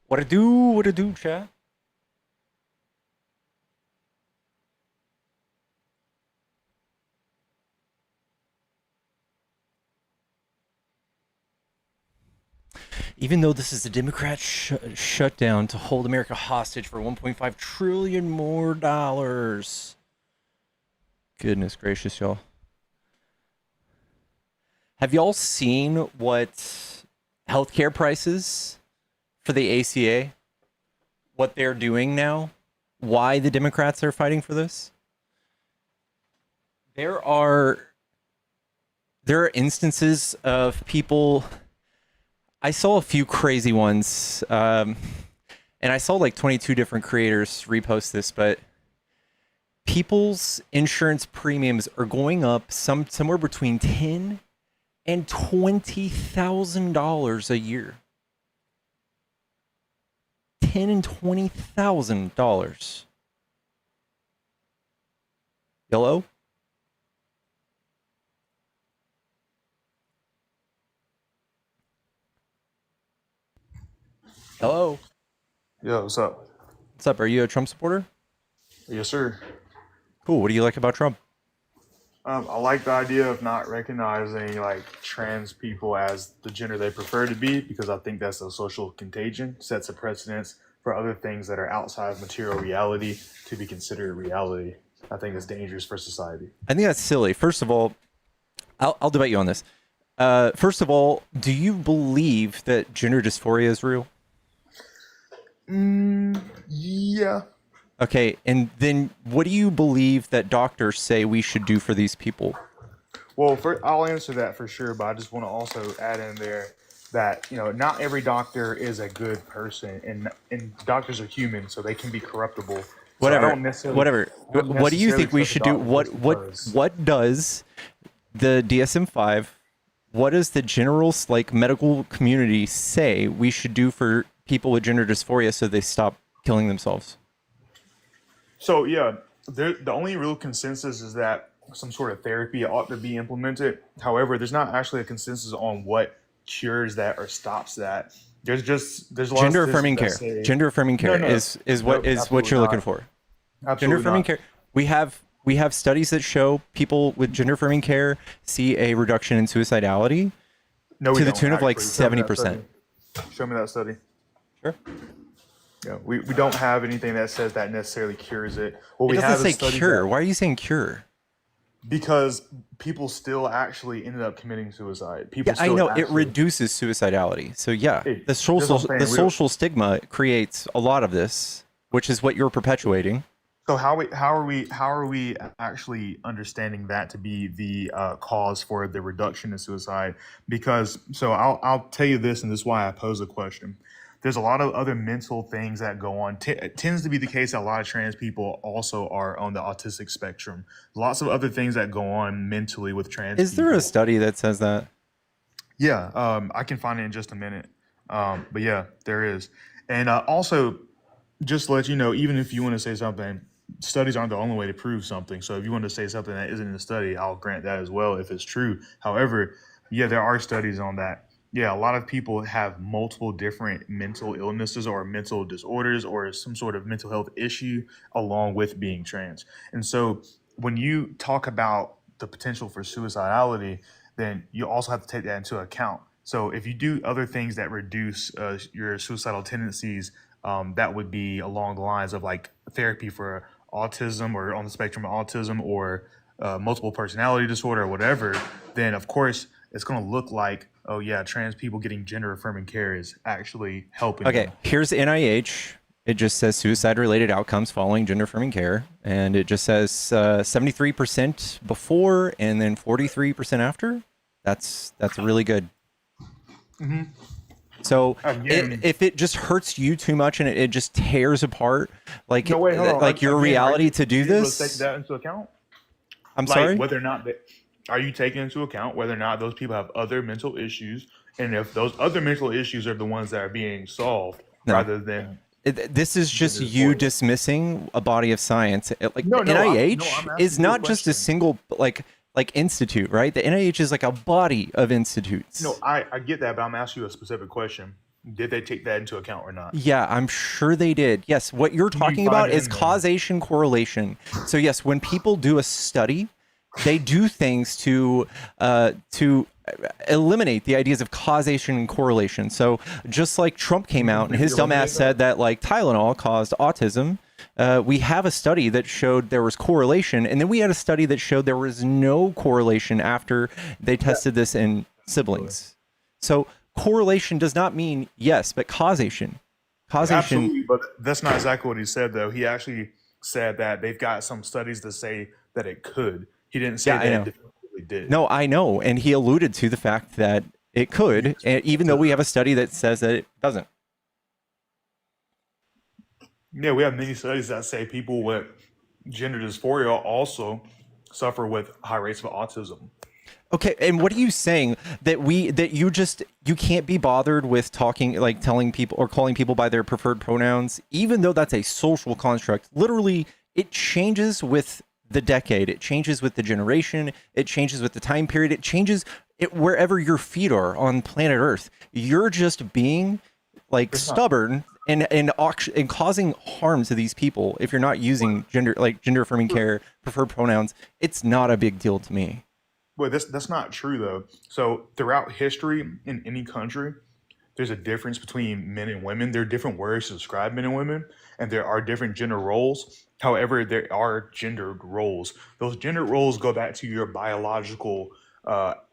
What it do? What it do, chat? Even though this is a Democrat shutdown to hold America hostage for 1.5 trillion more dollars. Goodness gracious, y'all. Have y'all seen what healthcare prices for the ACA, what they're doing now? Why the Democrats are fighting for this? There are instances of people. I saw a few crazy ones, and I saw like 22 different creators repost this, but people's insurance premiums are going up somewhere between $10,000 and $20,000 a year. $10,000 and $20,000. Hello? Hello? Yo, what's up? What's up? Are you a Trump supporter? Yes, sir. Cool. What do you like about Trump? I like the idea of not recognizing like trans people as the gender they prefer to be because I think that's a social contagion, sets a precedence for other things that are outside of material reality to be considered reality. I think it's dangerous for society. I think that's silly. First of all, I'll debate you on this. First of all, do you believe that gender dysphoria is real? Yeah. Okay, and then what do you believe that doctors say we should do for these people? Well, I'll answer that for sure, but I just want to also add in there that not every doctor is a good person, and doctors are human, so they can be corruptible. So Whatever, whatever. I don't What do you necessarily think we trust a should do? doctor just because. What does the DSM-5? What does the general like medical community say we should do for people with gender dysphoria so they stop killing themselves? So yeah, the only real consensus is that some sort of therapy ought to be implemented. However, there's not actually a consensus on what cures that or stops that. There's a lot of Gender statistics affirming that care. say Gender affirming no, care no, is no, what absolutely you're looking not, for. Gender absolutely affirming not. care. We have studies that show people with gender affirming care see a reduction in suicidality No, we to the don't tune of like actually. Show me that 70%. study. Show me that study. Sure. Yeah, we don't have anything that says that necessarily cures it. What It we doesn't have is say studies cure. that Why are you saying cure? because people still actually ended up committing suicide. Yeah, People I still know it actually. reduces suicidality. So yeah, Hey, the that's social what I'm the saying. We don't. social stigma creates a lot of this, which is what you're perpetuating. So how are we actually understanding that to be the cause for the reduction in suicide? Because I'll tell you this, and this is why I pose the question. There's a lot of other mental things that go on. It tends to be the case that a lot of trans people also are on the autistic spectrum. Lots of other things that go on mentally with trans Is there a people. study that says that? Yeah, I can find it in just a minute. But yeah, there is. And also, just to let you know, even if you want to say something, studies aren't the only way to prove something. So if you want to say something that isn't in the study, I'll grant that as well if it's true. However, yeah, there are studies on that. Yeah, a lot of people have multiple different mental illnesses or mental disorders or some sort of mental health issue along with being trans. And so when you talk about the potential for suicidality, then you also have to take that into account. So if you do other things that reduce your suicidal tendencies, that would be along the lines of like therapy for autism or on the spectrum of autism or multiple personality disorder or whatever, then of course it's going to look like, oh yeah, trans people getting gender affirming care is actually helping Okay, them. here's the NIH. It just says suicide-related outcomes following gender-affirming care, and it just says 73% before and then 43% after. That's really good. So Again, if it just hurts you too much and it just tears apart, no, wait, hold on. like your Again, reality to do are you able to take this, that into account? I'm Like sorry. whether or not are you taking into account whether or not those people have other mental issues, and if those other mental issues are the ones that are being solved No, rather than this is just gender you dysphoria. dismissing a body of science. Like No, the no, I'm NIH is asking you a not just a question. single like institute, right? The NIH is like a body of No, institutes. I get that, but I'm asking you a specific question. Did they take that into account or not? Yeah, I'm sure they did. Yes, what you're Can you talking find about it is in there? causation correlation. So yes, when people do a study, they do things to eliminate the ideas of causation and correlation. So just like Trump came out and Did his you dumbass eliminate said that? that like Tylenol caused autism, we have a study that showed there was correlation, and then we had a study that showed there was no correlation after they tested this in siblings. So correlation does not mean yes, but causation. Causation. Absolutely, but that's not exactly what he said, though. He actually said that they've got some studies to say that it could. He didn't say Yeah, I that it know. definitively did. No, I know, and he alluded to the fact that it could, and even though we have a study that says that it doesn't. Yeah, we have many studies that say people with gender dysphoria also suffer with high rates of autism. Okay, and what are you saying that you can't be bothered with talking like telling people or calling people by their preferred pronouns, even though that's a social construct? Literally, it changes with the decade, it changes with the generation, it changes with the time period, it changes it wherever your feet are on planet Earth. You're just being like It's not. stubborn and causing harm to these people if you're not using gender affirming care, preferred pronouns. It's not a big deal to me. Well, that's not true though. So throughout history in any country, there's a difference between men and women. There are different words to describe men and women, and there are different gender roles. However, there are gendered roles. Those gendered roles go back to your biological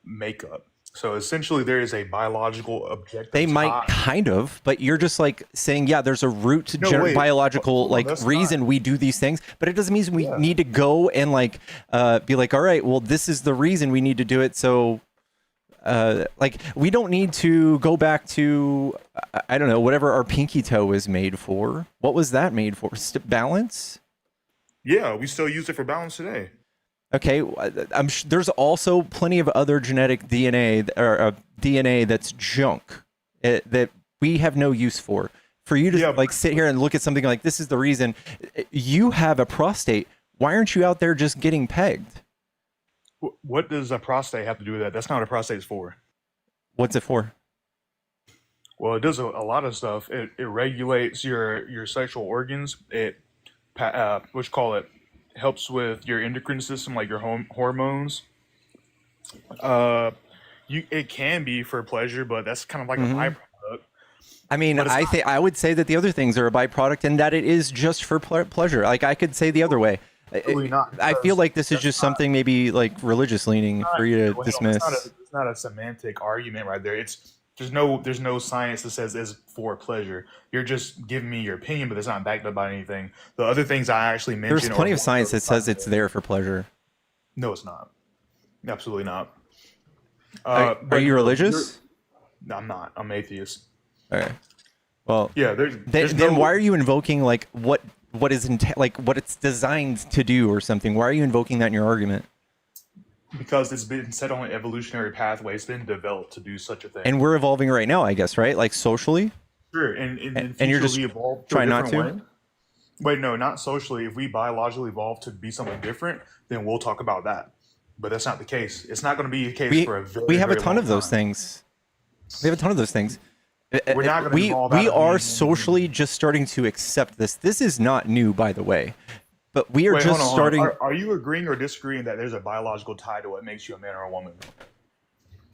makeup. So essentially, there is a biological They objective might tie. kind of, but you're just like saying, yeah, there's a root to No, wait, biological hold on. like That's not. reason we do these things, but it doesn't mean we Yeah. need to go and like be like, all right, well, this is the reason we need to do it. So like we don't need to go back to I don't know whatever our pinky toe is made for. What was that made for? Balance. Yeah, we still use it for balance today. Okay, there's also plenty of other genetic DNA or DNA that's junk that we have no use for. For you to Yeah, like sit here and look at something like this is the reason you have a prostate. Why aren't you out there just getting pegged? what does a prostate have to do with that? That's not what a prostate's for. What's it for? Well, it does a lot of stuff. It regulates your sexual organs. It what you call it helps with your endocrine system, like your hormones. Uh, it can be for pleasure, but that's kind of like a Hmm. byproduct. I mean, But it's not I would say that the other things are a byproduct and that it is just for pleasure. Like I could say the other way. really not I feel because like this is that's just something maybe like religious leaning for you to well, dismiss. it's not a semantic argument right there. It's there's no science that says it's for pleasure. You're just giving me your opinion, but it's not backed up by anything. The other things I actually There's mentioned are plenty of more science so that says it's there for pleasure. no, it's not. Absolutely not. Are But you no, you're. religious? I'm not. I'm atheist. Okay. Well, Yeah, there's then why no are you invoking like what is like what it's designed to do or something? Why are you invoking that in your argument? because it's been set on an evolutionary pathway. It's been developed to do such a thing. And we're evolving right now, I guess, right? Like socially, Sure, and in the and you're future just we evolve to a trying not different to. way. Wait, no, not socially. If we biologically evolve to be something different, then we'll talk about that. But that's not the case. It's not going to be the case We for a we very, have a very ton long of those time. things. We have a ton of those things. We're not going to evolve out We of are being. socially just starting to accept this. This is not new, by the way, but we are Wait, hold on, just hold on. starting. Are you agreeing or disagreeing that there's a biological tie to what makes you a man or a woman?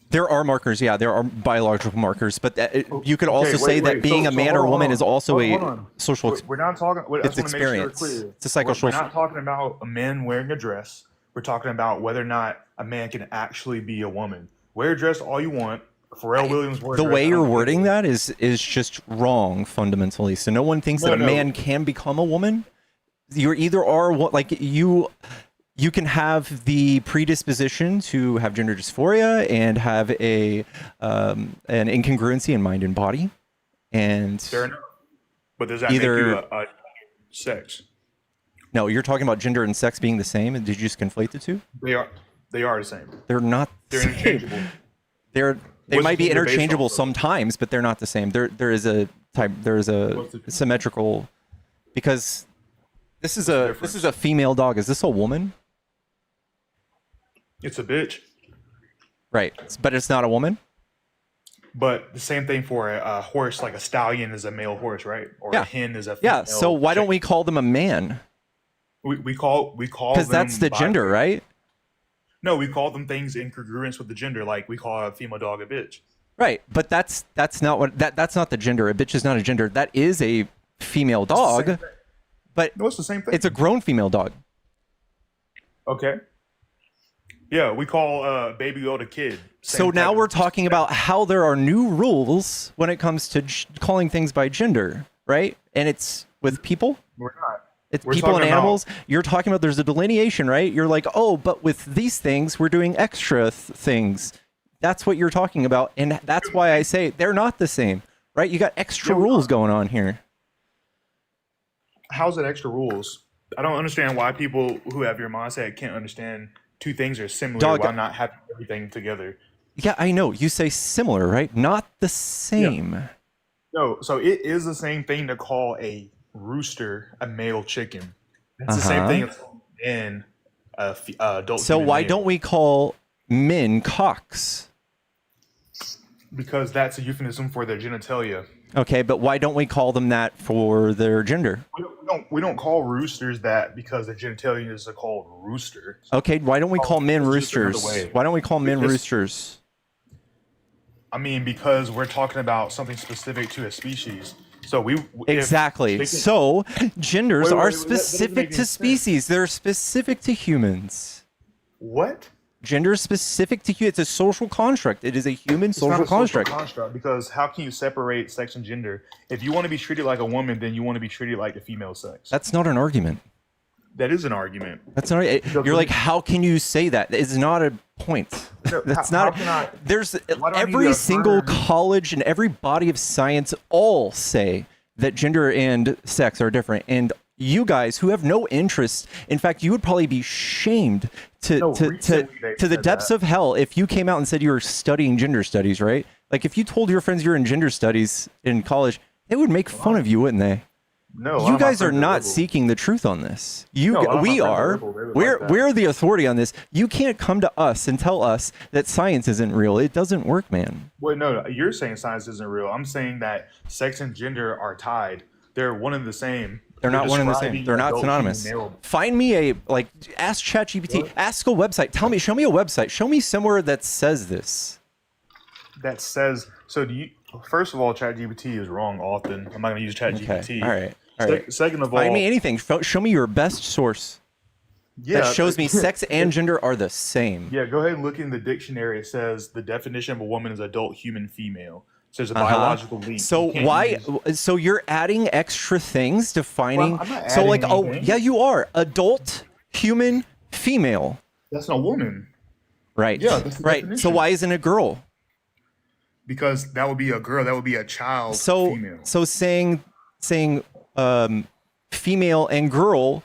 There are markers, yeah, there are biological markers, but you could Okay, also say wait, that wait. being a So man or hold a on, hold woman is on, also hold a on. social. We're not talking. I It's just want to make sure we're experience. clear. It's a psychosocial. We're not talking about a man wearing a dress. We're talking about whether or not a man can actually be a woman. Wear a dress all you want. Pharrell Williams wore a The dress. way I you're don't wording care. that is just wrong fundamentally. So no one thinks that No, a man no. can become a woman. You're either are what like you can have the predisposition to have gender dysphoria and have a an incongruency in mind and body, and Fair enough. But does that make you either a sex? no, you're talking about gender and sex being the same, and did you just conflate the two? They are. They are the same. They're not the They're same. interchangeable. They What's the might be gender based interchangeable off of? sometimes, but they're not the same. There is a type. There is a What's the symmetrical because what's the this is difference? a female dog. Is this a woman? It's a bitch. Right, but it's not a woman. But the same thing for a horse, like a stallion is a male horse, right? Or a Yeah. hen is a Yeah. So female why don't chicken. we call them a man? We call Because that's them the gender, right? no, we call them things in congruence with the gender, like we call a female dog a bitch. Right. But that's not what that's not the gender. A bitch is not a gender. That is a female It's the same dog, thing. but No, it's the same thing. it's a grown female dog. Okay. Yeah, we call Baby Yoda kid. So Same now type we're of- talking about how there are new rules when it comes to calling things by gender, right? And it's with people. We're not. It's We're people and talking about- animals. You're talking about there's a delineation, right? You're like, oh, but with these things, we're doing extra things. That's what you're talking about. And that's why I say they're not the same, right? You got extra rules going on here. How's it extra rules? I don't understand why people who have your mindset can't understand two things are similar Dog- while not having everything together. Yeah, I know. You say similar, right? Not the same. No, so it is the same thing to call a rooster a male chicken. It's the same thing as in adult. So human why male. don't we call men cocks? Because that's a euphemism for their genitalia. Okay, but why don't we call them that for their gender? We don't call roosters that because their genitalia is called rooster. Okay, why don't we call men it's just another roosters? way. Why don't we call men Because- roosters? I mean, because we're talking about something specific to a species. So Exactly. speaking- So genders Wait, are that doesn't specific make any to sense. species. They're specific to humans. what? Gender is specific to you. It's a social construct. It is a human It's not social a social construct. construct because how can you separate sex and gender? If you want to be treated like a woman, then you want to be treated like the female sex. That's not an argument. That is an argument. That's not. You're like, how can you say that? It's not a point. No, That's how not. can I- There's do I need every to single affirm- college and every body of science all say that gender and sex are different. And you guys who have no interest, in fact, you would probably be shamed No, to recently they the said depths that. of hell if you came out and said you were studying gender studies, right? Like if you told your friends you're in gender studies in college, they would make fun of you, wouldn't they? No, a lot You of my guys are friends not liberal. seeking the truth on this. No, a lot of my We friends are are. liberal. They would We're like that. we're the authority on this. You can't come to us and tell us that science isn't real. It doesn't work, man. Wait, no, you're saying science isn't real. I'm saying that sex and gender are tied. They're one and the same. They're not one and the same. describing They're not adult synonymous. human male. Find me a ask ChatGPT. Ask a website. Tell me. Show me a website. Show me somewhere that says this. That says so. Do you? First of all, ChatGPT is wrong often. I'm not going to use ChatGPT. Okay. All right. All right. Second of all, Find me anything. Show me your best source that shows me sex and gender are the same. Yeah, go ahead and look in the dictionary. It says the definition of a woman is adult human female. So there's a biological link. So You can't why? use- So you're adding extra things defining. Well, I'm not so like, adding oh anything. yeah, you are adult, human, female, That's not woman right? Yeah, that's the right. So definition. why isn't it a girl? because that would be a girl. That would be a child. So female. so saying female and girl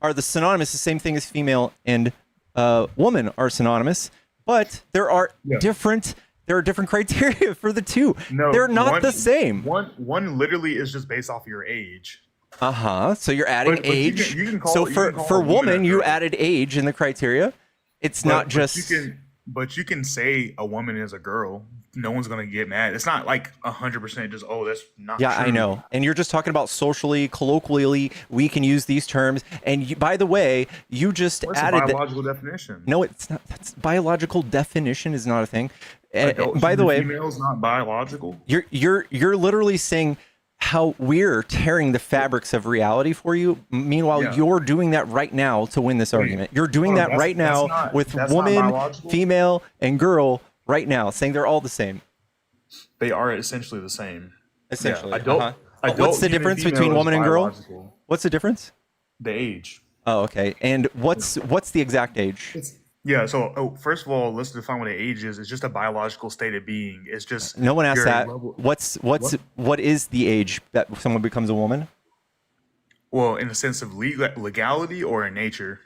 are the synonymous, the same thing as female and woman are synonymous, but there are Yeah. different. There are different criteria for the two. No, they're not one- the same. One literally is just based off of your age. So you're adding But you age. can- you can call- so you for can call for a woman woman, a you girl. added age in the criteria. It's not But just. you can say a woman is a girl. No one's gonna get mad. It's not like 100% just that's not. Yeah, I true. know. And you're just talking about socially, colloquially, we can use these terms. And you, by the way, you just What's added the that. biological definition? No, it's not. That's biological definition is not a thing. Adult By the human way, female is not biological. you're literally saying how we're tearing the fabrics of reality for you. Meanwhile, Yeah. you're doing that right now to win this argument. You're doing Oh, that that's- right that's now not- with that's not woman, biological? female, and girl right now, saying they're all the same. They are essentially the same. Essentially. Yeah, adult. Uh-huh. But adult what's the human difference female between is woman and girl? biological. What's the difference? The age. Oh, okay. And what's the exact age? Yeah. So, first of all, let's define what an age is. It's just a biological state of being. It's just No one asked your that. level- What is the age that someone becomes a woman? Well, in the sense of legality or in nature.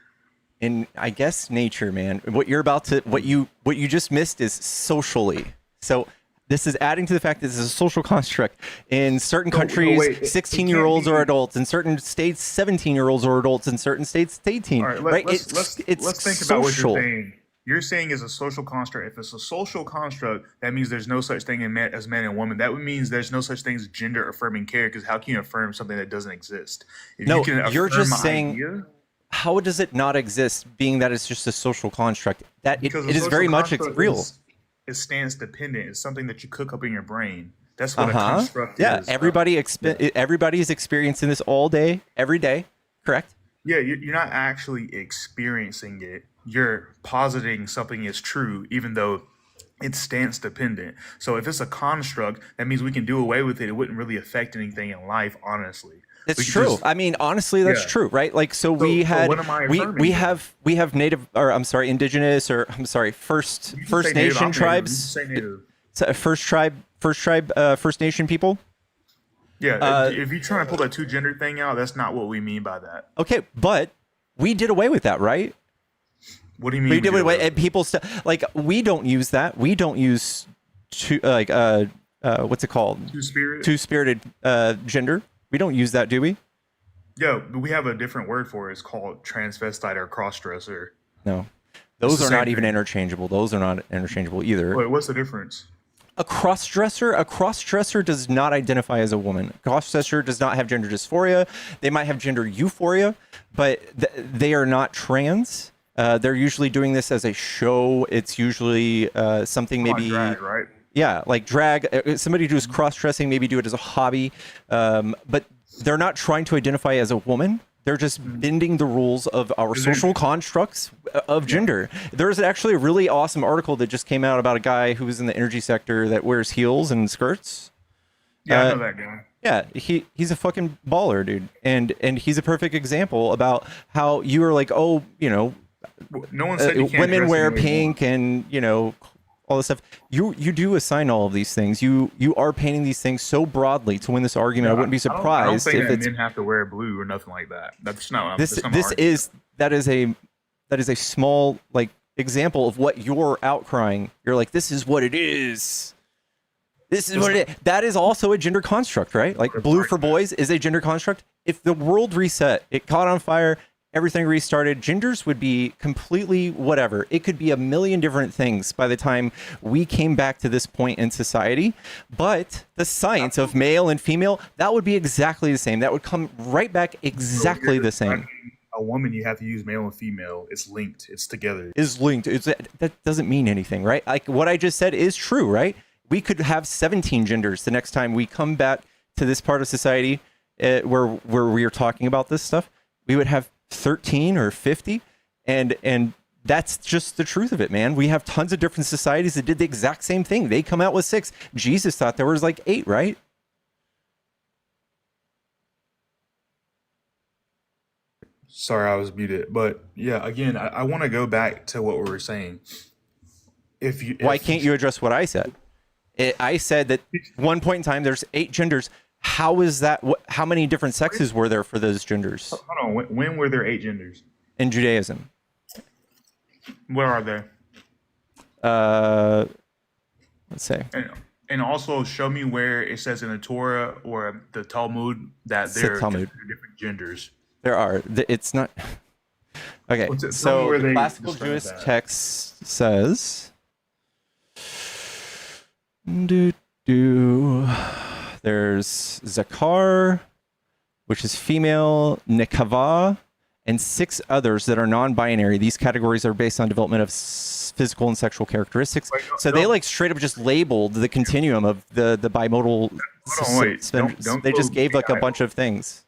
In I guess nature, man. What you just missed is socially. So this is adding to the fact that this is a social construct. In certain countries, wait, it 16-year-olds can't are be- adults. In certain states, 17-year-olds are adults. In certain states, it's 18. All right. right? Let's It's think about what social. you're saying. You're saying it's a social construct. If it's a social construct, that means there's no such thing in as man and woman. That means there's no such thing as gender affirming care. Because how can you affirm something that doesn't exist? If you No, can you're affirm just an saying, idea, how does it not exist, being that it's just a social construct? That because it a is social very much construct real. is stance dependent. It's something that you cook up in your brain. That's what a Uh-huh. construct Yeah, is. everybody's experiencing this all day, every day, correct? Yeah, you're not actually experiencing it. You're positing something is true, even though it's stance dependent. So if it's a construct, that means we can do away with it. It wouldn't really affect anything in life, honestly. It's We could true. just, I mean, honestly, that's yeah. true, right? Like, so So, we so had what am I we affirming we then? have we have native, or I'm sorry, indigenous, or I'm sorry, You can say First native. Nation I'm native. You can tribes, say native. First Nation people. Yeah, Uh, if you try and pull that two gender thing out, that's not what we mean by that. okay, but we did away with that, right? What do you mean We we did did away, away and people still like, we don't use that. We don't use what's it called? with two spirit? Two spirited gender. We don't use that, do we? Yeah, but we have a different word for it. It's called transvestite or crossdresser. No, It's those the are same not even thing. interchangeable. Those are not interchangeable either. Wait, what's the difference? A cross-dresser does not identify as a woman. A cross-dresser does not have gender dysphoria. They might have gender euphoria, but they are not trans. They're usually doing this as a show. It's usually something On maybe, drag, right? yeah, like drag. Somebody who does cross-dressing maybe do it as a hobby, but they're not trying to identify as a woman. They're just bending the rules of our social constructs of gender. There's actually a really awesome article that just came out about a guy who was in the energy sector that wears heels and skirts. Yeah, I know that guy. Yeah, he's a fucking baller, dude. And he's a perfect example about how you are like, oh, No one said you can't women dress wear any way you want. pink and all this stuff. You do assign all of these things. You are painting these things so broadly to win this argument. I wouldn't be I don't surprised think if that it's men have to wear blue or nothing like that. That's not. this That's not my this argument. is that is a small like example of what you're outcrying. You're like, this is what it is. This is what it is. That is also a gender construct, right? Like blue for boys is a gender construct. If the world reset, it caught on fire, everything restarted, genders would be completely whatever. It could be a million different things by the time we came back to this point in society. But the science of male and female, that would be exactly the same. That would come right back exactly the same. A woman, you have to use male and female. It's linked. It's together. Is linked. That doesn't mean anything, right? Like what I just said is true, right? We could have 17 genders the next time we come back to this part of society where we are talking about this stuff. We would have 13 or 50, and that's just the truth of it, man. We have tons of different societies that did the exact same thing. They come out with 6. Jesus thought there was like 8, right? Sorry, I was muted. But yeah, again, I want to go back to what we were saying. Why If can't you address what I said? I said that one point in time there's 8 genders. How is that? How many different sexes were there for those genders hold on, when were there 8 genders? in Judaism? Where are they? Uh, let's say And also show me where it says in the Torah or the Talmud that It's the there are Talmud. different genders. There are. It's not. Okay, What's it- tell me so where the they classical describe Jewish that. text says, there's Zakar, which is female, Nekava, and 6 others that are non-binary. These categories are based on development of physical and sexual characteristics. Wait, So they like straight up just labeled the continuum of the bimodal. Hold on, wait. Don't They just go gave like a AI. bunch of things.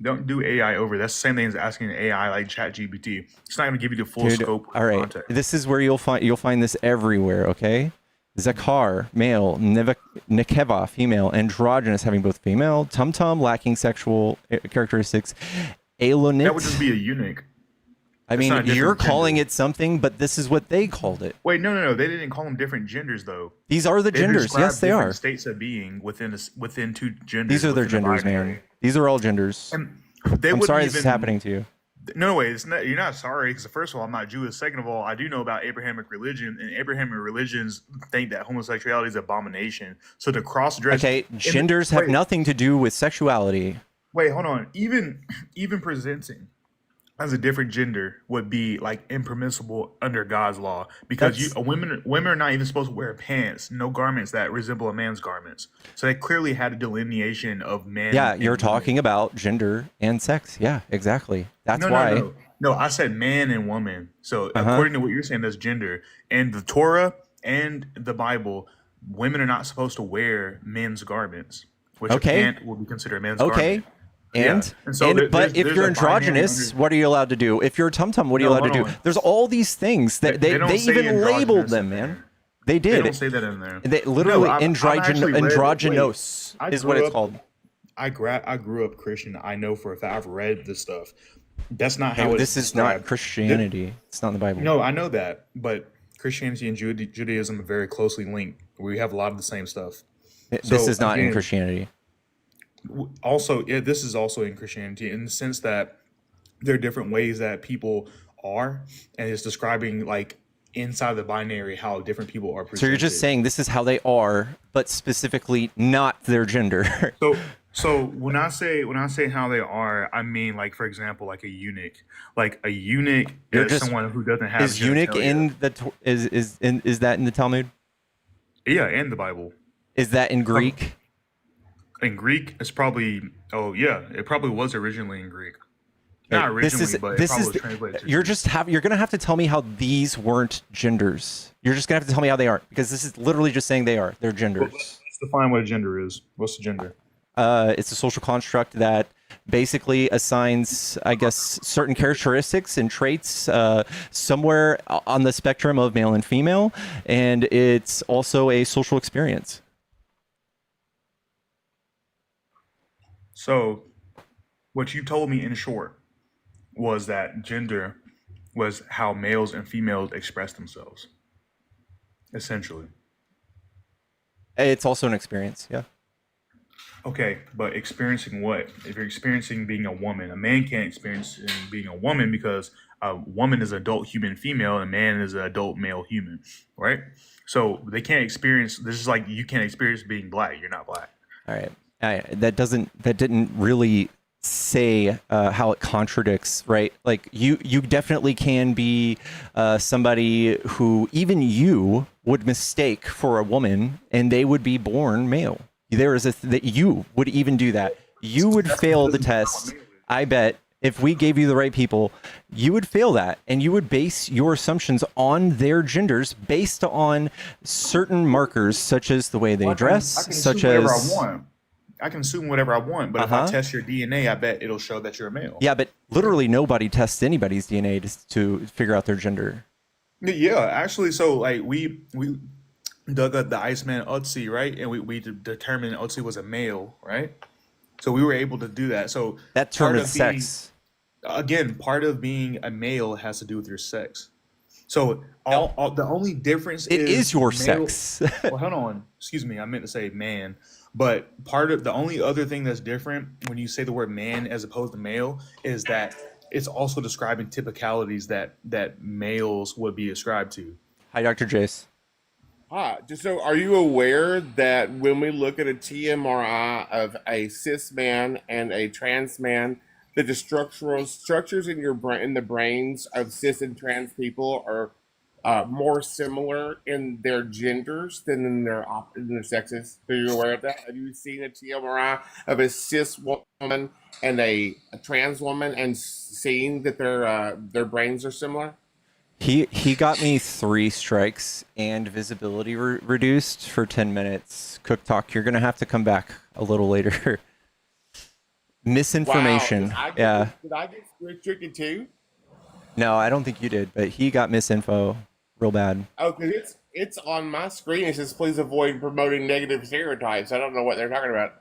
Don't do AI over. That's the same thing as asking an AI like ChatGPT. It's not going to give you the full Dude, scope of all right. context. This is where you'll find this everywhere, okay? Zakar, male, Nekeva, female, androgynous, having both female, Tumtum, lacking sexual characteristics, Elonit. That would just be a eunuch. I That's mean, not a you're different calling gender. it something, but this is what they called it. Wait, no. They didn't call them different genders though. These are the They genders. described Yes, they different are. states of being within two genders. These are their within the genders, binary. man. These are all genders. And they I'm wouldn't sorry even, this is happening to you. No, wait, it's not. You're not sorry because first of all, I'm not Jewish. Second of all, I do know about Abrahamic religion, and Abrahamic religions think that homosexuality is an abomination. So the cross dress. Okay, genders have wait, nothing to do with sexuality. Wait, hold on. Even presenting as a different gender would be like impermissible under God's law because That's women are not even supposed to wear pants, no garments that resemble a man's garments. So they clearly had a delineation of yeah, men you're and women. talking about gender and sex. Yeah, exactly. That's No, no, why. no, no. I said man and woman. So Uh-huh. according to what you're saying, that's gender. And the Torah and the Bible, women are not supposed to wear men's garments, which a Okay. pant would be considered a men's garment. Okay. Yeah, And and so but if there's you're a binary androgynous, under. what are you allowed to do? If you're a tum tum, what are you No, allowed to hold do? on. There's all these things that They they don't say even labeled androgynous them, in man. there. They They don't did. say that in there. They No, literally I've actually read. Wait, androgynous I is what grew it's up. called. I grew up Christian. I know for a fact. I've read this stuff. That's not Hey, how it's this is not described. Th- Christianity. It's not in the Bible. no, I know that, but Christianity and Judaism are very closely linked. We have a lot of the same stuff. This So is not in again, Christianity. also, yeah, this is also in Christianity in the sense that there are different ways that people are, and it's describing like inside the binary how different people are So you're just presented. saying this is how they are, but specifically not their gender. So when I say how they are, I mean like for example, like a eunuch. Like a eunuch You're is just someone who doesn't have is eunuch genitalia. in the is that in the Talmud? Yeah, and the Bible. Is that in Um, Greek? in Greek, it's probably oh yeah, it probably was originally in Greek. Okay, Not originally, but it probably was translated to Greek. you're gonna have to tell me how these weren't genders. You're just gonna have to tell me how they aren't because this is literally just saying they are. They're But genders. let's define what a gender is. What's the gender? It's a social construct that basically assigns, I guess, certain characteristics and traits somewhere on the spectrum of male and female, and it's also a social experience. So what you told me in short was that gender was how males and females express themselves, essentially. It's also an experience. Yeah. Okay, but experiencing what? If you're experiencing being a woman, a man can't experience being a woman because a woman is an adult human female and a man is an adult male human, right? So they can't experience. This is like you can't experience being black. You're not black. All right. That didn't really say how it contradicts, right? Like you definitely can be somebody who even you would mistake for a woman, and they would be born male. There is that you would even do that. You would That fail the doesn't mean what test. male is. I bet if we gave you the right people, you would fail that, and you would base your assumptions on their genders based on certain markers, such as the way they Well, I dress, can such assume whatever I as want. I can assume whatever I want, but if I uh-huh. test your DNA, I bet it'll show that you're a male. Yeah, but literally nobody tests anybody's DNA to figure out their gender. Yeah, actually, so like we dug up the Iceman Otzi, right? And we determined Otzi was a male, right? So we were able to do that. So That term part is of being sex. again, part of being a male has to do with your sex. So No, all the only difference it is is your male. sex. Well, hold on. Excuse me. I meant to say man. But part of the only other thing that's different when you say the word man as opposed to male is that it's also describing typicalities that males would be ascribed to. Hi, Dr. Jace. Just so, are you aware that when we look at a TMRI of a cis man and a trans man, that the structural structures in your brain, in the brains of cis and trans people, are more similar in their genders than in their sexes? Are you aware of that? Have you seen a TMRI of a cis woman and a trans woman and seen that their brains are similar? He got me 3 strikes and visibility reduced for 10 minutes. Cook Talk, you're gonna have to come back a little later. Wow, Misinformation. Yeah. did I get restricted too? No, I don't think you did, but he got misinfo real bad. Oh, because it's on my screen. It says, "Please avoid promoting negative stereotypes." I don't know what they're talking about.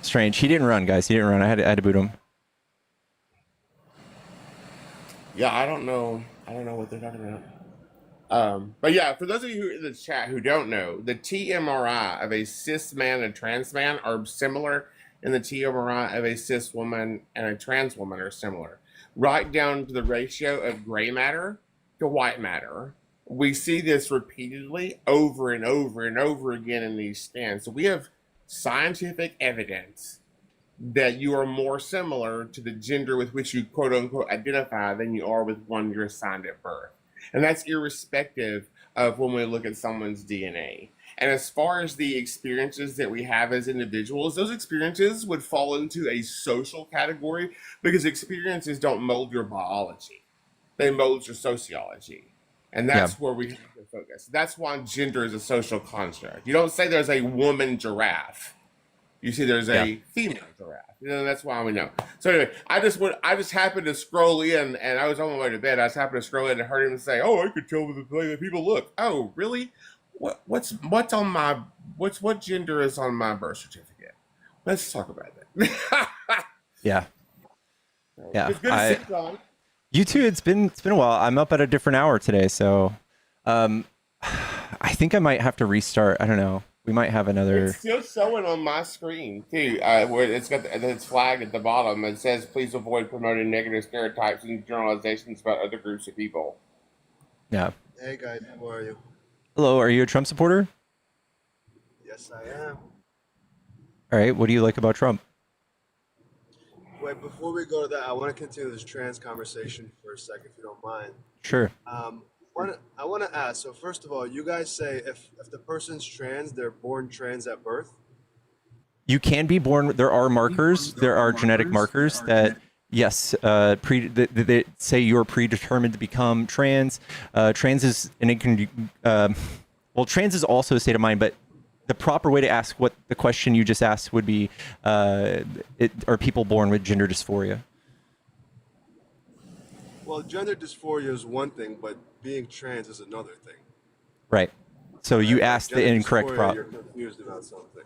Strange. He didn't run, guys. He didn't run. I had to boot him. Yeah, I don't know. I don't know what they're talking about. But yeah, for those of you who in the chat who don't know, the TMRI of a cis man and trans man are similar, and the TMRI of a cis woman and a trans woman are similar, right down to the ratio of gray matter to white matter. We see this repeatedly over and over and over again in these scans. So we have scientific evidence that you are more similar to the gender with which you quote unquote identify than you are with one you're assigned at birth. And that's irrespective of when we look at someone's DNA. And as far as the experiences that we have as individuals, those experiences would fall into a social category because experiences don't mold your biology, they mold your sociology. And Yeah. that's where we have to focus. That's why gender is a social construct. You don't say there's a woman giraffe. You see, there's Yeah. a female giraffe. That's why we know. So anyway, I just happened to scroll in, and I was on my way to bed. I just happened to scroll in and heard him say, "Oh, I could tell by the way that people look." Oh, really? What's on my what gender is on my birth certificate? Let's talk about that. Yeah. Yeah. It's good to see you, John. You too. It's been a while. I'm up at a different hour today, so um, I think I might have to restart. I don't know. We might have another. It's still showing on my screen too, where it's flagged at the bottom. It says, "Please avoid promoting negative stereotypes and generalizations about other groups of people." Yeah. Hey guys, how are you? Hello. Are you a Trump supporter? Yes, I am. All right. What do you like about Trump? Wait, before we go to that, I want to continue this trans conversation for a second, if you don't mind. Sure. I want to ask. So first of all, you guys say if the person's trans, they're born trans at birth. You can be born. There are markers. There are genetic markers that, yes, they say you're predetermined to become trans. Trans is well, trans is also a state of mind, but the proper way to ask what the question you just asked would be, are people born with gender dysphoria? Well, gender dysphoria is one thing, but being trans is another thing. Right. So you Like asked the gender incorrect dysphoria, you're confused about something.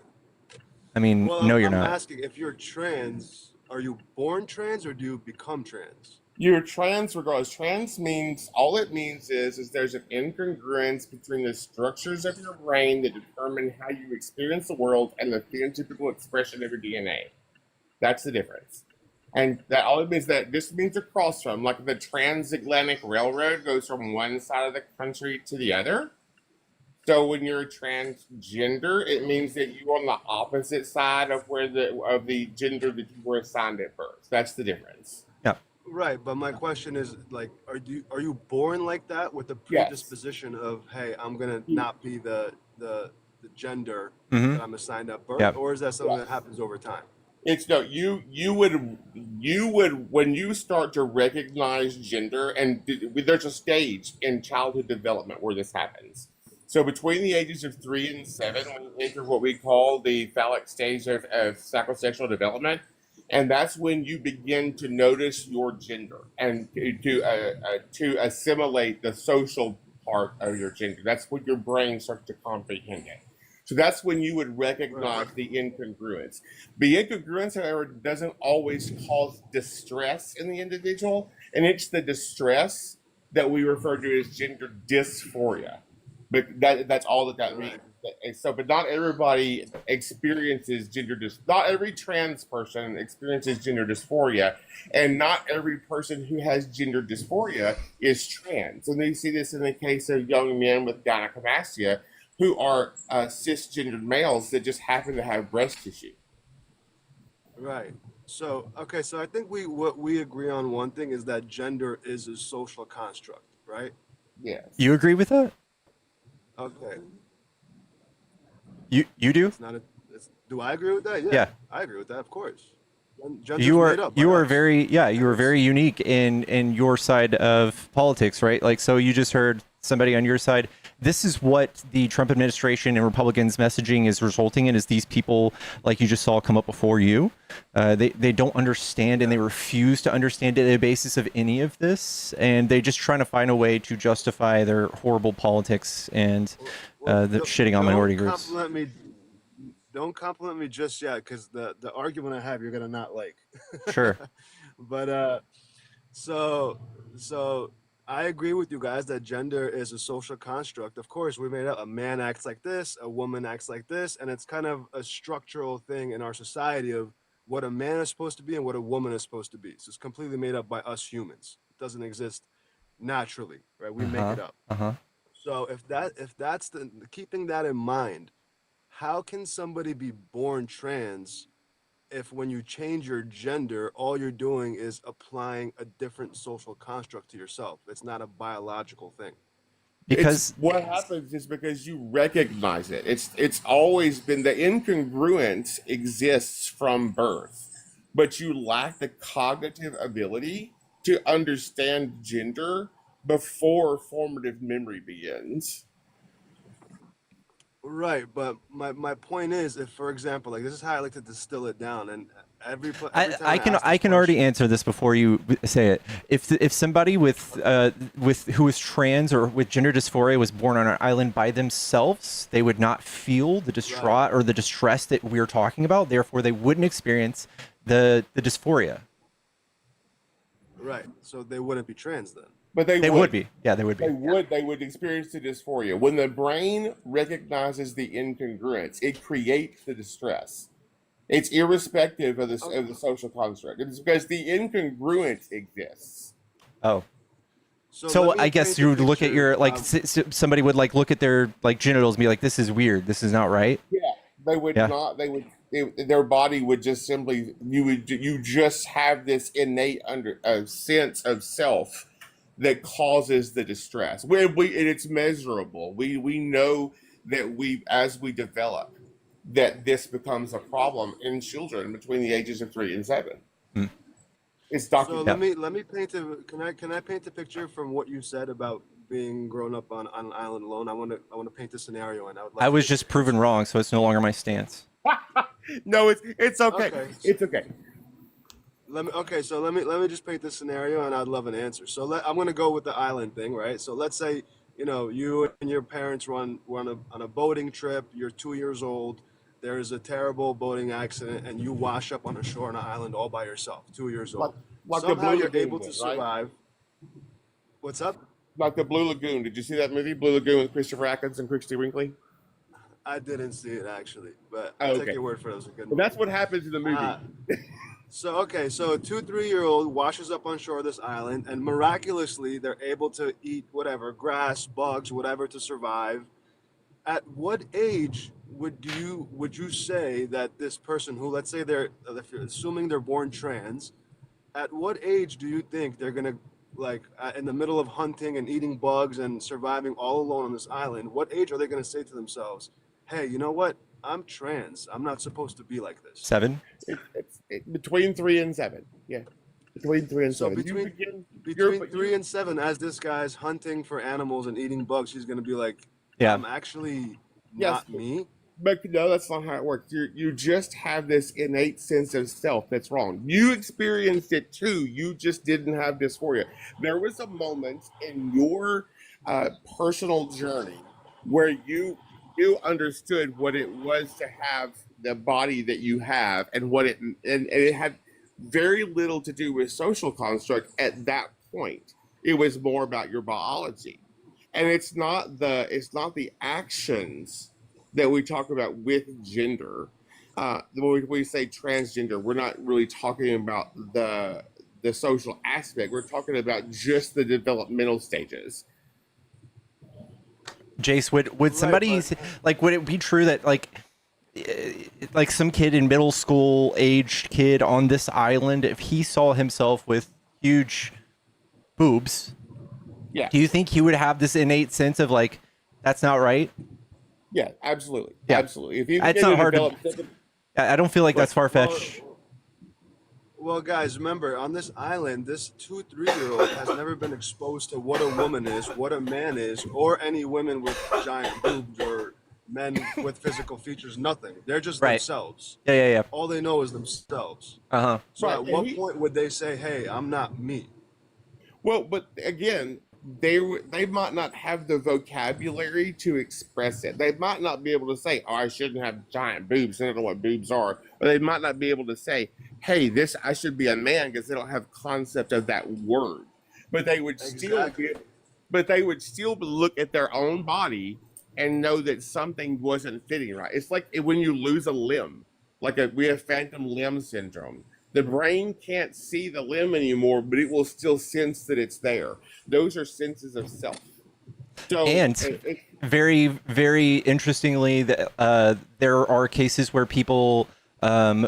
I mean, Well, no, you're I'm not. asking, if you're trans, are you born trans or do you become trans? You're trans regardless. Trans means all it means is there's an incongruence between the structures of your brain that determine how you experience the world and the phenotypical expression of your DNA. That's the difference. And that all it means that this means across from, like the transatlantic railroad goes from one side of the country to the other. So when you're transgender, it means that you're on the opposite side of where the gender that you were assigned at birth. That's the difference. Yeah. Right, but my question is like, are you born like that with the Yes. predisposition of, hey, I'm gonna You- not be the gender Mm-hmm. that I'm assigned at birth, Yeah. or is that something that Yes. happens over time? It's no you would when you start to recognize gender and there's a stage in childhood development where this happens. So between the ages of 3 and 7, we enter what we call the phallic stage of psychosexual development, and that's when you begin to notice your gender and to assimilate the social part of your gender. That's when your brain starts to comprehend it. So that's when you would Right. recognize the incongruence. The incongruence, however, doesn't always cause distress in the individual, and it's the distress that we refer to as gender dysphoria. But that's all that means. Right. And so, but not everybody experiences not every trans person experiences gender dysphoria, and not every person who has gender dysphoria is trans. And you see this in the case of young men with gynecomastia who are cisgendered males that just happen to have breast tissue. Right. So, okay, so I think what we agree on one thing is that gender is a social construct, right? Yes. You agree with that? Okay. You do? It's not a do I agree with that? Yeah, Yeah. I agree with that, of course. Gender's You made are up by you are us. very you are Humans. very unique in your side of politics, right? Like, so you just heard somebody on your side. This is what the Trump administration and Republicans messaging is resulting in, is these people like you just saw come up before you. They don't understand, and they refuse to understand the basis of any of this, and they just trying to find a way to justify their horrible politics and the shitting on minority groups. Don't compliment me just yet, because the argument I have you're gonna not like. Sure. But so I agree with you guys that gender is a social construct. Of course, we made up a man acts like this, a woman acts like this, and it's kind of a structural thing in our society of what a man is supposed to be and what a woman is supposed to be. So it's completely made up by us humans. It doesn't exist naturally, right? We make Uh-huh. it up. Uh-huh. So if that's keeping that in mind, how can somebody be born trans if when you change your gender, all you're doing is applying a different social construct to yourself. It's not a biological thing. It's Because what happens is because you recognize it. It's always been the incongruence exists from birth, but you lack the cognitive ability to understand gender before formative memory begins. Right, but my point is, if for example, like this is how I like to distill it down, and every time I ask I this can already question, answer this before you say it. If somebody with who is trans or with gender dysphoria was born on an island by themselves, they would not feel the right, distraught or the distress that we're talking about. Therefore, they wouldn't experience the dysphoria. right, so they wouldn't be trans then. But they They would would. be. Yeah, they would be. They would experience the dysphoria. When the brain recognizes the incongruence, it creates the distress. It's irrespective of Oh, of the social construct. It's because the incongruence exists. Oh. so let So me I guess paint you a would look at picture your like of somebody would like look at their like genitals and be like, this is weird. This is not right. Yeah, they would Yeah. not. Their body would just simply. You just have this innate sense of self that causes the distress. And it's measurable. We know that as we develop, that this becomes a problem in children between the ages of 3 and 7. Hmm. It's So Yeah. documented. let me paint a can I paint a picture from what you said about being grown up on an island alone? I want to paint a scenario, and I would love I to was get just your proven answer. wrong, so it's no longer my stance. No, it's okay. Okay, It's okay. let me just paint this scenario, and I'd love an answer. I'm gonna go with the island thing, right? So let's say you and your parents run on a boating trip. You're 2 years old. There's a terrible boating accident, and you wash up on a shore on an island all by yourself. 2 years Like old. like the Somehow Blue you're Lagoon able to did, right? survive. What's up? Like the Blue Lagoon. Did you see that movie, Blue Lagoon, with Christopher Atkins and Christy Brinkley? I didn't see it actually, but Oh, I'll take okay. your word for it. It was a good Well, that's movie. what happens in the movie. Uh, so a 2, 3 year old washes up on shore of this island, and miraculously they're able to eat whatever grass, bugs, whatever to survive. At what age would you say that this person who, let's say if you're assuming they're born trans, at what age do you think they're gonna in the middle of hunting and eating bugs and surviving all alone on this island? What age are they gonna say to themselves, "Hey, you know what? I'm trans. I'm not supposed to be like this." 7. Between 3 and 7. Yeah, between three and So seven. You begin. between 3 and 7, as this guy's hunting for animals and eating bugs, he's gonna be like, Yeah. "I'm actually Yes, not me." but no, that's not how it works. You just have this innate sense of self that's wrong. You experienced it too. You just didn't have dysphoria. There was a moment in your personal journey where you understood what it was to have the body that you have, and and it had very little to do with social construct at that point. It was more about your biology, and it's not the actions that we talk about with gender. When we say transgender, we're not really talking about the social aspect. We're talking about just the developmental stages. Jace, would Right, somebody but like would it be true that like some kid in middle school aged kid on this island, if he saw himself with huge boobs, Yeah, do you think he would have this innate sense of like that's not right? yeah, absolutely, Yeah. absolutely. If you It's begin not to hard to. develop, I don't feel like that's far well, fetched. well, guys, remember on this island, this 2, 3 year old has never been exposed to what a woman is, what a man is, or any women with giant boobs or men with physical features. Nothing. They're just Right. themselves. Yeah. All they know is themselves. Uh huh. So right, at and what point would they say, "Hey, I'm not me"? well, but again, they might not have the vocabulary to express it. They might not be able to say, "Oh, I shouldn't have giant boobs. I don't know what boobs are." Or they might not be able to say, "Hey, this I should be a man," because they don't have concept of that word. But they would still Exactly. be, but they would still look at their own body and know that something wasn't fitting right. It's like when you lose a limb, we have phantom limb syndrome. The brain can't see the limb anymore, but it will still sense that it's there. Those are senses of self. So And very, very interestingly, there are cases where people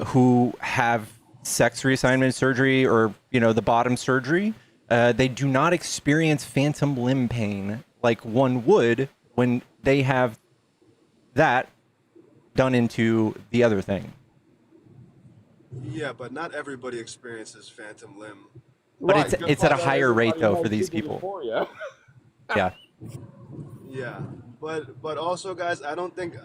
who have sex reassignment surgery or the bottom surgery, they do not experience phantom limb pain like one would when they have that done into the other thing. Yeah, but not everybody experiences phantom limb. But Right. Just it's at like a not higher rate everybody though has for these pubic people. dysphoria. Yeah. Yeah, but also, guys, I don't think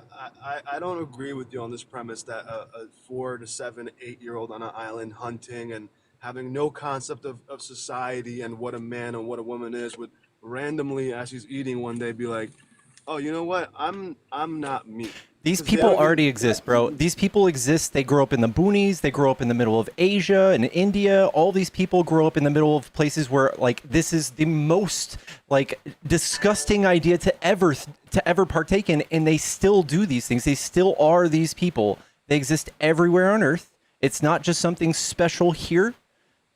I don't agree with you on this premise that a 4 to 7, 8 year old on an island hunting and having no concept of society and what a man and what a woman is would randomly, as he's eating one day, be like, oh, you know what? I'm not me. These Because they people don't already even exist, bro. These people exist. They grow up in the boonies. They grow up in the middle of Asia and India. All these people grow up in the middle of places where, like, this is the most, like, disgusting idea to ever partake in, and they still do these things. They still are these people. They exist everywhere on Earth. It's not just something special here.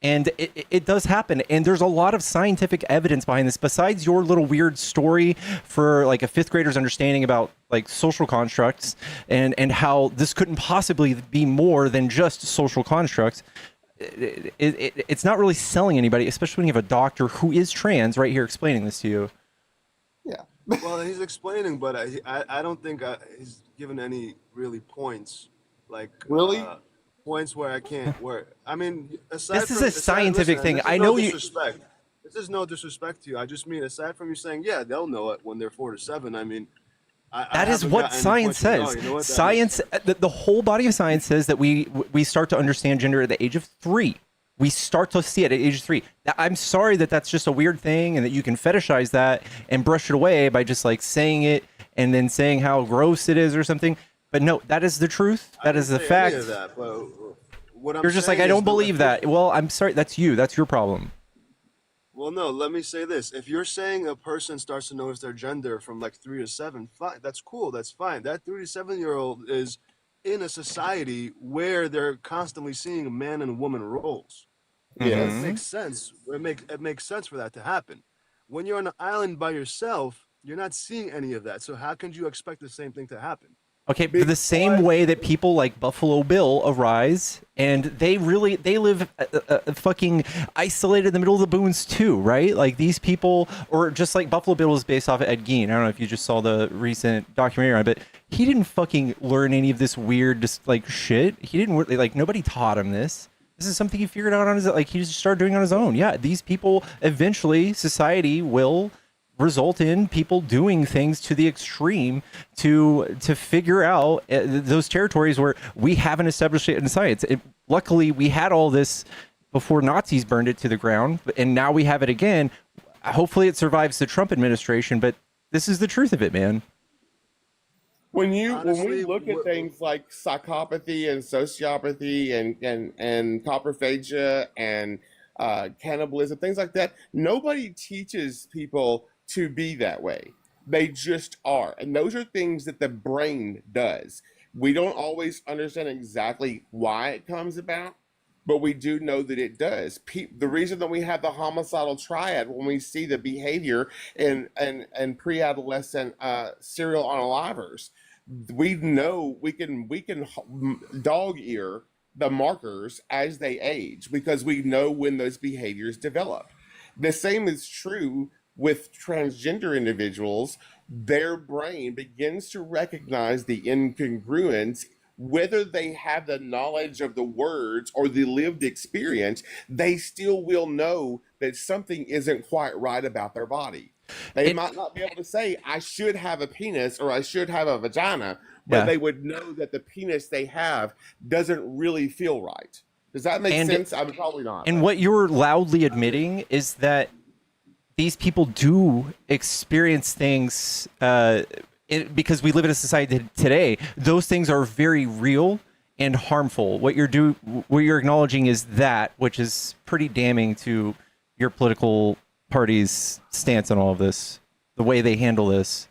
And it does happen. And there's a lot of scientific evidence behind this, besides your little weird story for like a fifth grader's understanding about like social constructs and how this couldn't possibly be more than just social constructs. It's not really selling anybody, especially when you have a doctor who is trans right here explaining this to you. Yeah. Well, he's explaining, but I don't think he's given any really points, like Really? points where I can't. Where I mean, This is a scientific thing. This is I no know you. disrespect. This is no disrespect to you. I just mean, aside from you saying, yeah, they'll know it when they're 4 to 7. I mean, I That is haven't what got any science points to go, says. you know what, that Science, the whole body of science says that we start to understand gender at the age of 3. We start to see it at age 3. I'm sorry that that's just a weird thing and that you can fetishize that and brush it away by just like saying it and then saying how gross it is or something. But no, that is the truth. That is the say fact. any of that, but what I'm You're just like, saying I is don't believe that. Well, I'm sorry. That's you. That's your problem. Well, no, let me say this. If you're saying a person starts to notice their gender from like 3 to 7, fine. That's cool. That's fine. That 3 to 7 year old is in a society where they're constantly seeing man and woman roles. So it Yes. Mhm. makes sense. It makes sense for that to happen. When you're on an island by yourself, you're not seeing any of that. So how can you expect the same thing to happen? Okay, but the same Because way that people like Buffalo Bill arise and they live fucking isolated in the middle of the boons too, right? Like these people, or just like Buffalo Bill was based off of Ed Gein. I don't know if you just saw the recent documentary on it, but he didn't fucking learn any of this weird just like shit. He didn't like nobody taught him this. This is something he figured out on his like he just started doing on his own. Yeah, these people eventually society will result in people doing things to the extreme to figure out those territories where we haven't established it in science. Luckily, we had all this before Nazis burned it to the ground, and now we have it again. Hopefully, it survives the Trump administration, but this is the truth of it, man. when we Honestly, look at things like psychopathy and sociopathy and coprophagia and cannibalism, things like that, nobody teaches people to be that way. They just are, and those are things that the brain does. We don't always understand exactly why it comes about, but we do know that it does. The reason that we have the homicidal triad when we see the behavior in pre-adolescent serial unalivers, we know we can dog ear the markers as they age because we know when those behaviors develop. The same is true with transgender individuals. Their brain begins to recognize the incongruence. Whether they have the knowledge of the words or the lived experience, they still will know that something isn't quite right about their body. They It might not be able to say, I should have a penis or I should have a vagina, but yeah, they would know that the penis they have doesn't really feel right. Does that make and sense? I'm probably not, and but what you're loudly admitting is that these people do experience things because we live in a society today. Those things are very real and harmful. What you're acknowledging is that, which is pretty damning to your political party's stance on all of this, the way they handle this.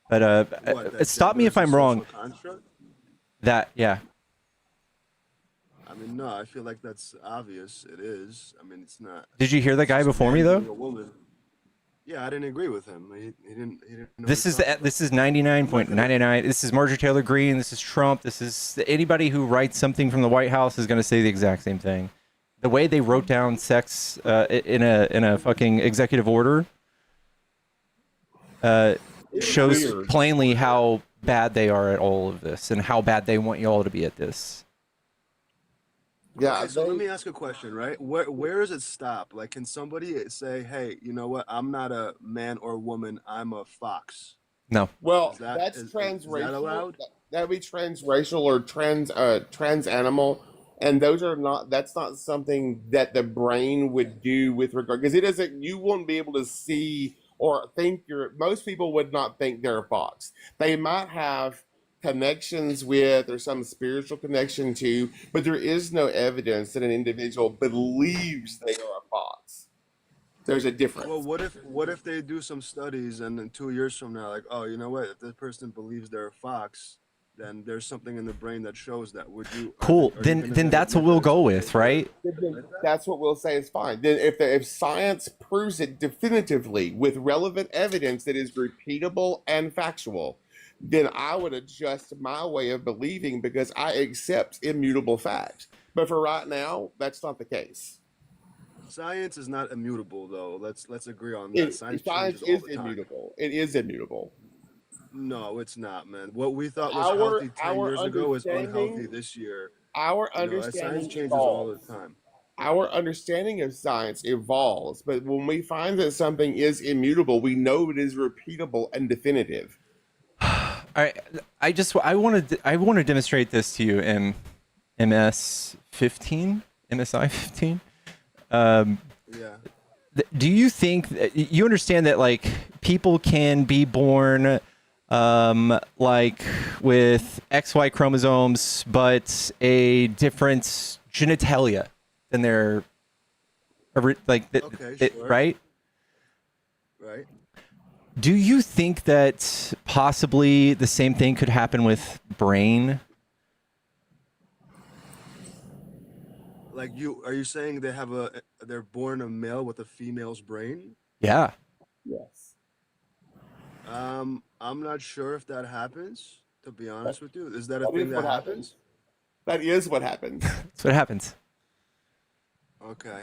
But what, that stop me gender if is a I'm wrong. social construct? That yeah, I mean, no, I feel like that's obvious. It is. I mean, it's not did you hear the guy just a before me man though? being a woman. Yeah, I didn't agree with him. He didn't. He didn't know what This he was is talking about. this is I'm not gonna. 99.99. This is Marjorie Taylor Greene. This is Trump. This is anybody who writes something from the White House is going to say the exact same thing. The way they wrote down sex in a fucking executive order It's shows weird. plainly how bad they are at all of this and how bad they want you all to be at this. Yeah, Okay, so let me ask a question, right? Where does it stop? Like, can somebody say, "Hey, you know what? I'm not a man or woman. I'm a fox." No. well, Is that that's is that transracial. allowed? That would be transracial or trans animal, and those are not. That's not something that the brain would do with regard because it doesn't. You won't be able to see or think you're. Most people would not think they're a fox. They might have connections with or some spiritual connection to, but there is no evidence that an individual believes they are a fox. There's a Well, difference. what if they do some studies and then 2 years from now, like, oh, you know what? If this person believes they're a fox, then there's something in the brain that shows that. Would you Cool. are you Then gonna then that's what admit we'll that it's go okay with, to right? admit that? That's what we'll say is fine. Then if science proves it definitively with relevant evidence that is repeatable and factual, then I would adjust my way of believing because I accept immutable facts. But for right now, that's not the case. Science is not immutable, though. Let's agree on that. It Science science changes all is the time. immutable. It is immutable. No, it's not, man. What we thought was Our healthy 10 our years ago is unhealthy understanding this year. our You know, science understanding changes all the evolves. time. Our understanding of science evolves, but when we find that something is immutable, we know it is repeatable and definitive. I I want to demonstrate this to you in MS 15, MSI 15. Yeah. Do you think you understand that like people can be born like with XY chromosomes but a different genitalia than their Okay, sure. right? Right. Do you think that possibly the same thing could happen with brain? Like are you saying they're born a male with a female's brain? Yeah. Yes. I'm not sure if that happens, to be That, honest with you. Is that a that thing is that what happens. happens? That is what happens. That's what happens. Okay.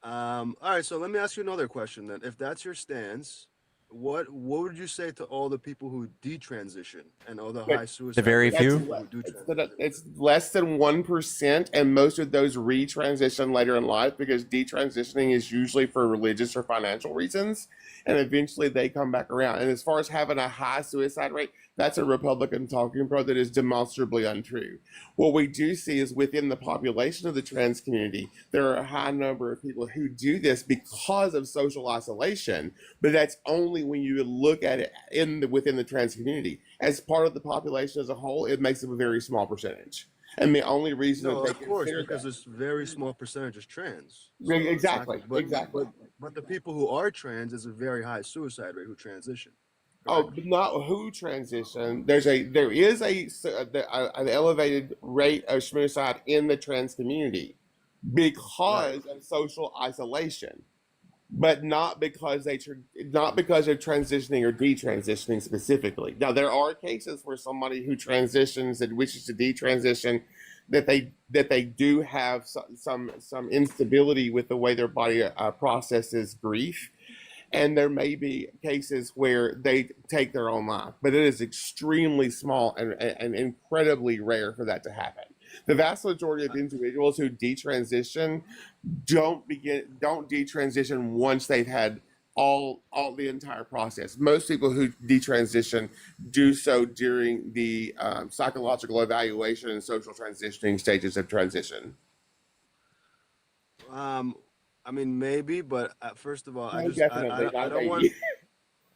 All right, so let me ask you another question then. If that's your stance, what would you say to all the people who detransition and all the But high The suicide very rates of that's few? people who do transition? it's less than 1%, and most of those retransition later in life because detransitioning is usually for religious or financial reasons, and eventually they come back around. And as far as having a high suicide rate, that's a Republican talking point that is demonstrably untrue. What we do see is within the population of the trans community, there are a high number of people who do this because of social isolation, but that's only when you look at it within the trans community. As part of the population as a whole, it makes up a very small percentage. And the only reason that No, they of course, consider because that. this very small percentage is trans. So exactly, Exactly, exactly. but the people who are trans is a very high suicide rate who transition. Oh, Correct? but not who transition. There is an elevated rate of suicide in the trans community Right. because of social isolation, but not because of transitioning or detransitioning specifically. Now there are cases where somebody who transitions and wishes to detransition that they do have some instability with the way their body processes grief, and there may be cases where they take their own life, but it is extremely small and incredibly rare for that to happen. The vast majority of individuals who detransition don't detransition once they've had all the entire process. Most people who detransition do so during the psychological evaluation and social transitioning stages of transition. Um, I mean, maybe, but first of all, No, definitely I not don't want maybe.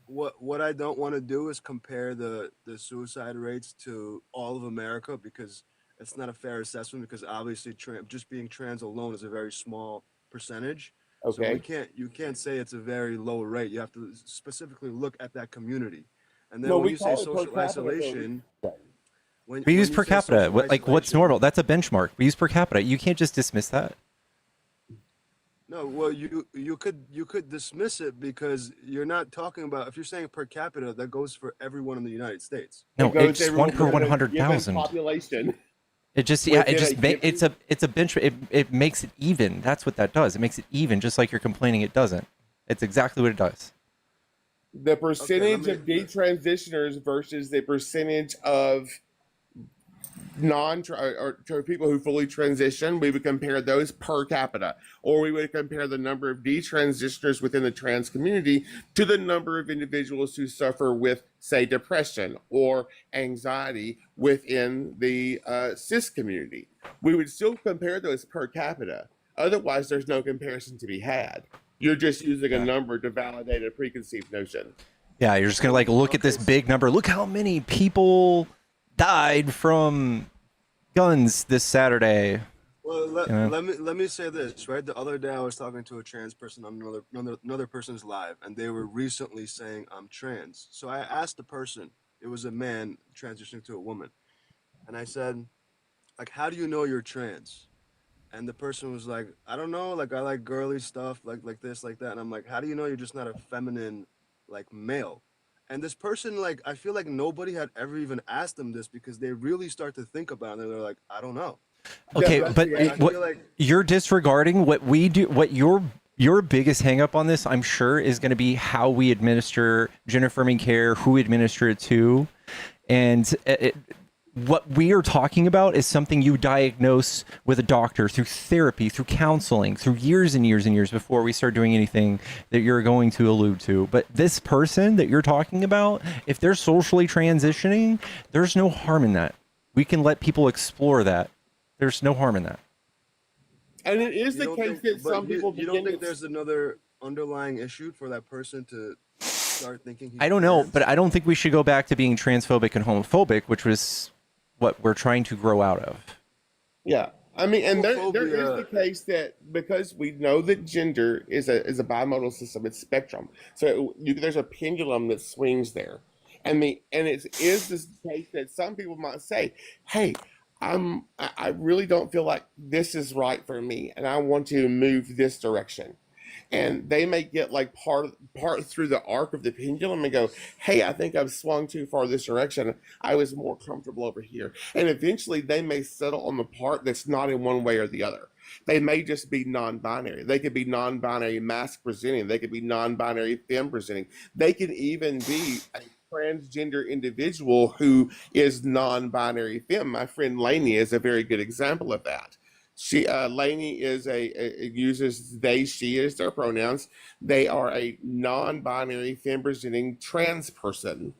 what I don't want to do is compare the suicide rates to all of America because it's not a fair assessment because obviously just being trans alone is a very small percentage. So Okay. you can't say it's a very low rate. You have to specifically look at that community. And then No, when we you say call it per social capita for a isolation, We use when you per say capita. social What's normal? isolation, That's a benchmark. We use per capita. You can't just dismiss that. No, well, you could dismiss it because you're not talking about, if you're saying per capita, that goes for everyone in the United States. No, It goes it's one everyone per within a given 100,000. population. It just, yeah, it Within a just given, it's a bench. It makes it even. That's what that does. It makes it even, just like you're complaining it doesn't. It's exactly what it does. the Okay, let percentage me. of detransitioners versus the percentage of non or to people who fully transition, we would compare those per capita, or we would compare the number of detransitioners within the trans community to the number of individuals who suffer with, say, depression or anxiety within the cis community. We would still compare those per capita. Otherwise, there's no comparison to be had. You're just using a Yeah. number to validate a preconceived notion. Yeah, you're just gonna like look at Okay, this big number. Look how many people died from guns this Saturday. well, You know? let me say this, right? The other day I was talking to a trans person on another person's live, and they were recently saying I'm trans. So I asked the person, it was a man transitioning to a woman, and I said, like, how do you know you're trans? And the person was like, I don't know, like I like girly stuff, like this, like that. And I'm like, how do you know you're just not a feminine, like male? And this person, like, I feel like nobody had ever even asked them this because they really start to think about it and they're like, I don't know. Okay, The, So but I what feel like you're disregarding what we do, what your biggest hang up on this, I'm sure, is going to be how we administer gender affirming care, who we administer it to, and what we are talking about is something you diagnose with a doctor through therapy, through counseling, through years and years and years before we start doing anything that you're going to allude to. But this person that you're talking about, if they're socially transitioning, there's no harm in that. We can let people explore that. There's no harm in that. and it is you the don't case think, that but some people you don't begin think to. there's another underlying issue for that person to start thinking he's I don't know, trans? but I don't think we should go back to being transphobic and homophobic, which was what we're trying to grow out of. Yeah, I mean, and there is the Homophobia, case that because we know that gender is a bimodal system, it's spectrum. So there's a pendulum that swings there, and it is this case that some people might say, "Hey, I really don't feel like this is right for me, and I want to move this direction." And they may get like part through the arc of the pendulum and go, "Hey, I think I've swung too far this direction. I was more comfortable over here." And eventually, they may settle on the part that's not in one way or the other. They may just be non-binary. They could be non-binary mask presenting. They could be non-binary femme presenting. They can even be a transgender individual who is non-binary femme. My friend Lainey is a very good example of that. Lainey is uses they she as their pronouns. They are a non-binary femme presenting trans person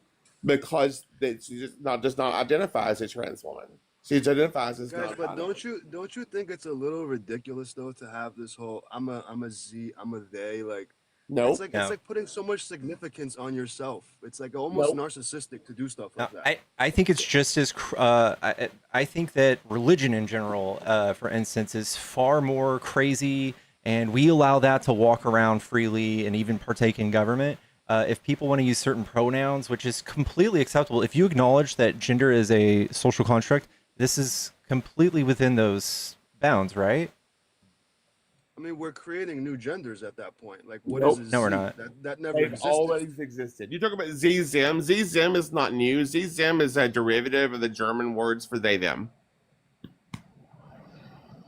because she just not does not identify as a trans woman. She identifies as guys. But non-binary. don't you think it's a little ridiculous though to have this whole I'm a Z, I'm a they, like Nope, it's No. like putting so much significance on yourself. It's like almost nope. narcissistic to do stuff No, like that. I think it's just as I think that religion in general, for instance, is far more crazy, and we allow that to walk around freely and even partake in government. If people want to use certain pronouns, which is completely acceptable, if you acknowledge that gender is a social construct, this is completely within those bounds, right? I mean, we're creating new genders at that point. Like, what is Nope. a No, we're Z? not. That never They've existed. always existed. You talk about Z-Zim. Z-Zim is not new. Z-Zim is a derivative of the German words for they, them.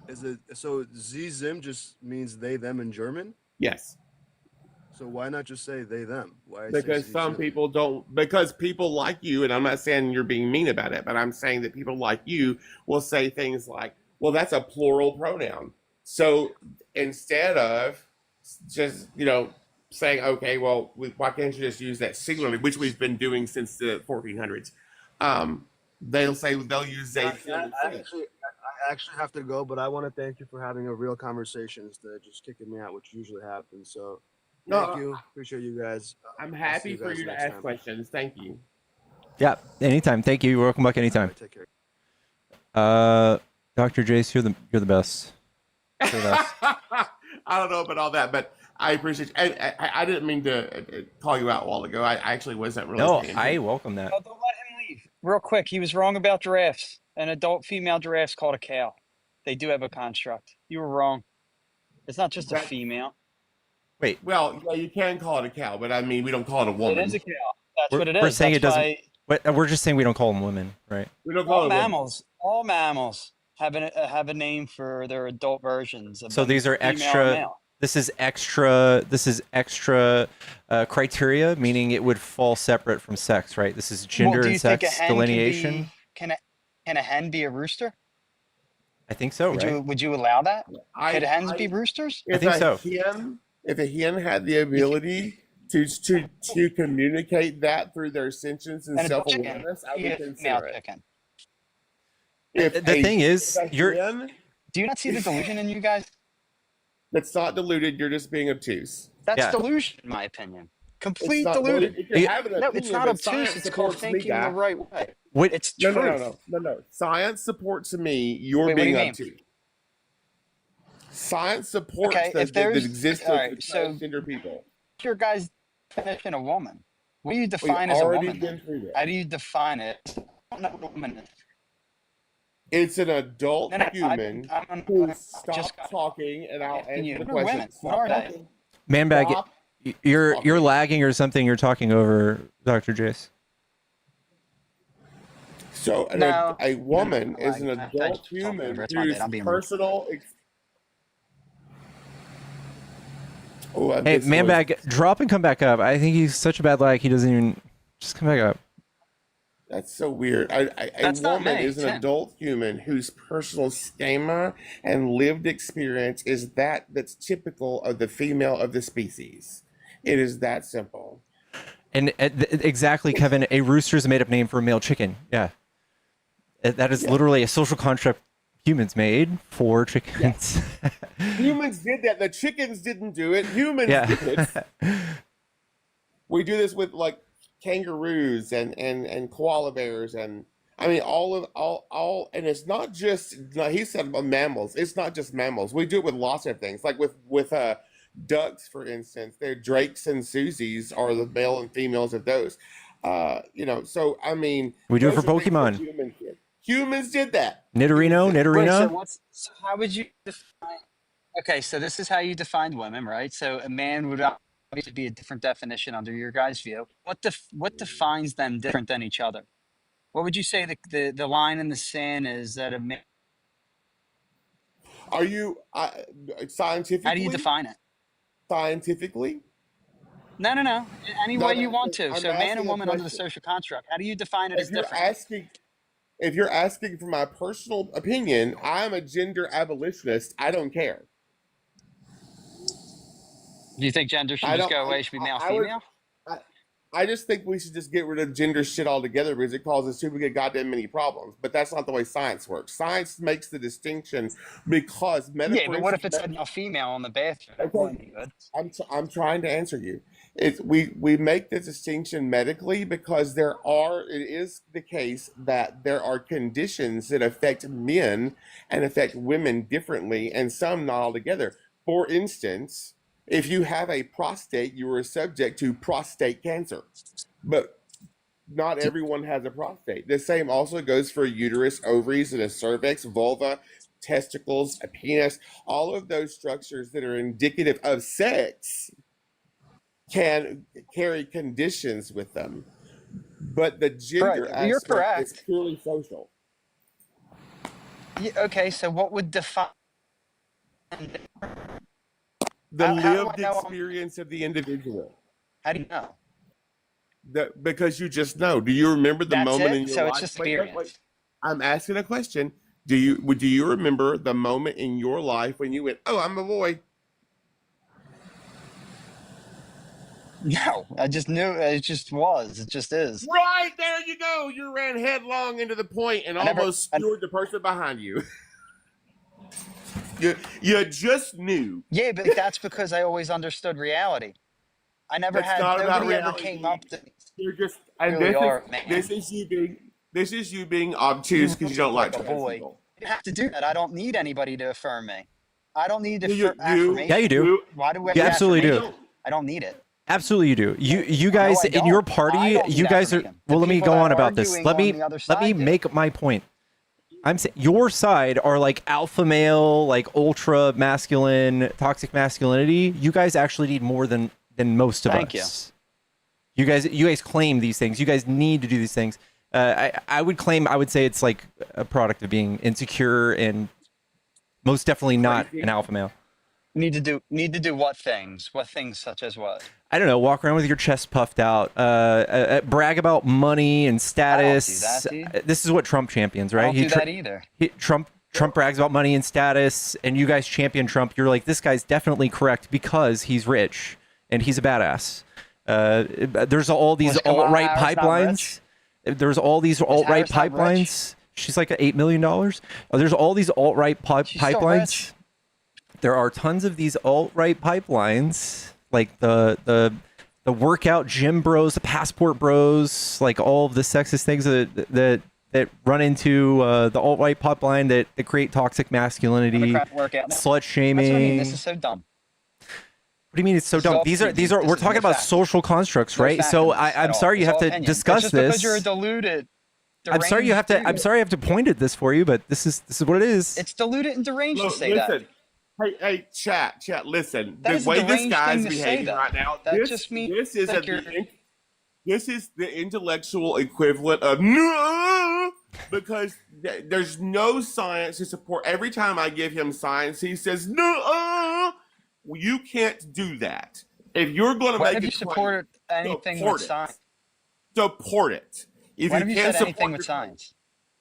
Is it so? Z Zim just means they them in German. Yes. So why not just say they them? Why say Because Z some Zim? people don't, because people like you, and I'm not saying you're being mean about it, but I'm saying that people like you will say things like, well, that's a plural pronoun. So instead of just, saying, okay, well, why can't you just use that singularly, which we've been doing since the 1400s? They'll use they, them instead. I actually have to go, but I want to thank you for having a real conversation instead of just kicking me out, which usually happens. So, thank No, you. Appreciate you guys. I'm I'll see happy you for guys you to next ask time. questions. Thank you. Yeah, anytime. Thank you. You're welcome back All anytime. right, take care. Dr. Jace, you're the best. You're the best. I don't know about all that, but I appreciate. I didn't mean to call you out a while ago. I actually wasn't really No, paying I attention. welcome that. Oh, don't let him leave. Real quick, he was wrong about giraffes. An adult female giraffe is called a cow. They do have a construct. You were wrong. It's not just a That, female. Wait, well, yeah, you can call it a cow, but I mean, we don't call it a It is woman. a cow. That's what it we're is. saying it That's doesn't. why We're just saying we don't call them women, right? We don't call it a woman. all mammals have a name for their adult versions of So them, these are female or extra. male. This is extra. This is extra criteria, meaning it would fall separate from sex, right? This is Well, gender do and you think a sex hen delineation. can a hen be a rooster? I think so, right? Would you allow that? Could I, hens be I, roosters? I if think so. if a hen had the ability to communicate that through their sentience and And a self chicken awareness, I be a would female consider it. chicken. If The thing if is, a you're hen Do you not see the delusion in you guys? that's not deluded, you're just being obtuse. That's yeah. delusion, in my opinion. It's Complete not deluded. if you Yeah. have an No, it's opinion, not but obtuse. science It's called supports me, thinking the guy. right way. What? It's No, no, no, truth. no. Science supports me. You're Wait, what do being you mean? obtuse. Science supports Okay, the, if the, the there's existence all of right, so transgender people. what's your guys' definition of woman? What do you We've define as a already woman been then? through How that. do you define it? I don't know what a woman is. It's an adult No, no, human I'm who just stop got talking, and I'll asking answer you. the What are question. women? What Stop are they? talking. Man-bag, Stop you're talking. lagging or something. You're talking over Dr. Jace. So No, a woman no, is an I adult just talked human over. It's my whose bad. I'm being rude. personal. Oh, Hey, this was Man-bag, drop and come back up. I think he's such a bad lag. He doesn't even. Just come back up. that's so weird. A That's not woman me. is It's an him. adult human whose personal schema and lived experience is that's typical of the female of the species. It is that simple. And exactly, Kevin. A rooster is a made-up name for a male chicken. Yeah, that is Yeah. literally a social construct humans made for chickens. Humans did that. The chickens didn't do it. Humans Yeah. did it. We do this with like kangaroos and koala bears and I mean all and it's not just no, he said about mammals. It's not just mammals. We do it with lots of things. Like with ducks, for instance. They're drakes and Susies are the male and females of those. So I mean We do it for those are things that Pokemon. humans did. Humans did that. Nidorino, Humans did. Wait, so Nidorino. so how would you define? Okay, so this is how you defined women, right? So a man would obviously be a different definition under your guys' view. What defines them different than each other? What would you say the line in the sand is that a man? Are you How do you scientifically? define it? Scientifically? No, no, no. Any No, way you want to. I'm So man and asking a woman under the question. social construct. How do you define it as If you're different? asking if you're asking for my personal opinion, I'm a gender abolitionist. I don't care. Do you think gender should I just don't. go away? Should be male, I would. female? I, I just think we should just get rid of gender shit altogether because it causes too many goddamn many problems. But that's not the way science works. Science makes the distinction because Yeah, but what if for it's instance, a female in the bathroom? That wouldn't be good. I'm trying to answer you. We make the distinction medically because it is the case that there are conditions that affect men and affect women differently and some not altogether. For instance, if you have a prostate, you are subject to prostate cancer. But not everyone has a prostate. The same also goes for a uterus, ovaries, and a cervix, vulva, testicles, a penis. All of those structures that are indicative of sex can carry conditions with them. But the gender Right. You're aspect is correct. purely social. Yeah, okay, so what would define? The How do I lived know? experience of the individual. How do you know? Because you just know. Do you remember the That's moment in it. your So life? it's just Wait. experience. I'm asking a question. Do you remember the moment in your life when you went, "Oh, I'm a boy"? No, I just knew it just was. It just is. Right there you go. You ran headlong into the point and I never. almost skewered the person behind you. You just knew. Yeah, but that's because I always understood reality. I never That's had. not about Nobody ever reality. came up to me. You're just You and really are, man. this is you being obtuse because you don't like Like a trans boy. people. You have to do that. I don't need anybody to affirm me. I don't need You affirmation. Yeah, you do. Why do we You need absolutely do. affirmation? I don't need it. Absolutely, you do. You No, guys I in your don't. I party, don't you need guys are. affirmation. The Well, let me people go that on are about this. arguing Let on me the other let me side do. make my point. I'm saying your side are like alpha male, like ultra masculine, toxic masculinity. You guys actually need more than most of Thank us. You guys claim these things. You guys need to do these things. I would say it's like a product of being insecure and most definitely not Crazy. an alpha male. Need to do what things? What things such as what? I don't know. Walk around with your chest puffed out. Brag about money and status. I don't do that, dude. This is what Trump champions, right? I don't do that either. Trump brags about money and status, and you guys champion Trump. You're like, this guy's definitely correct because he's rich and he's a badass. There's all these Was Kamala alt-right Harris not pipelines. There's all these alt-right Harris not rich? pipelines. She's like $8 million. There's all these alt-right She's still pipelines. rich. There are tons of these alt-right pipelines, like the workout gym bros, the passport bros, like all of the sexist things that run into the alt-right pipeline that create toxic masculinity, Democrat workout. slut That's shaming. what I mean. This is so dumb. What do you mean it's so This is dumb? all These are opinion. we're This is talking no about fact. social constructs, No right? fact So in this at I'm all. sorry you It's have all to opinion. discuss Just this. because you're a diluted, I'm sorry you have to. I'm deranged sorry I have to point at this for you, but this is what it is. It's diluted and deranged to Look, say listen. that. Hey, chat, listen. That The is a way this deranged guy's thing to say behaving that. right now, That this, just means this is that this is the intellectual equivalent of no, because there's no science to support. Every time I give him science, he says no. Well, you can't do that. If you're going to When make have a you claim, supported anything support with it. science? Support it. If When you have you can't said anything support with your claim, science?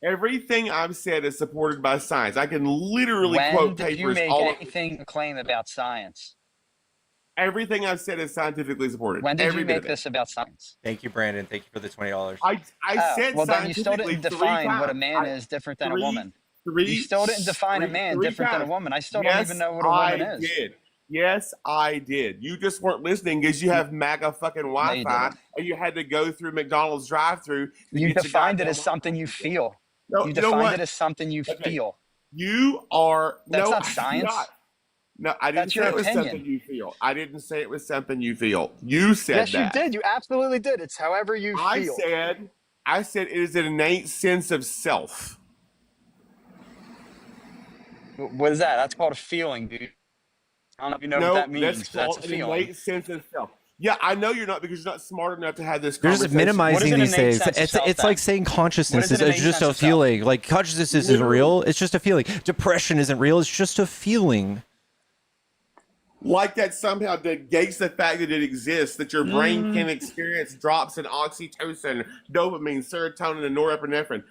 everything I've said is supported by science. I can literally When quote did you papers make all. anything a claim about science? Everything I've said is scientifically supported. When did Every you bit make of it. this about science? Thank you, Brandon. Thank you for the $20. I Oh, said well, then you still scientifically didn't three define what a times. man is different than a woman. Three. You still didn't define a man three different than a times. woman. I still don't even Yes, know what a woman I is. did. Yes, I did. You just weren't listening because you have MAGA fucking Wi-Fi didn't. and you had to go through McDonald's drive-through. You defined it as something you feel. No, You you know defined what? it as something you Okay. feel. You are That's no, not I did science. not. No, I didn't That's say your it was opinion. something you feel. I didn't say it was something you feel. You said Yes, that. you did. You absolutely did. It's however you I feel. said it is an innate sense of self. What is that? That's called a feeling, dude. I don't know if you know No, what that means, that's but that's called a an feeling. innate sense of self. Yeah, I know you're not because you're not smart enough to have this You're conversation. just minimizing an these innate things. sense of self, It's like then? saying consciousness What is an is innate just sense a of self? feeling. Like consciousness isn't Literally. real. It's just a feeling. Depression isn't real. It's just a feeling. Like that somehow negates the fact that it exists, that your brain can experience drops in oxytocin, dopamine, serotonin, and norepinephrine,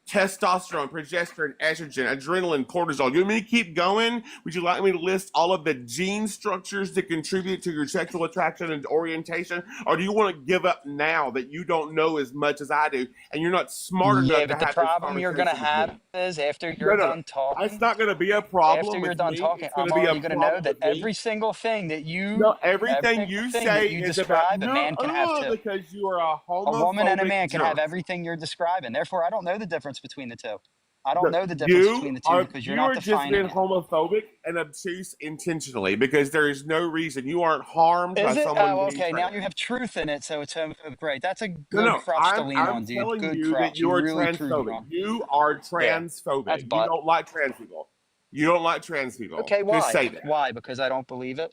testosterone, progesterone, estrogen, adrenaline, cortisol. You want me to keep going? Would you like me to list all of the gene structures that contribute to your sexual attraction and orientation? Or do you want to give up now that you don't know as much as I do and you're not smart Yeah, enough to but the have this problem you're going to conversation with me? have is after you're No. done talking, It's not going to be a problem after you're with done me. talking, It's going I'm to be a already going to know problem that with me. every single thing that you, No, everything every you thing say that you is about describe, a man can have too. because you are a A woman and a homophobic man can have jerk. everything you're describing. Therefore, I don't know the difference between the two. I don't know the difference between You the two are because you're you not are just defining being it. homophobic and obtuse intentionally because there is no reason you aren't harmed by Is it? someone Oh, being okay. Now trans. you have truth in it, so it's homophobic. Right. That's a No, good crutch to lean I'm on, dude. telling Good you that crutch. you You are really proved me transphobic. wrong. You are Yeah, that's transphobic. You butt. don't like trans people. You don't like trans people. Okay, Just say why? that. Why? Because I don't believe it?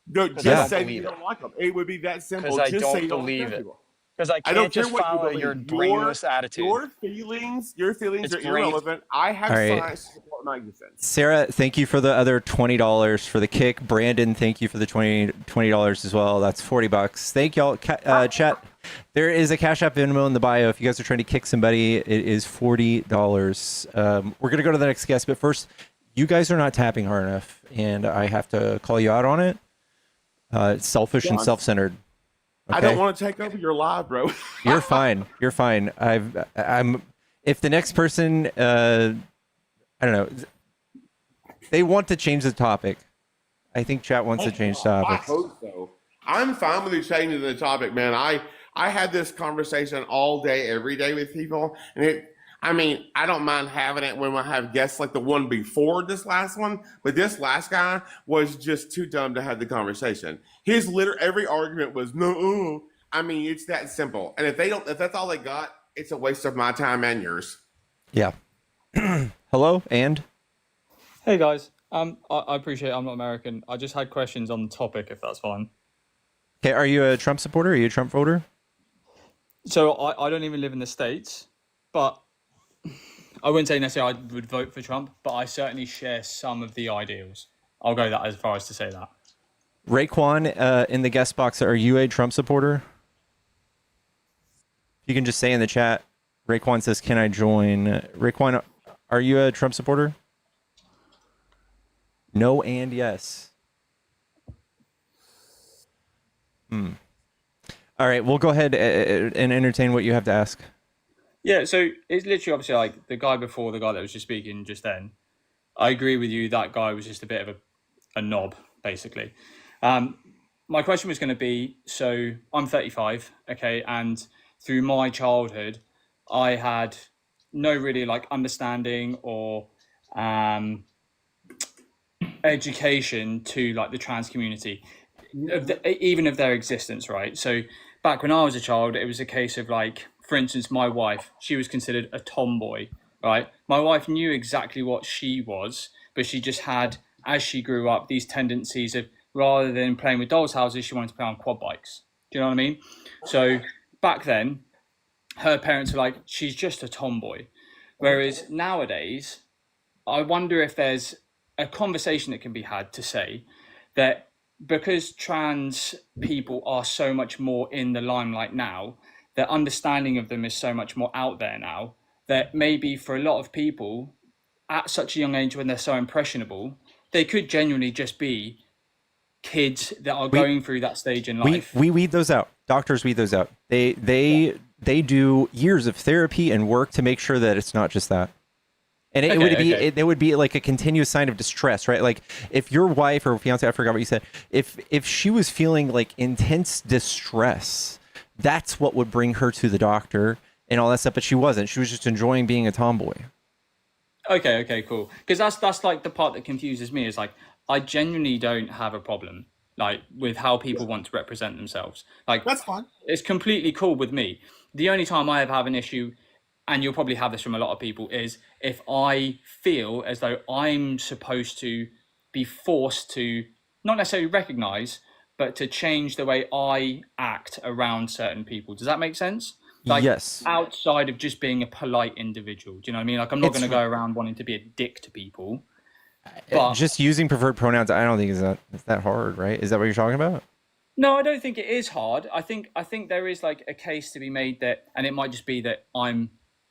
No, Because I Yeah. just don't say that believe you it. don't like them. It would be that simple. Because I Just say don't you don't like believe trans it. people. Because I I don't can't care just what you follow believe. your brainless attitude. Your feelings It's are brain. irrelevant. I have All right. science to support my existence. Sarah, thank you for the other $20 for the kick. Brandon, thank you for the $20 as well. That's $40. Thank y'all. Chat. There is a Cash App Venmo in the bio. If you guys are trying to kick somebody, it is $40. We're gonna go to the next guest, but first, you guys are not tapping hard enough, and I have to call you out on it. It's selfish and John, self-centered. I Okay? don't want to take over your live, bro. You're fine. You're fine. I'm. If the next person, I don't know, they want to change the topic. I think chat wants to change I topics. hope so. I'm fine with you changing the topic, man. I had this conversation all day, every day with people, and I don't mind having it when I have guests like the one before this last one, but this last guy was just too dumb to have the conversation. Every argument was no. It's that simple. And if that's all they got, it's a waste of my time and yours. Yeah. Hello, and Hey guys, I appreciate I'm not American. I just had questions on the topic, if that's fine. okay, are you a Trump supporter? Are you a Trump voter? So I don't even live in the States, but I wouldn't say necessarily I would vote for Trump, but I certainly share some of the ideals. I'll go that as far as to say that. Raekwon, in the guest box, are you a Trump supporter? You can just say in the chat. Raekwon says, "Can I join?" Raekwon, are you a Trump supporter? No and yes. All right, we'll go ahead and entertain what you have to ask. Yeah, so it's literally obviously like the guy before the guy that was just speaking just then. I agree with you. That guy was just a bit of a knob, basically. Um, my question was going to be, so I'm 35, okay, and through my childhood, I had no really like understanding or um, education to like the trans community, even of their existence, right? So back when I was a child, it was a case of like, for instance, my wife, she was considered a tomboy, right? My wife knew exactly what she was, but she just had, as she grew up, these tendencies of rather than playing with dolls' houses, she wanted to play on quad bikes. Do you know what I mean? So back then, her parents were like, she's just a tomboy. Whereas nowadays, I wonder if there's a conversation that can be had to say that because trans people are so much more in the limelight now, their understanding of them is so much more out there now, that maybe for a lot of people at such a young age when they're so impressionable, they could genuinely just be kids that are We going through that stage in we life. we weed those out. Doctors weed those out. They do years of therapy and work to make sure that it's not just that. And it would be Okay. it would be like a continuous sign of distress, right? Like if your wife or fiance, I forgot what you said, if she was feeling like intense distress, that's what would bring her to the doctor and all that stuff. But she wasn't. She was just enjoying being a tomboy. Okay, cool. Because that's like the part that confuses me is like I genuinely don't have a problem like with how people want to represent themselves. Like That's fine. it's completely cool with me. The only time I ever have an issue, and you'll probably have this from a lot of people, is if I feel as though I'm supposed to be forced to not necessarily recognize, but to change the way I act around certain people. Does that make sense? Like Yes, outside of just being a polite individual. Do you know what I mean? Like I'm not going it's to go around wanting to be a dick to people, but just using preferred pronouns. I don't think is that hard, right? Is that what you're talking about? no, I don't think it is hard. I think there is like a case to be made that, and it might just be that I'm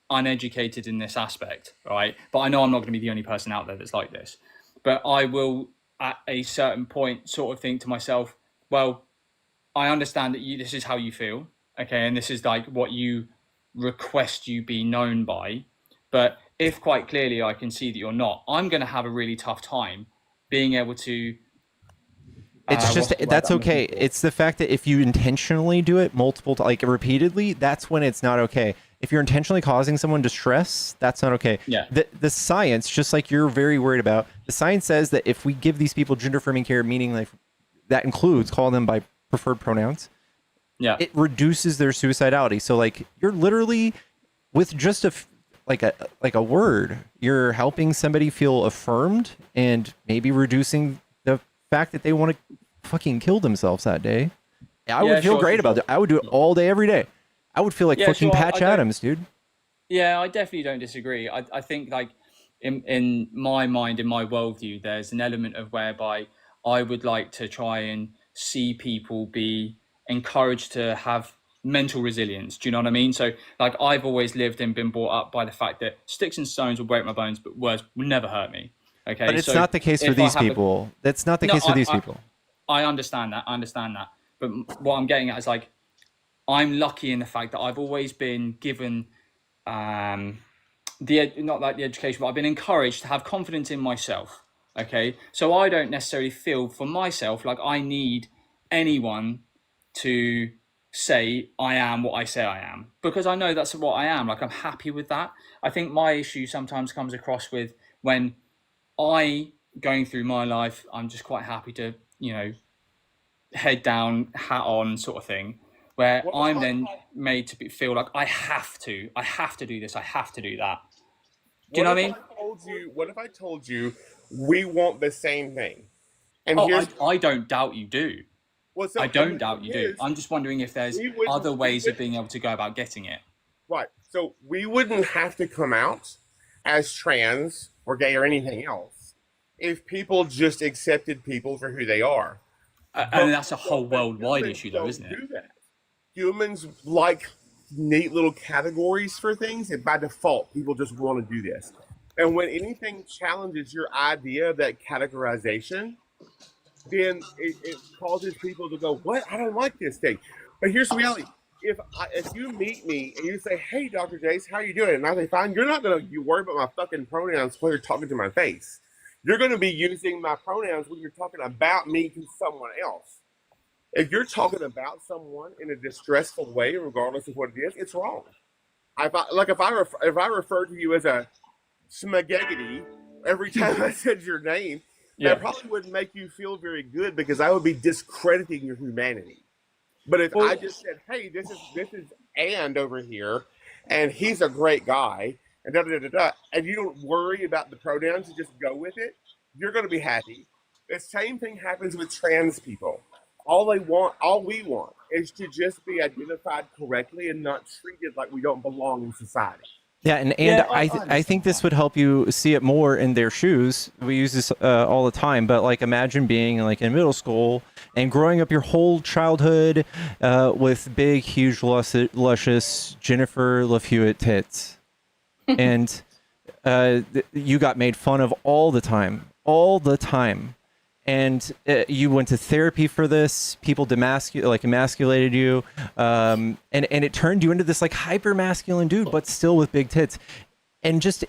uneducated in this aspect, right? But I know I'm not going to be the only person out there that's like this. But I will, at a certain point, sort of think to myself, well, I understand that this is how you feel, okay, and this is like what you request you be known by. But if quite clearly I can see that you're not, I'm going to have a really tough time being able to. It's just What's the word that that's I'm looking okay. for? It's the fact that if you intentionally do it like repeatedly, that's when it's not okay. If you're intentionally causing someone distress, that's not okay. Yeah. The science, just like you're very worried about, the science says that if we give these people gender affirming care, meaning like that includes calling them by preferred pronouns, Yeah. it reduces their suicidality. So like you're literally with just like a word, you're helping somebody feel affirmed and maybe reducing the fact that they want to fucking kill themselves that day. I Yeah, would feel great about sure. it. I would do it all day, every day. I would feel like Yeah, fucking sure. I Patch don't. Adams, dude. Yeah, I definitely don't disagree. I think like in my mind, in my worldview, there's an element of whereby I would like to try and see people be encouraged to have mental resilience. Do you know what I mean? So like I've always lived and been brought up by the fact that sticks and stones will break my bones, but words will never hurt me. But Okay, it's so not the case with if I these have a people. That's not the no, case with these people. I understand that. I understand that. But what I'm getting at is like I'm lucky in the fact that I've always been given um, not like the education, but I've been encouraged to have confidence in myself. Okay, so I don't necessarily feel for myself like I need anyone to say I am what I say I am because I know that's what I am. Like I'm happy with that. I think my issue sometimes comes across with when I going through my life, I'm just quite happy to head down, hat on, sort of thing. Where I'm then made to feel like I have to do this, I have to do that. Do you know what I mean? What if I told you we want the same thing? And Oh, here's I don't doubt you do. well, I so and don't the doubt thing you do. is, I'm just wondering if there's other we ways of wouldn't being able to go about getting it. right. So we wouldn't have to come out as trans or gay or anything else if people just accepted people for who they are. And But that's a whole but worldwide humans issue, though, don't isn't it? do that. Humans like neat little categories for things, and by default, people just want to do this. And when anything challenges your idea of that categorization, then it causes people to go, "What? I don't like this thing." But here's the reality: if you meet me and you say, "Hey, Doctor Jace, how are you doing?" and I say, "Fine," you're not gonna you worry about my fucking pronouns when you're talking to my face. You're gonna be using my pronouns when you're talking about me to someone else. If you're talking about someone in a distressful way, regardless of what it is, it's wrong. If I refer to you as a Smageggity every time I said your name, that Yeah. probably wouldn't make you feel very good because I would be discrediting your humanity. But if I Well, just said, "Hey, this is and over here, and he's a great guy," and da da da da, and you don't worry about the pronouns, you just go with it, you're going to be happy. The same thing happens with trans people. All we want, is to just be identified correctly and not treated like we don't belong in society. Yeah, and yeah, I I think understand this that. would help you see it more in their shoes. We use this all the time, but like imagine being like in middle school and growing up your whole childhood with big, huge, luscious Jennifer Love Hewitt tits, and you got made fun of all the time. And you went to therapy for this. People emasculated you, and it turned you into this like hyper masculine dude, but still with big tits. And just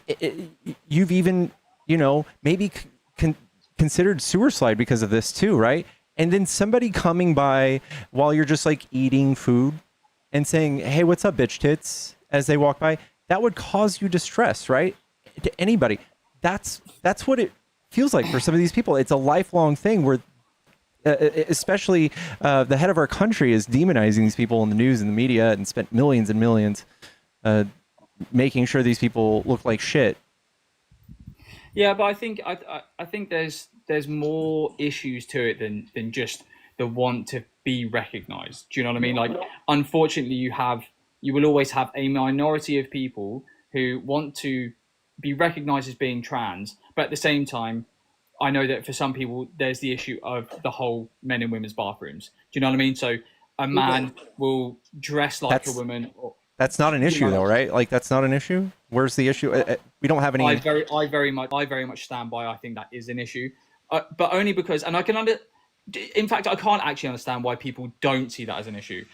you've even maybe considered suicide because of this too, right? And then somebody coming by while you're just like eating food and saying, "Hey, what's up, bitch tits?" as they walk by, that would cause you distress, right? To anybody. That's what it feels like for some of these people. It's a lifelong thing where especially the head of our country is demonizing these people in the news and the media and spent millions and millions making sure these people look like shit. Yeah, but I think there's more issues to it than just the want to be recognized. Do you know what I mean? Like, unfortunately, you will always have a minority of people who want to be recognized as being trans, but at the same time, I know that for some people, there's the issue of the whole men and women's bathrooms. Do you know what I mean? So a man will dress like a That's woman. Or, that's not an you issue know, though, right? Like that's not an issue. Where's the issue? We don't have any. I very much stand by. I think that is an issue, but only because, and I can in fact, I can't actually understand why people don't see that as an issue,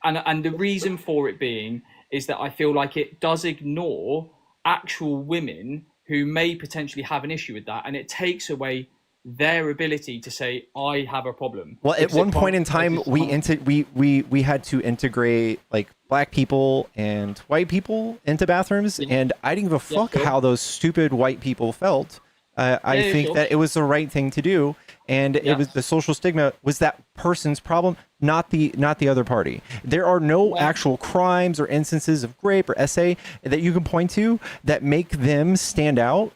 and the reason for it being is that I feel like it does ignore actual women who may potentially have an issue with that, and it takes away their ability to say, "I have a problem." Well, at one point in time, we had to integrate like black people and white people into bathrooms, and I didn't give a fuck sure. how those stupid white people felt. I think sure. that it was the right thing to do, and it was the social stigma was that person's problem, not the other party. There are no actual crimes or instances of rape or SA that you can point to that make them stand out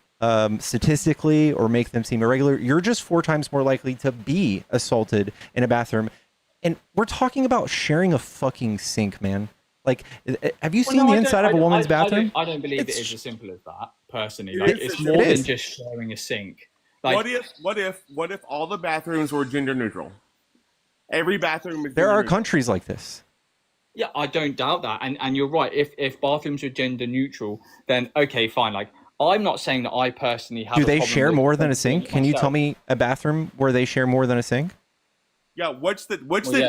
statistically or make them seem irregular. You're just 4 times more likely to be assaulted in a bathroom, and we're talking about sharing a fucking sink, man. Like, have you seen the inside of a woman's bathroom? I don't believe It's it is as simple as that. Personally, It like is it's as more simple. It than is. just sharing a sink. Like, What if all the bathrooms were gender neutral? Every bathroom is There gender are neutral. countries like this. yeah, I don't doubt that, and you're right. If bathrooms are gender neutral, then okay, fine. Like, I'm not saying that I personally have. Do a they problem share with more than a doing sink? it Can you tell myself. me a bathroom where they share more than a sink? Yeah, what's the Obviously,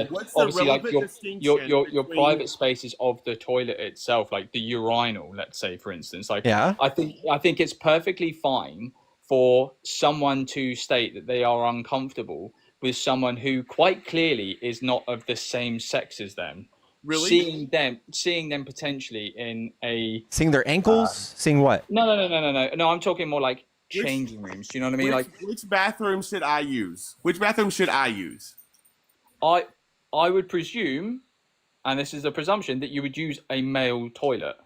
like relevant distinction your between private spaces of the toilet itself, like the urinal, let's say, for instance. Like, Yeah. I think it's perfectly fine for someone to state that they are uncomfortable with someone who quite clearly is not of the same sex as them. really? Seeing them potentially in a Seeing their ankles? Seeing what? no. I'm talking more like Which changing rooms. Do you know what I mean? Like, which bathroom should I use? Which bathroom should I use? I would presume, and this is a presumption, that you would use a male toilet.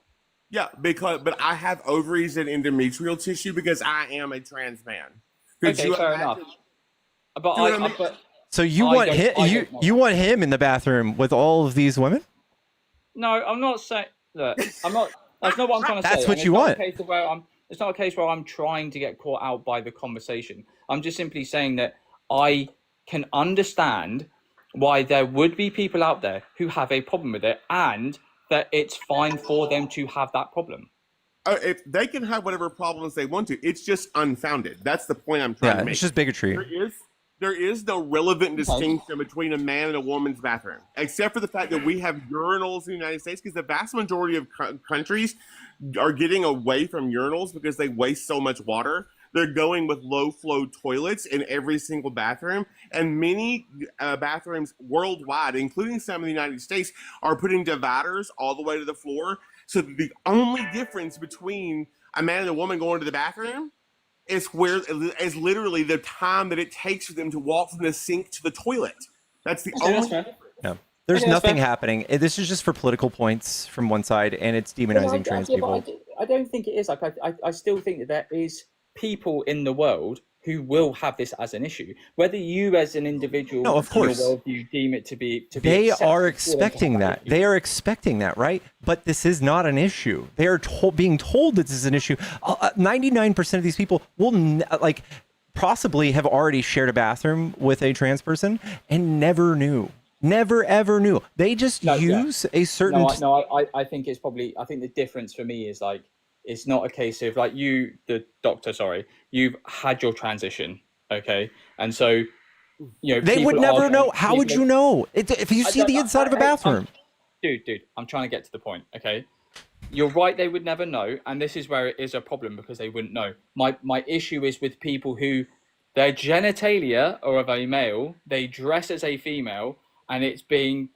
Yeah, but I have ovaries and endometrial tissue because I am a trans man. Could Okay, you fair enough. imagine? But Do you know what I mean? but So you I want don't him? I don't know. You want him in the bathroom with all of these women? No, I'm not saying. Look, I'm not. That's not what I'm trying to say. That's And what it's you not want. a case of where I'm. It's not a case where I'm trying to get caught out by the conversation. I'm just simply saying that I can understand why there would be people out there who have a problem with it, and that it's fine for them to have that problem. If they can have whatever problems they want to, it's just unfounded. That's the point I'm trying Yeah, to make. it's just bigotry. There is no relevant distinction between a man and a woman's bathroom, except for the fact that we have urinals in the United States, because the vast majority of countries are getting away from urinals because they waste so much water. They're going with low flow toilets in every single bathroom, and many bathrooms worldwide, including some in the United States, are putting dividers all the way to the floor. So the only difference between a man and a woman going to the bathroom is literally the time that it takes for them to walk from the sink to the toilet. That's the only. No, there's Okay, that's nothing fair. happening. This is just for political points from one side, and it's demonizing trans people. I don't think it is. Like I still think that there is people in the world who will have this as an issue. Whether you as an individual No, of in your course. worldview deem it to be They acceptable are for them to expecting have that. issue. They are expecting that, right? But this is not an issue. They are being told this is an issue. 99% of these people will possibly have already shared a bathroom with a trans person and never knew. Never ever knew. They just use a certain. I think it's probably. I think the difference for me is like it's not a case of like you, the doctor. Sorry, you've had your transition, okay, and so They would people never are know. going- How would people- you know? If you see the inside of a bathroom. Dude, I'm trying to get to the point, okay? You're right, they would never know, and this is where it is a problem because they wouldn't know. My issue is with people who their genitalia are of a male, they dress as a female, and it's being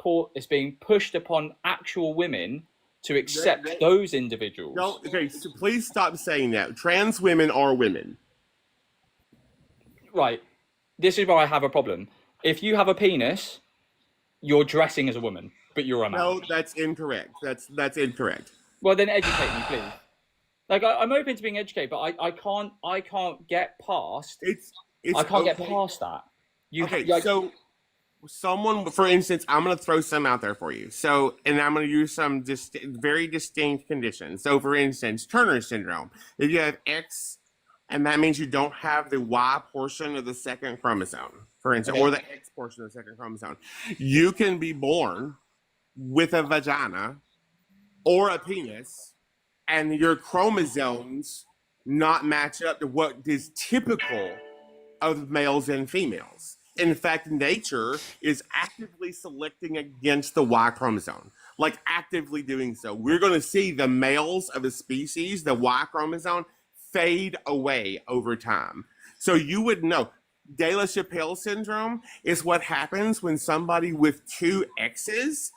pushed upon actual women to accept those individuals. No, okay, so please stop saying that. Trans women are women. Right. This is where I have a problem. If you have a penis, you're dressing as a woman, but you're a man. No, that's incorrect. That's incorrect. Well, then educate me, please. Like I'm open to being educated, but I can't get past. I can't get past that. So someone, for instance, I'm going to throw some out there for you. So, and I'm going to use some very distinct conditions. So, for instance, Turner syndrome. If you have X, and that means you don't have the Y portion of the second chromosome, for instance, or the X portion of the second chromosome, you can be born with a vagina or a penis, and your chromosomes not match up to what is typical of males and females. In fact, nature is actively selecting against the Y chromosome, like actively doing so. We're going to see the males of a species, the Y chromosome, fade away over time. So you would know. De La Chapelle syndrome is what happens when somebody with two X's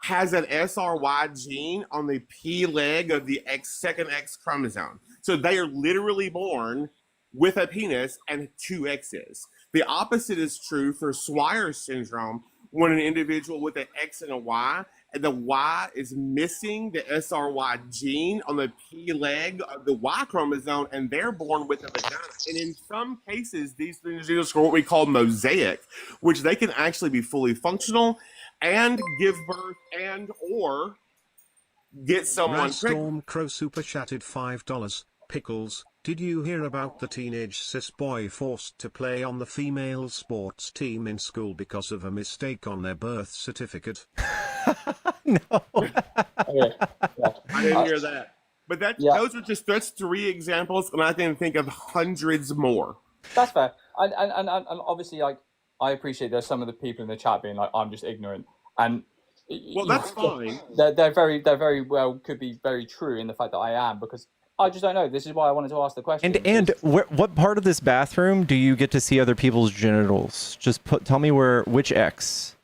has an SRY gene on the P leg of the second X chromosome. So they are literally born with a penis and two X's. The opposite is true for Swyer syndrome, when an individual with an X and a Y, and the Y is missing the SRY gene on the P leg of the Y chromosome, and they're born with a vagina. And in some cases, these individuals are what we call mosaic, which they can actually be fully functional and give birth and or get someone pregnant. Storm Crow super chatted $5. Pickles, did you hear about the teenage cis boy forced to play on the female sports team in school because of a mistake on their birth certificate? No. I didn't hear that. But that's three examples, and I can think of hundreds more. That's fair. And obviously, like, I appreciate there's some of the people in the chat being like, I'm just ignorant. And well, that's fine. They're very well could be very true in the fact that I am, because I just don't know. This is why I wanted to ask the question. And what part of this bathroom do you get to see other people's genitals? Just tell me which X.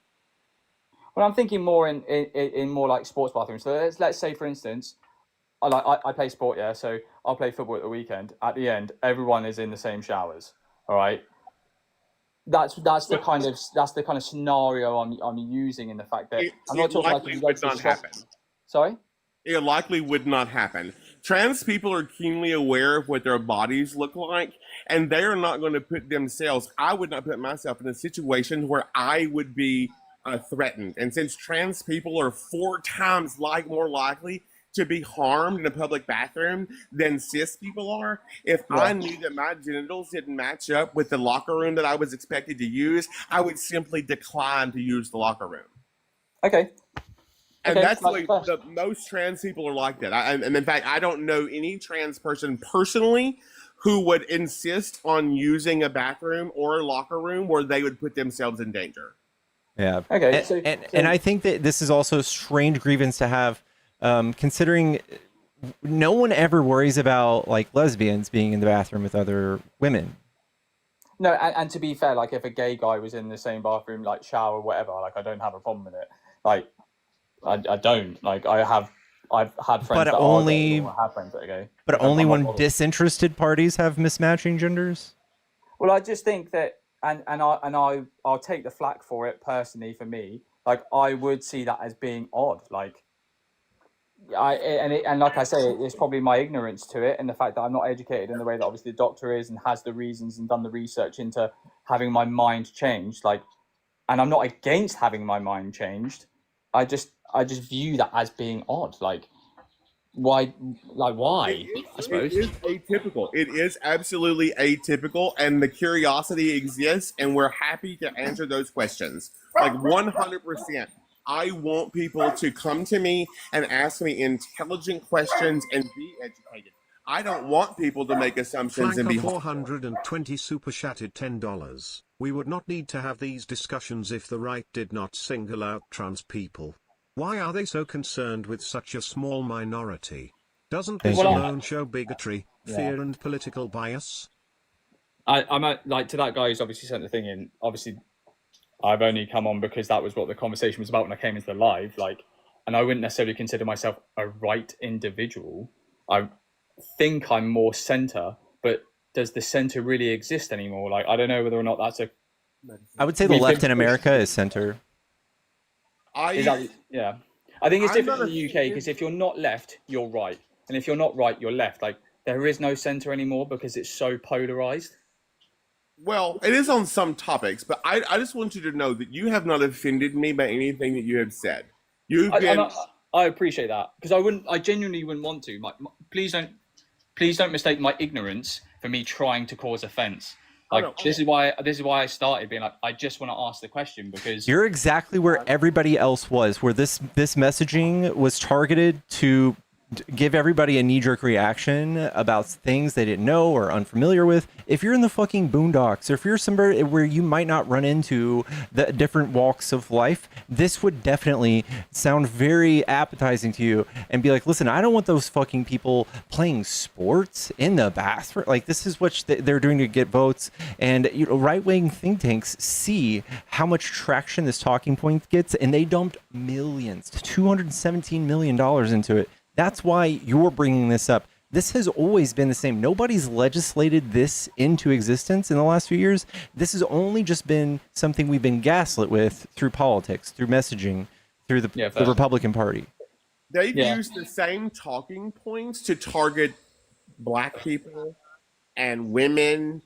Well, I'm thinking more in more like sports bathrooms. So let's say, for instance, I play sport, yeah. So I'll play football at the weekend. At the end, everyone is in the same showers. All right. That's the kind of scenario I'm using, in the fact that I'm not talking like would not happen. Sorry. It likely would not happen. Trans people are keenly aware of what their bodies look like, and they are not going to put themselves, I would not put myself in a situation where I would be threatened. And since trans people are 4 times more likely to be harmed in a public bathroom than cis people are, if I knew that my genitals didn't match up with the locker room that I was expected to use, I would simply decline to use the locker room. Okay. And Okay, that's like like the most trans people are like that. And in fact, I don't know any trans person personally who would insist on using a bathroom or a locker room where they would put themselves in danger. Yeah. Okay, And I think that this is also a strange grievance to have, considering no one ever worries about like lesbians being in the bathroom with other women. no, and to be fair, like if a gay guy was in the same bathroom, like shower, whatever, like I don't have a problem with it. Like I don't. Like I've had friends But that only- are gay, or have friends that are gay. But Like, I'm only not when bothered. disinterested parties have mismatching genders. Well, I just think that, I'll take the flack for it personally. For me, like I would see that as being odd. Like, and like I say, it's probably my ignorance to it, and the fact that I'm not educated in the way that obviously the doctor is, and has the reasons and done the research into having my mind changed. Like, and I'm not against having my mind changed. I just view that as being odd. Like, why? Like, why? I suppose. It is atypical. It is absolutely atypical, and the curiosity exists, and we're happy to answer those questions. Like 100%. I want people to come to me and ask me intelligent questions and be educated. I don't want people to make assumptions and Flanker be 420 super chatted $10. We would not need to have these discussions if the right did not single out trans people. Why are they so concerned with such a small minority? Doesn't this Well, alone show bigotry, fear and political bias? I'm like, to that guy who's obviously sent the thing in. Obviously, I've only come on because that was what the conversation was about when I came into the live. Like, and I wouldn't necessarily consider myself a right individual. I think I'm more center, but does the center really exist anymore? Like, I don't know whether or not that's a. I would say the left in America is center. Yeah. I think it's I'm different not in the UK because if you're not left, you're right, and if you're not right, you're left. Like, there is no center anymore because it's so polarized. Well, it is on some topics, but I just want you to know that you have not offended me by anything that you have said. You've been. I appreciate that because I genuinely wouldn't want to. Please don't mistake my ignorance for me trying to cause offense. Like, this is why I started being like, I just want to ask the question because You're exactly where everybody else was, where this messaging was targeted to give everybody a knee-jerk reaction about things they didn't know or unfamiliar with. If you're in the fucking boondocks, or if you're somewhere where you might not run into the different walks of life, this would definitely sound very appetizing to you and be like, listen, I don't want those fucking people playing sports in the bathroom. Like, this is what they're doing to get votes. And right-wing think tanks see how much traction this talking point gets, and they dumped millions, $217 million into it. That's why you're bringing this up. This has always been the same. Nobody's legislated this into existence in the last few years. This has only just been something we've been gaslit with through politics, through messaging, through the Republican Party. They've used the same talking points to target black people and women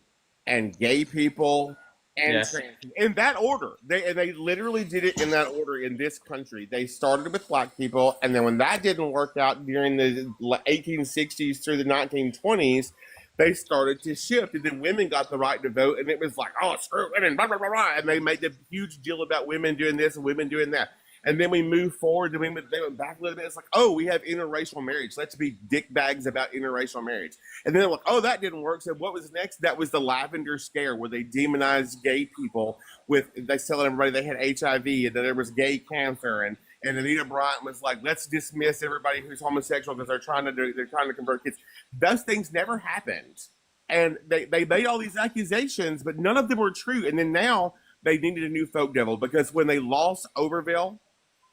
and gay people and trans people. In that order. They literally did it in that order in this country. They started with black people, and then when that didn't work out during the 1860s through the 1920s, they started to shift, and then women got the right to vote, and it was like, oh, screw women, blah, blah, blah, blah. And they made a huge deal about women doing this and women doing that. And then we moved forward, and they went back a little bit. It's like, oh, we have interracial marriage. Let's be dickbags about interracial marriage. And then they're like, oh, that didn't work. So what was next? That was the lavender scare, where they demonized gay people they telling everybody they had HIV and that there was gay cancer. And Anita Bryant was like, let's dismiss everybody who's homosexual because they're trying to convert kids. Those things never happened. And they made all these accusations, but none of them were true. And then now they needed a new folk devil because when they lost Oberville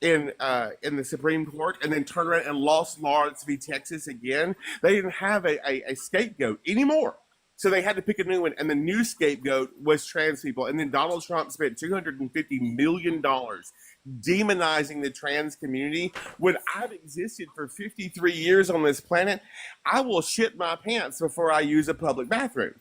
in the Supreme Court and then turned around and lost Lawrence v. Texas again, they didn't have a scapegoat anymore. So they had to pick a new one, and the new scapegoat was trans people. And then Donald Trump spent $250 million demonizing the trans community when I've existed for 53 years on this planet. I will shit my pants before I use a public bathroom.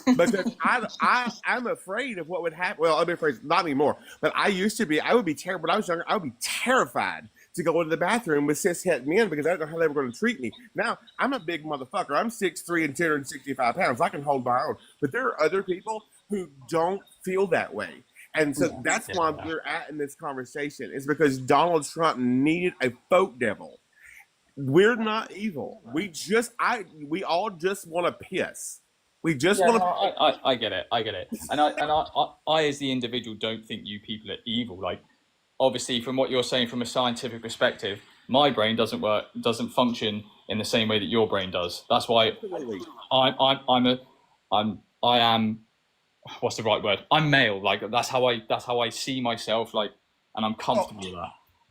Because I'm afraid of what would happen. Well, I'm afraid, not anymore. But I used to be. I would be terrified when I was younger. I would be terrified to go into the bathroom with cishet men because I didn't know how they were going to treat me. Now I'm a big motherfucker. I'm 6'3" and 265 pounds. I can hold my own. But there are other people who don't feel that way, and so that's why we're at in this conversation. Is because Donald Trump needed a folk devil. We're not evil. We all just want to piss. We just Yeah, want no, to. I get it. I get it. And I, as the individual, don't think you people are evil. Like, obviously, from what you're saying from a scientific perspective, my brain doesn't function in the same way that your brain does. That's why I am, what's the right word? I'm male. Like, that's how I see myself. Like, and I'm comfortable with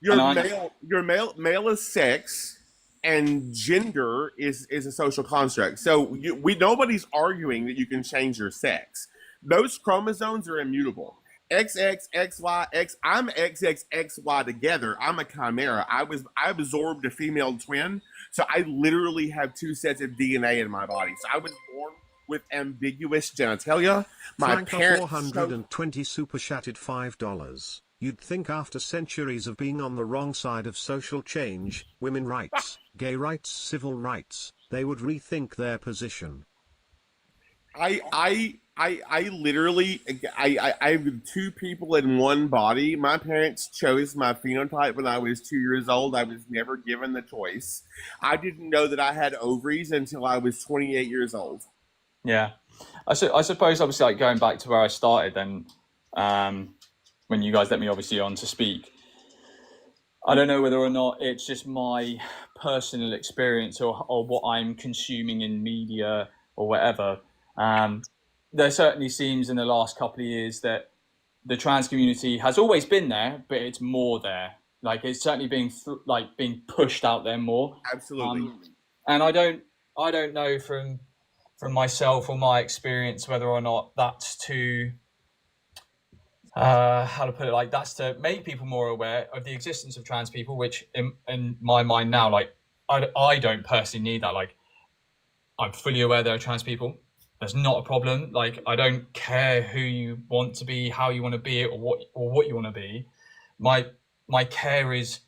that. Male is sex, and gender is a social construct. So nobody's arguing that you can change your sex. Those chromosomes are immutable. XX, XY, X. I'm XX, XY together. I'm a chimera. I absorbed a female twin, so I literally have two sets of DNA in my body. So I was born with ambiguous genitalia. My Frank parents 420 super chatted $5. You'd think after centuries of being on the wrong side of social change, women rights, gay rights, civil rights, they would rethink their position. I literally, I have two people in one body. My parents chose my phenotype when I was 2 years old. I was never given the choice. I didn't know that I had ovaries until I was 28 years old. Yeah, I suppose obviously, like, going back to where I started, then when you guys let me obviously on to speak, I don't know whether or not it's just my personal experience or what I'm consuming in media or whatever. There certainly seems in the last couple of years that the trans community has always been there, but it's more there. Like, it's certainly being pushed out there more. Absolutely. And I don't know from myself or my experience whether or not that's to how to put it, like, that's to make people more aware of the existence of trans people, which in my mind now, like, I don't personally need that. Like, I'm fully aware there are trans people. There's not a problem. Like, I don't care who you want to be, how you want to be it, or what you want to be. My care is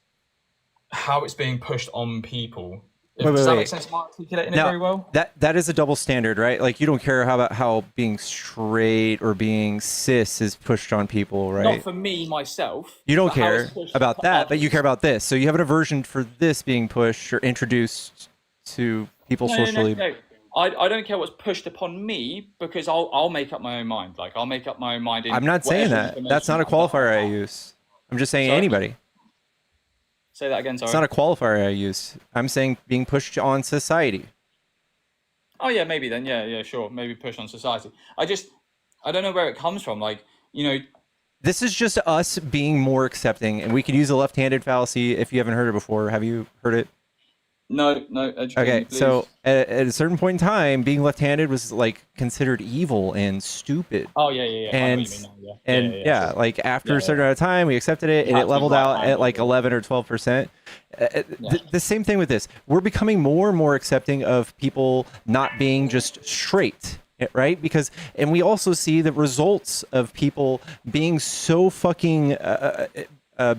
how it's being pushed on people. Does that make sense? Am I articulating it very well? That is a double standard, right? Like, you don't care about how being straight or being cis is pushed on people, right? Not for me, myself. You don't care about that, but you care about this. So you have an aversion for this being pushed or introduced to people socially. No. I don't care what's pushed upon me, because I'll make up my own mind. Like, I'll make up my own mind. I'm not saying that. That's not a qualifier I use. I'm just saying anybody. Say that again, sorry. It's not a qualifier I use. I'm saying being pushed on society. Oh yeah, maybe then. Yeah, sure. Maybe push on society. I don't know where it comes from. Like, this is just us being more accepting, and we could use a left-handed fallacy if you haven't heard it before. Have you heard it? No. Okay, so at a certain point in time, being left-handed was like considered evil and stupid. Oh yeah. And like after a certain amount of time, we accepted it, and it leveled out at like 11 or 12%. The same thing with this. We're becoming more and more accepting of people not being just straight, right? And we also see the results of people being so fucking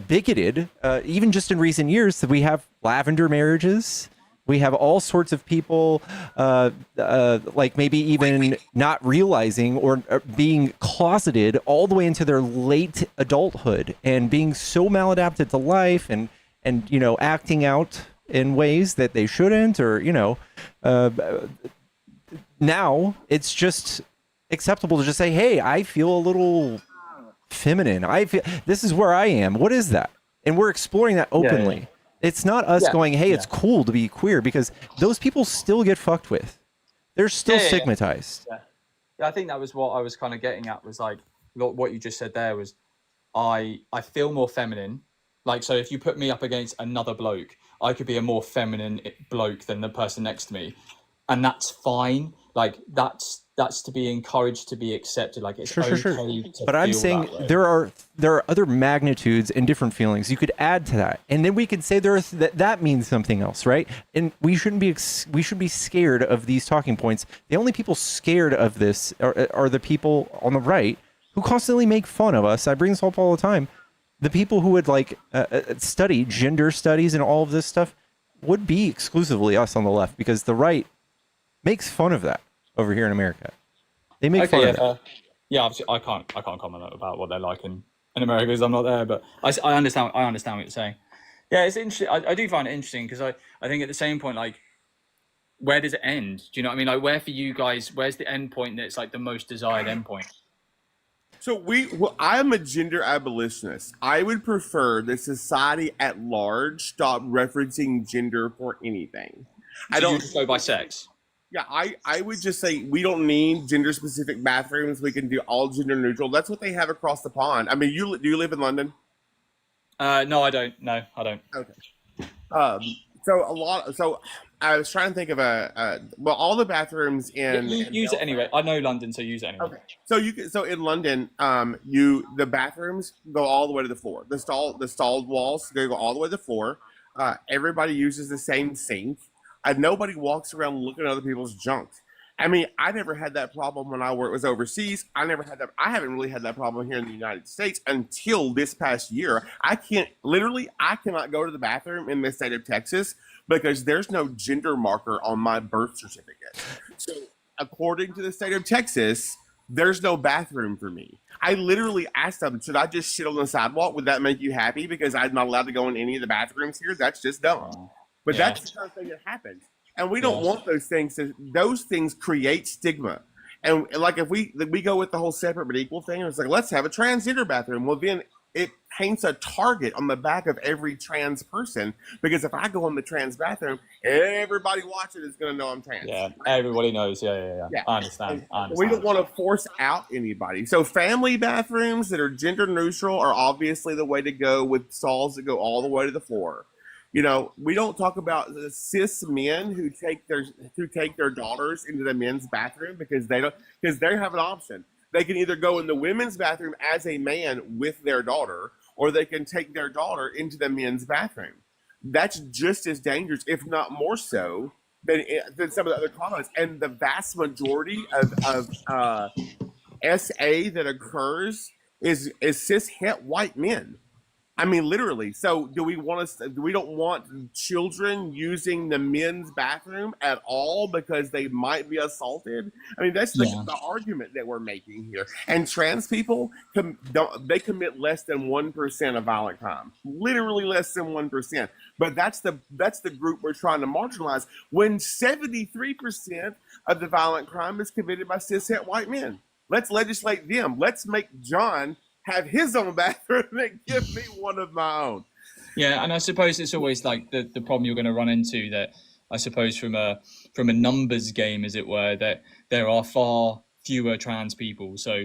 bigoted, even just in recent years, that we have lavender marriages. We have all sorts of people, like maybe even not realizing or being closeted all the way into their late adulthood and being so maladapted to life and acting out in ways that they shouldn't, or now it's just acceptable to just say, hey, I feel a little feminine. I feel this is where I am. What is that? And we're exploring that openly. Yeah. It's not us going, hey, it's cool to be queer, because those people still get fucked with. They're still stigmatized. Yeah, I think that was what I was kind of getting at, was like what you just said there was I feel more feminine. Like, so if you put me up against another bloke, I could be a more feminine bloke than the person next to me. and that's fine. Like that's to be encouraged, to be accepted. Like it's Sure. okay to But I'm feel saying that way. there are other magnitudes and different feelings you could add to that, and then we could say that means something else, right? And we shouldn't be we should be scared of these talking points. The only people scared of this are the people on the right who constantly make fun of us. I bring this up all the time. The people who would like study gender studies and all of this stuff would be exclusively us on the left, because the right makes fun of that over here in America. They make fun of it. Yeah, obviously, I can't comment about what they're like in America because I'm not there. But I understand what you're saying. Yeah, it's interesting. I do find it interesting because I think at the same point, like, where does it end? Do you know what I mean? Like, where for you guys, where's the end point that's like the most desired end point? So I'm a gender abolitionist. I would prefer that society at large stop referencing gender for anything. I don't just go by sex. Yeah, I would just say we don't need gender specific bathrooms. We can do all gender neutral. That's what they have across the pond. I mean, do you live in London? No, I don't. No, I don't. Okay. So I was trying to think of all the bathrooms in use it anyway. I know London, so use it anyway. Okay. So in London, the bathrooms go all the way to the floor. The stalled walls go all the way to the floor. Everybody uses the same sink. Nobody walks around looking at other people's junk. I mean, I never had that problem when I was overseas. I haven't really had that problem here in the United States until this past year. I cannot go to the bathroom in the state of Texas because there's no gender marker on my birth certificate. So according to the state of Texas, there's no bathroom for me. I literally asked them, should I just shit on the sidewalk? Would that make you happy? Because I'm not allowed to go in any of the bathrooms here? That's just dumb. But that's the kind of thing that happens. And we don't want those things. Those things create stigma. And like if we go with the whole separate but equal thing, it's like, let's have a transgender bathroom. Well, then it paints a target on the back of every trans person. Because if I go in the trans bathroom, everybody watching is going to know I'm trans. Yeah, everybody knows. Yeah. I understand. We don't want to force out anybody. So family bathrooms that are gender neutral are obviously the way to go, with stalls that go all the way to the floor. You know, we don't talk about the cis men who take their daughters into the men's bathroom because they have an option. They can either go in the women's bathroom as a man with their daughter, or they can take their daughter into the men's bathroom. That's just as dangerous, if not more so, than some of the other comments. And the vast majority of SA that occurs is cis het white men. I mean, literally. So do we don't want children using the men's bathroom at all because they might be assaulted? I mean, that's the argument that we're making here. And trans people, they commit less than 1% of violent crime. Literally less than 1%. But that's the group we're trying to marginalize, when 73% of the violent crime is committed by cishet white men. Let's legislate them. Let's make John have his own bathroom and give me one of my own. Yeah, and I suppose it's always like the problem you're going to run into, that I suppose from a numbers game, as it were, that there are far fewer trans people. So,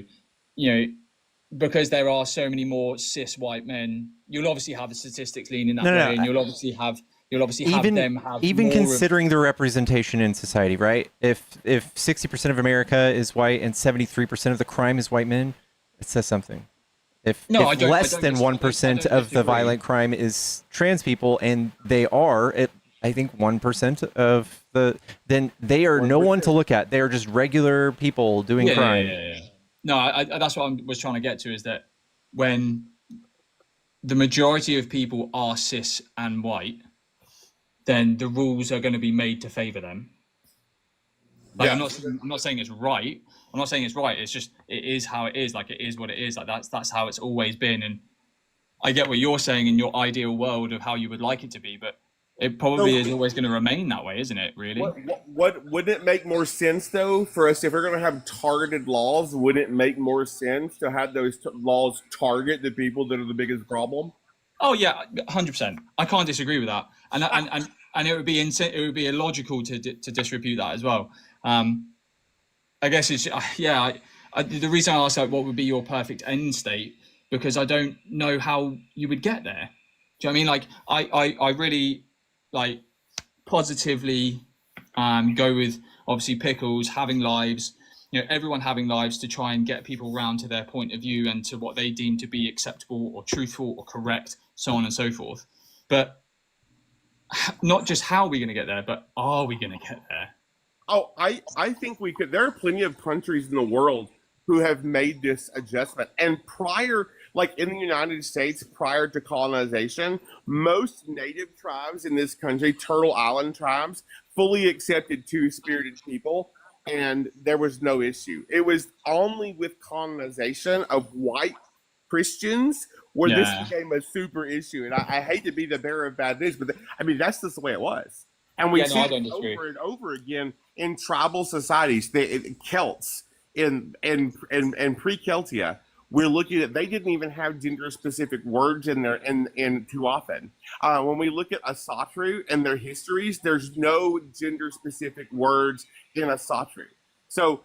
you know, because there are so many more cis white men, you'll obviously have the statistics leaning that way, and you'll obviously have them have even more considering the representation in society, right? If 60% of America is white and 73% of the crime is white men, it says something. If less than 1% of the violent crime is trans people, and they are, I think 1% of then they are 1%. No one to look at. They are just regular people doing crime. Yeah. No, that's what I was trying to get to, is that when the majority of people are cis and white, then the rules are going to be made to favor them. Like, I'm not saying it's right. I'm not saying it's right. It's just, it is how it is. Like, it is what it is. Like, that's how it's always been. And I get what you're saying in your ideal world of how you would like it to be, but it probably is always going to remain that way, isn't it? Really? What wouldn't it make more sense though for us, if we're going to have targeted laws? Wouldn't it make more sense to have those laws target the people that are the biggest problem? Oh yeah, 100%. I can't disagree with that. And it would be illogical to disrepute that as well. I guess it's the reason I asked, like, what would be your perfect end state, because I don't know how you would get there. Do you know what I mean? Like, I really like positively go with obviously Pickles having lives, everyone having lives to try and get people round to their point of view and to what they deem to be acceptable or truthful or correct, so on and so forth. But not just how are we going to get there, but are we going to get there? Oh, I think we could. There are plenty of countries in the world who have made this adjustment. And prior, like in the United States, prior to colonization, most native tribes in this country, Turtle Island tribes, fully accepted two-spirited people, and there was no issue. It was only with colonization of white Christians where this Yeah. became a super issue. And I hate to be the bearer of bad news, but I mean, that's just the way it was. And we Yeah, no, see I don't it disagree. over and over again in tribal societies, the Celts in pre-Celtia. We're looking at they didn't even have gender-specific words in there, and too often. When we look at Asatru and their histories, there's no gender-specific words in Asatru. So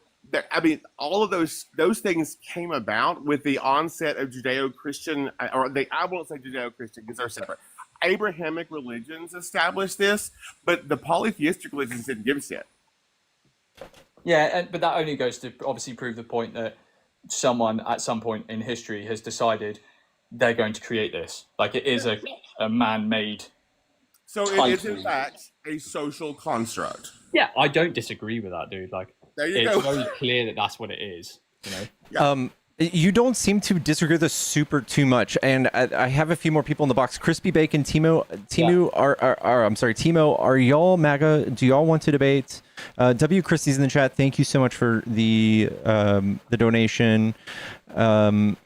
I mean, all of those things came about with the onset of Judeo-Christian, or I won't say Judeo-Christian because they're separate. Abrahamic religions established this, but the polytheistic religions didn't give a shit. Yeah, but that only goes to obviously prove the point that someone at some point in history has decided they're going to create this. Like it is a man-made. So it is in fact a social construct. Yeah, I don't disagree with that, dude. Like it's very clear that that's what it is. Yeah. You don't seem to disagree with us super too much, and I have a few more people in the box. Crispy Bacon, Timo, I'm sorry, Timo, are y'all MAGA? Do y'all want to debate? W. Christie's in the chat. Thank you so much for the donation. And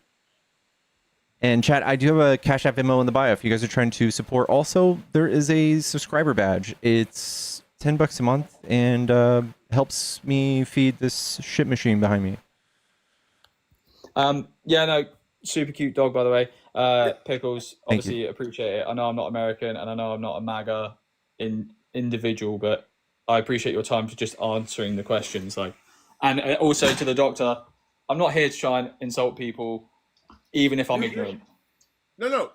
chat, I do have a Cash App Venmo in the bio if you guys are trying to support. Also, there is a subscriber badge. It's $10 a month and helps me feed this shit machine behind me. Yeah, no, super cute dog, by the way. Pickles, obviously appreciate it. I know I'm not American and I know I'm not a MAGA individual, but I appreciate your time for just answering the questions. And also to the doctor, I'm not here to try and insult people, even if I'm ignorant. No,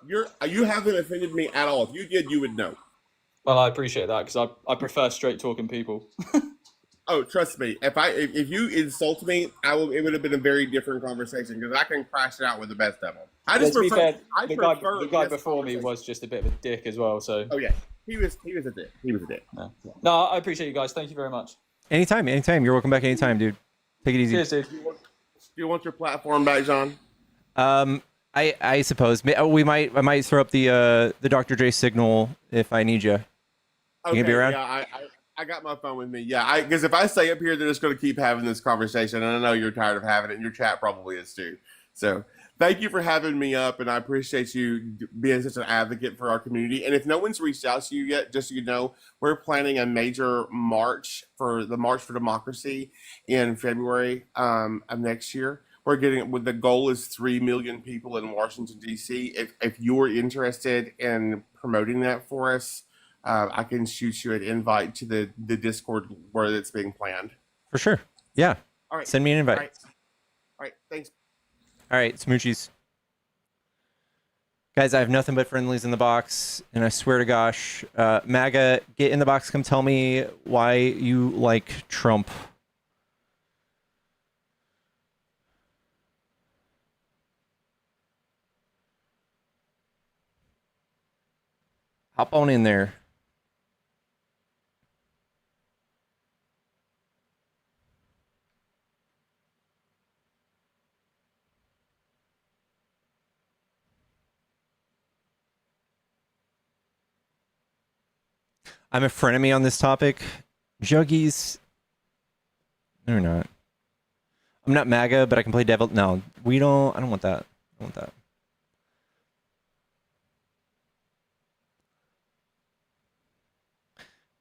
you haven't offended me at all. If you did, you would know. Well, I appreciate that because I prefer straight talking people. Oh, trust me. If you insult me, it would have been a very different conversation because I can crash it out with the best of them. The guy before me was just a bit of a dick as well. So. Oh yeah, he was a dick. No, I appreciate you guys. Thank you very much. Anytime. You're welcome back anytime, dude. Take it easy. Cheers, dude. Do you want your platform back, John? I suppose I might throw up the Dr. J signal if I need you. Okay, you gonna be around? Yeah, I got my phone with me. Yeah, because if I stay up here, they're just going to keep having this conversation, and I know you're tired of having it, and your chat probably is too. So thank you for having me up, and I appreciate you being such an advocate for our community. And if no one's reached out to you yet, just so you know, we're planning a major march for the March for Democracy in February of next year. The goal is 3 million people in Washington, D.C. If you're interested in promoting that for us, I can shoot you an invite to the Discord where it's being planned. For sure. Yeah. All right. Send me an invite. All right. Thanks. All right. Smoochies. Guys, I have nothing but friendlies in the box, and I swear to gosh, MAGA, get in the box. Come tell me why you like Trump. Hop on in there. I'm a frenemy on this topic. Juggies. They're not. I'm not MAGA, but I can play devil. No, I don't want that. I want that.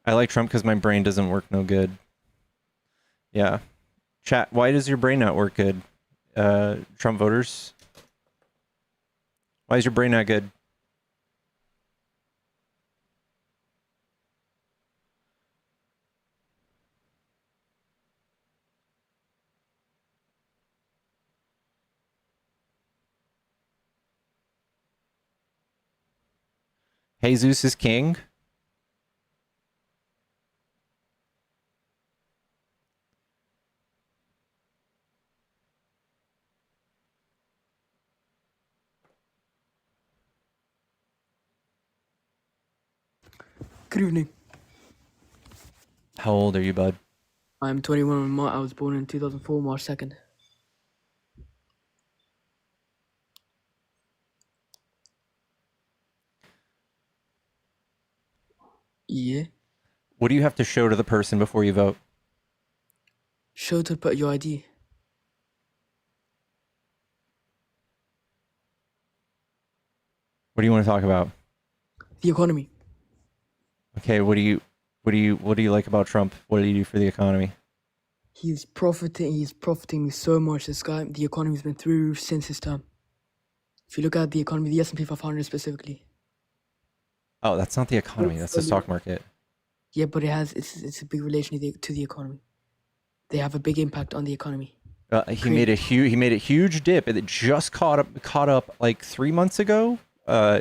I like Trump because my brain doesn't work no good. Yeah. Chat, why does your brain not work good? Trump voters? Why is your brain not good? Jesus is king. Good evening. How old are you, bud? I'm 21 and I was born in 2004, March 2nd. Yeah. What do you have to show to the person before you vote? Show to put your ID. What do you want to talk about? The economy. Okay, what do you like about Trump? What did he do for the economy? He's profiting me so much, this guy. The economy's been through the roof since his term. If you look at the economy, the S&P 500 specifically. Oh, that's not the economy. That's the stock market. Yeah, but it's a big relation to the economy. They have a big impact on the economy. He made a huge dip. It just caught up like 3 months ago.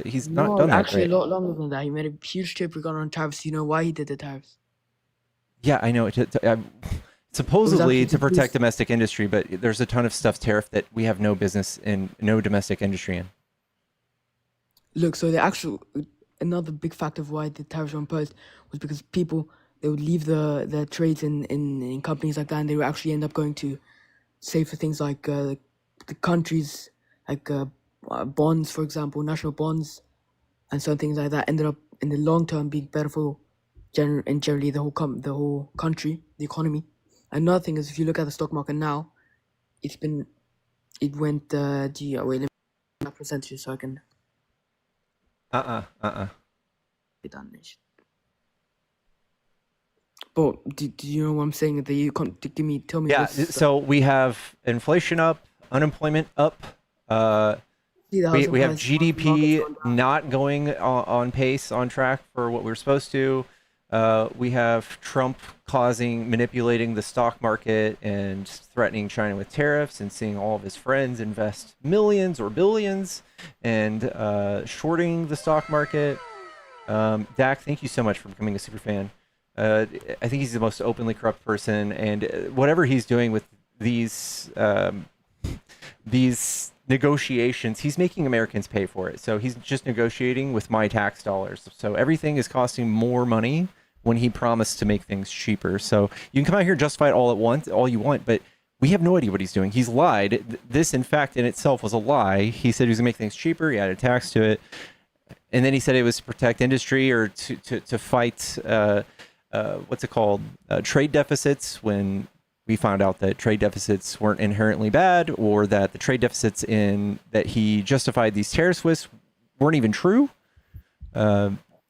He's not No, done that actually great. a lot longer than that. He made a huge trip regarding tariffs. You know why he did the tariffs? Yeah, I know. Supposedly actually to to protect boost- domestic industry, but there's a ton of stuff tariffed that we have no business in, no domestic industry in. Look, so another big factor of why the tariffs were imposed was because people, they would leave their trades in companies like that, and they would actually end up going to save for things like the countries, like bonds, for example, national bonds, and certain things like that ended up in the long term being better for generally the whole country, the economy. Another thing is, if you look at the stock market now, it went. Wait, let me get percentages so I can get done. But do you know what I'm saying? That you can't tell me Yeah. what's So we have inflation up, unemployment up. see the We housing have price, market's GDP gone down. not going on pace, on track for what we're supposed to. We have Trump manipulating the stock market and threatening China with tariffs, and seeing all of his friends invest millions or billions and shorting the stock market. Dak, thank you so much for becoming a super fan. I think he's the most openly corrupt person, and whatever he's doing with these negotiations, he's making Americans pay for it. So he's just negotiating with my tax dollars. So everything is costing more money when he promised to make things cheaper. So you can come out here and justify it all you want, but we have no idea what he's doing. He's lied. This, in fact, in itself was a lie. He said he was gonna make things cheaper. He added tax to it, and then he said it was to protect industry or to fight what's it called, trade deficits, when we found out that trade deficits weren't inherently bad, or that the trade deficits that he justified these tariffs with weren't even true.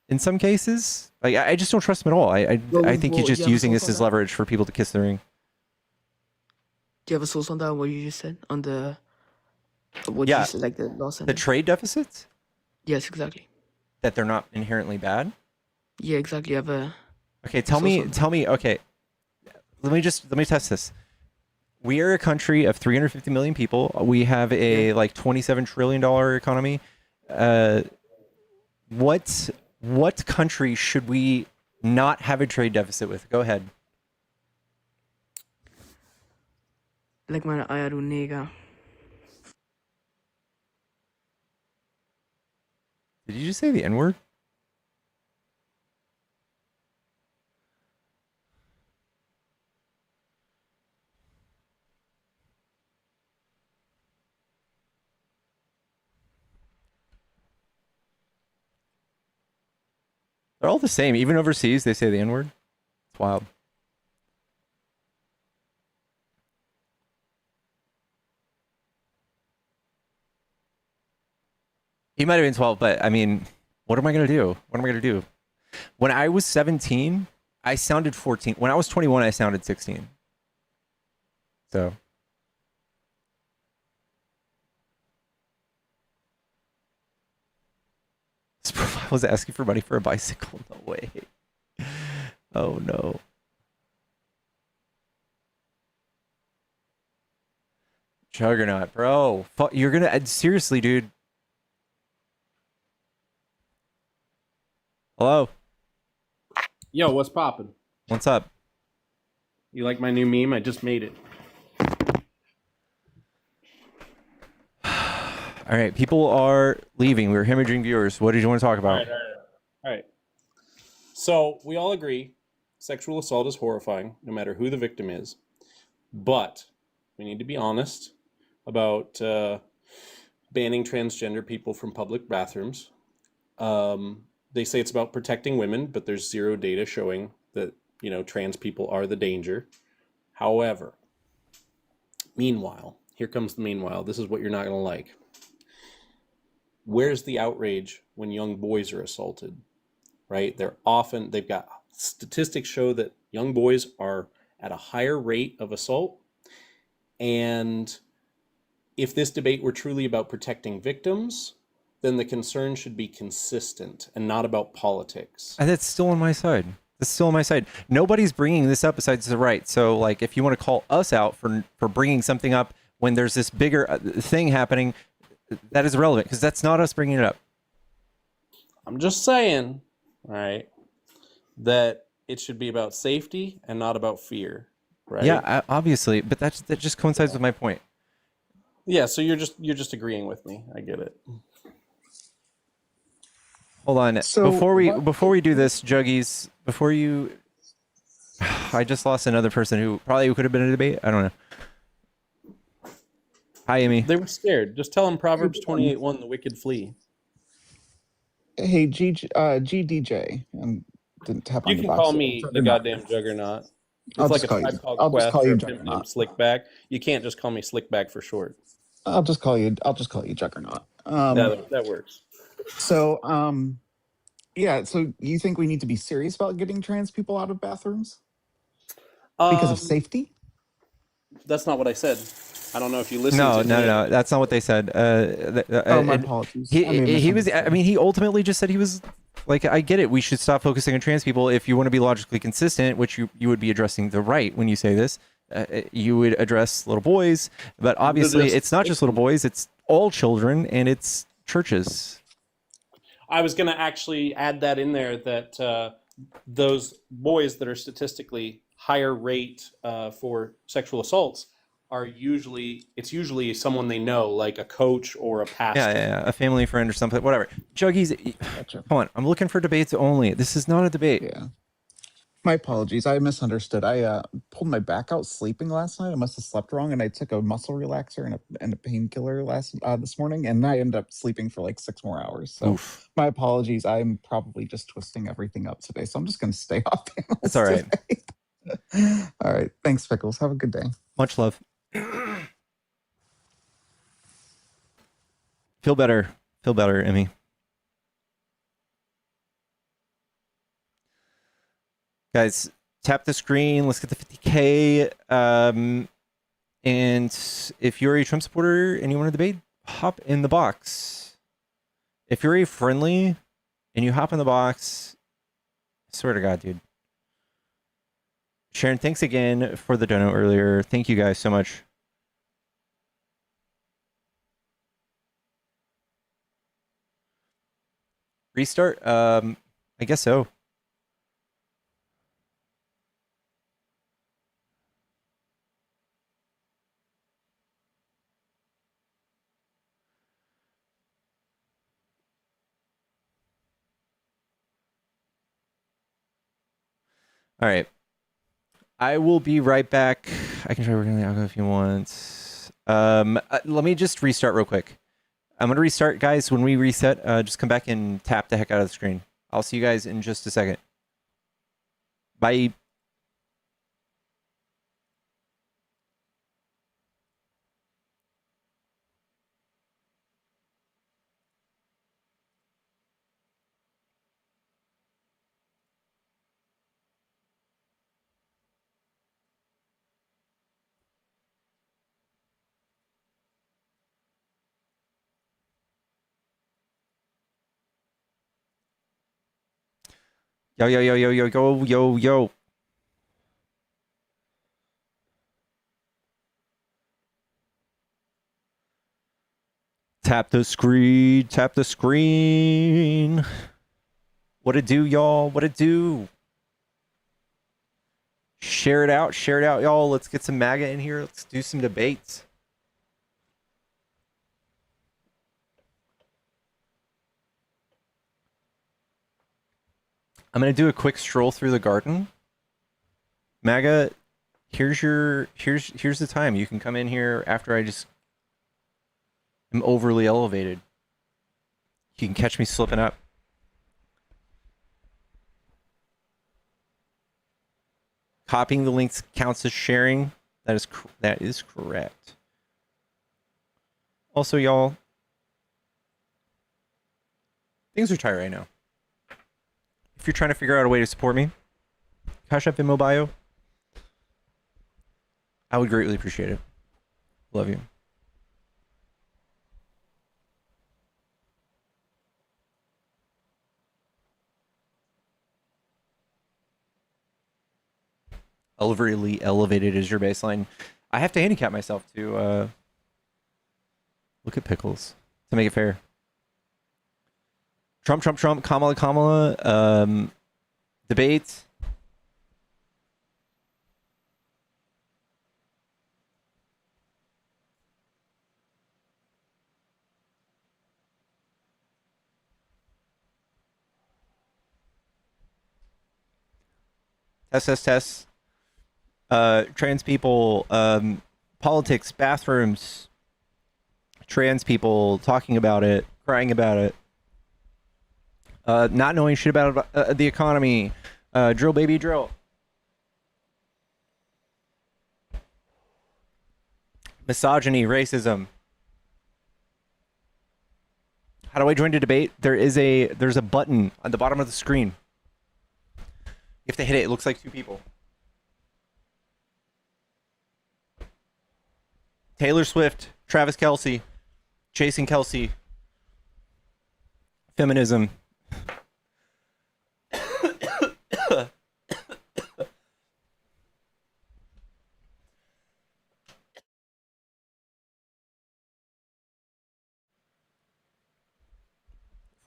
In some cases, like, I just don't trust him at all. I think he's Well, just you have a using source this on as that? leverage for people to kiss the ring. Do you have a source on that? What you just said on the what Yeah. you said, like the last The sentence? trade deficits, Yes, exactly. that they're not inherently bad. Yeah, exactly. You have a Okay, tell me. Okay, let me test this. We are a country of 350 million people. We have a like $27 trillion economy. What country should we not have a trade deficit with? Go ahead. like my ayaru nega. Did you just say the N-word? They're all the same. Even overseas, they say the N-word. It's wild. He might have been 12, but I mean, what am I going to do? What am I going to do? When I was 17, I sounded 14. When I was 21, I sounded 16. So. This profile was asking for money for a bicycle. No way. Oh no. Juggernaut, bro. You're gonna seriously, dude. Hello. Yo, what's poppin'? What's up? You like my new meme? I just made it. All right, people are leaving. We're hemorrhaging viewers. What did you want to talk about? All right. So we all agree sexual assault is horrifying, no matter who the victim is. But we need to be honest about banning transgender people from public bathrooms. They say it's about protecting women, but there's zero data showing that, trans people are the danger. However, meanwhile, here comes the meanwhile. This is what you're not going to like. Where's the outrage when young boys are assaulted? Right? They've got statistics show that young boys are at a higher rate of assault. And if this debate were truly about protecting victims, then the concern should be consistent and not about politics. And that's still on my side. That's still on my side. Nobody's bringing this up besides the right. So, like, if you want to call us out for bringing something up when there's this bigger thing happening, that is irrelevant because that's not us bringing it up. I'm just saying, right, that it should be about safety and not about fear, right? Yeah, obviously, but that just coincides with my point. Yeah, so you're just agreeing with me. I get it. Hold on. So before we do this, Juggies, before you, I just lost another person who probably could have been in a debate. I don't know. Hi, Amy. They were scared. Just tell them Proverbs 28:1, the wicked flee. Hey, GDJ, didn't tap on You your can box. call me the goddamn Juggernaut. It's I'll like just a call you. five-call I'll just quest call or you a pimp named Juggernaut. Slickback. You can't just call me Slickback for short. I'll just call you Juggernaut. That works. So, yeah. So you think we need to be serious about getting trans people out of bathrooms because of safety? That's not what I said. I don't know if you listened. No. That's not what they said. My apologies. He was. I mean, he ultimately just said he was. Like, I get it. We should stop focusing on trans people. If you want to be logically consistent, which you would be addressing the right when you say this, you would address little boys. But obviously, it's not just little boys. It's all children, and it's churches. I was going to actually add that in there, that those boys that are statistically higher rate for sexual assaults are usually someone they know, like a coach or a pastor. Yeah, a family friend or something, whatever. Juggies, Gotcha. come on. I'm looking for debates only. This is not a debate. Yeah. My apologies. I misunderstood. I pulled my back out sleeping last night. I must have slept wrong, and I took a muscle relaxer and a painkiller this morning, and I ended up sleeping for like 6 more hours. So Oof. my apologies. I'm probably just twisting everything up today, so I'm just going to stay off panels. That's all right. Today. All right. Thanks, Pickles. Have a good day. Much love. Feel better, Emmy. Guys, tap the screen. Let's get the 50K. And if you're a Trump supporter and you want to debate, hop in the box. If you're a friendly and you hop in the box, I swear to God, dude. Sharon, thanks again for the dono earlier. Thank you guys so much. Restart? I guess so. All right. I will be right back. I can try working on the algo if you want. Let me just restart real quick. I'm going to restart, guys. When we reset, just come back and tap the heck out of the screen. I'll see you guys in just a second. Bye. Yo. Tap the screen. What it do, y'all? What it do? Share it out, y'all. Let's get some MAGA in here. Let's do some debates. I'm gonna do a quick stroll through the garden. MAGA, here's the time. You can come in here after I just am overly elevated. You can catch me slipping up. Copying the links counts as sharing. That is correct. Also, y'all, things are tight right now. If you're trying to figure out a way to support me, Cash App Venmo bio, I would greatly appreciate it. Love you. Overly elevated is your baseline. I have to handicap myself to look at pickles to make it fair. Trump, Kamala, debate. Test. Trans people, politics, bathrooms, trans people talking about it, crying about it, not knowing shit about the economy, drill baby drill. Misogyny, racism. How do I join the debate? There's a button on the bottom of the screen. You have to hit it. It looks like two people. Taylor Swift, Travis Kelce, Jason Kelce, feminism.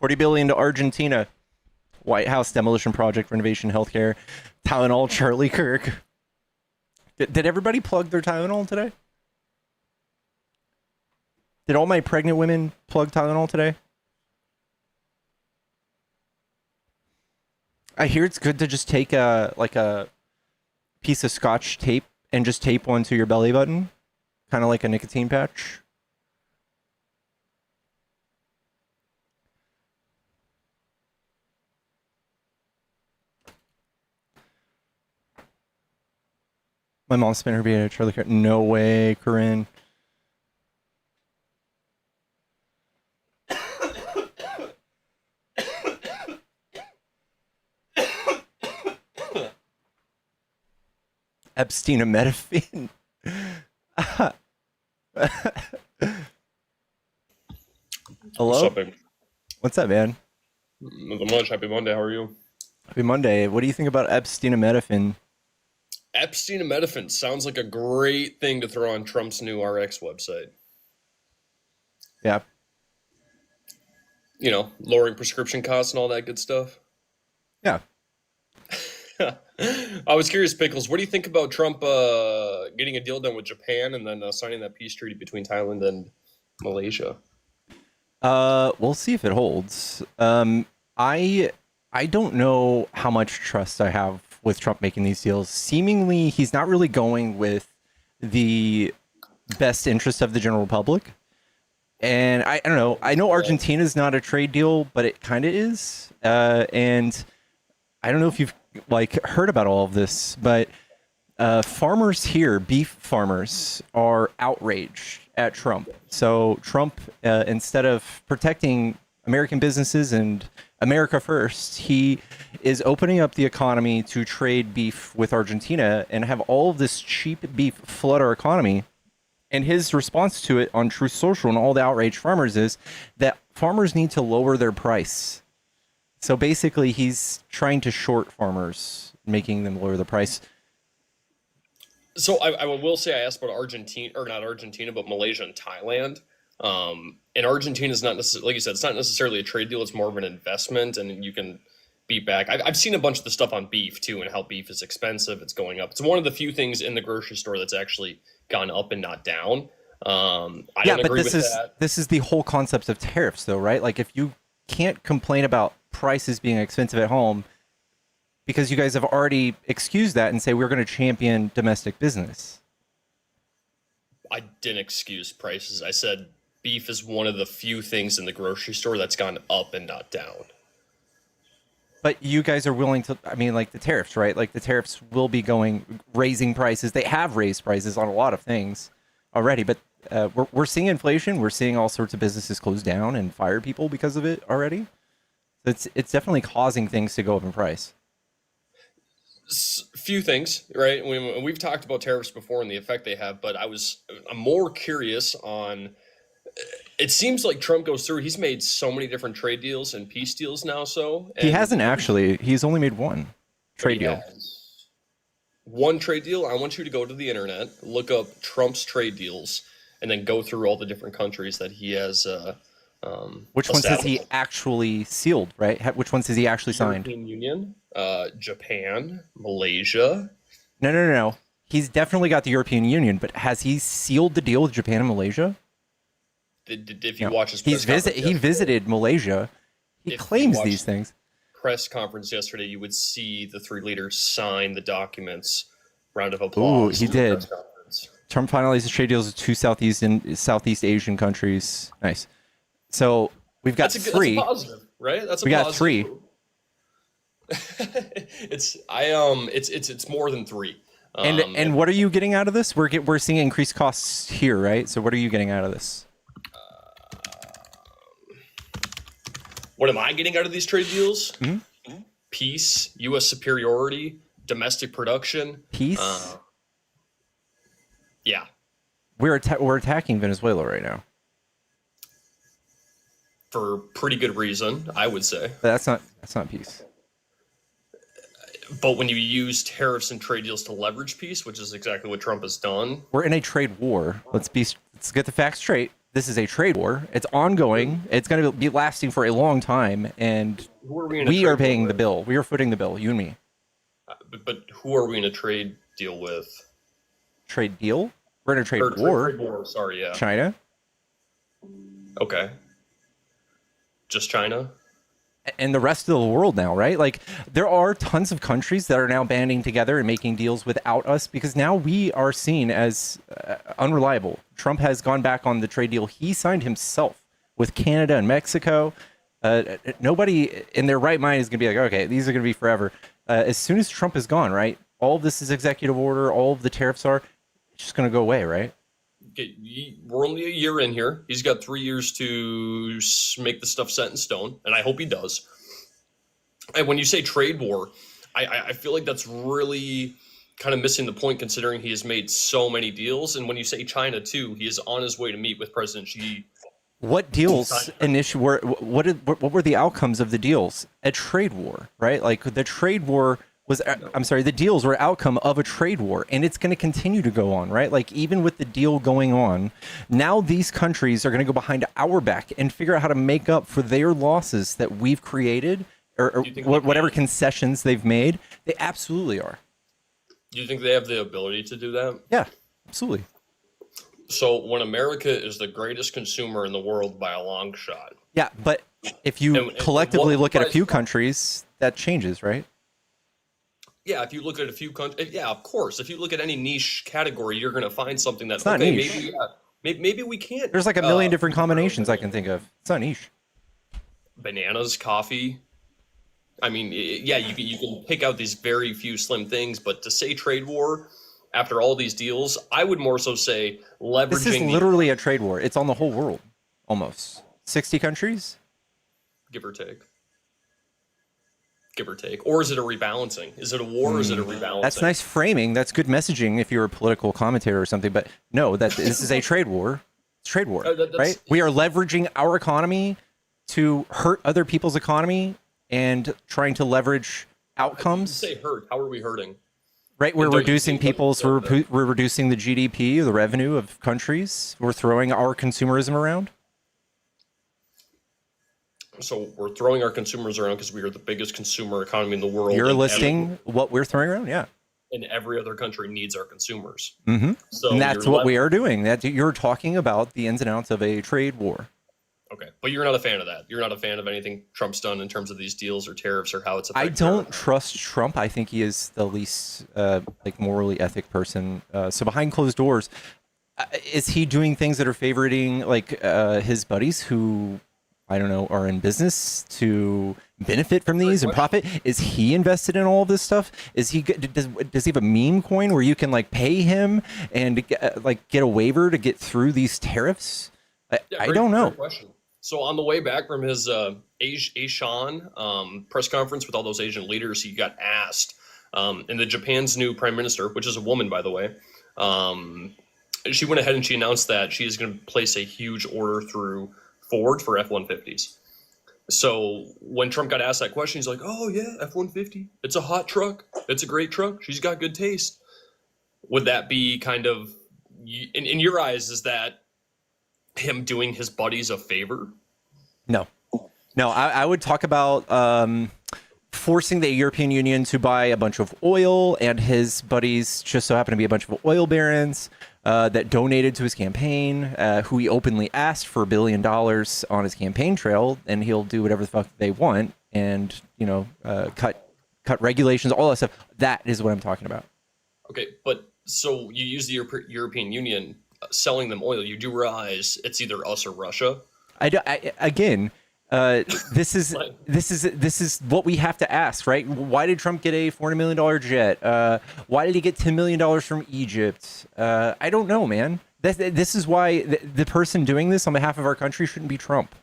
$40 billion to Argentina. White House demolition project, renovation, healthcare, Tylenol, Charlie Kirk. Did everybody plug their Tylenol today? Did all my pregnant women plug Tylenol today? I hear it's good to just take a piece of Scotch tape and just tape one to your belly button, kind of like a nicotine patch. My mom spent her being at Charlie Kirk. No way, Corinne. Epstein-A-Metaphin. Hello? What's up, babe? What's up, man? Not much. Happy Monday. How are you? Happy Monday. What do you think about Epstein-A-Metaphin? Epstein-A-Metaphin sounds like a great thing to throw on Trump's new RX website. Yeah. You know, lowering prescription costs and all that good stuff. Yeah. I was curious, Pickles, what do you think about Trump getting a deal done with Japan and then signing that peace treaty between Thailand and Malaysia? We'll see if it holds. I don't know how much trust I have with Trump making these deals. Seemingly, he's not really going with the best interest of the general public. And I don't know. I know Argentina's not a trade deal, but it kind of is. And I don't know if you've heard about all of this, but farmers here, beef farmers, are outraged at Trump. So Trump, instead of protecting American businesses and America first, he is opening up the economy to trade beef with Argentina and have all of this cheap beef flood our economy. And his response to it on Truth Social and all the outraged farmers is that farmers need to lower their price. So basically, he's trying to short farmers, making them lower the price. So I will say I asked about Argentina, or not Argentina, but Malaysia and Thailand. And Argentina is not necessarily, like you said, it's not necessarily a trade deal. It's more of an investment, and you can beat back. I've seen a bunch of the stuff on beef too, and how beef is expensive. It's going up. It's one of the few things in the grocery store that's actually gone up and not down. I don't agree with that. This is the whole concept of tariffs, though, right? Like, if you can't complain about prices being expensive at home, because you guys have already excused that and say we're going to champion domestic business. I didn't excuse prices. I said beef is one of the few things in the grocery store that's gone up and not down. But you guys are willing to, I mean, like the tariffs, right? Like the tariffs will be raising prices. They have raised prices on a lot of things already, but we're seeing inflation. We're seeing all sorts of businesses close down and fire people because of it already. It's definitely causing things to go up in price. Few things, right? We've talked about tariffs before and the effect they have, but I'm more curious on. It seems like Trump goes through. He's made so many different trade deals and peace deals now. He hasn't actually. He's only made one trade deal. One trade deal. I want you to go to the internet, look up Trump's trade deals, and then go through all the different countries that he has. Which ones has he actually sealed? Right? Which ones has he actually signed? European Union, Japan, Malaysia. No. He's definitely got the European Union, but has he sealed the deal with Japan and Malaysia? If you watch his he visited Malaysia. He claims these things. Press conference yesterday, you would see the three leaders sign the documents. Round of applause. Ooh, he did. Trump finalized the trade deals with two Southeast Asian countries. Nice. So we've got three. That's a positive, right? We got three. It's more than three. And what are you getting out of this? We're seeing increased costs here, right? So what are you getting out of this? What am I getting out of these trade deals? Mm-hmm. Peace, U.S. superiority, domestic production. Peace? Yeah. We're attacking Venezuela right now. For pretty good reason, I would say. But that's not peace. But when you use tariffs and trade deals to leverage peace, which is exactly what Trump has done. We're in a trade war. Let's get the facts straight. This is a trade war. It's ongoing. It's going to be lasting for a long time, and we are paying the bill. We are footing the bill, you and me. But who are we in a trade deal with? Trade deal? We're in a trade war. Trade war. Sorry, yeah. China. Okay. Just China? And the rest of the world now, right? Like, there are tons of countries that are now banding together and making deals without us because now we are seen as unreliable. Trump has gone back on the trade deal he signed himself with Canada and Mexico. Nobody in their right mind is going to be like, okay, these are going to be forever. As soon as Trump is gone, right? All of this is executive order. All of the tariffs it's just going to go away, right? We're only a year in here. He's got 3 years to make the stuff set in stone, and I hope he does. And when you say trade war, I feel like that's really kind of missing the point considering he has made so many deals. And when you say China, too, he is on his way to meet with President Xi. What deals what were the outcomes of the deals? A trade war, right? Like the trade war the deals were outcome of a trade war, and it's going to continue to go on, right? Like even with the deal going on, now these countries are going to go behind our back and figure out how to make up for their losses that we've created or whatever concessions they've made. They absolutely are. Do you think they have the ability to do that? Yeah, absolutely. So when America is the greatest consumer in the world by a long shot. Yeah, but if you collectively look at a few countries, that changes, right? Yeah, if you look at a few countries, yeah, of course. If you look at any niche category, you're going to find something that's not niche. Maybe we can't. There's like a million different combinations I can think of. It's not niche. Bananas, coffee. I mean, yeah, you can pick out these very few slim things, but to say trade war after all these deals, I would more so say leveraging. This is literally a trade war. It's on the whole world, almost 60 countries, give or take. Or is it a rebalancing? Is it a war or is it a rebalancing? That's nice framing. That's good messaging if you're a political commentator or something. But no, this is a trade war. It's a trade war, right? We are leveraging our economy to hurt other people's economy and trying to leverage outcomes. Say hurt. How are we hurting? Right, we're reducing we're reducing the GDP, the revenue of countries. We're throwing our consumerism around. So we're throwing our consumers around because we are the biggest consumer economy in the world. You're listing what we're throwing around, yeah. And every other country needs our consumers. Mm-hmm. So and that's what we are doing. That you're talking about the ins and outs of a trade war. Okay, but you're not a fan of that. You're not a fan of anything Trump's done in terms of these deals or tariffs or how it's I affected. don't trust Trump. I think he is the least like morally ethic person. So behind closed doors, is he doing things that are favoriting like his buddies who, I don't know, are in business to benefit from these and profit? Is he invested in all of this stuff? Is he does he have a meme coin where you can like pay him and like get a waiver to get through these tariffs? I don't know. Great question. So on the way back from his Asian press conference with all those Asian leaders, he got asked, and the Japan's new prime minister, which is a woman, by the way, she went ahead and she announced that she is going to place a huge order through Ford for F-150s. So when Trump got asked that question, he's like, "Oh yeah, F-150. It's a hot truck. It's a great truck. She's got good taste." Would that be kind of, in your eyes, is that him doing his buddies a favor? No, I would talk about forcing the European Union to buy a bunch of oil, and his buddies just so happen to be a bunch of oil barons that donated to his campaign, who he openly asked for $1 billion on his campaign trail, and he'll do whatever the fuck they want, and cut regulations, all that stuff. That is what I'm talking about. Okay, but so you use the European Union selling them oil. You do realize it's either us or Russia. This is what we have to ask, right? Why did Trump get a $40 million jet? Why did he get $10 million from Egypt? I don't know, man. This is why the person doing this on behalf of our country shouldn't be Trump.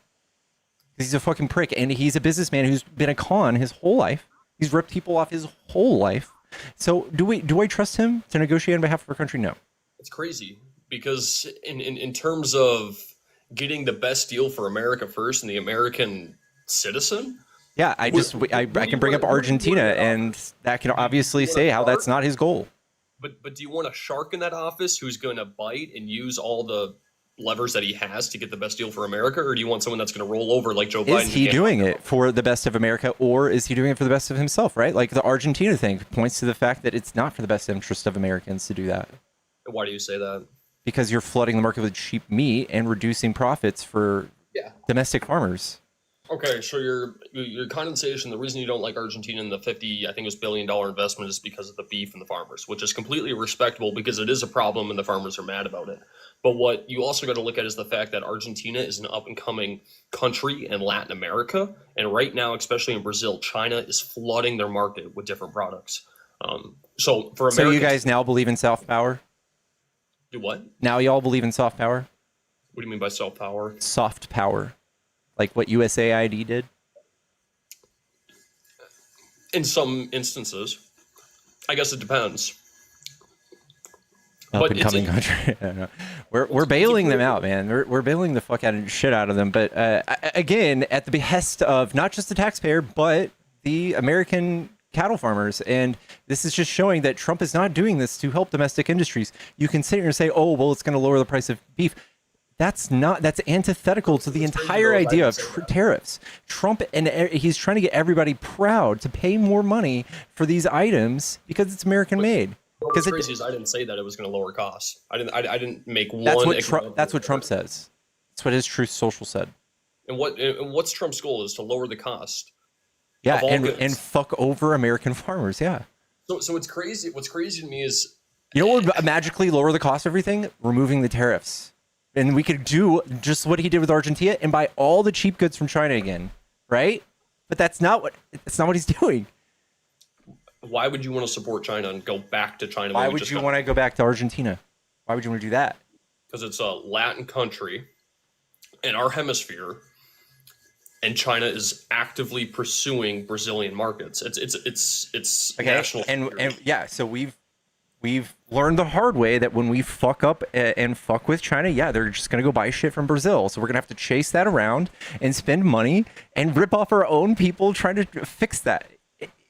He's a fucking prick, and he's a businessman who's been a con his whole life. He's ripped people off his whole life. So do I trust him to negotiate on behalf of our country? No. It's crazy because in terms of getting the best deal for America first and the American citizen. Yeah, I can bring up Argentina, and that can obviously say how that's not his goal. But do you want a shark in that office who's going to bite and use all the levers that he has to get the best deal for America, or do you want someone that's going to roll over like Joe Biden? Is he doing it for the best of America, or is he doing it for the best of himself, right? Like the Argentina thing points to the fact that it's not for the best interest of Americans to do that. Why do you say that? Because you're flooding the market with cheap meat and reducing profits for domestic farmers. Okay, so your condensation, the reason you don't like Argentina in the 50, I think it was $1 billion investment is because of the beef and the farmers, which is completely respectable because it is a problem and the farmers are mad about it. But what you also got to look at is the fact that Argentina is an up-and-coming country in Latin America. And right now, especially in Brazil, China is flooding their market with different products. So you guys now believe in soft power? Do what? Now y'all believe in soft power? What do you mean by soft power? Soft power. Like what USAID did? In some instances. I guess it depends. Up and coming country. We're bailing them out, man. We're bailing the fuck out of shit out of them. But again, at the behest of not just the taxpayer, but the American cattle farmers. And this is just showing that Trump is not doing this to help domestic industries. You can sit here and say, oh, well, it's going to lower the price of beef. That's antithetical to the entire idea of tariffs. Trump, and he's trying to get everybody proud to pay more money for these items because it's American made. What's crazy is I didn't say that it was going to lower costs. I didn't make one. That's what Trump says. That's what his Truth Social said. And what's Trump's goal is to lower the cost. Yeah, and fuck over American farmers. Yeah. So it's crazy. What's crazy to me is, you know what would magically lower the cost of everything? Removing the tariffs. And we could do just what he did with Argentina and buy all the cheap goods from China again, right? But that's not what he's doing. Why would you want to support China and go back to China? Why would you want to go back to Argentina? Why would you want to do that? Because it's a Latin country in our hemisphere, and China is actively pursuing Brazilian markets. It's okay. National and yeah. So we've learned the hard way that when we fuck up and fuck with China, yeah, they're just going to go buy shit from Brazil. So we're going to have to chase that around and spend money and rip off our own people trying to fix that.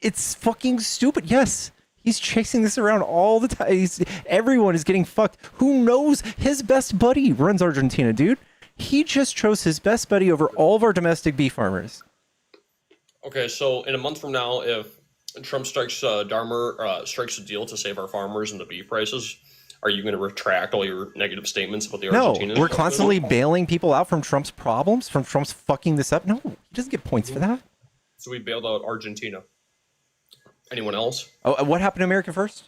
It's fucking stupid. Yes, he's chasing this around all the time. Everyone is getting fucked. Who knows? His best buddy runs Argentina, dude. He just chose his best buddy over all of our domestic beef farmers. Okay, so in a month from now, if Trump strikes a deal to save our farmers and the beef prices, are you going to retract all your negative statements about the No, Argentina? we're constantly bailing people out from Trump's problems, from Trump's fucking this up. No, he doesn't get points for that. So we bailed out Argentina. Anyone else? Oh, what happened to America First?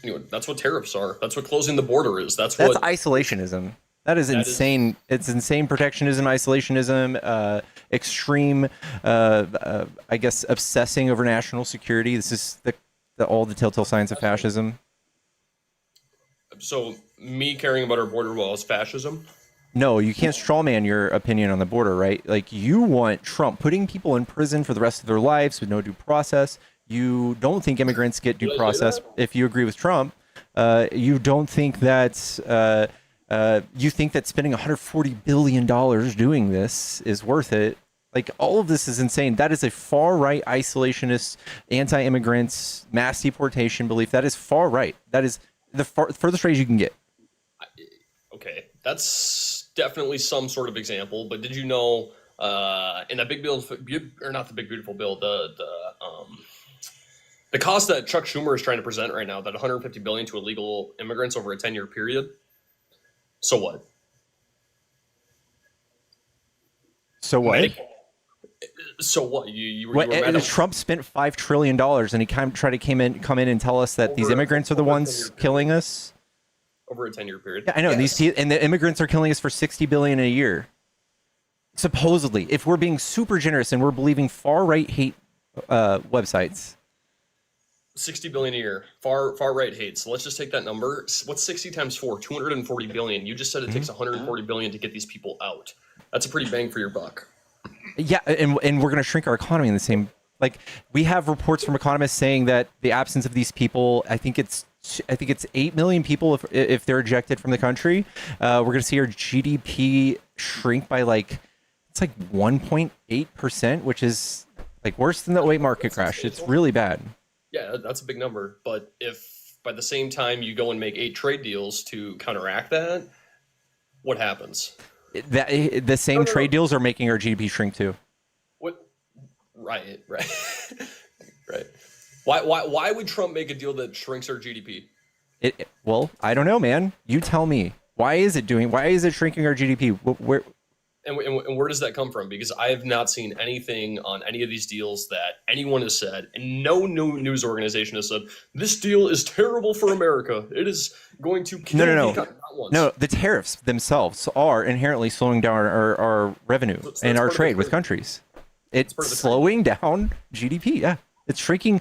Anyway, that's what tariffs are. That's what closing the border is. That's That's what isolationism. That is insane. It's insane protectionism, isolationism, extreme, I guess, obsessing over national security. This is all the telltale signs of fascism. So me caring about our border wall is fascism. No, you can't strawman your opinion on the border, right? Like, you want Trump putting people in prison for the rest of their lives with no due process. You don't think immigrants get due process if you agree with Trump. You don't think that you think that spending $140 billion doing this is worth it. Like, all of this is insane. That is a far-right, isolationist, anti-immigrants, mass deportation belief. That is far-right. That is the furthest range you can get. Okay, that's definitely some sort of example. But did you know in that big bill, or not the big beautiful bill, the cost that Chuck Schumer is trying to present right now, that $150 billion to illegal immigrants over a 10-year period? So what? So what? So what? You were mad at Trump spent $5 trillion, and he tried to come in and tell us that these immigrants are the ones killing us over a 10-year period. Yeah, I know. Yes. And the immigrants are killing us for $60 billion a year. Supposedly, if we're being super generous and we're believing far-right hate websites. 60 billion a year. Far right hate. So let's just take that number. What's 60 times 4? 240 billion. You just said it takes 140 billion to get these people out. That's a pretty bang for your buck. Yeah, and we're going to shrink our economy in the same. Like, we have reports from economists saying that the absence of these people, I think it's 8 million people if they're ejected from the country. We're going to see our GDP shrink by it's like 1.8%, which is like worse than the 08 market crash. It's really bad. Yeah, that's a big number. But if by the same time you go and make 8 trade deals to counteract that, what happens? The same trade deals are making our GDP shrink too. What? Right. Right. Why would Trump make a deal that shrinks our GDP? Well, I don't know, man. You tell me. Why is it shrinking our GDP? Where? And where does that come from? Because I have not seen anything on any of these deals that anyone has said, and no news organization has said, this deal is terrible for America. It is going to kill No, the tariffs themselves are inherently slowing down our revenue and our trade with countries. It's slowing down GDP, yeah. It's shrinking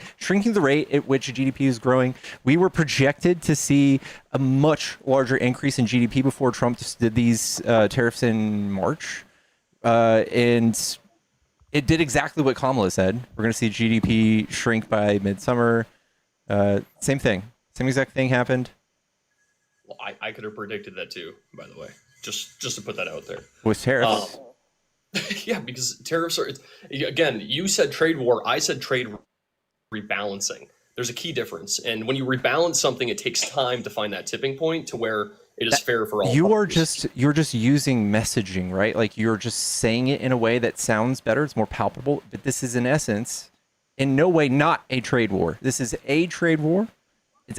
the rate at which GDP is growing. We were projected to see a much larger increase in GDP before Trump just did these tariffs in March. And it did exactly what Kamala said. We're going to see GDP shrink by midsummer. Same thing. Same exact thing happened. Well, I could have predicted that too, by the way. Just to put that out there. With tariffs. Yeah, because tariffs are, again, you said trade war, I said trade rebalancing. There's a key difference. And when you rebalance something, it takes time to find that tipping point to where it is fair for all. You're just using messaging, right? Like, you're just saying it in a way that sounds better. It's more palpable. But this is, in essence, in no way not a trade war. This is a trade war. This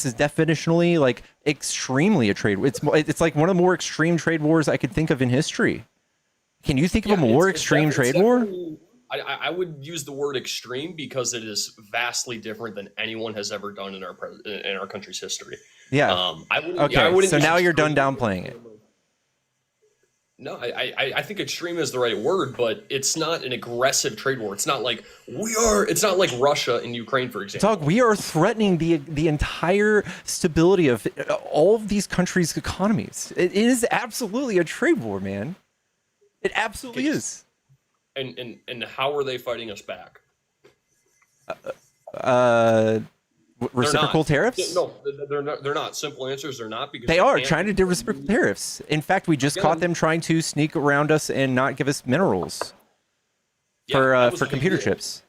is definitionally, like, extremely a trade war. It's like one of the more extreme trade wars I could think of in history. Can you think of a more extreme trade war? I would use the word extreme because it is vastly different than anyone has ever done in our country's history. Yeah. Okay. So now you're done downplaying it. No, I think extreme is the right word, but it's not an aggressive trade war. It's not like it's not like Russia and Ukraine, for example. Dog, we are threatening the entire stability of all of these countries' economies. It is absolutely a trade war, man. It absolutely is. And how are they fighting us back? Reciprocal tariffs? No, they're not. Simple answers, they're not, because they are trying to do reciprocal tariffs. In fact, we just caught them trying to sneak around us and not give us minerals for computer chips.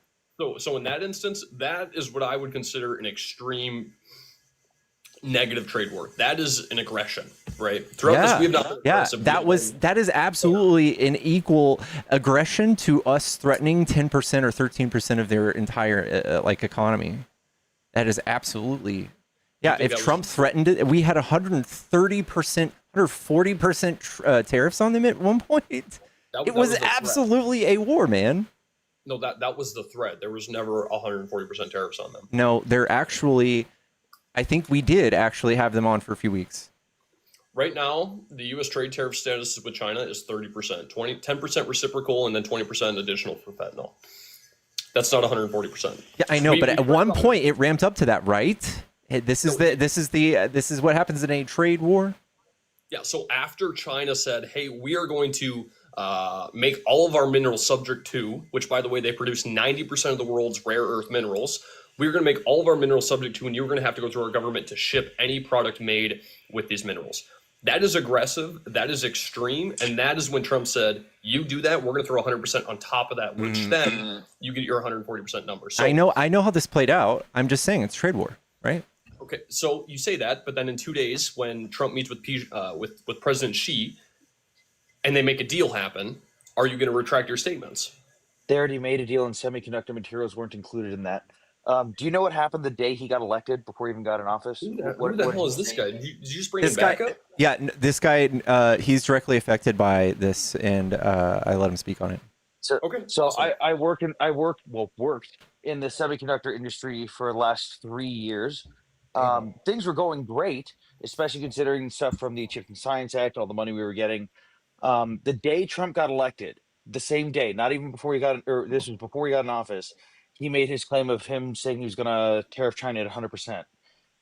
So in that instance, that is what I would consider an extreme negative trade war. That is an aggression, right? Throughout this, we have not been aggressive. That is absolutely an equal aggression to us threatening 10% or 13% of their entire economy. That is absolutely, Yeah, think if that Trump was threatened it, we had 130%, 140% tariffs on them at one point. It that was was the threat. absolutely a war, man. No, that was the threat. There was never 140% tariffs on them. No, they're actually, I think we did actually have them on for a few weeks. Right now, the U.S. trade tariff status with China is 30%, 10% reciprocal, and then 20% additional for fentanyl. That's not 140%. Yeah, I know, but at one point it ramped up to that, right? This is what happens in a trade war. Yeah, so after China said, hey, we are going to make all of our minerals subject to, which, by the way, they produce 90% of the world's rare earth minerals. We're going to make all of our minerals subject to, and you're going to have to go through our government to ship any product made with these minerals. That is aggressive. That is extreme. And that is when Trump said, you do that, we're going to throw 100% on top of that, which then you get your 140% number. So I know how this played out. I'm just saying it's trade war, right? okay, so you say that, but then in 2 days, when Trump meets with President Xi, and they make a deal happen, are you going to retract your statements? They already made a deal, and semiconductor materials weren't included in that. Do you know what happened the day he got elected before he even got in office? Who the hell is this guy? Did you just bring This him back guy, up? yeah, this guy, he's directly affected by this, and I let him speak on it. So, Okay, so awesome. I worked in the semiconductor industry for the last 3 years. Things were going great, especially considering stuff from the Chip and Science Act, all the money we were getting. The day Trump got elected, the same day, not even before he got, or this was before he got in office, he made his claim of him saying he was going to tariff China at 100%.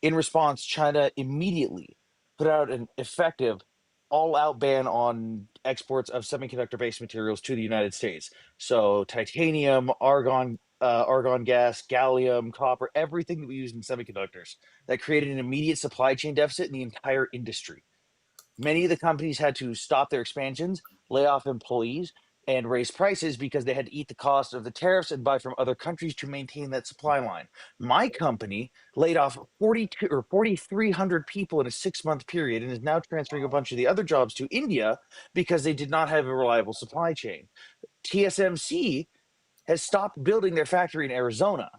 In response, China immediately put out an effective all-out ban on exports of semiconductor-based materials to the United States. So titanium, argon gas, gallium, copper, everything that we use in semiconductors. That created an immediate supply chain deficit in the entire industry. Many of the companies had to stop their expansions, lay off employees, and raise prices because they had to eat the cost of the tariffs and buy from other countries to maintain that supply line. My company laid off 42 or 4,300 people in a 6-month period and is now transferring a bunch of the other jobs to India because they did not have a reliable supply chain. TSMC has stopped building their factory in Arizona.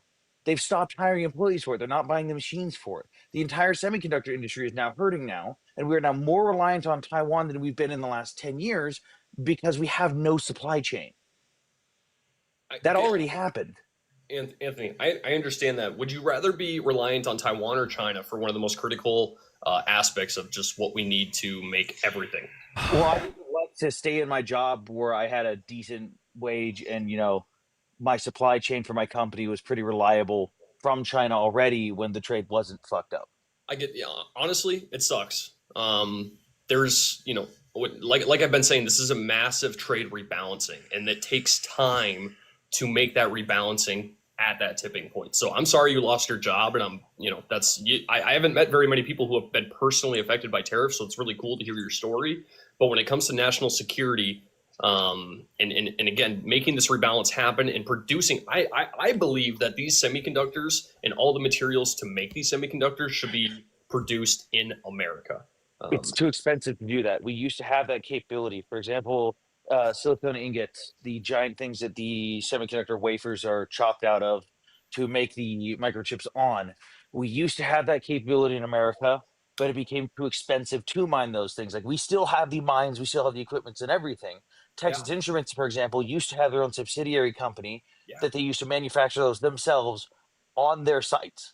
They've stopped hiring employees for it. They're not buying the machines for it. The entire semiconductor industry is now hurting now, and we are now more reliant on Taiwan than we've been in the last 10 years because we have no supply chain. That Okay, already happened. Anthony, I understand that. Would you rather be reliant on Taiwan or China for one of the most critical aspects of just what we need to make everything? Well, I would like to stay in my job where I had a decent wage and, my supply chain for my company was pretty reliable from China already when the trade wasn't fucked up. I get, yeah, honestly, it sucks. There's, like I've been saying, this is a massive trade rebalancing, and it takes time to make that rebalancing at that tipping point. So I'm sorry you lost your job, and I haven't met very many people who have been personally affected by tariffs, so it's really cool to hear your story. But when it comes to national security, and again, making this rebalance happen and producing, I believe that these semiconductors and all the materials to make these semiconductors should be produced in America. It's too expensive to do that. We used to have that capability. For example, silicon ingots, the giant things that the semiconductor wafers are chopped out of to make the microchips on. We used to have that capability in America, but it became too expensive to mine those things. Like we still have the mines, we still have the equipments and everything. Yeah, Texas Instruments, for example, used to have their own subsidiary company yeah, that they used to manufacture those themselves on their sites.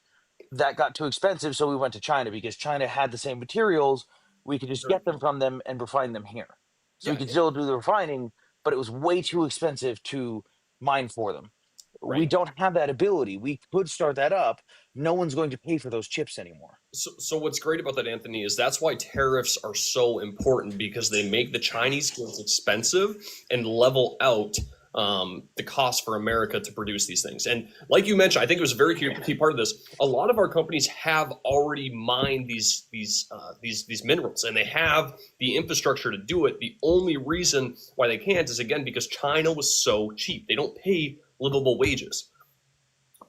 That got too expensive, so we went to China because China had the same materials. We could just sure. get them from them and refine them here. So we Yeah, could still do the refining, but it was way too expensive to mine for them. We right. don't have that ability. We could start that up. No one's going to pay for those chips anymore. So what's great about that, Anthony, is that's why tariffs are so important, because they make the Chinese goods expensive and level out the cost for America to produce these things. And like you mentioned, I think it was a very key part of this. A lot of our companies have already mined these minerals, and they have the infrastructure to do it. The only reason why they can't is, again, because China was so cheap. They don't pay livable wages.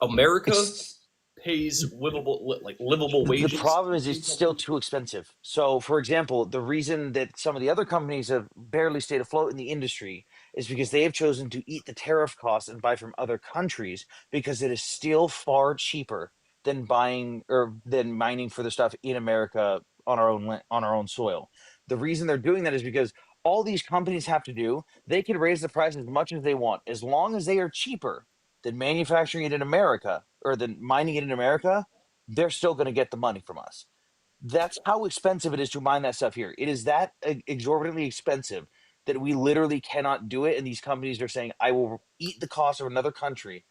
America It's pays livable the wages. problem is it's still too expensive. So, for example, the reason that some of the other companies have barely stayed afloat in the industry is because they have chosen to eat the tariff costs and buy from other countries because it is still far cheaper than buying or than mining for the stuff in America on our own soil. The reason they're doing that is because all these companies have to do, they can raise the price as much as they want, as long as they are cheaper than manufacturing it in America or than mining it in America, they're still going to get the money from us. That's how expensive it is to mine that stuff here. It is that exorbitantly expensive that we literally cannot do it. And these companies are saying, I will eat the cost of another country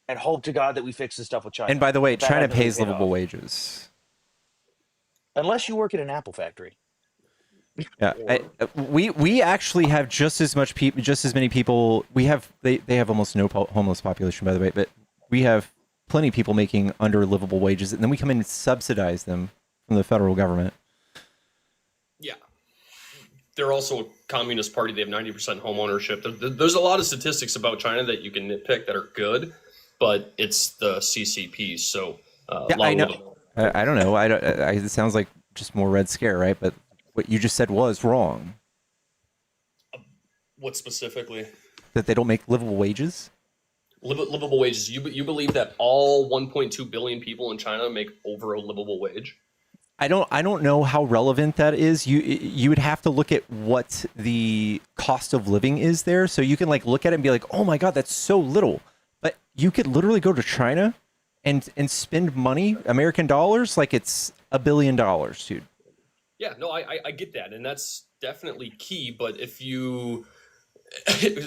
and hope to God that we fix this stuff with And China. by the way, But that China hasn't really pays paid livable off. wages. Unless you work in an Apple factory. Yeah, we actually have just as much people, just as many people. We have they have almost no homeless population, by the way, but we have plenty of people making under livable wages, and then we come in and subsidize them from the federal government. Yeah. They're also a communist party. They have 90% home ownership. There's a lot of statistics about China that you can nitpick that are good, but it's the CCP. So Yeah, I know. I don't know. It sounds like just more Red Scare, right? But what you just said was wrong. What specifically? That they don't make livable wages? Livable wages. You believe that all 1.2 billion people in China make over a livable wage? I don't know how relevant that is. You would have to look at what the cost of living is there, so you can like look at it and be like, oh my god, that's so little. But you could literally go to China and spend money, American dollars, like it's $1 billion, dude. Yeah, no, I get that, and that's definitely key. But if you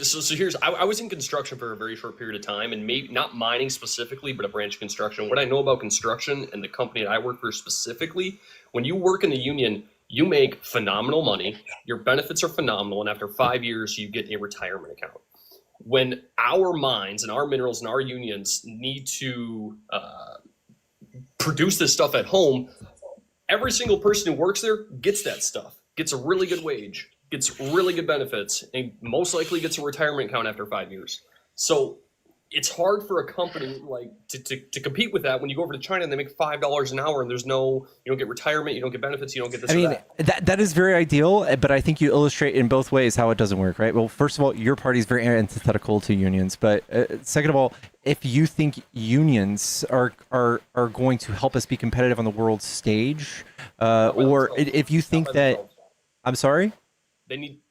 so here's I was in construction for a very short period of time, and maybe not mining specifically, but a branch of construction. What I know about construction and the company that I work for specifically, when you work in the union, you make phenomenal money. Your benefits are phenomenal, and after 5 years, you get a retirement account. When our mines and our minerals and our unions need to produce this stuff at home, every single person who works there gets that stuff, gets a really good wage, gets really good benefits, and most likely gets a retirement account after 5 years. So it's hard for a company like to compete with that when you go over to China and they make $5 an hour and there's no, you don't get retirement, you don't get benefits, you don't get this. I mean, or that. that is very ideal, but I think you illustrate in both ways how it doesn't work, right? Well, first of all, your party is very antithetical to unions, but second of all, if you think unions are going to help us be competitive on the world stage, or if you think that, I'm sorry, they need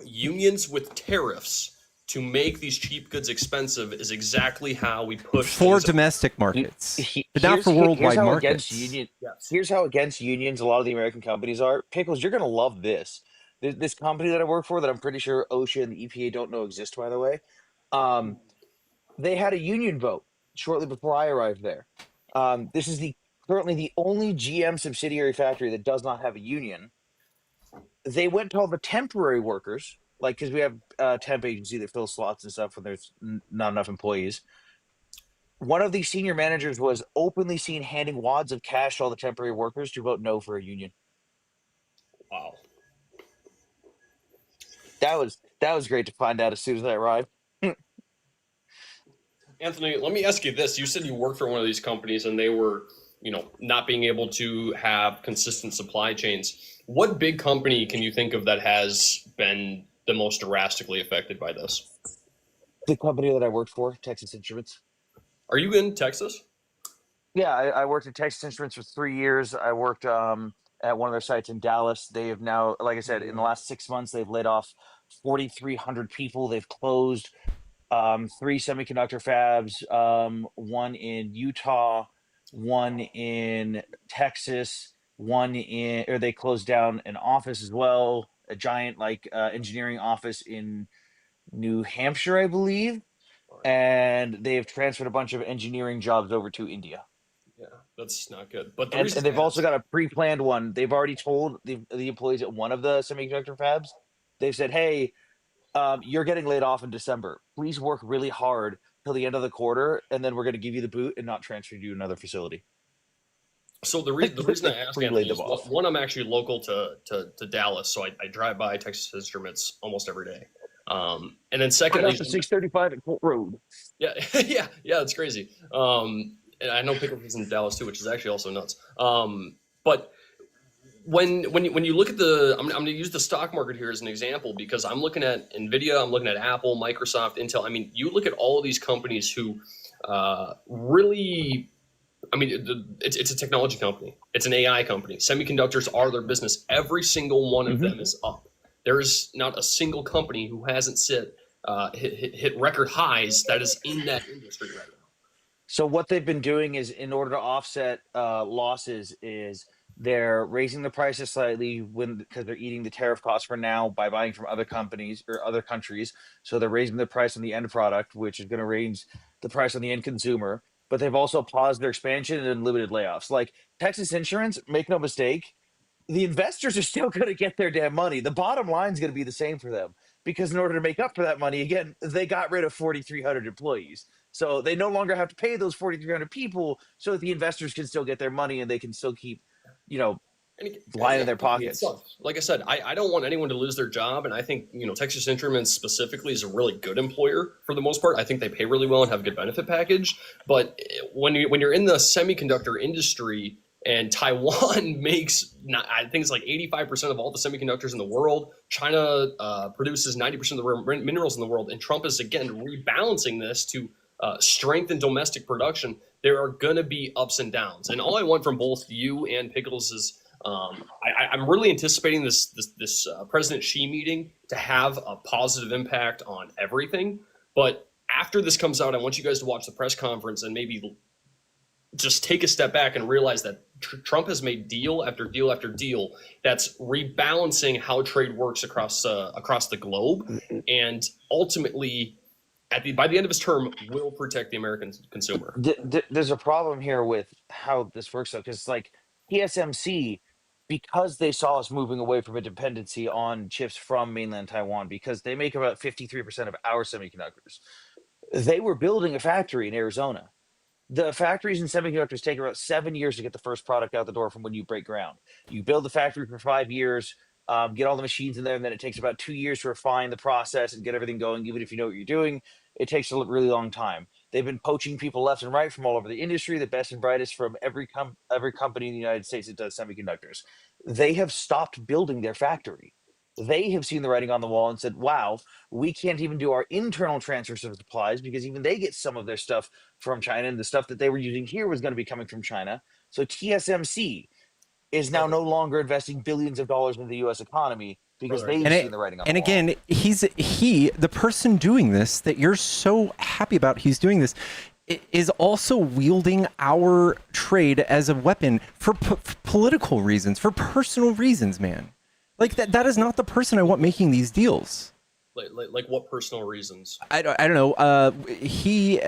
unions with tariffs to make these cheap goods expensive is exactly how we push for domestic markets, but not for Here's worldwide how markets. Here's how against unions a lot of the American companies are. Pickles, you're gonna love this. This company that I work for, that I'm pretty sure OSHA and the EPA don't know exist, by the way. They had a union vote shortly before I arrived there. This is currently the only GM subsidiary factory that does not have a union. They went to all the temporary workers, like, because we have a temp agency that fills slots and stuff when there's not enough employees. One of the senior managers was openly seen handing wads of cash to all the temporary workers to vote no for a union. Wow. That was great to find out as soon as I arrived. Anthony, let me ask you this. You said you worked for one of these companies and they were, not being able to have consistent supply chains. What big company can you think of that has been the most drastically affected by this? The company that I worked for, Texas Instruments. Are you in Texas? Yeah, I worked at Texas Instruments for 3 years. I worked at one of their sites in Dallas. They have now, like I said, in the last 6 months, they've laid off 4,300 people. They've closed 3 semiconductor fabs, one in Utah, one in Texas, or they closed down an office as well, a giant engineering office in New Hampshire, I believe. And they have transferred a bunch of engineering jobs over to India. Yeah, that's not good. But And they've also got a pre-planned one. They've already told the employees at one of the semiconductor fabs, they've said, hey, you're getting laid off in December. Please work really hard till the end of the quarter, and then we're going to give you the boot and not transfer you to another facility. So the reason I ask, Anthony, is one, I'm actually local to Dallas, so I drive by Texas Instruments almost every day. And then secondly, right off the 635 at Colt Road. Yeah, yeah, it's crazy. And I know Pickles is in Dallas too, which is actually also nuts. But when you look at I'm going to use the stock market here as an example because I'm looking at Nvidia, I'm looking at Apple, Microsoft, Intel. I mean, you look at all of these companies who really I mean, it's a technology company. It's an AI company. Semiconductors are their business. Every single one of them is up. There's not a single company who hasn't hit record highs that is in that industry right now. So what they've been doing is, in order to offset losses, is they're raising the prices slightly because they're eating the tariff costs for now by buying from other companies or other countries. So they're raising the price on the end product, which is going to raise the price on the end consumer. But they've also paused their expansion and limited layoffs. Like Texas Insurance, make no mistake, the investors are still going to get their damn money. The bottom line is going to be the same for them because in order to make up for that money, again, they got rid of 4,300 employees. So they no longer have to pay those 4,300 people so that the investors can still get their money and they can still keep, line in their It pockets. sucks. Like I said, I don't want anyone to lose their job, and I think Texas Instruments specifically is a really good employer for the most part. I think they pay really well and have a good benefit package. But when you're in the semiconductor industry, and Taiwan makes, I think it's like 85% of all the semiconductors in the world. China produces 90% of the minerals in the world, and Trump is again rebalancing this to strengthen domestic production. There are going to be ups and downs, and all I want from both you and Pickles is I'm really anticipating this President Xi meeting to have a positive impact on everything. But after this comes out, I want you guys to watch the press conference and maybe just take a step back and realize that Trump has made deal after deal after deal that's rebalancing how trade works across the globe, and ultimately, by the end of his term, will protect the American consumer. There's a problem here with how this works, though, because like TSMC, because they saw us moving away from a dependency on chips from mainland Taiwan, because they make about 53% of our semiconductors, they were building a factory in Arizona. The factories in semiconductors take about 7 years to get the first product out the door from when you break ground. You build the factory for 5 years, get all the machines in there, and then it takes about 2 years to refine the process and get everything going. Even if you know what you're doing, it takes a really long time. They've been poaching people left and right from all over the industry, the best and brightest from every company in the United States that does semiconductors. They have stopped building their factory. They have seen the writing on the wall and said, wow, we can't even do our internal transfers of supplies because even they get some of their stuff from China, and the stuff that they were using here was going to be coming from China. So TSMC is now no longer investing billions of dollars into the U.S. economy because they've seen the writing on the wall. And again, the person doing this that you're so happy about, he's doing this, is also wielding our trade as a weapon for political reasons, for personal reasons, man. Like that is not the person I want making these deals. Like what personal reasons? I don't know. He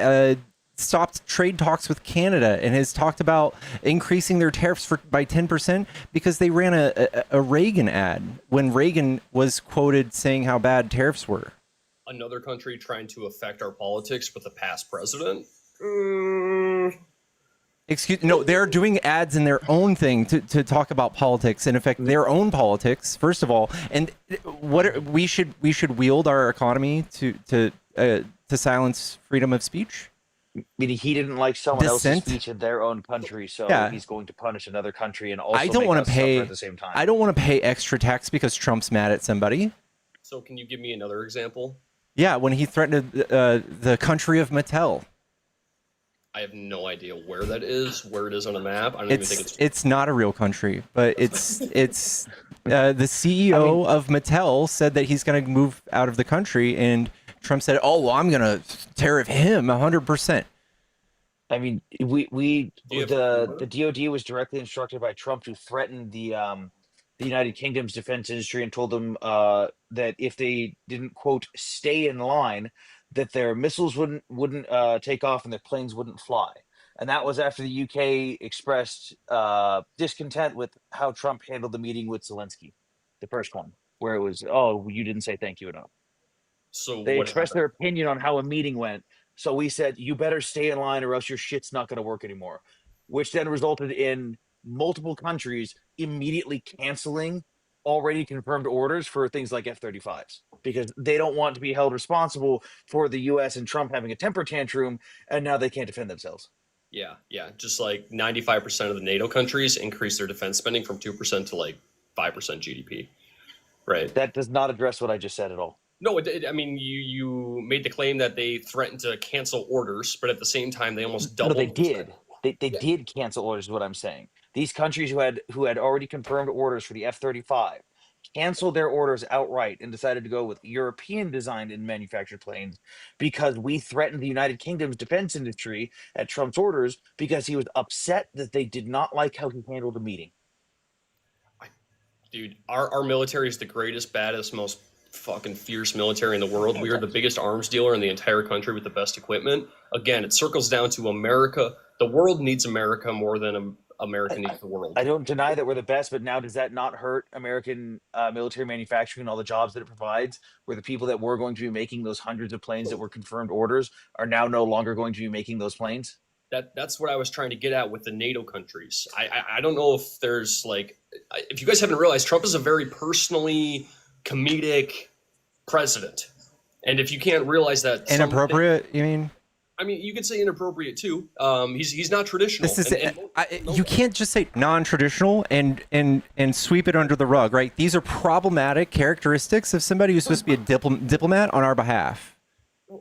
stopped trade talks with Canada and has talked about increasing their tariffs by 10% because they ran a Reagan ad when Reagan was quoted saying how bad tariffs were. Another country trying to affect our politics with a past president? No, they're doing ads in their own thing to talk about politics and affect their own politics, first of all. And we should wield our economy to silence freedom of speech. Meaning he didn't like someone else's Dissent. speech in their own country, so Yeah. he's going to punish another country and also I don't make want us to pay suffer at the same time. I don't want to pay extra tax because Trump's mad at somebody. So can you give me another example? Yeah, when he threatened the country of Mattel. I have no idea where that is, where it is on a map. I don't even think It's not a real country, but it's the CEO of Mattel said that he's going to move out of the country, and Trump said, "Oh, well, I'm going to tariff him 100%." I mean, the DoD was directly instructed by Trump to threaten the United Kingdom's defense industry and told them that if they didn't, quote, stay in line, that their missiles wouldn't take off and their planes wouldn't fly. And that was after the UK expressed discontent with how Trump handled the meeting with Zelensky, the first one, where it was, oh, you didn't say thank you enough. So They what expressed happened? their opinion on how a meeting went. So we said, you better stay in line or else your shit's not going to work anymore, which then resulted in multiple countries immediately canceling already confirmed orders for things like F-35s because they don't want to be held responsible for the U.S. and Trump having a temper tantrum, and now they can't defend themselves. Yeah. Just like 95% of the NATO countries increase their defense spending from 2% to like 5% GDP. Right. That does not address what I just said at all. No, I mean, you made the claim that they threatened to cancel orders, but at the same time, they almost doubled. No, they did. They did cancel orders, is what I'm saying. These countries who had already confirmed orders for the F-35 canceled their orders outright and decided to go with European designed and manufactured planes because we threatened the United Kingdom's defense industry at Trump's orders because he was upset that they did not like how he handled the meeting. Dude, our military is the greatest, baddest, most fucking fierce military in the world. We are the biggest arms dealer in the entire country with the best equipment. Again, it circles down to America. The world needs America more than America needs the world. I don't deny that we're the best, but now does that not hurt American military manufacturing and all the jobs that it provides, where the people that were going to be making those hundreds of planes that were confirmed orders are now no longer going to be making those planes? That's what I was trying to get at with the NATO countries. I don't know if there's like, if you guys haven't realized, Trump is a very personally comedic president, and if you can't realize that, Inappropriate, you mean? I mean, you could say inappropriate too. He's not traditional. This is you can't just say non-traditional and sweep it under the rug, right? These are problematic characteristics of somebody who's supposed to be a diplomat on our behalf.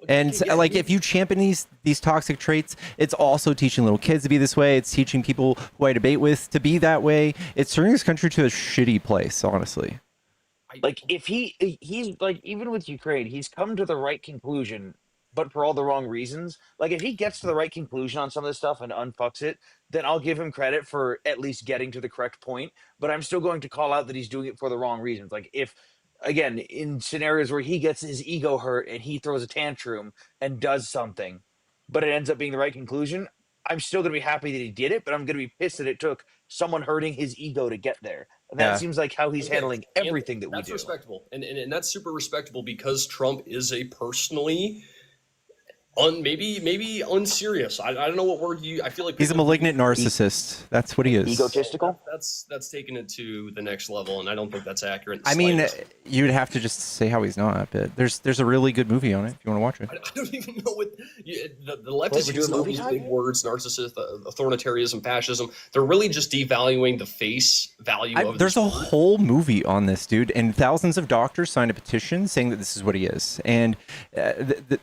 And like, if you champion these toxic traits, it's also teaching little kids to be this way. It's teaching people who I debate with to be that way. It's turning this country to a shitty place, honestly. Like, if he's like, even with Ukraine, he's come to the right conclusion, but for all the wrong reasons. Like, if he gets to the right conclusion on some of this stuff and unfucks it, then I'll give him credit for at least getting to the correct point. But I'm still going to call out that he's doing it for the wrong reasons. Like, if, again, in scenarios where he gets his ego hurt and he throws a tantrum and does something, but it ends up being the right conclusion, I'm still going to be happy that he did it, but I'm going to be pissed that it took someone hurting his ego to get there. And that seems like how he's handling everything that we do. That's respectable. And that's super respectable because Trump is a personally maybe unserious. I don't know what word I feel like he's a malignant narcissist. That's what he is. Egotistical? That's taking it to the next level, and I don't think that's accurate. I mean, you'd have to just say how he's not, but there's a really good movie on it if you want to watch it. I don't even know what the left is using all these big words: narcissist, authoritarianism, fascism. They're really just devaluing the face value of. There's a whole movie on this, dude, and thousands of doctors signed a petition saying that this is what he is, and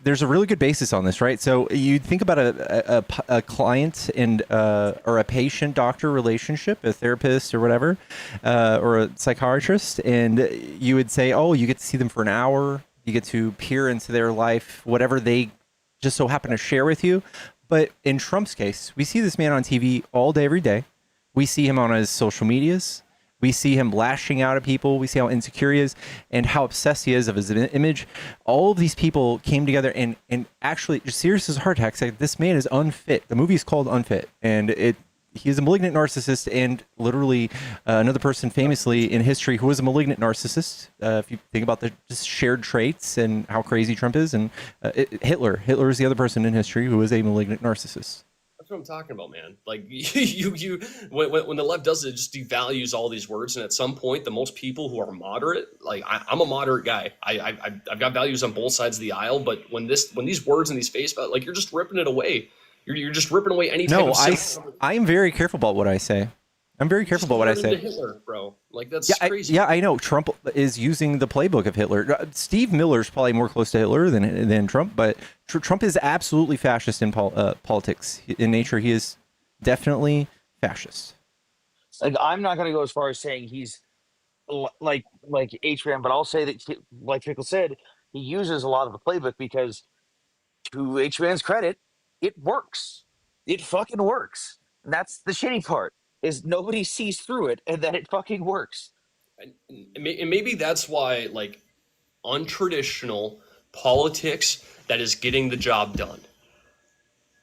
there's a really good basis on this, right? So you think about a client and or a patient-doctor relationship, a therapist or whatever, or a psychiatrist, and you would say, oh, you get to see them for an hour, you get to peer into their life, whatever they just so happen to share with you. But in Trump's case, we see this man on TV all day, every day. We see him on his social medias. We see him lashing out at people. We see how insecure he is and how obsessed he is of his image. All of these people came together and actually, just serious as a heart attack, said this man is unfit. The movie is called Unfit, and he is a malignant narcissist, and literally another person famously in history who was a malignant narcissist. If you think about the just shared traits and how crazy Trump is, and Hitler is the other person in history who was a malignant narcissist. That's what I'm talking about, man. Like you when the left does it, just devalues all these words, and at some point, the most people who are moderate, like I'm a moderate guy. I've got values on both sides of the aisle, but when these words and these face, like you're just ripping it away. You're just ripping away any type of. I am very careful about what I say. I'm very careful about what I say. Hitler, bro. Like that's crazy. I know. Trump is using the playbook of Hitler. Steve Miller's probably more close to Hitler than Trump, but Trump is absolutely fascist in politics. In nature, he is definitely fascist. Like, I'm not going to go as far as saying he's like H-Man, but I'll say that, like Pickle said, he uses a lot of the playbook because, to H-Man's credit, it works. It fucking works. And that's the shitty part. Is nobody sees through it, and that it fucking works. And maybe that's why, like, untraditional politics that is getting the job done.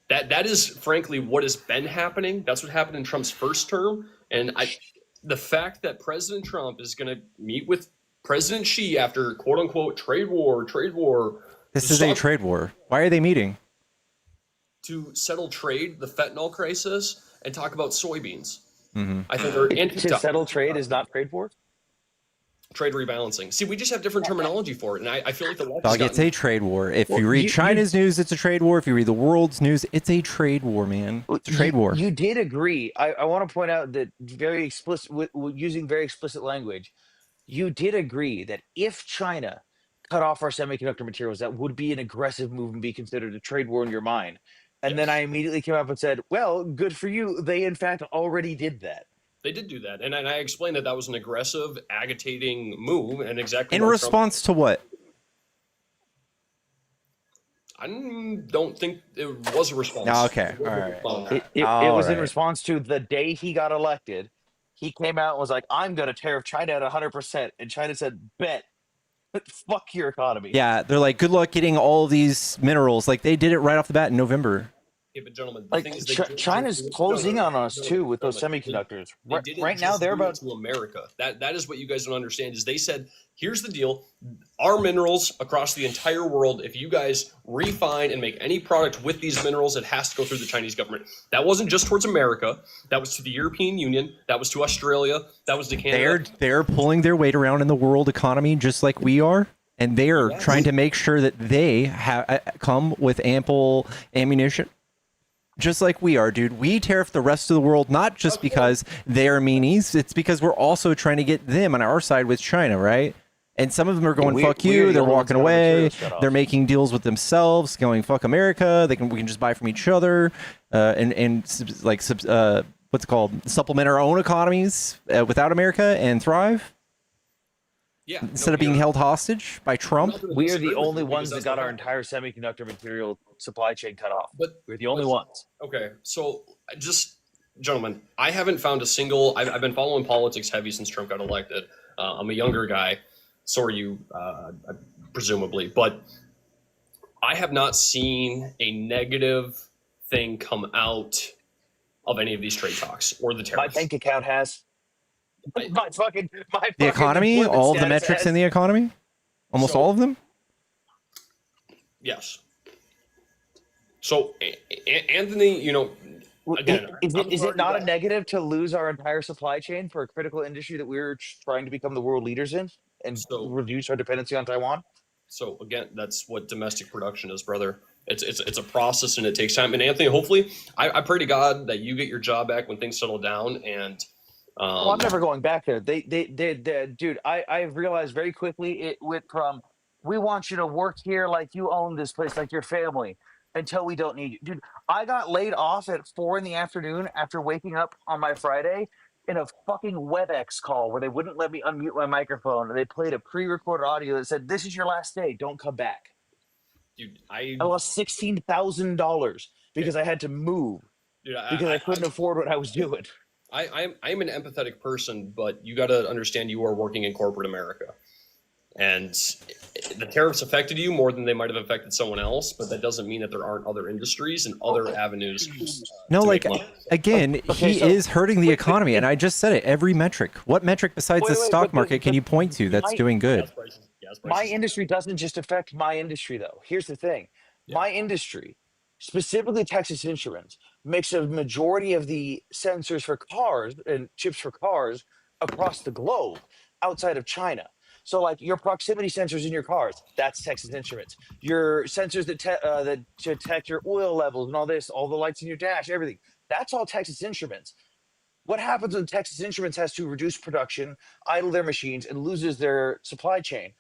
That is frankly what has been happening. That's what happened in Trump's first term, and the fact that President Trump is going to meet with President Xi after quote unquote trade war. This is a trade war. Why are they meeting? To settle trade, the fentanyl crisis, and talk about soybeans. Mm-hmm. I think to settle trade is not trade war. Trade rebalancing. See, we just have different terminology for it, and I feel like the left. It's a trade war. If you read China's news, it's a trade war. If you read the world's news, it's a trade war, man. It's a trade war. You did agree. I want to point out that very explicit, using very explicit language, you did agree that if China cut off our semiconductor materials, that would be an aggressive move and be considered a trade war in your mind. And then I immediately came up and said, well, good for you. They, in fact, already did that. They did do that, and I explained that was an aggressive, agitating move, and exactly In why response to what? I don't think it was a response. Oh, okay, all right. It was in response to the day he got elected. He came out and was like, I'm going to tariff China at 100%. And China said, bet. Fuck your economy. Yeah, they're like, good luck getting all these minerals. Like, they did it right off the bat in November. Yeah, but gentlemen, like China's closing on us too with those semiconductors. Right now, they're about to America. That is what you guys don't understand. Is they said, here's the deal: our minerals across the entire world. If you guys refine and make any product with these minerals, it has to go through the Chinese government. That wasn't just towards America. That was to the European Union. That was to Australia. That was to Canada. They're pulling their weight around in the world economy just like we are. And they're trying to make sure that they come with ample ammunition. Just like we are, dude. We tariff the rest of the world, not just because they're meanies. It's because we're also trying to get them on our side with China, right? And some of them are going, fuck you. They're walking away. They're making deals with themselves, going, fuck America. We can just buy from each other and what's it called? Supplement our own economies without America and thrive. Yeah. Instead of being held hostage by Trump. We are the only ones that got our entire semiconductor material supply chain cut off. But we're the only ones. Okay, so just gentlemen, I haven't found a single. I've been following politics heavy since Trump got elected. I'm a younger guy, so are you, presumably, but I have not seen a negative thing come out of any of these trade talks or the tariffs. My bank account has. My fucking the economy, all of the metrics in the economy, almost all of them. Yes. So, Anthony, again, is it not a negative to lose our entire supply chain for a critical industry that we're trying to become the world leaders in and reduce our dependency on Taiwan? So again, that's what domestic production is, brother. It's a process and it takes time. And Anthony, hopefully, I pray to God that you get your job back when things settle down. And I'm never going back there. They dude. I've realized very quickly it went from we want you to work here like you own this place, like your family, until we don't need you, dude. I got laid off at 4 p.m. after waking up on my Friday in a fucking WebEx call where they wouldn't let me unmute my microphone and they played a pre-recorded audio that said, "This is your last day. Don't come back." Dude, I lost $16,000 because I had to move because I couldn't afford what I was doing. I'm an empathetic person, but you got to understand you are working in corporate America, and the tariffs affected you more than they might have affected someone else. But that doesn't mean that there aren't other industries and other avenues. No, like again, he is hurting the economy, and I just said it. Every metric. What metric besides the stock market can you point to that's doing good? My industry doesn't just affect my industry, though. Here's the thing: my industry, specifically Texas Instruments, makes a majority of the sensors for cars and chips for cars across the globe outside of China. So, like your proximity sensors in your cars, that's Texas Instruments. Your sensors that detect your oil levels and all this, all the lights in your dash, everything, that's all Texas Instruments. What happens when Texas Instruments has to reduce production, idle their machines, and loses their supply chain?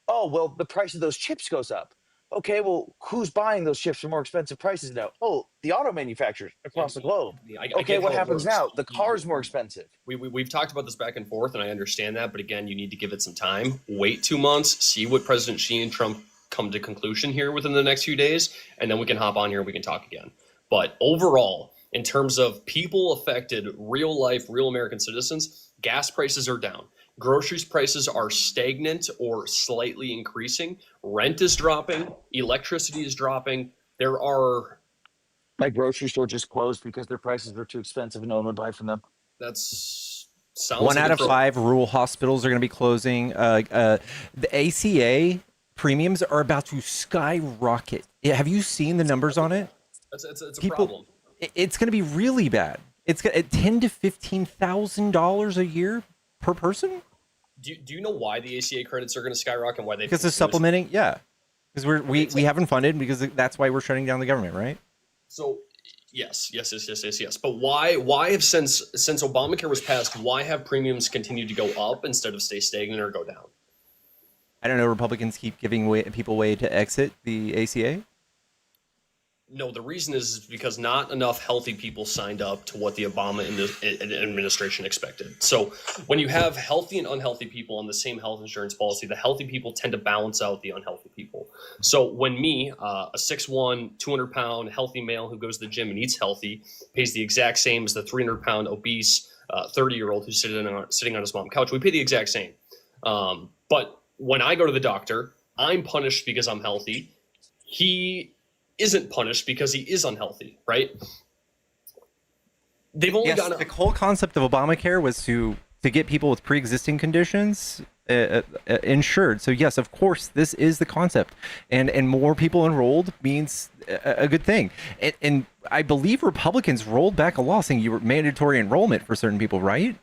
Oh, well, the price of those chips goes up. Okay, well, who's buying those chips for more expensive prices now? Oh, the auto manufacturers across the globe. Okay, what happens now? The car's more expensive. We've talked about this back and forth, and I understand that. But again, you need to give it some time. Wait 2 months, see what President Xi and Trump come to conclusion here within the next few days, and then we can hop on here and we can talk again. But overall, in terms of people affected, real life, real American citizens, gas prices are down. Groceries prices are stagnant or slightly increasing. Rent is dropping. Electricity is dropping. There are... My grocery store just closed because their prices were too expensive and no one would buy from them. That's... Sounds One like out of 5 rural hospitals are going to be closing. The ACA premiums are about to skyrocket. Have you seen the numbers on it? It's a problem. It's going to be really bad. It's $10,000 to $15,000 a year per person. Do you know why the ACA credits are going to skyrocket? And why they? Because of supplementing, yeah. Because we haven't funded because that's why we're shutting down the government, right? So yes. But why have since Obamacare was passed, why have premiums continued to go up instead of stay stagnant or go down? I don't know. Republicans keep giving people way to exit the ACA. No, the reason is because not enough healthy people signed up to what the Obama administration expected. So when you have healthy and unhealthy people on the same health insurance policy, the healthy people tend to balance out the unhealthy people. So when me, a 6'1", 200-pound healthy male who goes to the gym and eats healthy, pays the exact same as the 300-pound obese 30-year-old who's sitting on his mom's couch, we pay the exact same. But when I go to the doctor, I'm punished because I'm healthy. He isn't punished because he is unhealthy, right? They've only Yes, got the whole concept of Obamacare was to get people with pre-existing conditions insured. So yes, of course, this is the concept, and more people enrolled means a good thing. And I believe Republicans rolled back a law saying you were mandatory enrollment for certain people, right?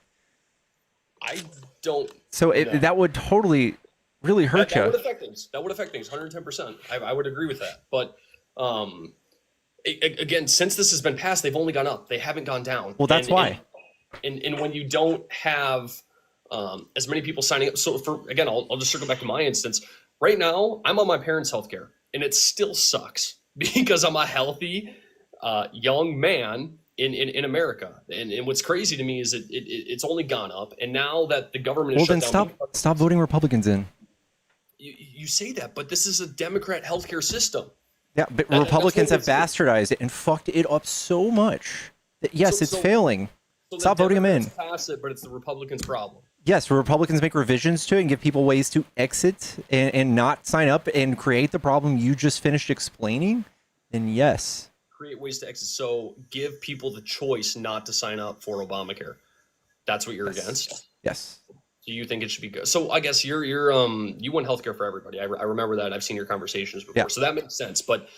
I don't. So that would totally really hurt that you. would affect things. That would affect things 110%. I would agree with that. But again, since this has been passed, they've only gone up. They haven't gone down. Well, that's why. And when you don't have as many people signing up, so again, I'll just circle back to my instance. Right now, I'm on my parents' healthcare, and it still sucks because I'm a healthy young man in America. And what's crazy to me is it's only gone up, and now that the government is Well, shut then down, stop voting Republicans in. You say that, but this is a Democrat healthcare system. Yeah, but And Republicans have that's bastardized it and fucked it up so much that yes, it's failing. So Stop voting them in. Democrats pass it, but it's the Republicans' problem. Yes, Republicans make revisions to it and give people ways to exit and not sign up and create the problem you just finished explaining, then yes. Create ways to exit. So give people the choice not to sign up for Obamacare. That's what you're against. Yes. Do you think it should be good? So I guess you want healthcare for everybody. I remember that. I've seen your conversations before, Yeah. so that makes sense. But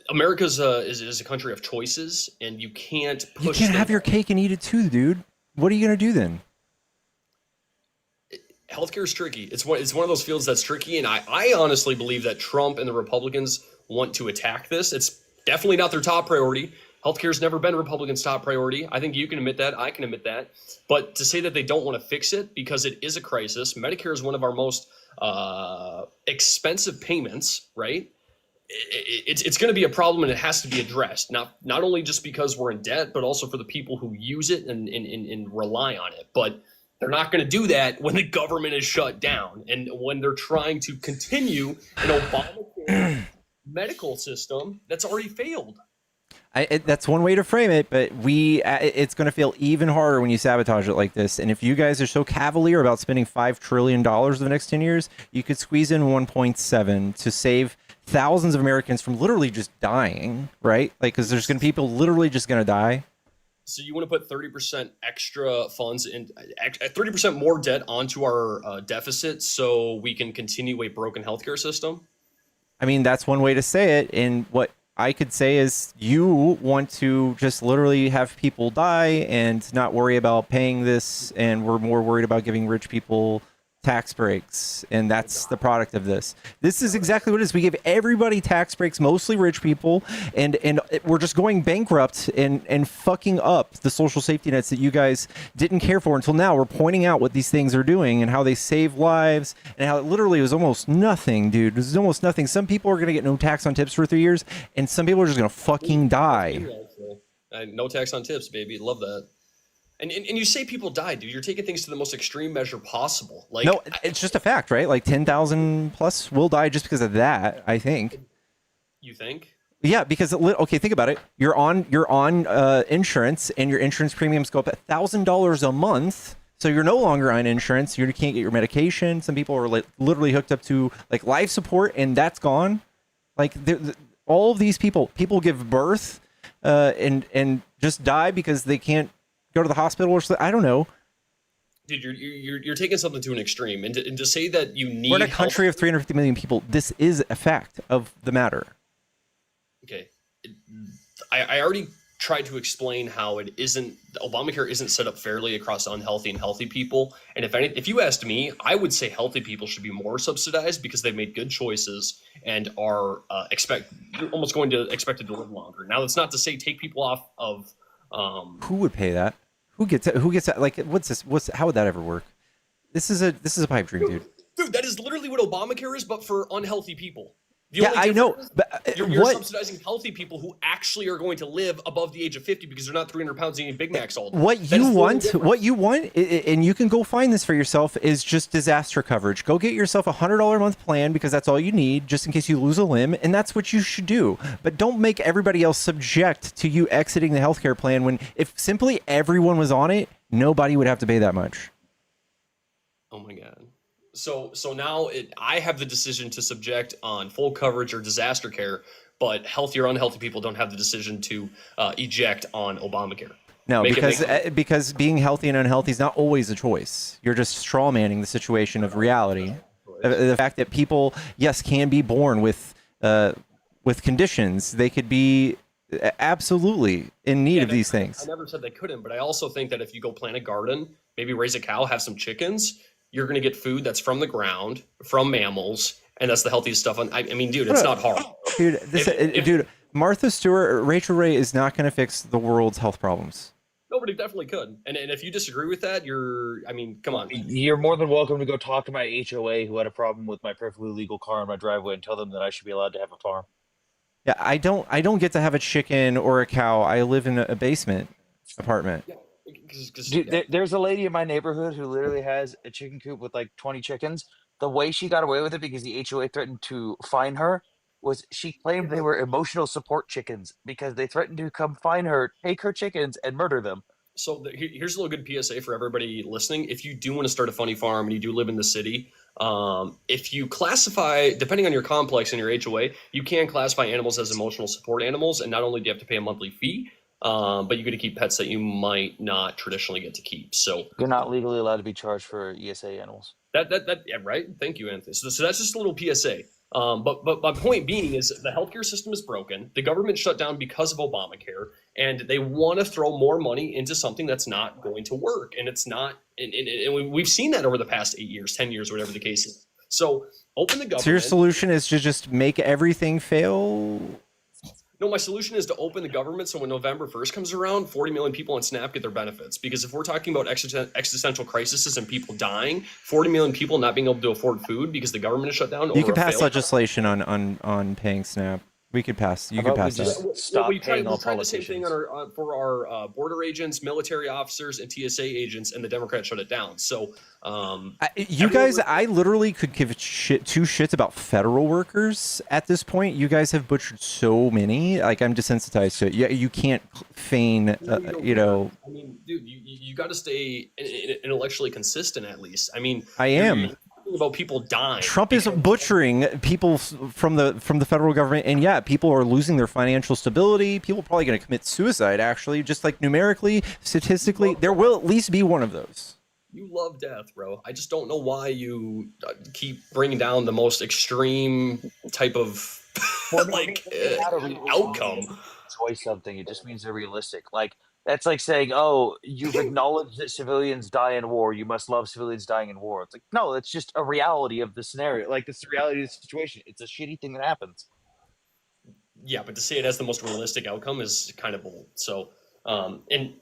America's is a country of choices, and you can't push. You can't have your cake and eat it too, dude. What are you gonna do then? Healthcare is tricky. It's one of those fields that's tricky, and I honestly believe that Trump and the Republicans want to attack this. It's definitely not their top priority. Healthcare's never been Republicans' top priority. I think you can admit that. I can admit that. But to say that they don't want to fix it because it is a crisis, Medicare is one of our most expensive payments, right? It's going to be a problem, and it has to be addressed. Not only just because we're in debt, but also for the people who use it and rely on it. But they're not going to do that when the government is shut down and when they're trying to continue an Obamacare medical system that's already failed. That's one way to frame it, but it's going to feel even harder when you sabotage it like this. And if you guys are so cavalier about spending $5 trillion over the next 10 years, you could squeeze in 1.7 to save thousands of Americans from literally just dying, right? Like, because there's going to be people literally just going to die. So you want to put 30% extra funds in, 30% more debt onto our deficit so we can continue a broken healthcare system? I mean, that's one way to say it. And what I could say is you want to just literally have people die and not worry about paying this. And we're more worried about giving rich people tax breaks. And that's the product of this. This is exactly what it is. We give everybody tax breaks, mostly rich people. And we're just going bankrupt and fucking up the social safety nets that you guys didn't care for until now. We're pointing out what these things are doing and how they save lives and how it literally was almost nothing, dude. It was almost nothing. Some people are going to get no tax on tips for 3 years, and some people are just going to fucking die. No tax on tips, baby. Love that. And you say people died, dude. You're taking things to the most extreme measure possible. Like, no, it's just a fact, right? Like 10,000 plus will die just because of that, I think. You think? Yeah, because okay, think about it. You're on insurance, and your insurance premiums go up $1,000 a month. So you're no longer on insurance. You can't get your medication. Some people are literally hooked up to like life support, and that's gone. Like all of these people give birth and just die because they can't go to the hospital or something. I don't know. Dude, you're taking something to an extreme, and to say that you need. We're in a country of 350 million people. This is a fact of the matter. Okay, I already tried to explain how Obamacare isn't set up fairly across unhealthy and healthy people. And if you asked me, I would say healthy people should be more subsidized because they've made good choices and are almost going to expected to live longer. Now, that's not to say take people off of. Who would pay that? Who gets that? Like, what's this? How would that ever work? This is a pipe dream, dude. Dude, that is literally what Obamacare is, but for unhealthy people. The Yeah, only I know, difference is but you're what subsidizing healthy people who actually are going to live above the age of 50 because they're not 300 pounds eating Big Macs all day. what That you is the only want, difference. and you can go find this for yourself, is just disaster coverage. Go get yourself $100 a month plan because that's all you need, just in case you lose a limb, and that's what you should do. But don't make everybody else subject to you exiting the healthcare plan when, if simply everyone was on it, nobody would have to pay that much. Oh my God. So now I have the decision to subject on full coverage or disaster care, but healthy or unhealthy people don't have the decision to eject on Obamacare. No, Make it because make because being healthy and unhealthy is not always a choice. You're just straw manning the situation of reality. The fact that people, yes, can be born with conditions. They could be absolutely in need of these I things. never said they couldn't, but I also think that if you go plant a garden, maybe raise a cow, have some chickens, you're going to get food that's from the ground, from mammals, and that's the healthiest stuff. I mean, dude, it's not hard. Dude, dude, Martha Stewart or Rachel Ray is not going to fix the world's health problems. Nobody definitely could. And if you disagree with that, I mean, come on. You're more than welcome to go talk to my HOA who had a problem with my perfectly legal car in my driveway and tell them that I should be allowed to have a farm. Yeah, I don't get to have a chicken or a cow. I live in a basement apartment. Yeah, Dude, there's a lady in my neighborhood who literally has a chicken coop with like 20 chickens. The way she got away with it because the HOA threatened to fine her was she claimed they were emotional support chickens because they threatened to come find her, take her chickens, and murder them. So here's a little good PSA for everybody listening. If you do want to start a funny farm and you do live in the city, if you classify, depending on your complex and your HOA, you can classify animals as emotional support animals. And not only do you have to pay a monthly fee, but you get to keep pets that you might not traditionally get to keep. So You're not legally allowed to be charged for ESA animals. yeah, right. Thank you, Anthony. So that's just a little PSA. But my point being is the healthcare system is broken. The government shut down because of Obamacare, and they want to throw more money into something that's not going to work. And it's not, and we've seen that over the past 8 years, 10 years, whatever the case is. So open the government. So your solution is to just make everything fail? No, my solution is to open the government so when November 1st comes around, 40 million people on SNAP get their benefits. Because if we're talking about existential crises and people dying, 40 million people not being able to afford food because the government is shut down. You could pass legislation on paying SNAP. We could pass. You could pass that. Stop we tried paying all the same thing politicians. for our border agents, military officers, and TSA agents, and the Democrats shut it down. So you guys, I literally could give two shits about federal workers at this point. You guys have butchered so many. Like, I'm desensitized to it. You can't feign, you know. I mean, dude, you got to stay intellectually consistent at least. I mean, I am. You're talking about people dying. Trump is butchering people from the federal government, and yeah, people are losing their financial stability. People are probably going to commit suicide. Actually, just like numerically, statistically, there will at least be one of those. You love death, bro. I just don't know why you keep bringing down the most extreme type of outcome. Enjoy something. It just means they're realistic. Like that's like saying, "Oh, you've acknowledged that civilians die in war. You must love civilians dying in war." It's like, no, it's just a reality of the scenario. Like it's the reality of the situation. It's a shitty thing that happens. Yeah, but to say it has the most realistic outcome is kind of bold. So, and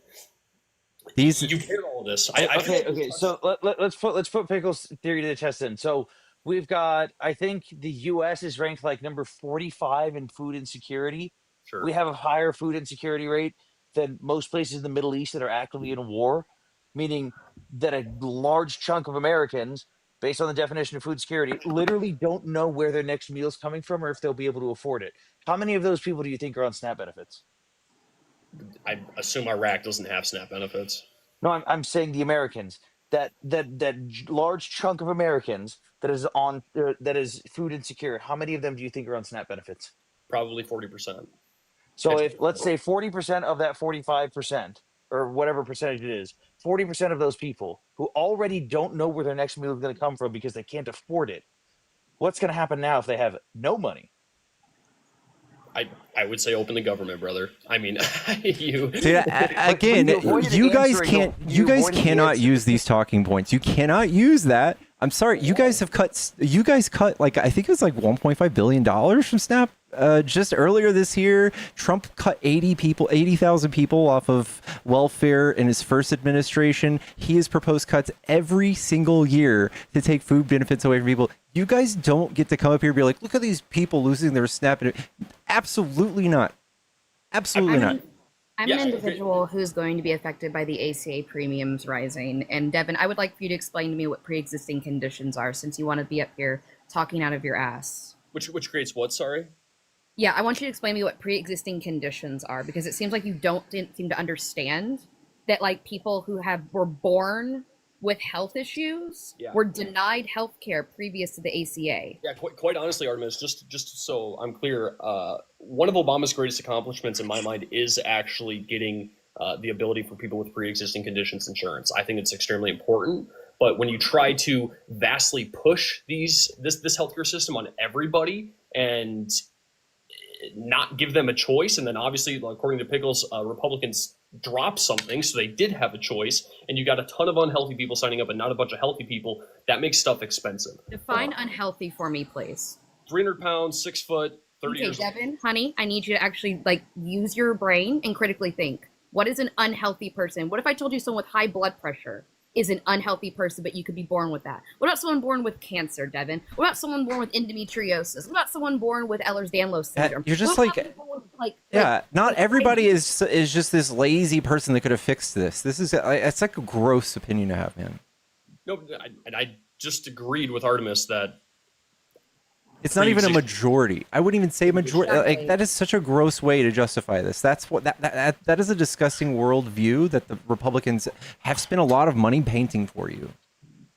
these you hear all of this. Okay. So let's put Pickle's theory to the test then. So we've got, I think the U.S. is ranked like number 45 in food insecurity. Sure. We have a higher food insecurity rate than most places in the Middle East that are actively in war, meaning that a large chunk of Americans, based on the definition of food security, literally don't know where their next meal is coming from or if they'll be able to afford it. How many of those people do you think are on SNAP benefits? I assume Iraq doesn't have SNAP benefits. No, I'm saying the Americans. That large chunk of Americans that is food insecure. How many of them do you think are on SNAP benefits? Probably 40%. So if let's say 40% of that 45% or whatever percentage it is, 40% of those people who already don't know where their next meal is going to come from because they can't afford it, what's going to happen now if they have no money? I would say open the government, brother. I mean, again, you guys cannot use these talking points. You cannot use that. I'm sorry. You guys cut like, I think it was like $1.5 billion from SNAP just earlier this year, Trump cut 80,000 people off of welfare in his first administration. He has proposed cuts every single year to take food benefits away from people. You guys don't get to come up here and be like, look at these people losing their SNAP. Absolutely not. Absolutely not. I'm an individual who's going to be affected by the ACA premiums rising. And Devin, I would like for you to explain to me what pre-existing conditions are, since you want to be up here talking out of your ass. Which creates what, sorry? Yeah, I want you to explain to me what pre-existing conditions are, because it seems like you didn't seem to understand that, like, people who were born with health issues were denied health care previous to the ACA. Yeah, quite honestly, Artemis, just so I'm clear, one of Obama's greatest accomplishments in my mind is actually getting the ability for people with pre-existing conditions insurance. I think it's extremely important. But when you try to vastly push this healthcare system on everybody and not give them a choice, and then obviously, according to Pickles, Republicans dropped something, so they did have a choice, and you got a ton of unhealthy people signing up and not a bunch of healthy people, that makes stuff expensive. Define unhealthy for me, please. 300 pounds, 6 foot, 30 years old. Devin, honey, I need you to actually, like, use your brain and critically think. What is an unhealthy person? What if I told you someone with high blood pressure is an unhealthy person, but you could be born with that? What about someone born with cancer, Devin? What about someone born with endometriosis? What about someone born with Ehlers-Danlos syndrome? You're just not everybody is just this lazy person that could have fixed this. This is it's like a gross opinion to have, man. No, I just agreed with Artemis that it's not even a majority. I wouldn't even say majority. Exactly. Like, that is such a gross way to justify this. That's what that is a disgusting worldview that the Republicans have spent a lot of money painting for you.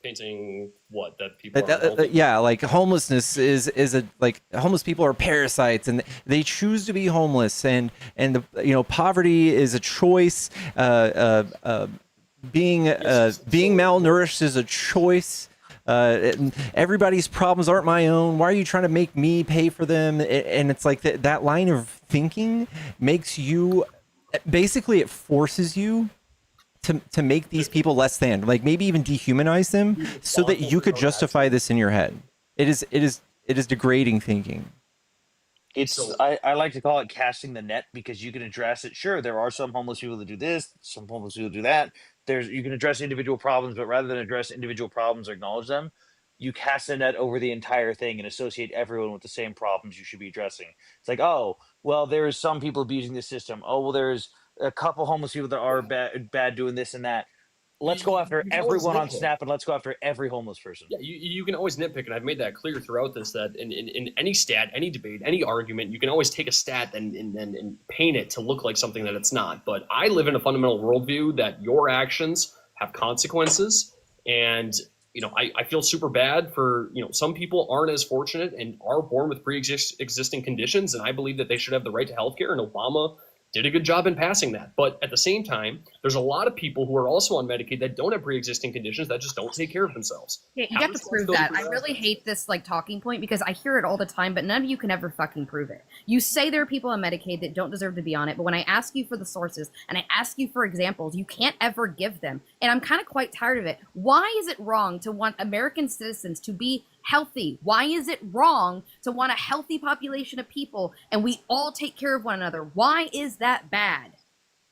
Painting what? That people are yeah, like homelessness is a, like, homeless people are parasites and they choose to be homeless, and the poverty is a choice. Being malnourished is a choice. Everybody's problems aren't my own. Why are you trying to make me pay for them? And it's like that line of thinking makes you, basically it forces you to make these people less than, like, maybe even dehumanize them so that you could justify this in your head. It is degrading thinking. I like to call it casting the net, because you can address it. Sure, there are some homeless people that do this, some homeless people do that. You can address individual problems, but rather than address individual problems or acknowledge them, you cast the net over the entire thing and associate everyone with the same problems you should be addressing. It's like, oh, well, there's some people abusing the system. Oh, well, there's a couple homeless people that are bad doing this and that. Let's go after everyone on Snap, and let's go after every homeless person. Yeah, you can always nitpick, and I've made that clear throughout this, that in any stat, any debate, any argument, you can always take a stat and paint it to look like something that it's not. But I live in a fundamental worldview that your actions have consequences, and I feel super bad for, some people aren't as fortunate and are born with pre-existing conditions, and I believe that they should have the right to healthcare, and Obama did a good job in passing that. But at the same time, there's a lot of people who are also on Medicaid that don't have pre-existing conditions that just don't take care of themselves. Yeah, you have to prove that. I really hate this, like, talking point, because I hear it all the time, but none of you can ever fucking prove it. You say there are people on Medicaid that don't deserve to be on it, but when I ask you for the sources and I ask you for examples, you can't ever give them. And I'm kind of quite tired of it. Why is it wrong to want American citizens to be healthy? Why is it wrong to want a healthy population of people and we all take care of one another? Why is that bad?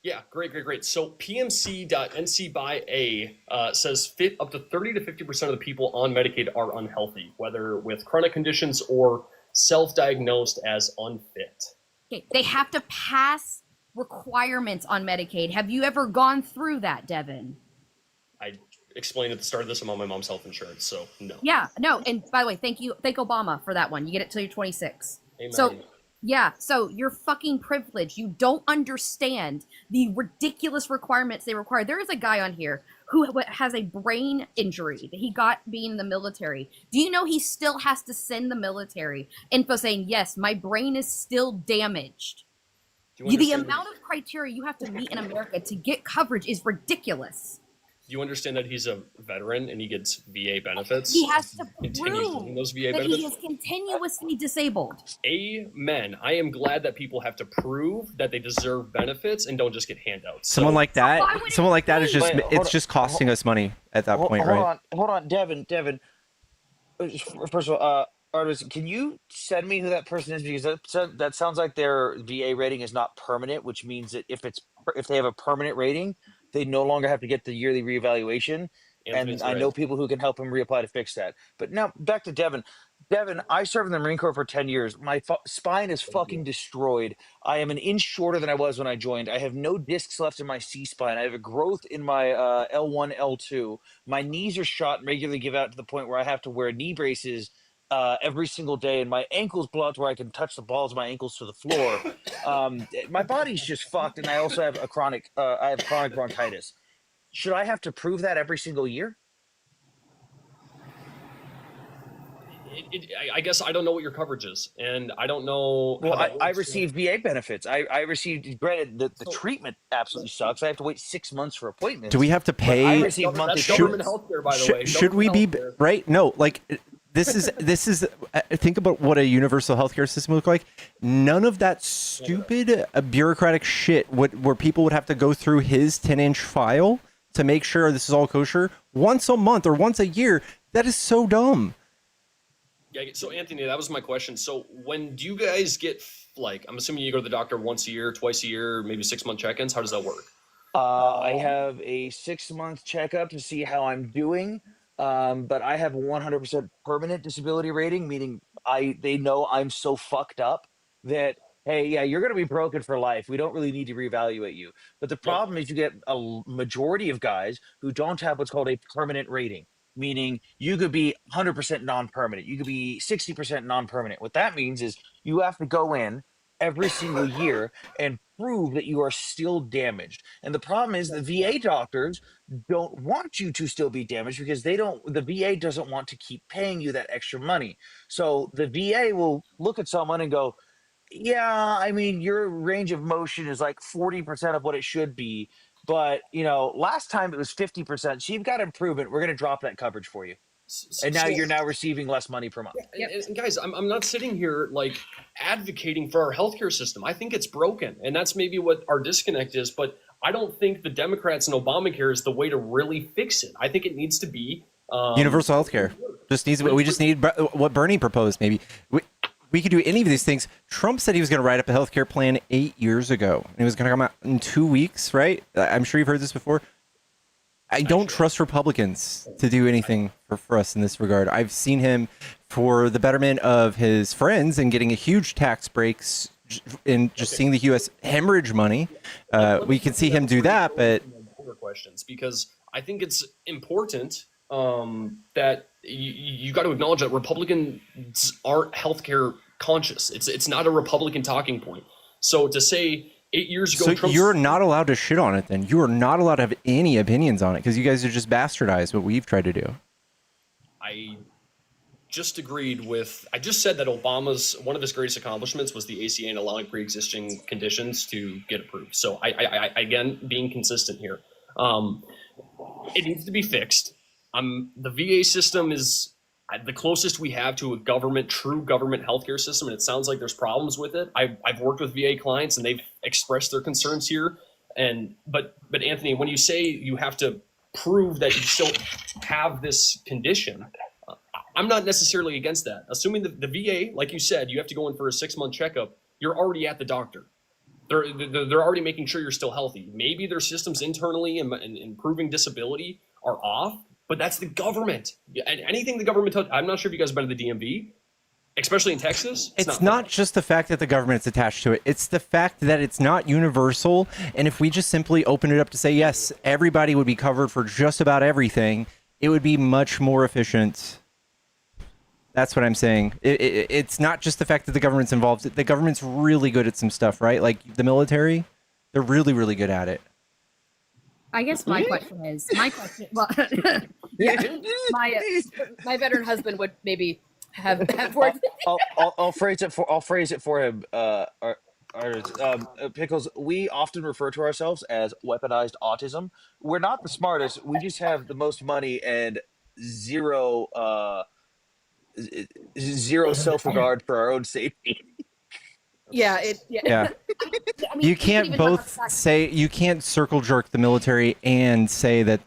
Yeah, great. So PMC.NC by A says up to 30 to 50% of the people on Medicaid are unhealthy, whether with chronic conditions or self-diagnosed as unfit. Okay, they have to pass requirements on Medicaid. Have you ever gone through that, Devin? I explained at the start of this, I'm on my mom's health insurance, so no. Yeah, no, and by the way, thank Obama for that one. You get it till you're 26. Amen. So you're fucking privileged. You don't understand the ridiculous requirements they require. There is a guy on here who has a brain injury that he got being in the military. Do you know he still has to send the military info saying, yes, my brain is still damaged? The amount of criteria you have to meet in America to get coverage is ridiculous. Do you understand that he's a veteran and he gets VA benefits? He has to prove those VA that benefits? he is continuously disabled. Amen. I am glad that people have to prove that they deserve benefits and don't just get handouts. Someone like that is just just costing us money at that point, right? Hold on, Devin. First of all, Artis, can you send me who that person is? Because that sounds like their VA rating is not permanent, which means that if they have a permanent rating, they no longer have to get the yearly reevaluation. And Anthony's I right. know people who can help him reapply to fix that. But now back to Devin. Devin, I served in the Marine Corps for 10 years. My spine is fucking destroyed. I am an inch shorter than I was when I joined. I have no discs left in my C spine. I have a growth in my L1, L2. My knees are shot and regularly give out to the point where I have to wear knee braces every single day, and my ankles blow out to where I can touch the balls of my ankles to the floor. My body's just fucked, and I also have I have chronic bronchitis. Should I have to prove that every single year? I guess I don't know what your coverage is, and I don't know Well, how that I works. received VA benefits. I received, granted, the treatment absolutely sucks. I have to wait 6 months for appointments. Do we have to But I pay? receive monthly That's government payments. health care, by the way. Should we Government be healthcare. right? No, like this is think about what a universal healthcare system would look like. None of that stupid bureaucratic shit where people would have to go through his 10-inch file to make sure this is all kosher once a month or once a year. That is so dumb. Yeah, so Anthony, that was my question. So when do you guys get, like, I'm assuming you go to the doctor once a year, twice a year, maybe 6-month check-ins? How does that work? I have a 6-month checkup to see how I'm doing. But I have 100% permanent disability rating, meaning they know I'm so fucked up that, hey, yeah, you're going to be broken for life. We don't really need to reevaluate you. But the problem is you get a majority of guys who don't have what's called a permanent rating, meaning you could be 100% non-permanent. You could be 60% non-permanent. What that means is you have to go in every single year and prove that you are still damaged. And the problem is the VA doctors don't want you to still be damaged because the VA doesn't want to keep paying you that extra money. So the VA will look at someone and go, yeah, I mean, your range of motion is like 40% of what it should be. But, last time it was 50%. So you've got improvement. We're going to drop that coverage for you. And now you're now receiving less money per month. And guys, I'm not sitting here like advocating for our healthcare system. I think it's broken, and that's maybe what our disconnect is. But I don't think the Democrats and Obamacare is the way to really fix it. I think it needs to be Universal healthcare we just need what Bernie proposed. Maybe we could do any of these things. Trump said he was going to write up a healthcare plan 8 years ago, and it was going to come out in 2 weeks. Right? I'm sure you've heard this before. I don't trust Republicans to do anything for us in this regard. I've seen him for the betterment of his friends and getting a huge tax breaks in just seeing the U.S. hemorrhage money. We can see him do that, but questions, because I think it's important that you got to acknowledge that Republicans aren't healthcare conscious. It's not a Republican talking point. So to say 8 years ago, so you're not allowed to shit on it. Then you are not allowed to have any opinions on it because you guys are just bastardized what we've tried to do. I just said that Obama's one of his greatest accomplishments was the ACA and allowing pre-existing conditions to get approved. So I again, being consistent here, it needs to be fixed. The VA system is the closest we have to a true government healthcare system, and it sounds like there's problems with it. I've worked with VA clients, and they've expressed their concerns here. But Anthony, when you say you have to prove that you still have this condition, I'm not necessarily against that. Assuming the VA, like you said, you have to go in for a 6-month checkup. You're already at the doctor. They're already making sure you're still healthy. Maybe their systems internally and improving disability are off. But that's the government. And anything the government does, I'm not sure if you guys have been to the DMV, especially in Texas. It's not just the fact that the government's attached to it. It's the fact that it's not universal. And if we just simply open it up to say, yes, everybody would be covered for just about everything, it would be much more efficient. That's what I'm saying. It's not just the fact that the government's involved. The government's really good at some stuff, right? Like the military, they're really, really good at it. I guess my question, well, yeah, my veteran husband would maybe have worked. I'll phrase it for him. Pickles, we often refer to ourselves as weaponized autism. We're not the smartest. We just have the most money and zero self-regard for our own safety. Yeah. Yeah. I mean, You can't circle jerk the military and say that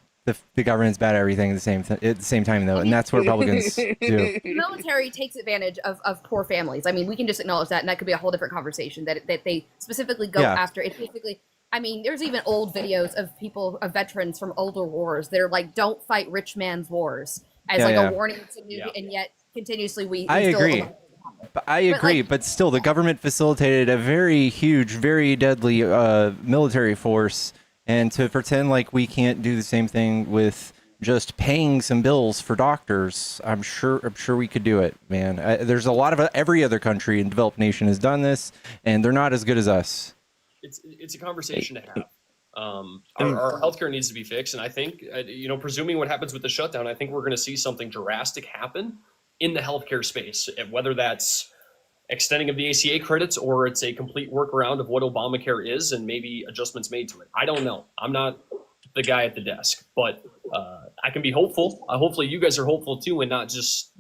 the government's bad at everything at the same time, though, and that's what Republicans do. The military takes advantage of poor families. I mean, we can just acknowledge that, and that could be a whole different conversation. That they specifically go Yeah. after. It's basically. I mean, there's even old videos of veterans from older wars. They're like, "Don't fight rich man's wars," as a warning to you, and yet continuously we I still agree. allow it to happen. I agree, like- but still, the government facilitated a very huge, very deadly military force, and to pretend like we can't do the same thing with just paying some bills for doctors, I'm sure we could do it, man. There's a lot of every other country and developed nation has done this, and they're not as good as us. It's a conversation to have. Our healthcare needs to be fixed, and I think, presuming what happens with the shutdown, I think we're going to see something drastic happen in the healthcare space, whether that's extending of the ACA credits or it's a complete workaround of what Obamacare is and maybe adjustments made to it. I don't know. I'm not the guy at the desk, but I can be hopeful. Hopefully you guys are hopeful too, and not just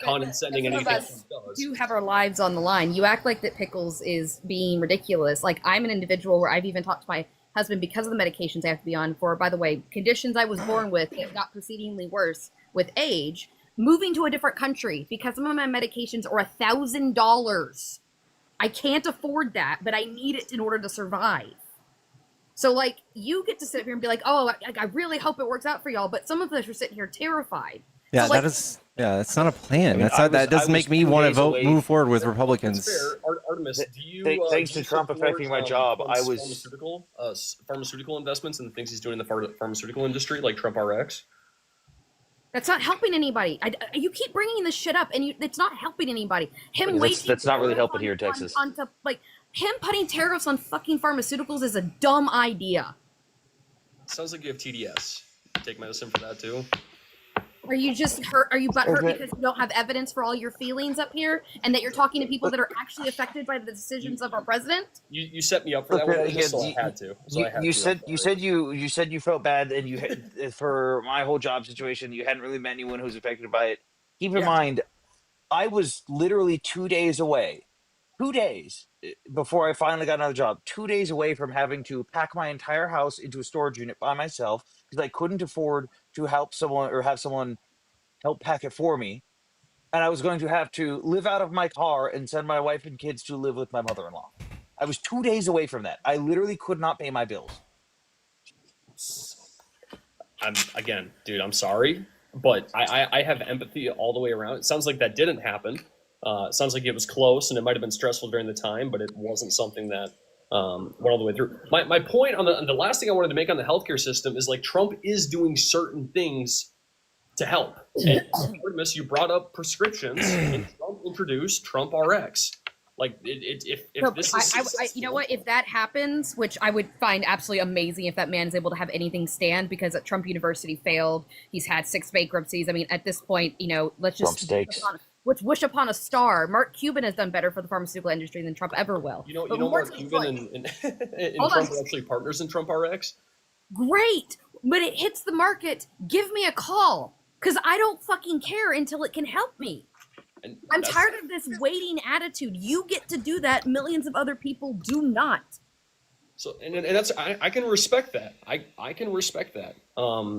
condescending Some of anything. us do have our lives on the line. You act like that Pickles is being ridiculous. Like, I'm an individual where I've even talked to my husband because of the medications I have to be on for, by the way, conditions I was born with that got proceedingly worse with age, moving to a different country because some of my medications are $1,000. I can't afford that, but I need it in order to survive. So, like, you get to sit here and be like, oh, I really hope it works out for y'all, but some of us are sitting here terrified. Yeah, so, like, that's not a plan. I mean, That doesn't make me want to move forward with Republicans. That's fair. Artemis, do you? Thanks do you to Trump support, affecting my job, Trump's I was pharmaceutical investments and the things he's doing in the pharmaceutical industry, like Trump RX. That's not helping anybody. You keep bringing this shit up, and it's not helping anybody. That's not really helping here in Texas. Him putting tariffs on fucking pharmaceuticals is a dumb idea. Sounds like you have TDS. You take medicine for that too. Are you just hurt? Are you butthurt because you don't have evidence for all your feelings up here, and that you're talking to people that are actually affected by the decisions of our president? You set me up for that one, so I had to. You said you felt bad, and you had, for my whole job situation, you hadn't really met anyone who's affected by it. Keep in mind, I was literally 2 days away. 2 days before I finally got another job. 2 days away from having to pack my entire house into a storage unit by myself because I couldn't afford to help someone or have someone help pack it for me. And I was going to have to live out of my car and send my wife and kids to live with my mother-in-law. I was 2 days away from that. I literally could not pay my bills. I'm sorry, but I have empathy all the way around. It sounds like that didn't happen. It sounds like it was close and it might have been stressful during the time, but it wasn't something that went all the way through. My point on the last thing I wanted to make on the healthcare system is, like, Trump is doing certain things to help. And Artemis, you brought up prescriptions, and Trump introduced Trump RX. Like, if this is you know what? If that happens, which I would find absolutely amazing, if that man is able to have anything stand, because at Trump University failed, he's had 6 bankruptcies. I mean, at this point, let's just wish upon a star. Mark Cuban has done better for the pharmaceutical industry than Trump ever will. Mark Cuban and Trump are actually partners in Trump RX. Great, but it hits the market. Give me a call, because I don't fucking care until it can help me. And I'm tired of this waiting attitude. You get to do that. Millions of other people do not. So, and that's, I can respect that. I can respect that.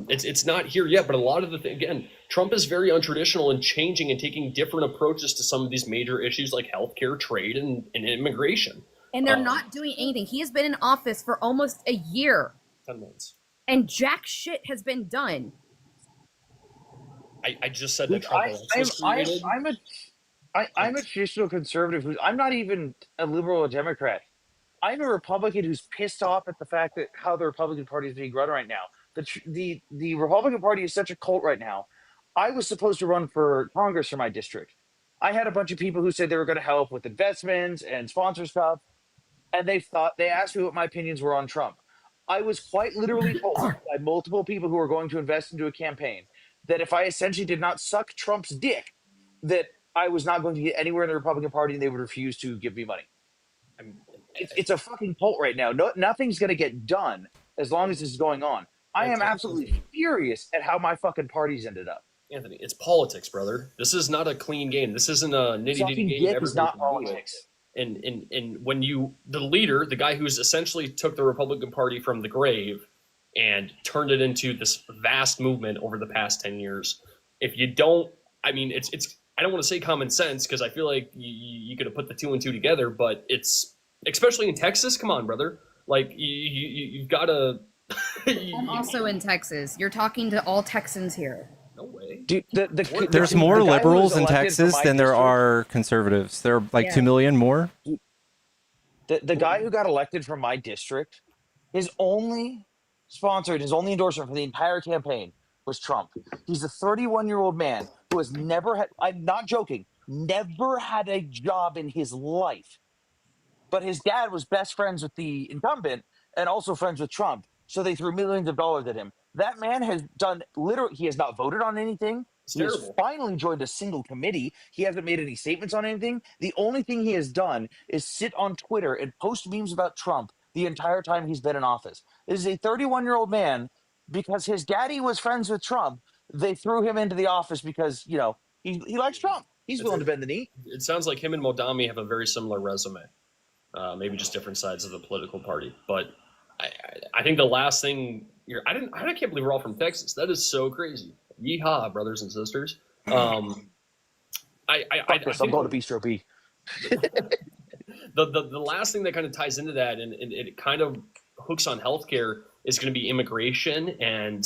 It's not here yet, but a lot of again, Trump is very untraditional in changing and taking different approaches to some of these major issues like healthcare, trade, and immigration. And they're not doing anything. He has been in office for almost a year. 10 months. And jack shit has been done. I just said that Trump was created. I'm a traditional conservative I'm not even a liberal or Democrat. I'm a Republican who's pissed off at the fact that how the Republican Party is being run right now. The Republican Party is such a cult right now. I was supposed to run for Congress for my district. I had a bunch of people who said they were going to help with investments and sponsor stuff, and they asked me what my opinions were on Trump. I was quite literally told by multiple people who were going to invest into a campaign that if I essentially did not suck Trump's dick, that I was not going to get anywhere in the Republican Party and they would refuse to give me money. It's a fucking cult right now. Nothing's going to get done as long as this is going on. I am absolutely furious at how my fucking party's ended up. Anthony, it's politics, brother. This is not a clean game. This isn't a nitty-gritty game. It's not politics. And when the leader, the guy who's essentially took the Republican Party from the grave, and turned it into this vast movement over the past 10 years. If you don't, I mean, it's I don't want to say common sense because I feel like you could have put the 2 and 2 together, but it's especially in Texas. Come on, brother. Like you've got to. I'm also in Texas. You're talking to all Texans here. No way. Dude, There's more the guy who was liberals in elected from Texas my than there district- are conservatives. There are like Yeah. 2 million more. The guy who got elected from my district, his only endorsement for the entire campaign was Trump. He's a 31-year-old man who has never had, I'm not joking, never had a job in his life. But his dad was best friends with the incumbent and also friends with Trump. So they threw millions of dollars at him. That man has done literally, he has not voted on anything. It's He has terrible. finally joined a single committee. He hasn't made any statements on anything. The only thing he has done is sit on Twitter and post memes about Trump the entire time he's been in office. This is a 31-year-old man because his daddy was friends with Trump. They threw him into the office because, you know, he likes Trump. He's willing to bend the knee. It sounds like him and Modami have a very similar resume. Maybe just different sides of the political party. But I think the last thing I can't believe we're all from Texas. That is so crazy. Yeehaw, brothers and sisters. I'm going to Bistro B. The last thing that kind of ties into that, and it kind of hooks on healthcare, is going to be immigration and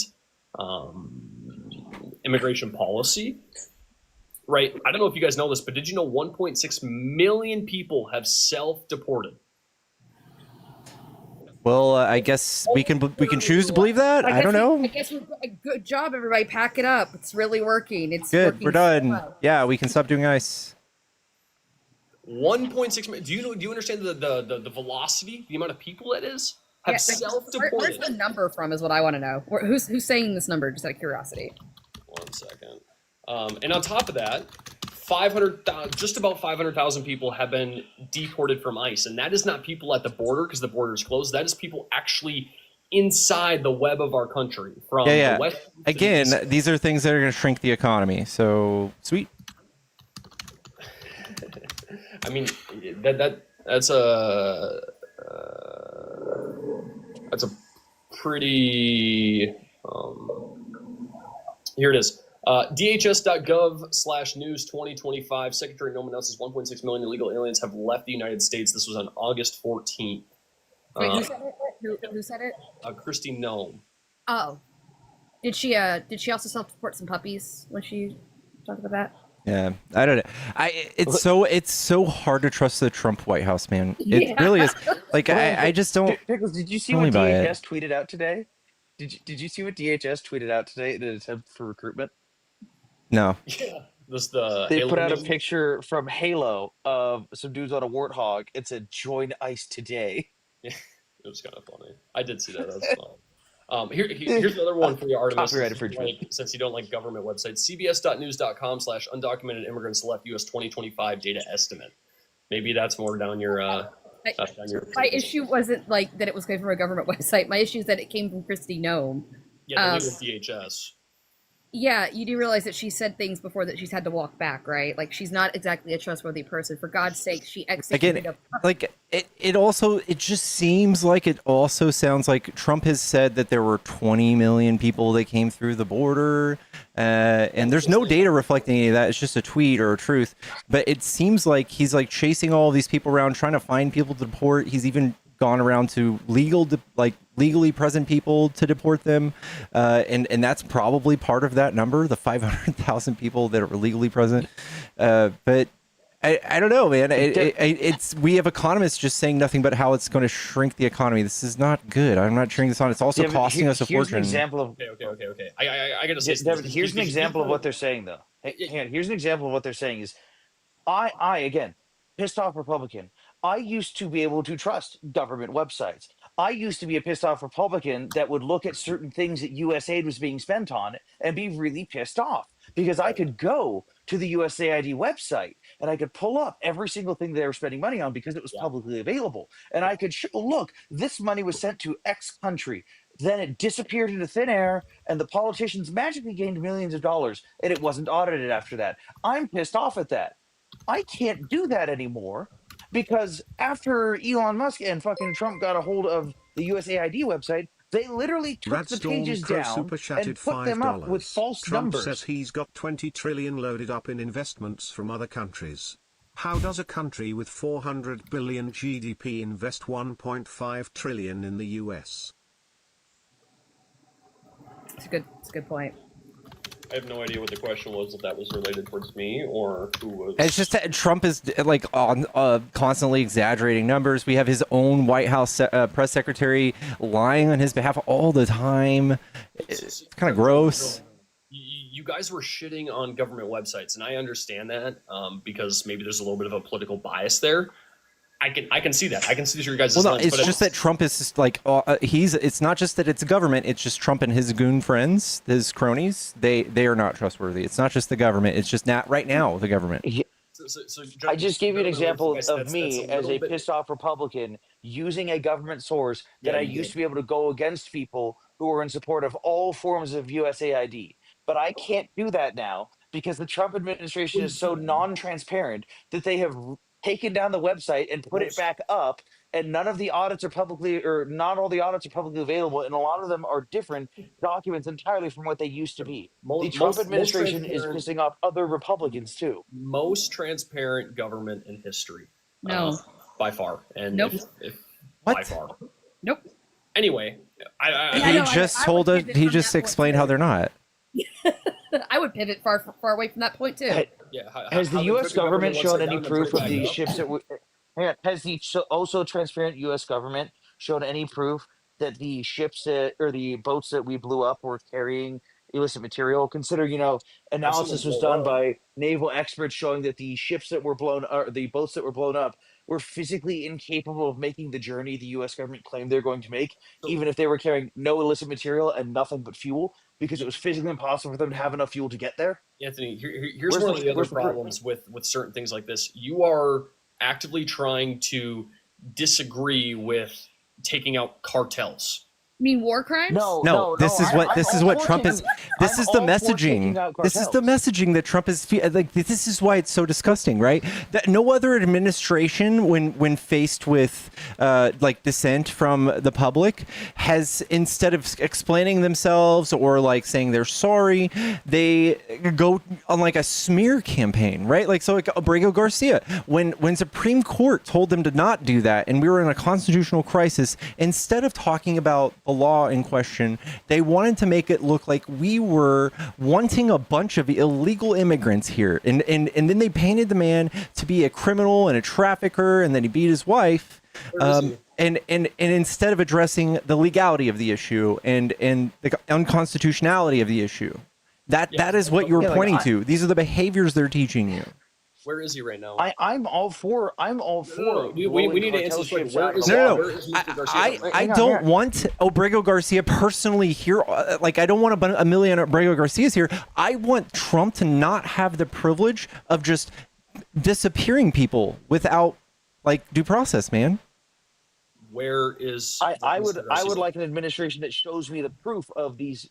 immigration policy. Right. I don't know if you guys know this, but did you know 1.6 million people have self-deported? Well, I guess we can choose to believe that. I don't know. I guess good job, everybody. Pack it up. It's really working. It's Good. working We're done. so well. Yeah, we can stop doing ice. 1.6 million. Do you understand the velocity, the amount of people that is have self-deported? Where's the number from? Is what I want to know. Who's saying this number? Just out of curiosity. 1 second. And on top of that, just about 500,000 people have been deported from ICE, and that is not people at the border because the border is closed. That is people actually inside the web of our country. From the west. Again, these are things that are going to shrink the economy. So sweet. I mean, that's a pretty. Here it is. DHS.gov/news 2025. Secretary Noem announces 1.6 million illegal aliens have left the United States. This was on August 14th. Wait, who said it? Who said it? Kristi Noem. Oh, did she also self-deport some puppies when she talked about that? Yeah, I don't know. It's so hard to trust the Trump White House, man. It really is. Like I just don't. Pickles, did you see what DHS tweeted out today? Did you see what DHS tweeted out today in an attempt for recruitment? No. Yeah. They put out a picture from Halo of some dudes on a warthog. It said, "Join ICE today." Yeah, it was kind of funny. I did see that. That's fun. Here's another one for you, Artemis. Since you don't like government websites, cbs.news.com/undocumented immigrants left U.S. 2025 data estimate. Maybe that's more down your. My issue wasn't like that it was coming from a government website. My issue is that it came from Kristi Noem. Yeah, the leader of DHS. Yeah, you do realize that she said things before that she's had to walk back, right? Like she's not exactly a trustworthy person. For God's sake, she executed again. Like it just seems like it also sounds like Trump has said that there were 20 million people that came through the border, and there's no data reflecting any of that. It's just a tweet or a truth. But it seems like he's like chasing all of these people around, trying to find people to deport. He's even gone around to legally present people to deport them, and that's probably part of that number, the 500,000 people that are legally present. But I don't know, man. It's we have economists just saying nothing but how it's going to shrink the economy. This is not good. I'm not cheering this on. It's also costing us a fortune. Here's an example of. Okay. I gotta say, Devin, here's an example of what they're saying, though. Hang on. Here's an example of what they're saying is, I again, pissed off Republican. I used to be able to trust government websites. I used to be a pissed off Republican that would look at certain things that USAID was being spent on and be really pissed off because I could go to the USAID website and I could pull up every single thing they were spending money on because it was publicly available. And I could show, look, this money was sent to X country. Then it disappeared into thin air and the politicians magically gained millions of dollars and it wasn't audited after that. I'm pissed off at that. I can't do that anymore. Because after Elon Musk and fucking Trump got a hold of the USAID website, They literally took the Radstorm pages Pro down super and chatted put them up with $5. false Trump says numbers. he's got 20 trillion loaded up in investments from other countries. How does a country with 400 billion GDP invest 1.5 trillion in the US? It's a good point. I have no idea what the question was, if that was related towards me or who was. It's just that Trump is like on constantly exaggerating numbers. We have his own White House press secretary lying on his behalf all the time. It's kind of gross. You guys were shitting on government websites, and I understand that because maybe there's a little bit of a political bias there. I can see that. I can see your guys' Well, no, lens, it's but just that Trump is just like it's not just that it's government. It's just Trump and his goon friends, his cronies. They are not trustworthy. It's not just the government. It's just not right now the government. I just gave you an example guys, of that's me a as little a bit. pissed off Republican using a government source that Yeah, I you used did. to be able to go against people who are in support of all forms of USAID. But I can't do that now because the Trump administration is so non-transparent that they have taken down the website and put it back up, and none of the audits are publicly, or not all the audits are publicly available, and a lot of them are different documents entirely from what they used to be. The Trump Most administration is transparent, pissing off other Republicans too. most transparent government in history. No. By far, and Nope. if What? by far. Nope. Anyway, He just told us. He just explained how they're not. I would pivot far away from that point too. Has the U.S. government shown any proof of the ships? ships that has the also transparent U.S. government shown any proof that the ships that, or the boats that we blew up were carrying illicit material? Consider, analysis was done by naval experts showing that the ships that were blown, or the boats that were blown up, were physically incapable of making the journey the U.S. government claimed they're going to make, even if they were carrying no illicit material and nothing but fuel, because it was physically impossible for them to have enough fuel to get there. Anthony, here's one of the other problems with certain things like this. You are actively trying to disagree with taking out cartels. You mean war crimes? No, this is what Trump is. This is the messaging. This is the messaging that Trump is like. This is why it's so disgusting, right? That no other administration, when faced with like dissent from the public, has, instead of explaining themselves or like saying they're sorry, they go on like a smear campaign, right? Like, so like Abrego Garcia, when Supreme Court told them to not do that, and we were in a constitutional crisis, instead of talking about the law in question, they wanted to make it look like we were wanting a bunch of illegal immigrants here, and then they painted the man to be a criminal and a trafficker, and then he beat his wife, and instead of addressing the legality of the issue and the unconstitutionality of the issue, that is what you're pointing to. These are the behaviors they're teaching you. Where is he right now? I'm all for. We need to answer this question. Where is I don't want Abrego Garcia personally here. Like, I don't want a million Abrego Garcias here. I want Trump to not have the privilege of just disappearing people without like due process, man. Where is I would like an administration that shows me the proof of these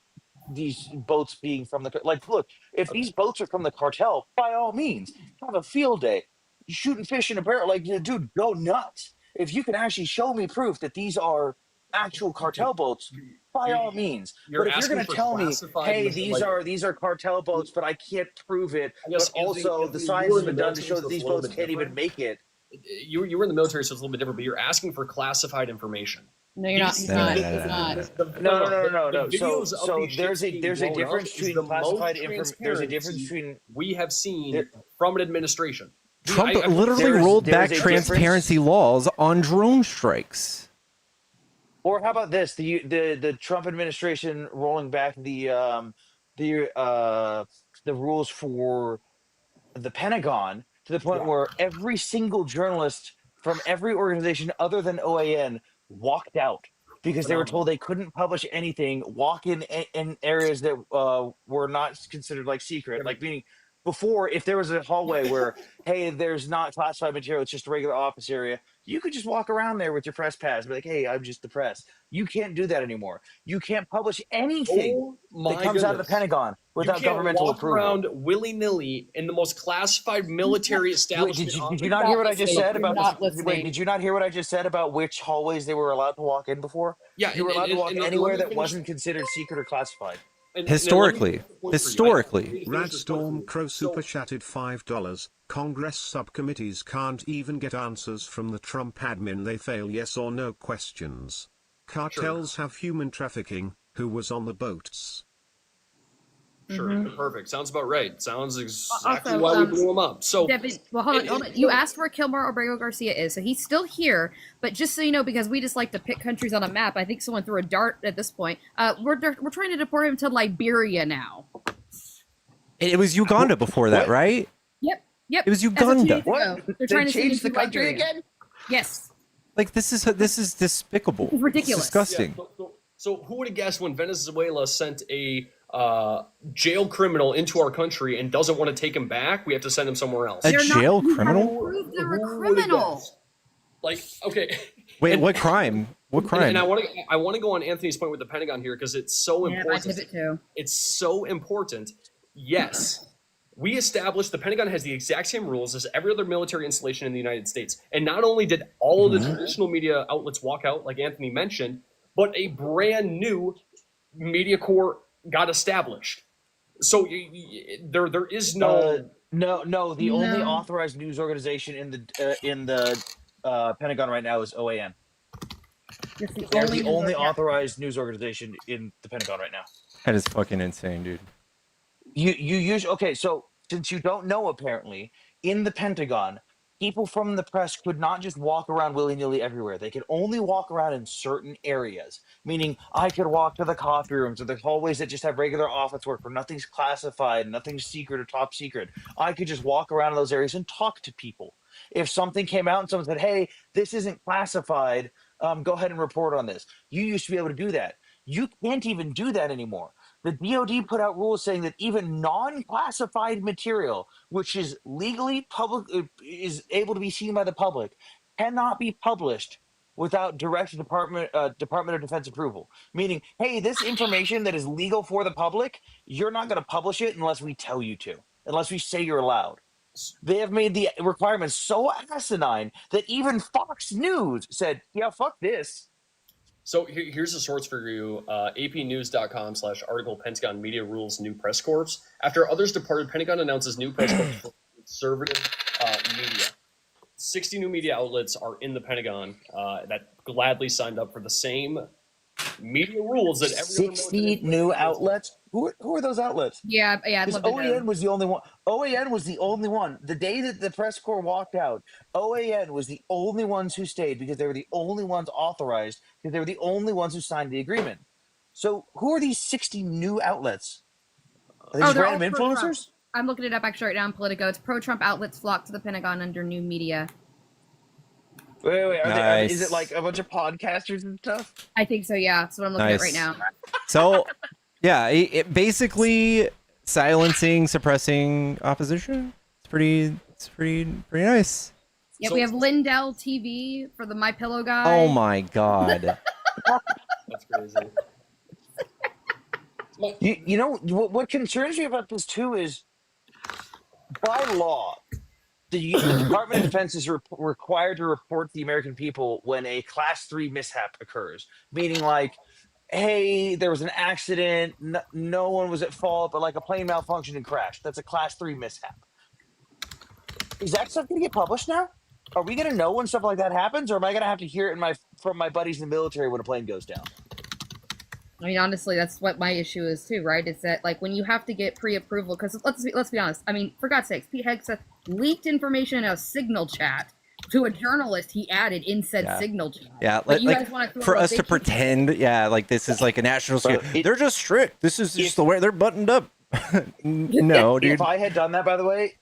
boats being from the, like, look, if these boats are from the cartel, by all means have a field day, shooting fish in a barrel, like, dude, go nuts. If you can actually show me proof that these are actual cartel boats, by all means. But if you're going to tell me, hey, these are cartel boats, but I can't prove it, but also the science has been done to show that these boats can't even make it. You were in the military, so it's a little bit different, but you're asking for classified information. No, you're not. He's not. No. So there's a difference between classified information. There's a difference between we have seen from an administration. Trump literally rolled back transparency laws on drone strikes. Or how about this? The Trump administration rolling back the rules for the Pentagon to the point where every single journalist from every organization other than OAN walked out because they were told they couldn't publish anything, walk in areas that were not considered like secret, like meaning before, if there was a hallway where, hey, there's not classified material, it's just a regular office area, you could just walk around there with your press pass and be like, hey, I'm just the press. You can't do that anymore. You can't publish anything Oh that my comes out of the goodness. Pentagon You without can't governmental walk approval. around willy-nilly in the most classified military Wait, establishment did on you the not hear what I just listening. said You're about this? not Wait, listening. did you not hear what I just said about which hallways they were allowed to walk in before? Yeah, You were allowed to walk and let anywhere me that finish, wasn't considered secret or classified. and then let me finish Historically, the point for you. I historically. need to finish this point for Radstorm you. Crow So, super chatted $5. Congress subcommittees can't even get answers from the Trump admin. They fail yes or no questions. Cartels have human trafficking. Who was on the boats? sure, perfect. Sounds about right. Sounds exactly Also, why we blew him up. So, Devin, well, hold on. You asked where Kilmar Obrego Garcia is, so he's still here. But just so you know, because we just like to pick countries on a map, I think someone threw a dart at this point. We're trying to deport him to Liberia now. It was Uganda before that, What? right? Yep. It was As of 2 Uganda. days What? ago. They're They trying to send him changed to the country Liberia. again? Yes. Like this is despicable. It's ridiculous. It's disgusting. so who would have guessed when Venezuela sent a jail criminal into our country and doesn't want to take him back, we have to send him somewhere else? A They're not- jail you criminal? haven't proved they're a Who would've criminal. guessed? Like, okay. Wait, And- what crime? What crime? And I want to go on Anthony's point with the Pentagon here because it's so Yeah, I important. pivot too. It's so important. Yes, we established the Pentagon has the exact same rules as every other military installation in the United States. And not only did all of the traditional media outlets walk out, like Anthony mentioned, but a brand new media corps got established. So there is no. No. The only No. authorized news organization in the Pentagon right now is OAN. It's the They're the only yeah. authorized news organization in the Pentagon right now. That is fucking insane, dude. You usually okay. So since you don't know, apparently in the Pentagon, people from the press could not just walk around willy nilly everywhere. They could only walk around in certain areas. Meaning, I could walk to the coffee rooms or the hallways that just have regular office work where nothing's classified, nothing's secret or top secret. I could just walk around in those areas and talk to people. If something came out and someone said, "Hey, this isn't classified," go ahead and report on this. You used to be able to do that. You can't even do that anymore. The DoD put out rules saying that even non-classified material, which is legally public, is able to be seen by the public, cannot be published without direct Department of Defense approval. Meaning, hey, this information that is legal for the public, you're not going to publish it unless we tell you to, unless we say you're allowed. They have made the requirements so asinine that even Fox News said, "Yeah, fuck this." So here's the source for you: apnews.com/article Pentagon Media Rules New Press Corps. After others departed, Pentagon announces new press corps for conservative media. 60 new media outlets are in the Pentagon that gladly signed up for the same media rules that every other 60 military new installation- outlets. Who are those outlets? Yeah, I'd Because love to know. OAN was the only one. OAN was the only one. The day that the press corps walked out, OAN was the only ones who stayed because they were the only ones authorized because they were the only ones who signed the agreement. So who are these 60 new outlets? Are they just they're random all pro-Trump. influencers? I'm looking it up actually right now on Politico. It's pro-Trump outlets flock to the Pentagon under new media. Wait. Is it Nice. like a bunch of podcasters and stuff? I think so. Yeah, that's what I'm looking at right Nice. now. So, yeah, it basically silencing, suppressing opposition. It's pretty nice. Yeah, So- we have Lindell TV for the My Pillow guy. Oh my god. That's crazy. You know what concerns me about this too is by law, the Department of Defense is required to report to the American people when a Class 3 mishap occurs, meaning like, hey, there was an accident, no one was at fault, but like a plane malfunctioned and crashed. That's a Class 3 mishap. Is that stuff going to get published now? Are we going to know when stuff like that happens, or am I going to have to hear it from my buddies in the military when a plane goes down? I mean, honestly, that's what my issue is too, right? It's that like when you have to get pre-approval, because let's be honest. I mean, for God's sakes, Pete Hegseth leaked information in a Signal chat to a journalist he added in said Signal chat. Yeah, But you like guys wanna throw for a us big to pretend, like this is like a national security. They're just strict. This is just the way they're buttoned up. No, dude. If I had done that, by the way,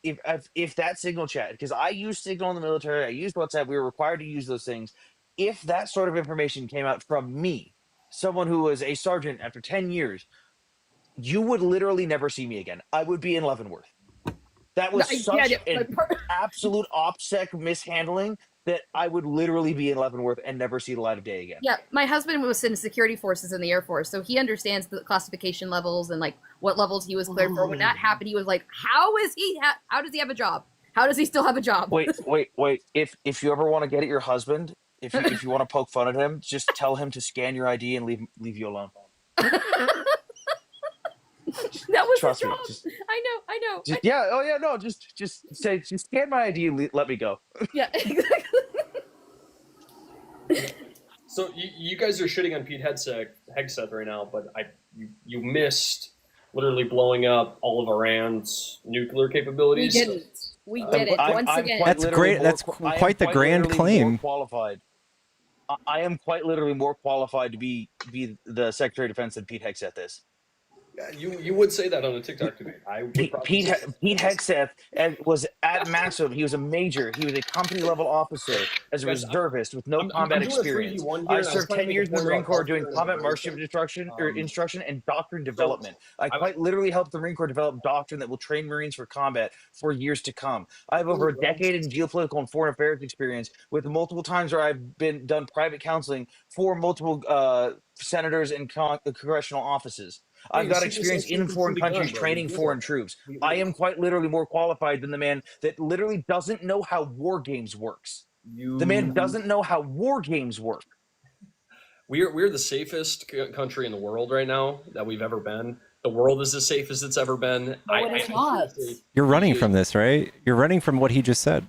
if that Signal chat, because I use Signal in the military, I use WhatsApp, we were required to use those things. If that sort of information came out from me, someone who was a sergeant after 10 years, you would literally never see me again. I would be in Leavenworth. That was such an absolute OPSEC mishandling that I would literally be in Leavenworth and never see the light of day again. Yeah, my husband was in security forces in the Air Force, so he understands the classification levels and like what levels he was cleared for. When that happened, he was like, "How is he? How does he have a job? How does he still have a job?" Wait. If you ever want to get at your husband, if you want to poke fun at him, just tell him to scan your ID and leave you alone. That was Trust his me. job. Just, I know. yeah. Oh yeah. No. Just say, just scan my ID and let me go. Yeah, exactly. So you guys are shitting on Pete Hegseth right now, but you missed literally blowing up all of Iran's nuclear capabilities. We did it. Once again. That's great. That's quite the grand claim. Qualified. I am quite literally more qualified to be the Secretary of Defense than Pete Hegseth is. Yeah, you would say that on a TikTok debate. I would Pete Hegseth was at Maxim. He was a major. He was a company level officer as a reservist with no combat experience. I served 10 years in the Marine Corps doing combat marksmanship instruction and doctrine development. I quite literally helped the Marine Corps develop doctrine that will train Marines for combat for years to come. I have over a decade in geopolitical and foreign affairs experience with multiple times where I've done private counseling for multiple senators and congressional offices. I've got experience in foreign countries training foreign troops. I am quite literally more qualified than the man that literally doesn't know how war games works. The man doesn't know how war games work. We're the safest country in the world right now that we've ever been. The world is as safe as it's ever been. It's not. You're running from this, right? You're running from what he just said.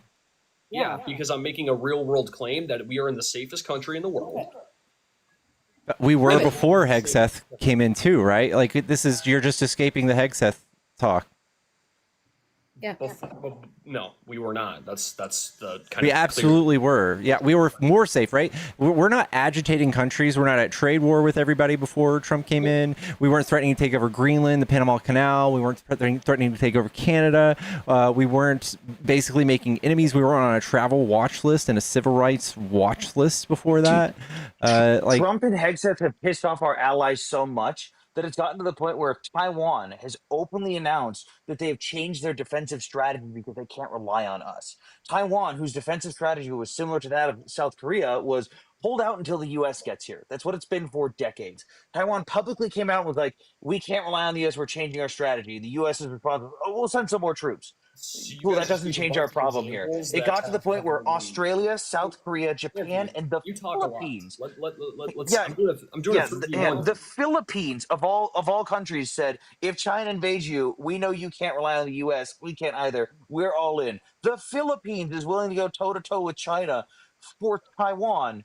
Yeah, because I'm making a real world claim that we are in the safest country in the world. We were before Hegseth came in too, right? Like you're just escaping the Hegseth talk. Yeah. No, we were not. That's the kind We of absolutely were. Yeah, we were more safe, right? We're not agitating countries. We're not at trade war with everybody before Trump came in. We weren't threatening to take over Greenland, the Panama Canal. We weren't threatening to take over Canada. We weren't basically making enemies. We were on a travel watch list and a civil rights watch list before that. Trump and Hegseth have pissed off our allies so much that it's gotten to the point where Taiwan has openly announced that they have changed their defensive strategy because they can't rely on us. Taiwan, whose defensive strategy was similar to that of South Korea, was hold out until the U.S. gets here. That's what it's been for decades. Taiwan publicly came out with we can't rely on the U.S. We're changing our strategy. The U.S. is responsible. Oh, we'll send some more troops. Cool, that doesn't change our problem here. It got to the point where Australia, South Korea, Japan, and the Philippines. The Philippines of all countries said, if China invades you, we know you can't rely on the U.S. We can't either. We're all in. The Philippines is willing to go toe to toe with China for Taiwan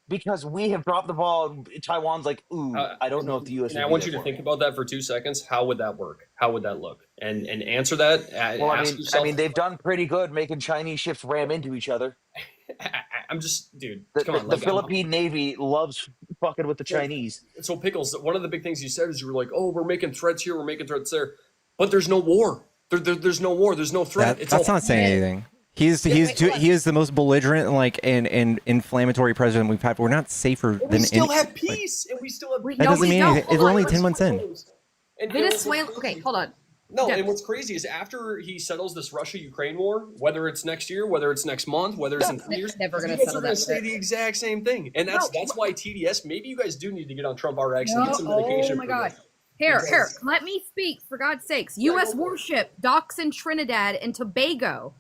because we have dropped the ball. Taiwan's like, I don't know if the U.S. And I want you to think about that for 2 seconds. How would that work? How would that look? And answer that. Well, I mean, they've done pretty good making Chinese ships ram into each other. I'm just, dude. Come on. The Philippine Navy loves fucking with the Chinese. So Pickles, one of the big things you said is you were like, "Oh, we're making threats here, we're making threats there," but there's no war. There's no war. There's no threat. That's not saying anything. He is the most belligerent and inflammatory president we've had. We're not safer than we still have peace, and we still have. That doesn't mean anything. It's only 10 months in. Venezuela. Okay, hold on. No, and what's crazy is after he settles this Russia-Ukraine war, whether it's next year, whether it's next month, whether it's in 3 years, never going to settle that. Say the exact same thing, and that's why TDS. Maybe you guys do need to get on Trump RX and get some medication. Oh my God. Here, let me speak, for God's sakes. U.S. warship docks in Trinidad and Tobago.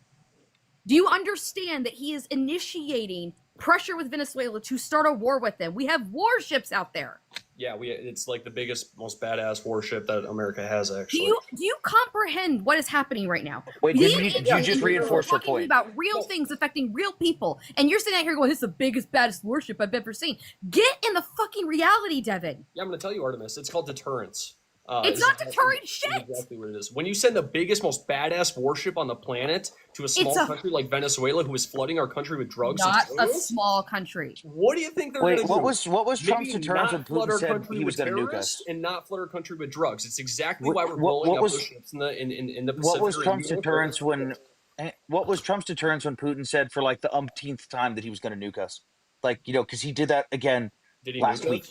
Do you understand that he is initiating pressure with Venezuela to start a war with them? We have warships out there. Yeah, it's like the biggest, most badass warship that America has, actually. Do you comprehend what is happening right now? Wait, did you just reinforce your point? About real things affecting real people, and you're sitting out here going, "This is the biggest, baddest warship I've ever seen." Get in the fucking reality, Devin. Yeah, I'm going to tell you, Artemis. It's called deterrence. It's not deterring shit. Exactly what it is. When you send the biggest, most badass warship on the planet to a small country like Venezuela, who is flooding our country with drugs, not a small country. What do you think they're going to do? What was Trump's deterrence when Putin said he was going to nuke us? And not flood our country with drugs. It's exactly why we're blowing up those ships in the Pacific. What was Trump's deterrence when? What was Trump's deterrence when Putin said for like the umpteenth time that he was going to nuke us? Like, because he did that again last week.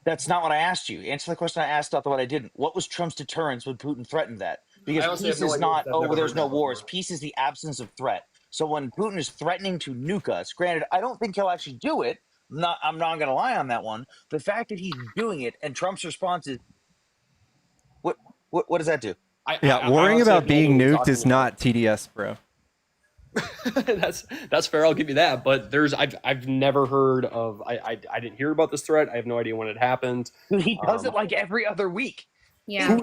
That's not what I asked you. Answer the question I asked, not the one I didn't. What was Trump's deterrence when Putin threatened that? Because I honestly have peace no is idea. not, I've oh, never there's heard no that wars. before. Peace is the absence of threat. So when Putin is threatening to nuke us, granted, I don't think he'll actually do it. I'm not going to lie on that one. The fact that he's doing it and Trump's response is, what does that do? Yeah, I worrying honestly have about no idea being what you're nuked talking is about. not TDS, bro. That's fair. I'll give you that. But I've never heard of. I didn't hear about this threat. I have no idea when it happened. He does it like every other week. Yeah.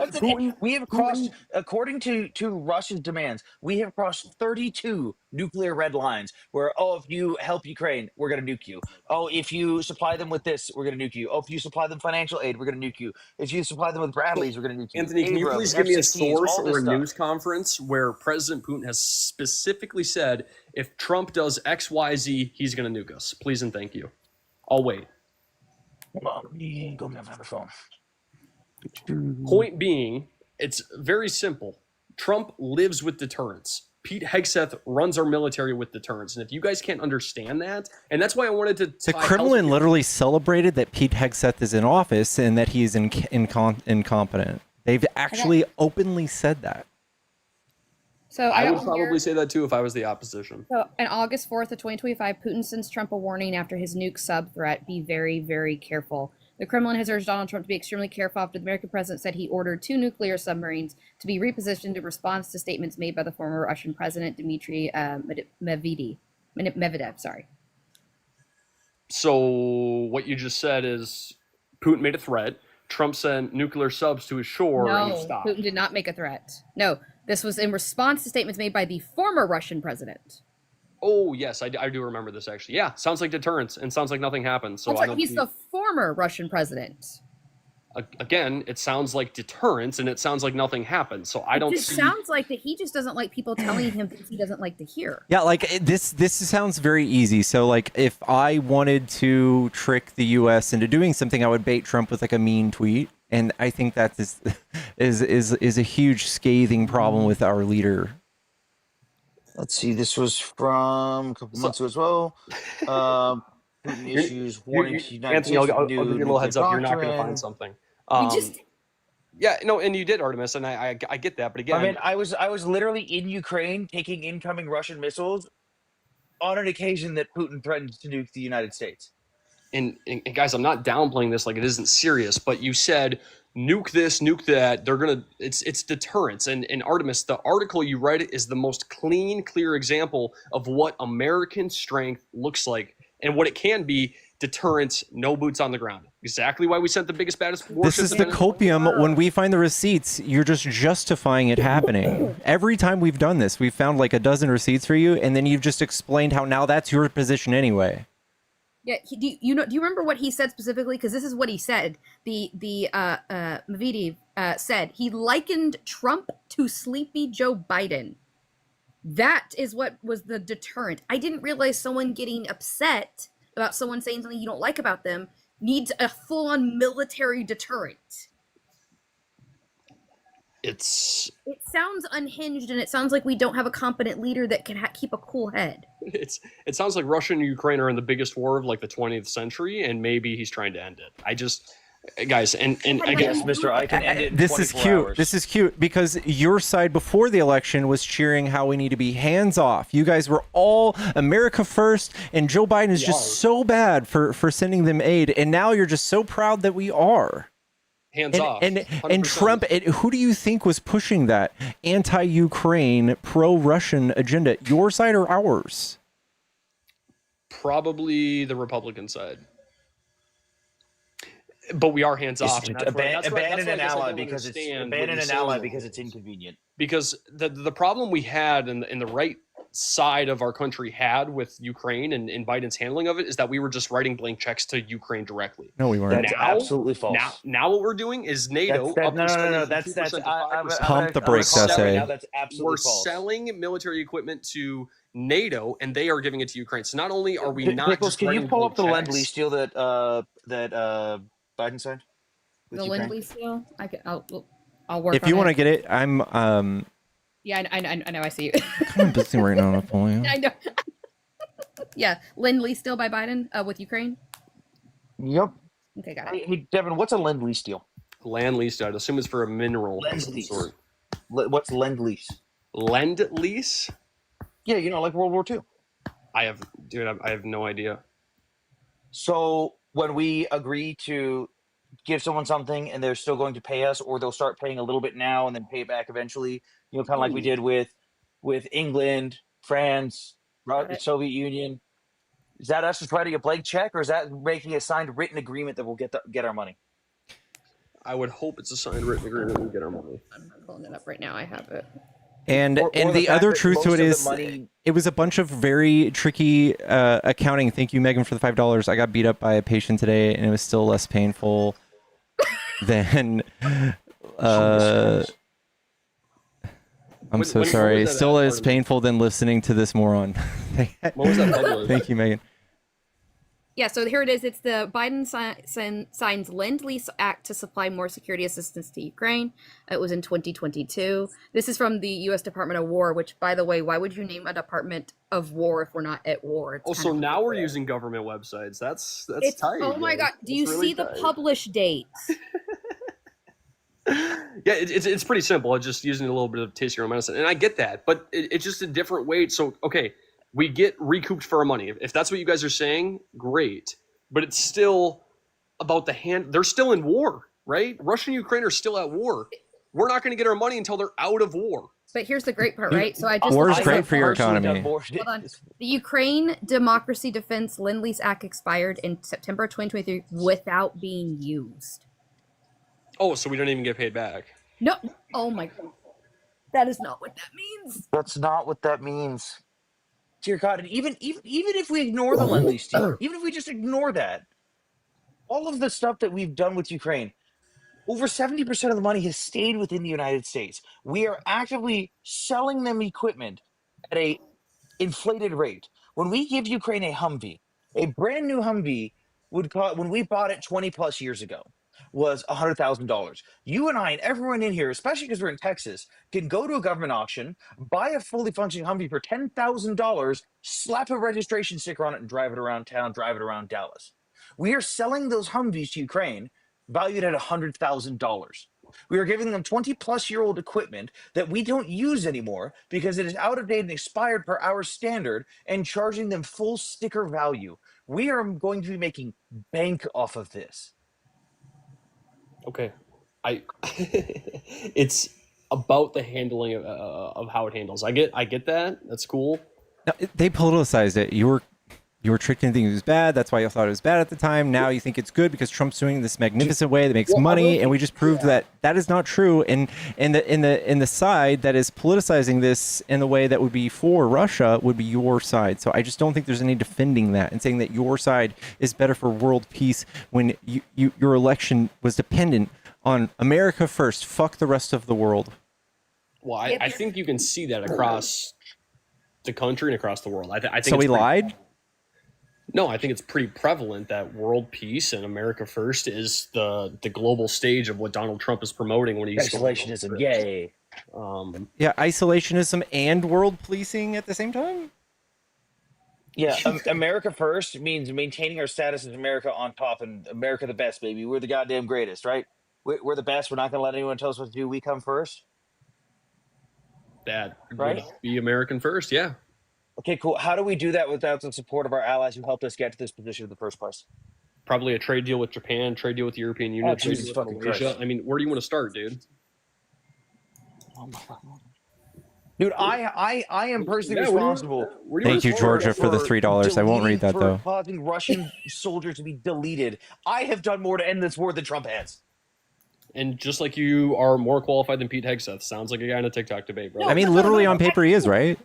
We have crossed, according to Russia's demands, we have crossed 32 nuclear red lines where, oh, if you help Ukraine, we're going to nuke you. Oh, if you supply them with this, we're going to nuke you. Oh, if you supply them financial aid, we're going to nuke you. If you supply them with Bradleys, we're going to nuke you. Anthony, can you Abrams, please give me a F-16s, source all this or a stuff. news conference where President Putin has specifically said if Trump does X, Y, Z, he's going to nuke us? Please and thank you. I'll wait. Well, go grab another phone. Point being, it's very simple. Trump lives with deterrence. Pete Hegseth runs our military with deterrence. And if you guys can't understand that, and that's why I wanted to... The Kremlin literally celebrated that Pete Hegseth is in office and that he is incompetent. They've actually openly said that. So I would got probably say that too if I was the opposition. So on August 4th of 2025, Putin sends Trump a warning after his nuke sub threat. Be very, very careful. The Kremlin has urged Donald Trump to be extremely careful after the American president said he ordered 2 nuclear submarines to be repositioned in response to statements made by the former Russian president, Dmitry Medvedev. Sorry. So what you just said is Putin made a threat. Trump sent nuclear subs to his shore and he No, stopped. Putin did not make a threat. No, this was in response to statements made by the former Russian president. Oh, yes, I do remember this, actually. Yeah, sounds like deterrence and sounds like nothing happened. So I'm I sorry, don't he's see- the former Russian president. Again, it sounds like deterrence and it sounds like nothing happened. So I don't It see... sounds like that he just doesn't like people telling him things he doesn't like to hear. Yeah, like this sounds very easy. So like if I wanted to trick the US into doing something, I would bait Trump with like a mean tweet. And I think that is a huge scathing problem with our leader. Let's see. This was from a couple months ago as well. Putin issues warning to United Anthony, States I'll with give you a little heads up. You're not going to find something. Yeah, no, and you did, Artemis, and I get that. But again, I mean, I was literally in Ukraine taking incoming Russian missiles on an occasion that Putin threatened to nuke the United States. And guys, I'm not downplaying this like it isn't serious, but you said nuke this, nuke that. They're gonna. It's deterrence. And Artemis, the article you read is the most clean, clear example of what American strength looks like and what it can be. Deterrence, no boots on the ground. Exactly why we sent the biggest, baddest warships. This is the copium. When we find the receipts, you're just justifying it happening. Every time we've done this, we've found like a dozen receipts for you, and then you've just explained how now that's your position anyway. Yeah, do you remember what he said specifically? Because this is what he said. Medvedev said he likened Trump to sleepy Joe Biden. That is what was the deterrent. I didn't realize someone getting upset about someone saying something you don't like about them needs a full-on military deterrent. It sounds unhinged, and it sounds like we don't have a competent leader that can keep a cool head. It sounds like Russia and Ukraine are in the biggest war of like the 20th century, and maybe he's trying to end it. Guys, and again, yes, Mister, I can end it in this is 24 cute. hours. This is cute because your side before the election was cheering how we need to be hands off. You guys were all America first, and Joe Biden is just so bad for sending them aid, and now you're just so proud that we are. Hands off. And 100%. Trump, who do you think was pushing that anti-Ukraine, pro-Russian agenda? Your side or ours? Probably the Republican side. But we are hands off. Abandon an ally because it's inconvenient. Because the problem we had in the right side of our country had with Ukraine and Biden's handling of it is that we were just writing blank checks to Ukraine directly. No, we weren't. That's absolutely false. Now what we're doing is NATO. No. That's pump the brakes, SA. Now that's absolutely We're false. selling military equipment to NATO, and they are giving it to Ukraine. So not only are we not Pickles, just can you writing pull up blank the checks- Lend-Lease deal that Biden signed? with The Ukraine? Lend-Lease deal? I'll work If on you it. want to get it, I'm Yeah, I know, I see you. kind of busy right now, Napoleon. I know. Yeah, Lend-Lease deal by Biden with Ukraine? Yep. Okay, got it. Hey, Devin, what's a lend-lease deal? Land lease, I'd assume it's for a mineral of some Lend-lease. sort. What's lend-lease? Lend lease? Yeah, like World War II. I have no idea. So when we agree to give someone something and they're still going to pay us, or they'll start paying a little bit now and then pay it back eventually, kind of like we did with England, France, the Soviet Union. Is that us just writing a blank check, or is that making a signed written agreement that we'll get our money? I would hope it's a signed written agreement and we get our money. I'm pulling it up right now. I have it. And Or the fact other that truth to most it of the is, money- it was a bunch of very tricky accounting. Thank you, Megan, for the $5. I got beat up by a patient today, and it was still less painful than. I'm so sorry. Still as painful than listening to this moron. What was that published? Thank you, Megan. Yeah, so here it is. It's the Biden signs Lend-Lease Act to supply more security assistance to Ukraine. It was in 2022. This is from the U.S. Department of War, which, by the way, why would you name a Department of War if we're not at war? It's So now we're using government websites. That's tight. Oh my God. Do you really see the tight. publish dates? Yeah, it's pretty simple. It's just using a little bit of taste your own medicine. And I get that, but it's just a different way. So, okay, we get recouped for our money. If that's what you guys are saying, great. But it's still about they're still in war, right? Russia and Ukraine are still at war. We're not going to get our money until they're out of war. But here's the great part, right? So I just War is great for your economy. Hold on. The Ukraine Democracy Defense Lend-Lease Act expired in September 2023 without being used. Oh, so we don't even get paid back. No. Oh my God. That is not what that means. That's not what that means. Dear God, and even if we ignore the Lend-Lease deal, even if we just ignore that, all of the stuff that we've done with Ukraine, over 70% of the money has stayed within the United States. We are actively selling them equipment at a inflated rate. When we give Ukraine a Humvee, a brand new Humvee would cost, when we bought it 20 plus years ago, was $100,000. You and I and everyone in here, especially because we're in Texas, can go to a government auction, buy a fully functioning Humvee for $10,000, slap a registration sticker on it, and drive it around town, drive it around Dallas. We are selling those Humvees to Ukraine valued at $100,000. We are giving them 20-plus-year-old equipment that we don't use anymore because it is out of date and expired per our standard, and charging them full sticker value. We are going to be making bank off of this. Okay, it's about the handling of how it handles. I get that. That's cool. No, they politicized it. You were tricked into thinking it was bad. That's why you thought it was bad at the time. Now you think it's good because Trump's doing this magnificent way that makes money, and we just proved that is not true. And in the side that is politicizing this in the way that would be for Russia would be your side. So I just don't think there's any defending that and saying that your side is better for world peace when your election was dependent on America first. Fuck the rest of the world. Well, I think you can see that across the country and across the world. I think so. We lied. No, I think it's pretty prevalent that world peace and America first is the global stage of what Donald Trump is promoting when he's isolationism. Yay. Yeah, isolationism and world policing at the same time. Yeah, America first means maintaining our status as America on top, and America the best, baby. We're the goddamn greatest, right? We're the best. We're not going to let anyone tell us what to do. We come first. That right? Would be American first, yeah. Okay, cool. How do we do that without the support of our allies who helped us get to this position in the first place? Probably a trade deal with Japan, trade deal with the European Union, trade Jesus deal with fucking Malaysia. Christ. I mean, where do you want to start, dude? Dude, I am personally responsible. Thank you, Georgia, for the $3. I won't read that though. Causing Russian soldiers to be deleted. I have done more to end this war than Trump has. And just like you are more qualified than Pete Hegseth, sounds like a guy in a TikTok debate, bro. I mean, literally on paper, he is, right?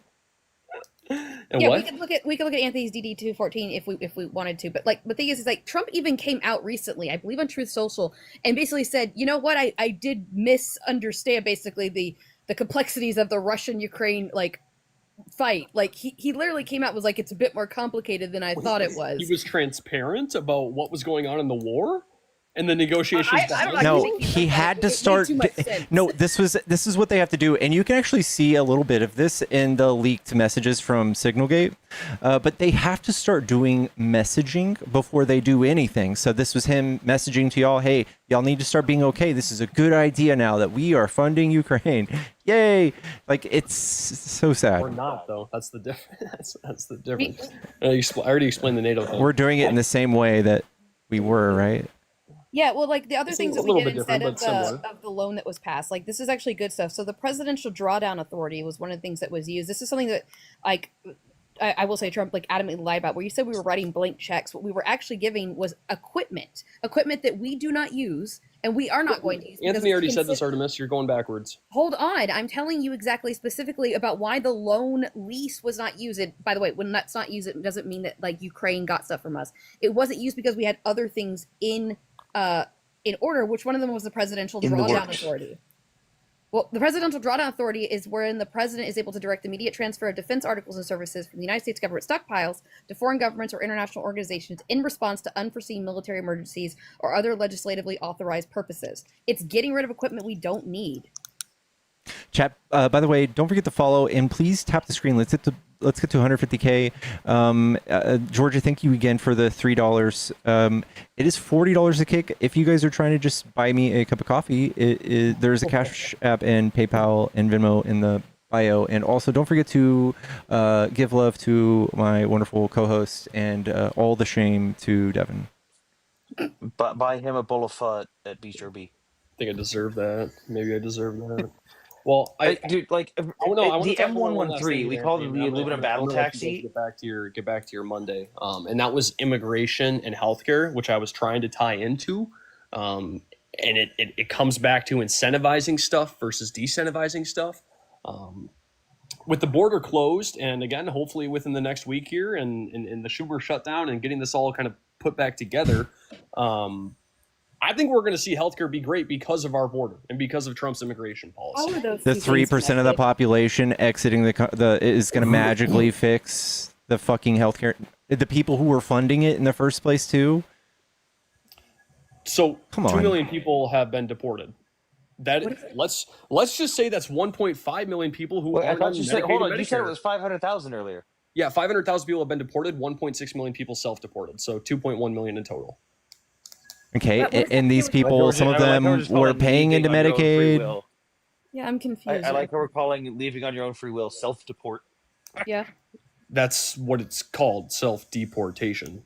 And yeah, what? we could look at Anthony's DD214 if we wanted to, but like the thing is like Trump even came out recently, I believe on Truth Social, and basically said, you know what, I did misunderstand basically the complexities of the Russian-Ukraine like fight. Like he literally came out and was like, it's a bit more complicated than I thought it was. He was transparent about what was going on in the war, and the negotiations. I'm not No, gonna keep he that. had to It made start. too much sense. No, this is what they have to do, and you can actually see a little bit of this in the leaked messages from Signalgate. But they have to start doing messaging before they do anything. So this was him messaging to y'all, "Hey, y'all need to start being okay. This is a good idea now that we are funding Ukraine. Yay!" Like, it's so sad. We're not, though. That's the difference. That's the difference. I already explained the NATO thing. We're doing it in the same way that we were, right? Yeah, well, like the other It's things a that we little did bit different, instead but of similar. the loan that was passed, like this is actually good stuff. So the Presidential Drawdown Authority was one of the things that was used. This is something that, like, I will say Trump like adamantly lied about. Where you said we were writing blank checks, what we were actually giving was equipment that we do not use and we are not going to use. because Anthony it's already said this, considered- Artemis. You're going backwards. Hold on, I'm telling you exactly specifically about why the loan lease was not used. By the way, when that's not used, it doesn't mean that like Ukraine got stuff from us. It wasn't used because we had other things in order, which one of them was the Presidential Drawdown Authority. Well, the Presidential Drawdown Authority is wherein the president is able to direct immediate transfer of defense articles and services from the United States government stockpiles to foreign governments or international organizations in response to unforeseen military emergencies or other legislatively authorized purposes. It's getting rid of equipment we don't need. Chat. By the way, don't forget to follow and please tap the screen. Let's get to 150K. Georgia, thank you again for the $3. It is $40 a kick. If you guys are trying to just buy me a cup of coffee, there's a Cash App and PayPal and Venmo in the bio. And also, don't forget to give love to my wonderful co-host and all the shame to Devin. But buy him a bowl of pho at BRB. I think I deserve that. Maybe I deserve that. Well, Dude, like I want the to talk about one last thing M113, we here, called it Anthony, the and I'm aluminum gonna battle let you guys taxi. Get back to your Monday. And that was immigration and healthcare, which I was trying to tie into. And it comes back to incentivizing stuff versus decentivizing stuff. With the border closed, and again, hopefully within the next week here, and the Schumer shutdown, and getting this all kind of put back together, I think we're going to see healthcare be great because of our border and because of Trump's immigration policy. The 3% of the population exiting the is going to magically fix the fucking healthcare. The people who were funding it in the first place too. So Come 2 on. million people have been deported. Let's just say that's 1.5 million people who I are thought you said, hold on, you said it Medicare. was 500,000 earlier. Yeah, 500,000 people have been deported. 1.6 million people self-deported. So 2.1 million in total. Okay, and these people, some of them were paying into Medicaid. Yeah, I'm confused. I like how we're calling leaving on your own free will self-deport. Yeah. That's what it's called, self-deportation.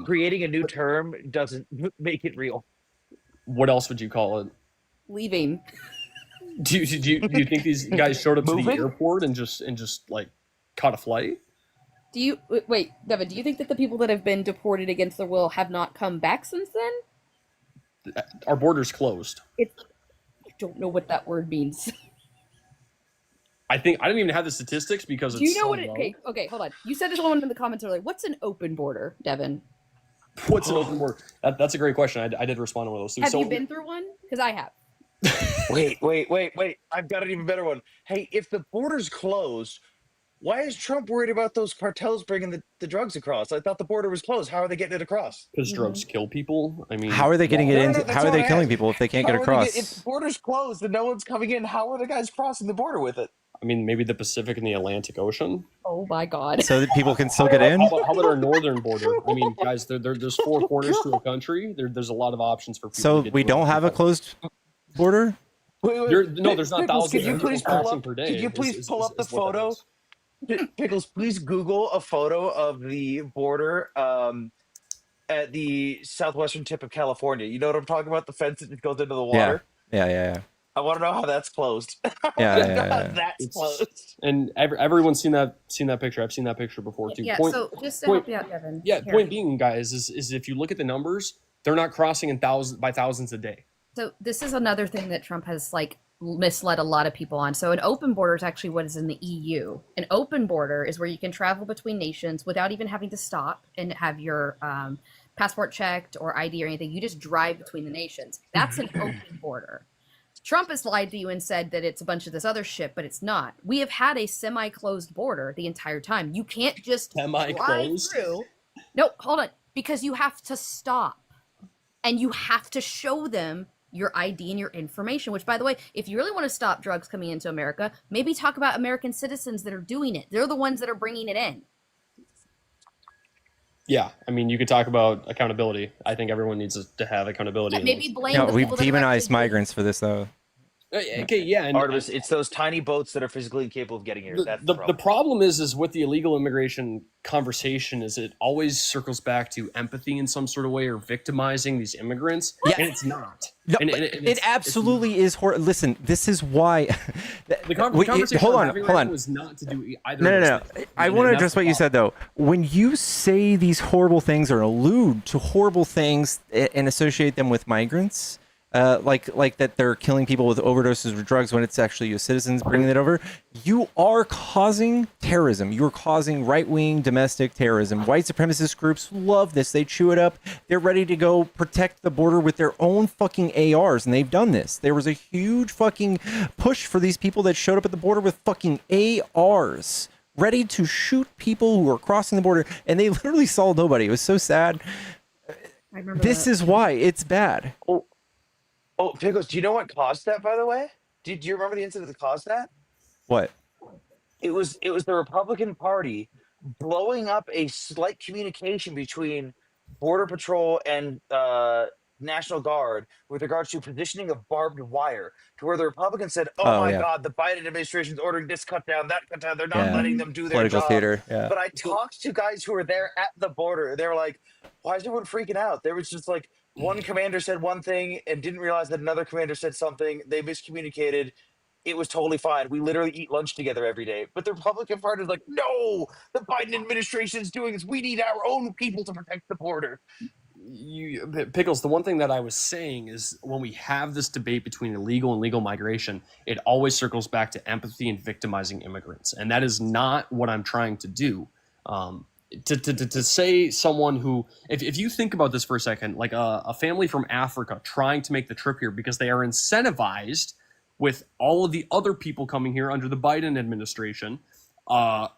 Creating a new term doesn't make it real. What else would you call it? Leaving. Do you think these guys showed up to the Moving? airport and just like caught a flight? Do you wait, Devin? Do you think that the people that have been deported against their will have not come back since then? Our border's closed. I don't know what that word means. I don't even have the statistics because Do it's you know so what? low. Okay, hold on. You said this one in the comments earlier. What's an open border, Devin? What's an open border? That's a great question. I did respond to one of those too. Have you been through one? Because I have. Wait. I've got an even better one. Hey, if the border's closed, why is Trump worried about those cartels bringing the drugs across? I thought the border was closed. How are they getting it across? Because drugs kill people. I mean, How are they getting it No, into? that's How are what they I killing asked. people if they can't How get are they across? if the border's closed and no one's coming in, how are the guys crossing the border with it? I mean, maybe the Pacific and the Atlantic Ocean. Oh my God. So that people can still get in. How about our northern border? I mean, guys, there's four corners to a country. There's a lot of options for people. So to get we to don't have a closed border. Wait. There's not Pickles, thousands could you of people please pull crossing up? per day. Could you please pull up the is what that photo? is. Pickles, please Google a photo of the border at the southwestern tip of California. You know what I'm talking about? The fence that goes into the water. Yeah. I want to know how that's closed. Yeah. That's It's- closed. And everyone's seen that picture. I've seen that picture before too. Yeah. Point, So just to point- help you out, Devin. yeah. here. Point being, guys, is if you look at the numbers, they're not crossing in thousands a day. So this is another thing that Trump has like misled a lot of people on. So an open border is actually what is in the EU. An open border is where you can travel between nations without even having to stop and have your passport checked or ID or anything. You just drive between the nations. That's an open border. Trump has lied to you and said that it's a bunch of this other shit, but it's not. We have had a semi-closed border the entire time. You can't just drive Semi-closed? through. No, hold on. Because you have to stop. and you have to show them your ID and your information, which, by the way, if you really want to stop drugs coming into America, maybe talk about American citizens that are doing it. They're the ones that are bringing it in. Yeah, I mean, you could talk about accountability. I think everyone needs to have accountability. Yeah, in maybe this. blame No, the we've people that are demonized actually doing it. migrants for this, though. Okay, yeah, and Artemis, it's those tiny boats that are physically incapable of getting here. That's the the problem. problem is with the illegal immigration conversation is it always circles back to empathy in some sort of way or victimizing these immigrants, Yeah. and it's not. No, And it absolutely is. Listen, this is why. The conversation hold I'm on, having hold right on. now is not to do either. No, of no, those no. things. I And want to that's address the what you problem. said, though. When you say these horrible things or allude to horrible things and associate them with migrants, like that they're killing people with overdoses of drugs when it's actually your citizens bringing it over, you are causing terrorism. You're causing right-wing domestic terrorism. White supremacist groups love this. They chew it up. They're ready to go protect the border with their own fucking ARs, and they've done this. There was a huge fucking push for these people that showed up at the border with fucking ARs, ready to shoot people who were crossing the border, and they literally saw nobody. It was so sad. I remember This that. is why it's bad. Oh, Pickles, do you know what caused that, by the way? Do you remember the incident that caused that? What? It was the Republican Party blowing up a slight communication between Border Patrol and National Guard with regards to positioning of barbed wire, to where the Republicans said, "Oh Oh, my yeah. God, the Biden administration is ordering this cut down, that cut down. They're not Yeah. letting them do their Political job." theater. Yeah. But I talked to guys who were there at the border. They were like, "Why is everyone freaking out?" There was just like one commander said one thing and didn't realize that another commander said something. They miscommunicated. It was totally fine. We literally eat lunch together every day. But the Republican Party is like, no, the Biden administration is doing this. We need our own people to protect the border. Pickles, the one thing that I was saying is when we have this debate between illegal and legal migration, it always circles back to empathy and victimizing immigrants. And that is not what I'm trying to do. To say someone who, if you think about this for a second, like a family from Africa trying to make the trip here because they are incentivized with all of the other people coming here under the Biden administration,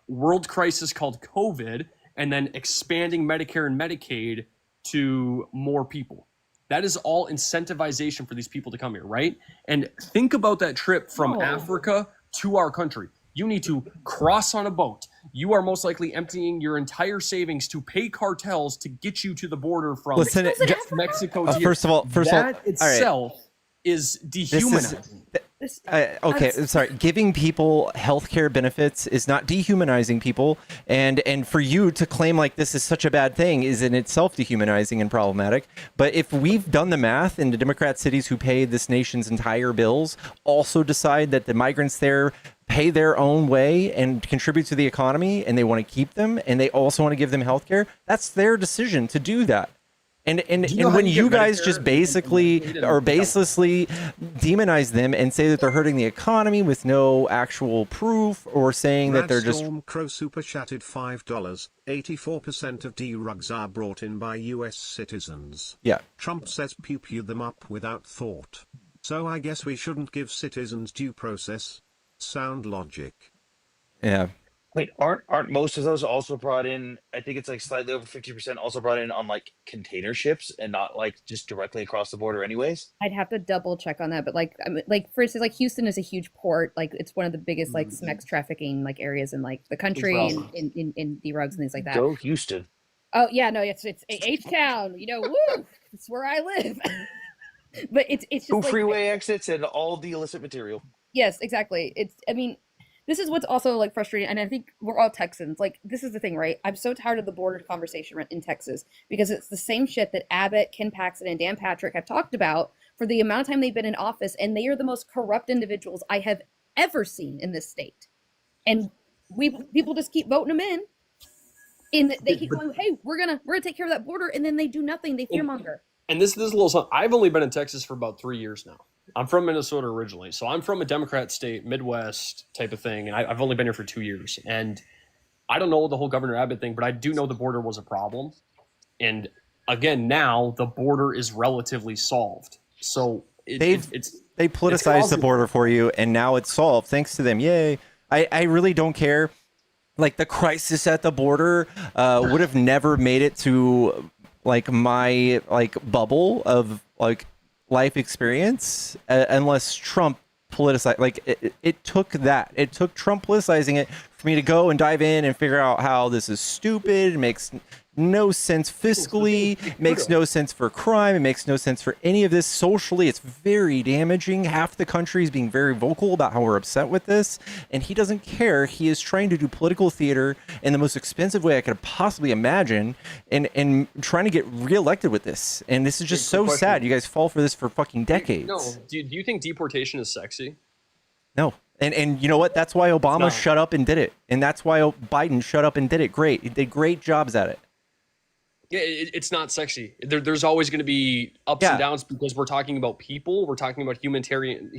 world crisis called COVID, and then expanding Medicare and Medicaid to more people. That is all incentivization for these people to come here, right? And think about that trip from Africa to our country. You need to cross on a boat. You are most likely emptying your entire savings to pay cartels to get you to the border from Mexico to first of all, that all itself right. is dehumanizing. Okay, sorry. Giving people healthcare benefits is not dehumanizing people, and for you to claim like this is such a bad thing is in itself dehumanizing and problematic. But if we've done the math, and the Democrat cities who pay this nation's entire bills also decide that the migrants there pay their own way and contribute to the economy, and they want to keep them, and they also want to give them healthcare, that's their decision to do that. And when you guys just basically or baselessly demonize them and say that they're hurting the economy with no actual proof, or saying that they're just Storm Crow super chatted $5. 84% of D-rugs are brought in by US citizens. Yeah. Trump says pew them up without thought. So I guess we shouldn't give citizens due process. Sound logic. Yeah. Wait, aren't most of those also brought in? I think it's like slightly over 50% also brought in on like container ships and not like just directly across the border, anyways. I'd have to double check on that, but like, I mean, like for instance, like Houston is a huge port. Like it's one of the biggest like sex trafficking like areas in like the country and in D-rugs and things like that. Go Houston. Oh yeah, no, it's H-Town. You know, woo, it's where I live. But it's just Two like, freeway exits and all the illicit material. yes, exactly. I mean, this is what's also like frustrating, and I think we're all Texans. Like, this is the thing, right? I'm so tired of the border conversation in Texas because it's the same shit that Abbott, Ken Paxton, and Dan Patrick have talked about for the amount of time they've been in office, and they are the most corrupt individuals I have ever seen in this state. And people just keep voting them in, and they keep going, "Hey, we're gonna take care of that border," and then they do nothing. They fearmonger. And this is a little something. I've only been in Texas for about 3 years now. I'm from Minnesota originally, so I'm from a Democrat state, Midwest type of thing, and I've only been here for 2 years. And I don't know the whole Governor Abbott thing, but I do know the border was a problem. And again, now the border is relatively solved. So they politicized the border for you, and now it's solved thanks to them. Yay! I really don't care. Like, the crisis at the border would have never made it to like my like bubble of like life experience unless Trump politicized. Like it took that. It took Trump politicizing it for me to go and dive in and figure out how this is stupid. It makes no sense fiscally, makes no sense for crime, it makes no sense for any of this socially. It's very damaging. Half the country is being very vocal about how we're upset with this, and he doesn't care. He is trying to do political theater in the most expensive way I could possibly imagine, and trying to get reelected with this. And this is just so sad. You guys fall for this for fucking decades. No, do you think deportation is sexy? No. And you know what? That's why Obama shut up and did it. And that's why Biden shut up and did it. Great. He did great jobs at it. Yeah, it's not sexy. There's always going to be ups and downs because we're talking about people. We're talking about humanitarian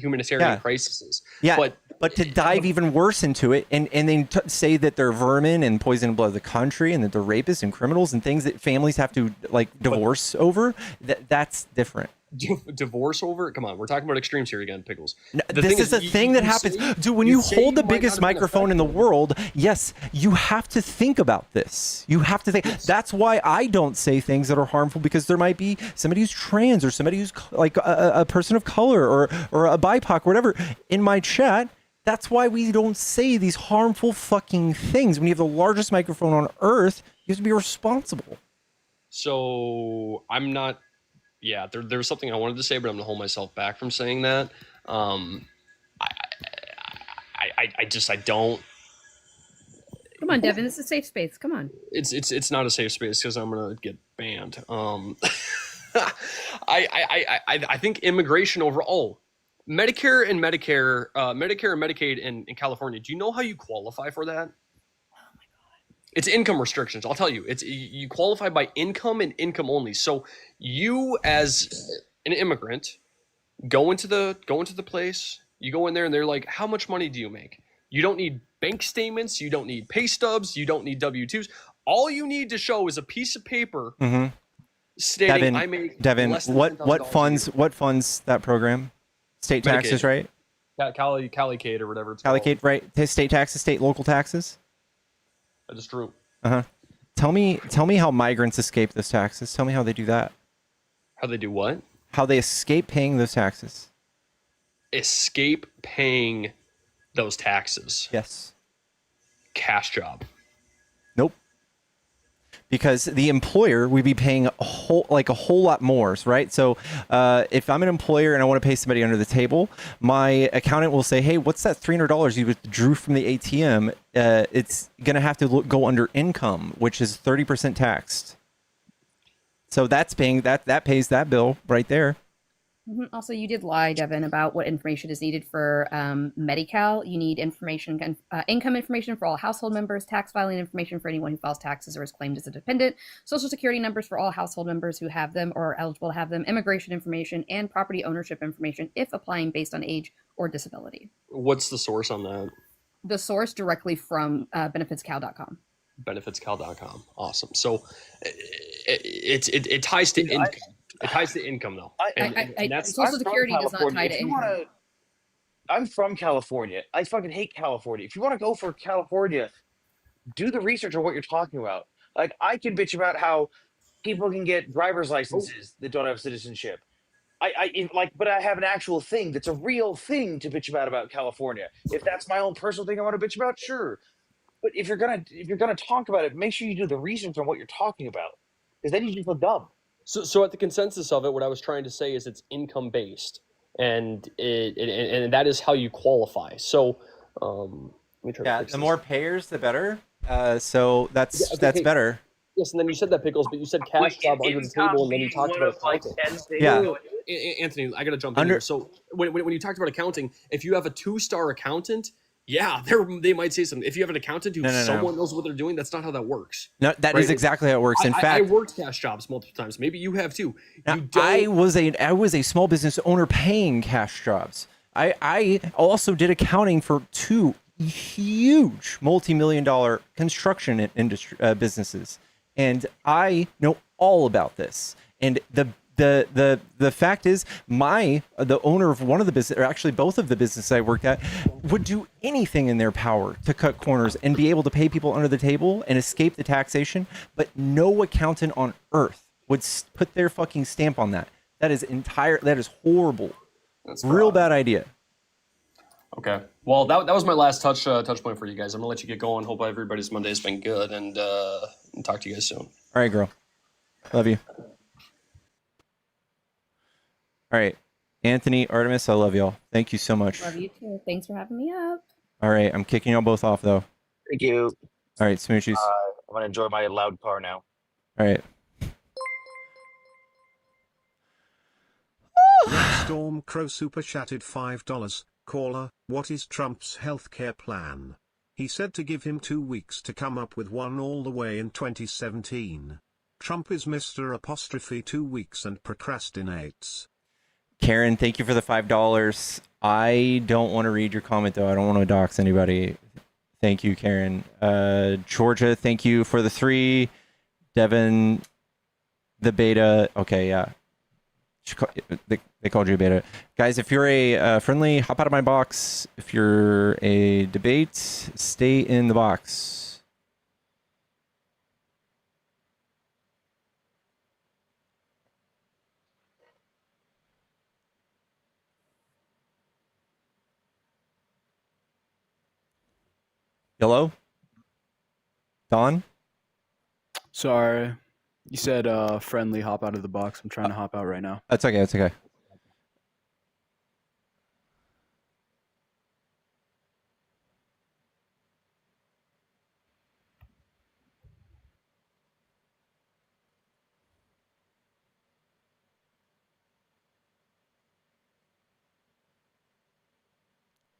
crises. Yeah, but to dive even worse into it and then say that they're vermin and poison the blood of the country and that they're rapists and criminals and things that families have to like divorce over, that's different. Divorce over it? Come on, we're talking about extremes here again, Pickles. This is a thing that happens. Dude, when you hold the biggest microphone in the world, yes, you have to think about this. You have to think. Yes. That's why I don't say things that are harmful, because there might be somebody who's trans or somebody who's like a person of color or a BIPOC or whatever in my chat. That's why we don't say these harmful fucking things. When you have the largest microphone on earth, you have to be responsible. So I'm not... Yeah, there's something I wanted to say, but I'm gonna hold myself back from saying that. I don't. Come on, Devin. This is a safe space. Come on. It's not a safe space because I'm gonna get banned. I think immigration overall, Medicare and Medicaid in California. Do you know how you qualify for that? It's income restrictions. I'll tell you. You qualify by income and income only. So you, as an immigrant, go into the place. You go in there and they're like, "How much money do you make?" You don't need bank statements. You don't need pay stubs. You don't need W-2s. All you need to show is a piece of paper stating Devin, I make Devin, less than what funds that program? State taxes, Medicaid. right? Calicade or whatever it's called. Calicade, right? State taxes, state local taxes. That is true. Tell me how migrants escape those taxes. Tell me how they do that. How they do what? How they escape paying those taxes. Escape paying those taxes. Yes. Cash job. Nope. Because the employer would be paying a whole lot more, right? So if I'm an employer and I want to pay somebody under the table, my accountant will say, "Hey, what's that $300 you withdrew from the ATM? It's going to have to go under income, which is 30% taxed." So that's paying that pays that bill right there. Also, you did lie, Devin, about what information is needed for Medi-Cal. You need information, income information for all household members, tax filing information for anyone who files taxes or is claimed as a dependent, Social Security numbers for all household members who have them or are eligible to have them, immigration information, and property ownership information if applying based on age or disability. What's the source on that? The source directly from benefitscal.com. Benefitscal.com. Awesome. So it ties to income. It ties to income, though. Social Security does not tie to income. I'm from California. I fucking hate California. If you want to go for California, do the research on what you're talking about. Like, I can bitch about how people can get driver's licenses that don't have citizenship. But I have an actual thing that's a real thing to bitch about California. If that's my own personal thing I want to bitch about, sure. But if you're gonna talk about it, make sure you do the research on what you're talking about, because then you just look dumb. So at the consensus of it, what I was trying to say is it's income based, and and that is how you qualify. So let me try to fix the this. more payers, the better. So that's better. Yes, and then you said that, Pickles, but you said cash job under the table, and then you talked about accounting. Yeah. Anthony, I got to jump in here. So when you talked about accounting, if you have a 2-star accountant, yeah, they might say something. If you have an accountant who someone knows what they're doing, that's not how that works. No, that is exactly how it works. In fact, I worked cash jobs multiple times. Maybe you have too. I was a small business owner paying cash jobs. I also did accounting for 2 huge multi-million-dollar construction industry businesses, and I know all about this. And the fact is, the owner of one of the business, or actually both of the businesses I worked at, would do anything in their power to cut corners and be able to pay people under the table and escape the taxation. But no accountant on earth would put their fucking stamp on that. That is horrible. That's Real fraud. bad idea. Okay. Well, that was my last touch point for you guys. I'm gonna let you get going. Hope everybody's Monday's been good, and talk to you guys soon. All right, girl. Love you. All right, Anthony, Artemis, I love y'all. Thank you so much. Love you too. Thanks for having me up. All right, I'm kicking y'all both off though. Thank you. All right, smoochies. I'm gonna enjoy my loud car now. All right. Red Storm Crow super chatted $5. Caller, what is Trump's healthcare plan? He said to give him 2 weeks to come up with one all the way in 2017. Trump is Mr. Apostrophe 2 weeks and procrastinates. Karen, thank you for the $5. I don't want to read your comment though. I don't want to dox anybody. Thank you, Karen. Georgia, thank you for the 3. Devin, the beta. Okay, yeah. They called you a beta. Guys, if you're a friendly, hop out of my box. If you're a debate, stay in the box. Hello? Don? Sorry. You said friendly, hop out of the box. I'm trying to hop out right now. That's okay, that's okay.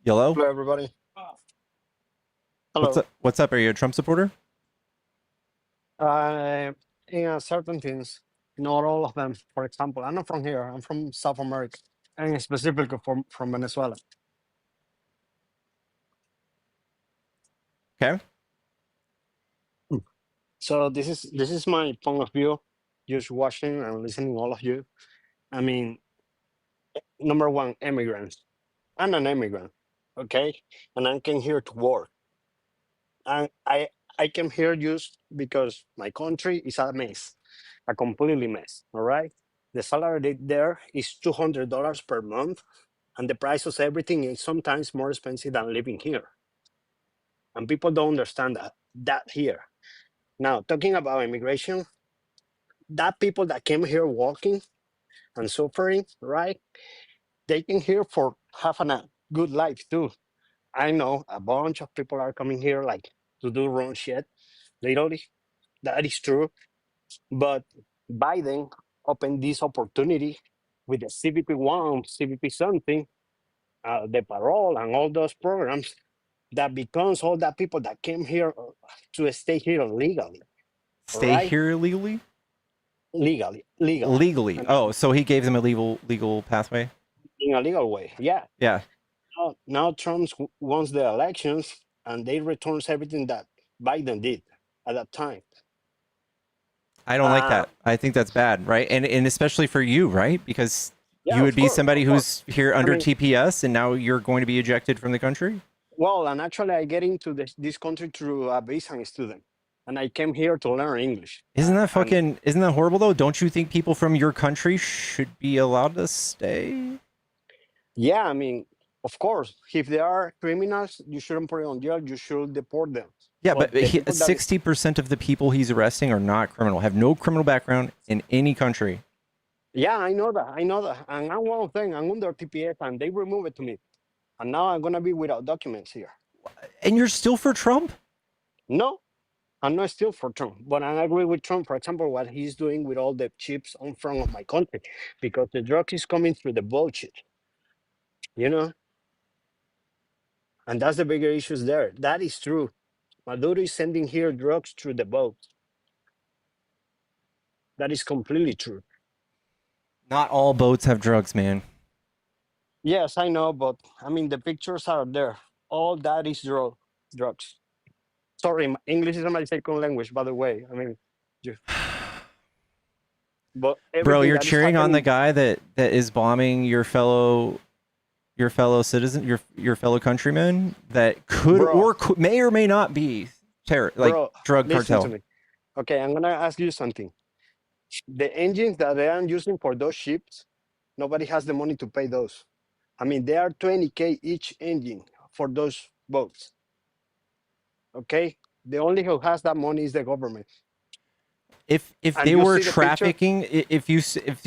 Hello? Hello, everybody. Hello. What's up? Are you a Trump supporter? In certain things, not all of them. For example, I'm not from here. I'm from South America, and specifically from Venezuela. Okay. So this is my point of view. Just watching and listening, all of you. I mean, number one, immigrants. I'm an immigrant, okay, and I came here to work. And I came here just because my country is a mess, a completely mess. All right, the salary there is $200 per month, and the price of everything is sometimes more expensive than living here. And people don't understand that here. Now, talking about immigration, that people that came here walking and suffering, right? They came here for having a good life too. I know a bunch of people are coming here like to do wrong shit. Literally, that is true. But Biden opened this opportunity with the CBP1, CBP something, the parole, and all those programs that becomes all that people that came here to stay here legally. Stay here illegally? Legally. Legally. Oh, so he gave them a legal pathway? In a legal way, yeah. Yeah. Now Trump wants the elections, and they returns everything that Biden did at that time. I don't like that. I think that's bad, right? And especially for you, right? Because you would be somebody who's here under TPS, and now you're going to be ejected from the country? Well, and actually, I get into this country through a visa student, and I came here to learn English. Isn't that horrible though? Don't you think people from your country should be allowed to stay? Yeah, I mean, of course, if they are criminals, you shouldn't put it on jail. You should deport them. Yeah, but 60% of the people he's arresting are not criminal, have no criminal background in any country. Yeah, I know that. And I'm one of them. I'm under TPS, and they remove it to me. And now I'm going to be without documents here. And you're still for Trump? No, I'm not still for Trump. But I agree with Trump, for example, what he's doing with all the chips on front of my country. Because the drugs is coming through the bullshit. You know? And that's the bigger issues there. That is true. Maduro is sending here drugs through the boat. That is completely true. Not all boats have drugs, man. Yes, I know, but I mean, the pictures are there. All that is drugs. Sorry, English is my second language, by the way. I mean, but bro, you're cheering on the guy that is bombing your fellow citizen, your fellow countrymen that may or may not be drug listen cartel. to me. Okay, I'm gonna ask you something. The engines that they are using for those ships, nobody has the money to pay those. I mean, they are 20K each engine for those boats. Okay, the only who has that money is the government. If And they you were see the picture. trafficking, if you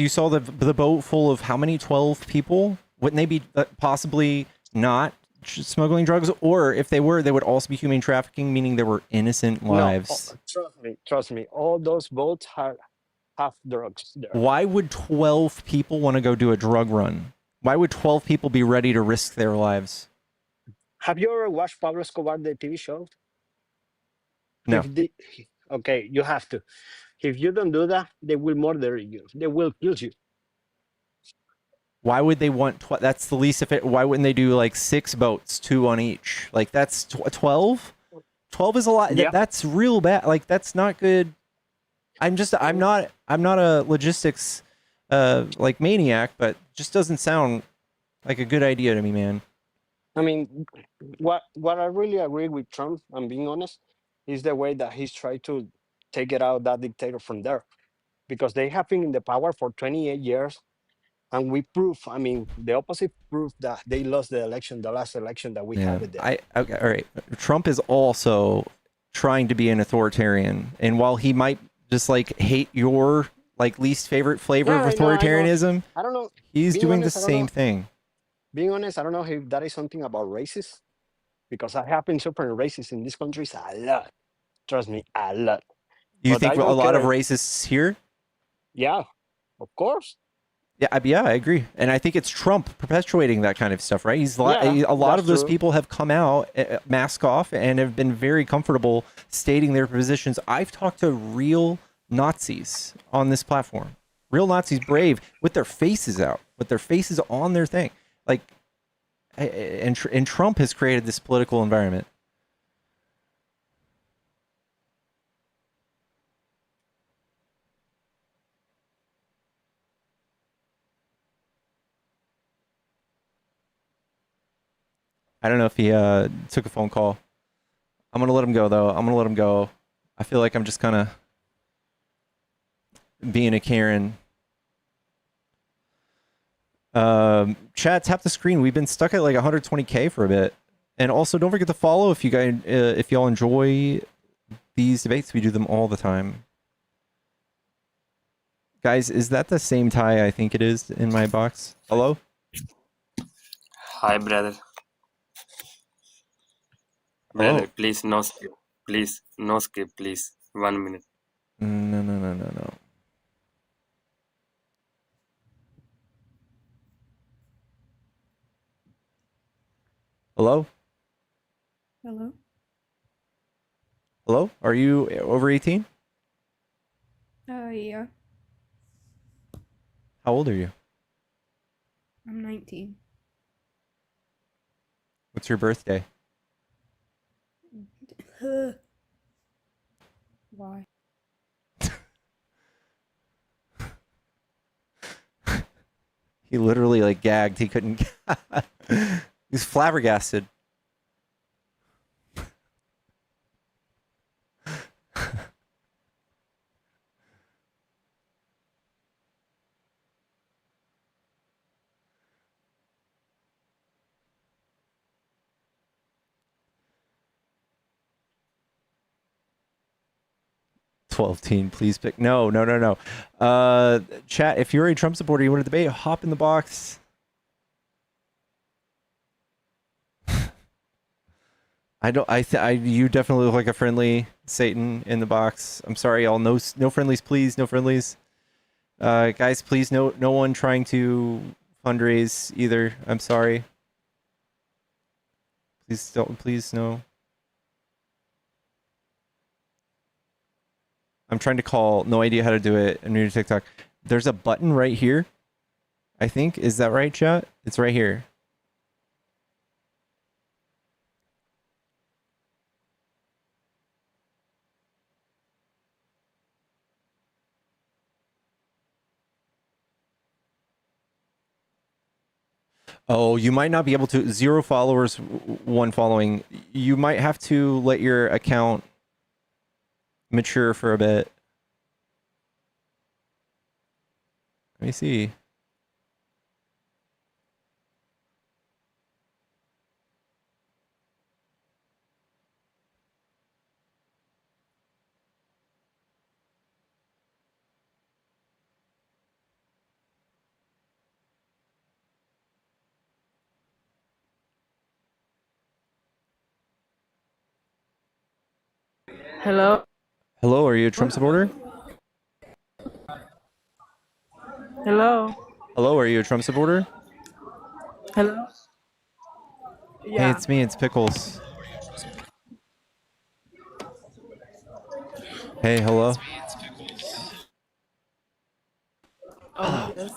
saw the boat full of how many 12 people, wouldn't they be possibly not smuggling drugs? Or if they were, they would also be human trafficking, meaning there were innocent No, lives. trust me. All those boats have drugs there. Why would 12 people want to go do a drug run? Why would 12 people be ready to risk their lives? Have you ever watched Pablo Escobar, the TV show? No. If the, okay, you have to. If you don't do that, they will murder you. They will kill you. Why would they want that's the least of it? Why wouldn't they do like 6 boats, 2 on each? Like that's 12? 12 is a lot. Yeah. That's real bad. Like that's not good. I'm not a logistics like maniac, but just doesn't sound like a good idea to me, man. I mean, what I really agree with Trump, I'm being honest, is the way that he's tried to take it out that dictator from there, because they have been in the power for 28 years, and we prove, I mean, the opposite proof that they lost the election, the last election that we Yeah. have it there. Okay, all right. Trump is also trying to be an authoritarian, and while he might just like hate your like least favorite flavor Yeah, of I know. authoritarianism, I don't know. he's Being doing the honest, I don't same know. thing. Being honest, I don't know if that is something about racist, because I have been suffering racist in these countries a lot. Trust me, a lot. You But think I a don't lot of care. racists here? Yeah, of course. Yeah, I agree, and I think it's Trump perpetuating that kind of stuff, right? Yeah, A lot that's of those true. people have come out, mask off, and have been very comfortable stating their positions. I've talked to real Nazis on this platform, real Nazis, brave, with their faces out, with their faces on their thing, like, and Trump has created this political environment. I don't know if he took a phone call. I'm gonna let him go though. I'm gonna let him go. I feel like I'm just kind of being a Karen. Chat, tap the screen. We've been stuck at like 120K for a bit, and also don't forget to follow if you guys if y'all enjoy these debates. We do them all the time. Guys, is that the same tie I think it is in my box? Hello? Hi, brother. Hello? Brother, please no skip. Please no skip, please. 1 minute. No. Hello? Hello? Hello? Are you over 18? Yeah. How old are you? I'm 19. What's your birthday? Why? He literally like gagged. He couldn't. He's flabbergasted. teen, please pick. No. Chat, if you're a Trump supporter, you want to debate, hop in the box. You definitely look like a friendly Satan in the box. I'm sorry, y'all. No friendlies, please. No friendlies. Guys, please, no one trying to fundraise either. I'm sorry. Please no. I'm trying to call. No idea how to do it. I'm new to TikTok. There's a button right here. I think. Is that right, chat? It's right here. Oh, you might not be able to. 0 followers, 1 following. You might have to let your account mature for a bit. Let me see. Hello? Hello, are you a Trump supporter? Hello? Hello, are you a Trump supporter? Hello? Hey, Yeah. it's me, it's Pickles. Hey, hello. Oh, yes.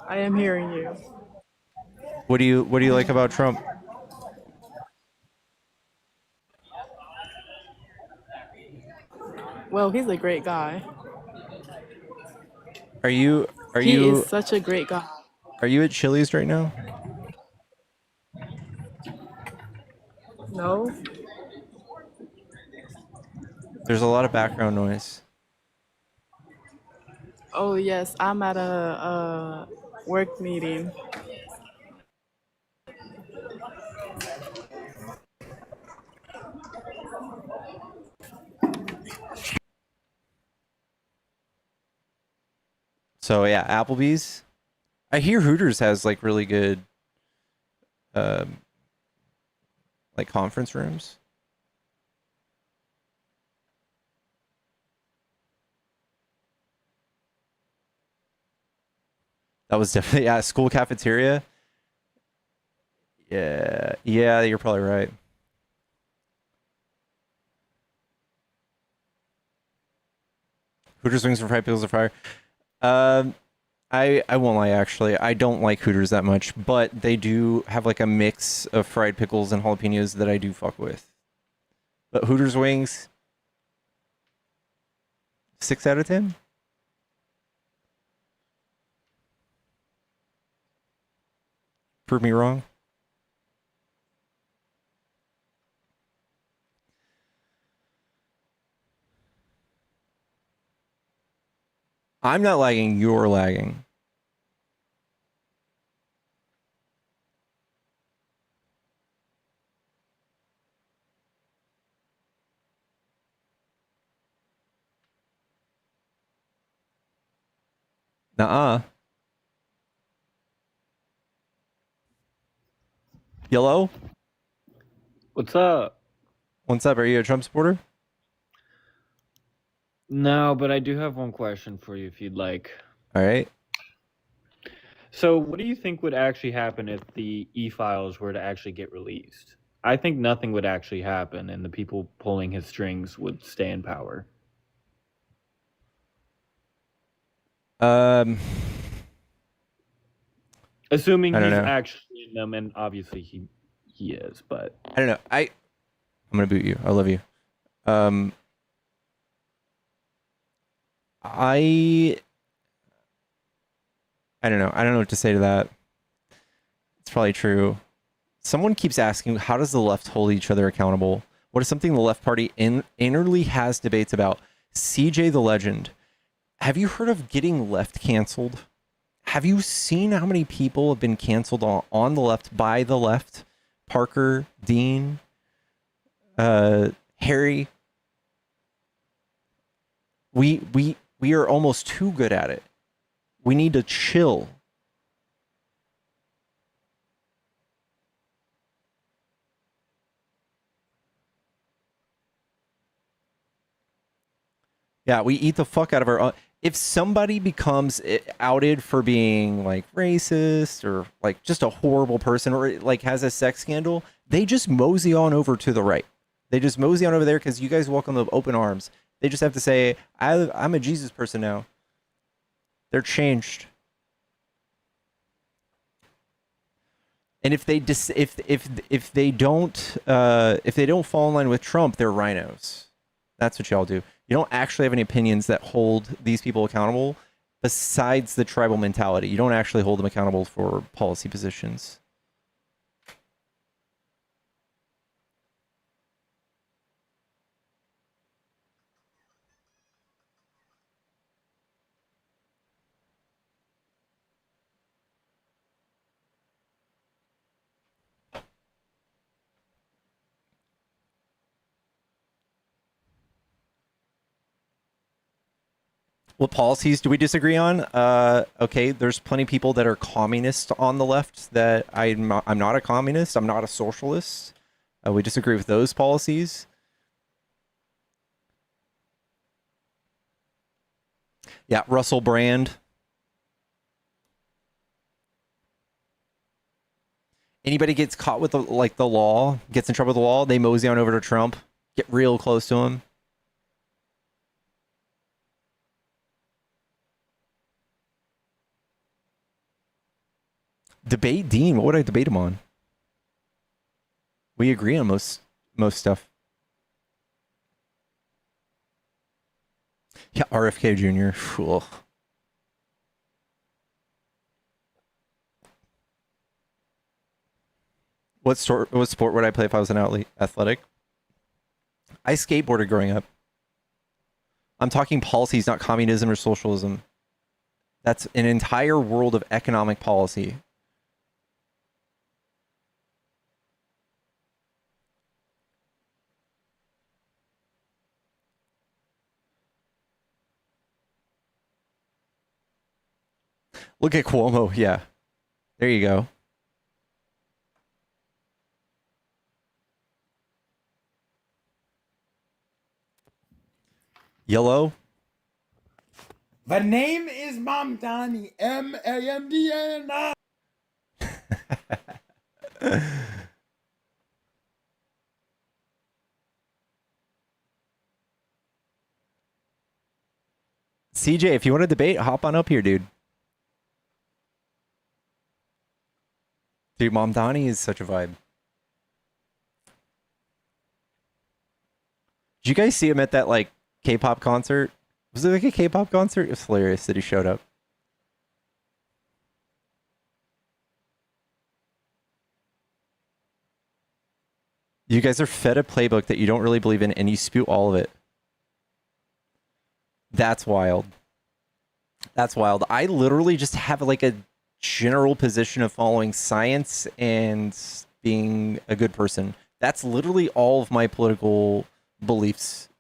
I am hearing you. What do you like about Trump? Well, he's a great guy. Are you are He is you such a great guy. are you at Chili's right now? No? There's a lot of background noise. Oh, yes. I'm at a work meeting. So yeah, Applebee's. I hear Hooters has like really good um like conference rooms. That was definitely yeah, school cafeteria. Yeah, yeah, you're probably right. Hooters wings and fried pickles are fire. Um, I won't lie. Actually, I don't like Hooters that much, but they do have like a mix of fried pickles and jalapenos that I do fuck with. But Hooters wings, 6 out of 10. Prove me wrong. I'm not lagging. You're lagging. Nuh-uh. Yellow. What's up? What's up? Are you a Trump supporter? No, but I do have one question for you if you'd like. All right. So, what do you think would actually happen if the e-files were to actually get released? I think nothing would actually happen and the people pulling his strings would stay in power. Um, Assuming I don't he's know. actually in them, and obviously he is, but I don't know. I'm gonna boot you. I love you. Um, I I don't know. I don't know what to say to that. It's probably true. Someone keeps asking, how does the left hold each other accountable? What is something the left party innerly has debates about? CJ the Legend. Have you heard of getting left canceled? Have you seen how many people have been canceled on the left by the left? Parker, Dean, Harry. We are almost too good at it. We need to chill. Yeah, we eat the fuck out of our own. If somebody becomes outed for being like racist or like just a horrible person or like has a sex scandal, they just mosey on over to the right. They just mosey on over there because you guys welcome them with open arms. They just have to say, I'm a Jesus person now. They're changed. And if they if they don't fall in line with Trump, they're rhinos. That's what y'all do. You don't actually have any opinions that hold these people accountable besides the tribal mentality. You don't actually hold them accountable for policy positions. What policies do we disagree on? Okay, there's plenty of people that are communist on the left that I'm not a communist. I'm not a socialist. We disagree with those policies. Yeah, Russell Brand. Anybody gets caught with the law, gets in trouble with the law, they mosey on over to Trump, get real close to him. Debate Dean. What would I debate him on? We agree on most stuff. Yeah, RFK Jr. Ugh. What sport would I play if I was an athletic? I skateboarded growing up. I'm talking policies, not communism or socialism. That's an entire world of economic policy. Look at Cuomo. Yeah. There you go. Yellow. The name is Mamdani. Mamdani. CJ, if you want to debate, hop on up here, dude. Dude, Mamdani is such a vibe. Did you guys see him at that like K-pop concert? Was it like a K-pop concert? It was hilarious that he showed up. You guys are fed a playbook that you don't really believe in, and you spew all of it. That's wild. That's wild. I literally just have like a general position of following science and being a good person. That's literally all of my political beliefs.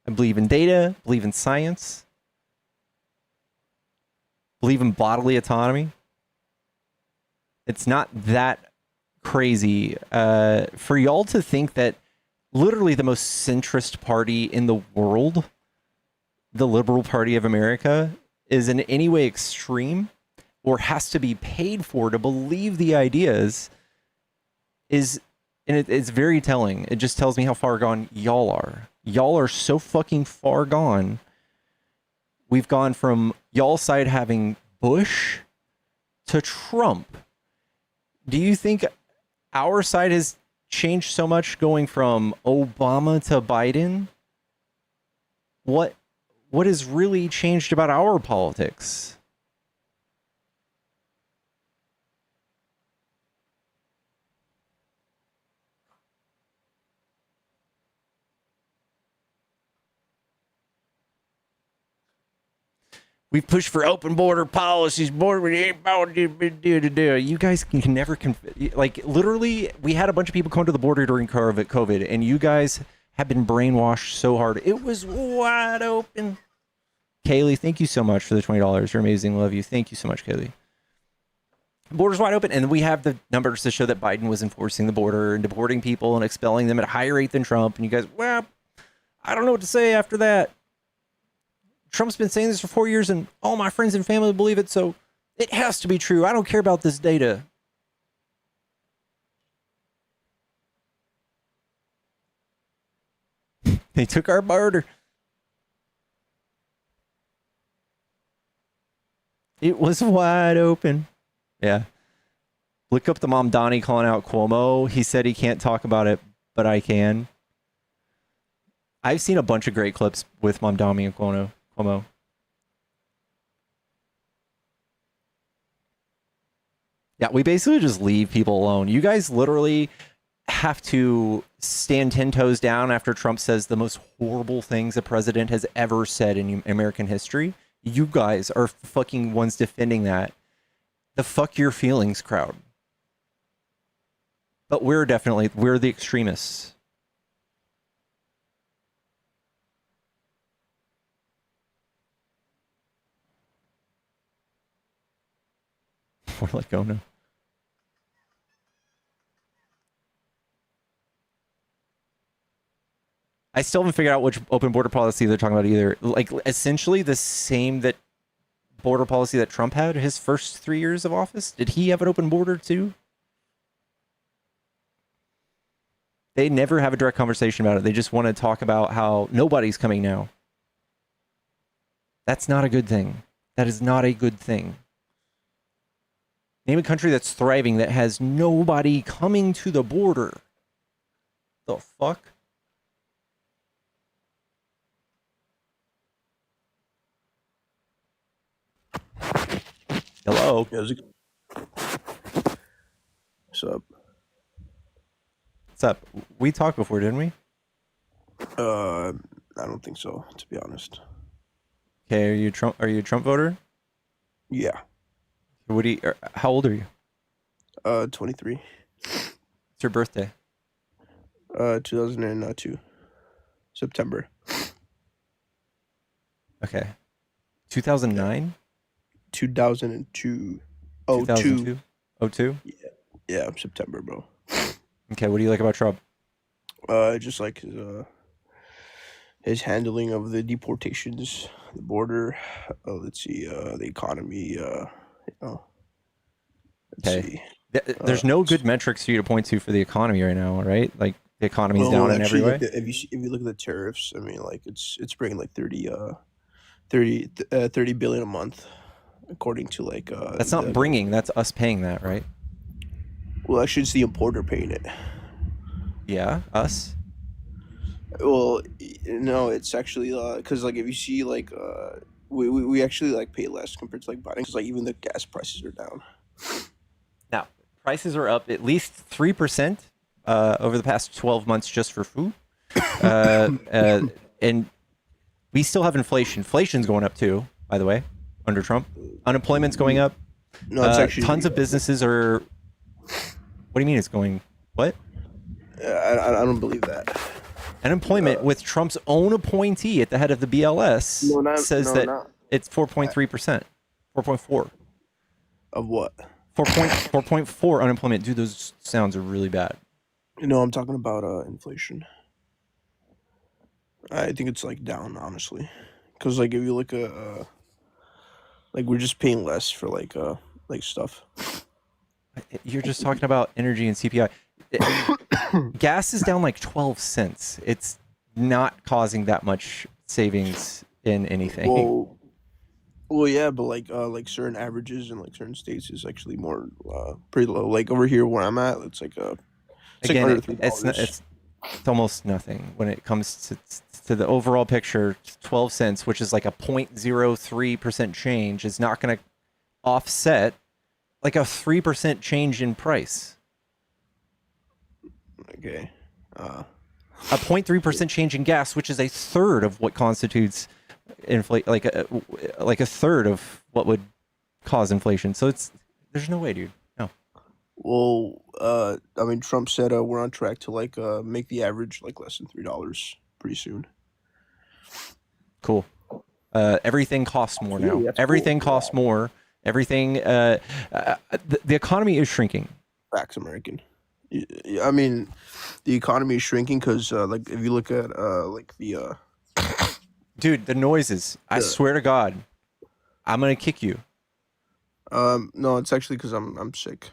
I believe in data, believe in science, believe in bodily autonomy. It's not that crazy for y'all to think that literally the most centrist party in the world, the Liberal Party of America, is in any way extreme or has to be paid for to believe the ideas and it's very telling. It just tells me how far gone y'all are. Y'all are so fucking far gone. We've gone from y'all side having Bush to Trump. Do you think our side has changed so much going from Obama to Biden? What has really changed about our politics? We've pushed for open border policies. You guys can never like literally. We had a bunch of people come to the border during COVID, and you guys have been brainwashed so hard. It was wide open. Kaylee, thank you so much for the $20. You're amazing. Love you. Thank you so much, Kaylee. Border's wide open, and we have the numbers to show that Biden was enforcing the border and deporting people and expelling them at a higher rate than Trump. And you guys, well, I don't know what to say after that. Trump's been saying this for 4 years, and all my friends and family believe it, so it has to be true. I don't care about this data. They took our border. It was wide open. Yeah. Look up the Mamdani calling out Cuomo. He said he can't talk about it, but I can. I've seen a bunch of great clips with Mamdani and Cuomo. Yeah, we basically just leave people alone. You guys literally have to stand 10 toes down after Trump says the most horrible things a president has ever said in American history. You guys are fucking ones defending that. The fuck your feelings crowd. But we're the extremists. More let go now. I still haven't figured out which open border policy they're talking about either. Like, essentially the same that border policy that Trump had his first 3 years of office. Did he have an open border too? They never have a direct conversation about it. They just want to talk about how nobody's coming now. That's not a good thing. That is not a good thing. Name a country that's thriving that has nobody coming to the border. The fuck? Hello? What's up? What's up? We talked before, didn't we? I don't think so, to be honest. Okay, are you a Trump voter? Yeah. What do you, how old are you? 23. It's your birthday. 2002. September. Okay. 2009? 2002. 2002? 02? Yeah, September, bro. Okay, what do you like about Trump? Just like his handling of the deportations, the border. Let's see, the economy. Let's see. There's no good metrics for you to point to for the economy right now, right? Like the economy's down in every way. Like if you look at the tariffs, I mean, like it's bringing like 30 billion a month, according to like. That's not bringing. That's us paying that, right? Well, actually, it's the importer paying it. Yeah, us. Well, no, it's actually because like if you see like we actually like pay less compared to like buying because like even the gas prices are down. Now, prices are up at least 3% over the past 12 months just for food. And we still have inflation. Inflation's going up too, by the way, under Trump. Unemployment's going up. No, it's actually tons of businesses are. What do you mean it's going? What? I don't believe that. Unemployment with Trump's own appointee at the head of the BLS says that it's 4.3%. 4.4. Of what? 4.4 unemployment. Dude, those sounds are really bad. No, I'm talking about inflation. I think it's like down, honestly, because like if you look at like we're just paying less for like stuff. You're just talking about energy and CPI. Gas is down like 12 cents. It's not causing that much savings in anything. Well, yeah, but like certain averages in like certain states is actually more pretty low. Like over here where I'm at, it's like Again, like under $3. it's almost nothing when it comes to the overall picture. 12 cents, which is like a 0.03% change, is not going to offset like a 3% change in price. Okay. A 0.3% change in gas, which is a third of what constitutes like a third of what would cause inflation. So there's no way, dude. No. Well, I mean, Trump said we're on track to like make the average like less than $3 pretty soon. Cool. Everything costs more now. Everything costs more. Everything. The economy is shrinking. Facts, American. I mean, the economy is shrinking because like if you look at like the dude, the noises. I swear to God, I'm gonna kick you. No, it's actually because I'm sick.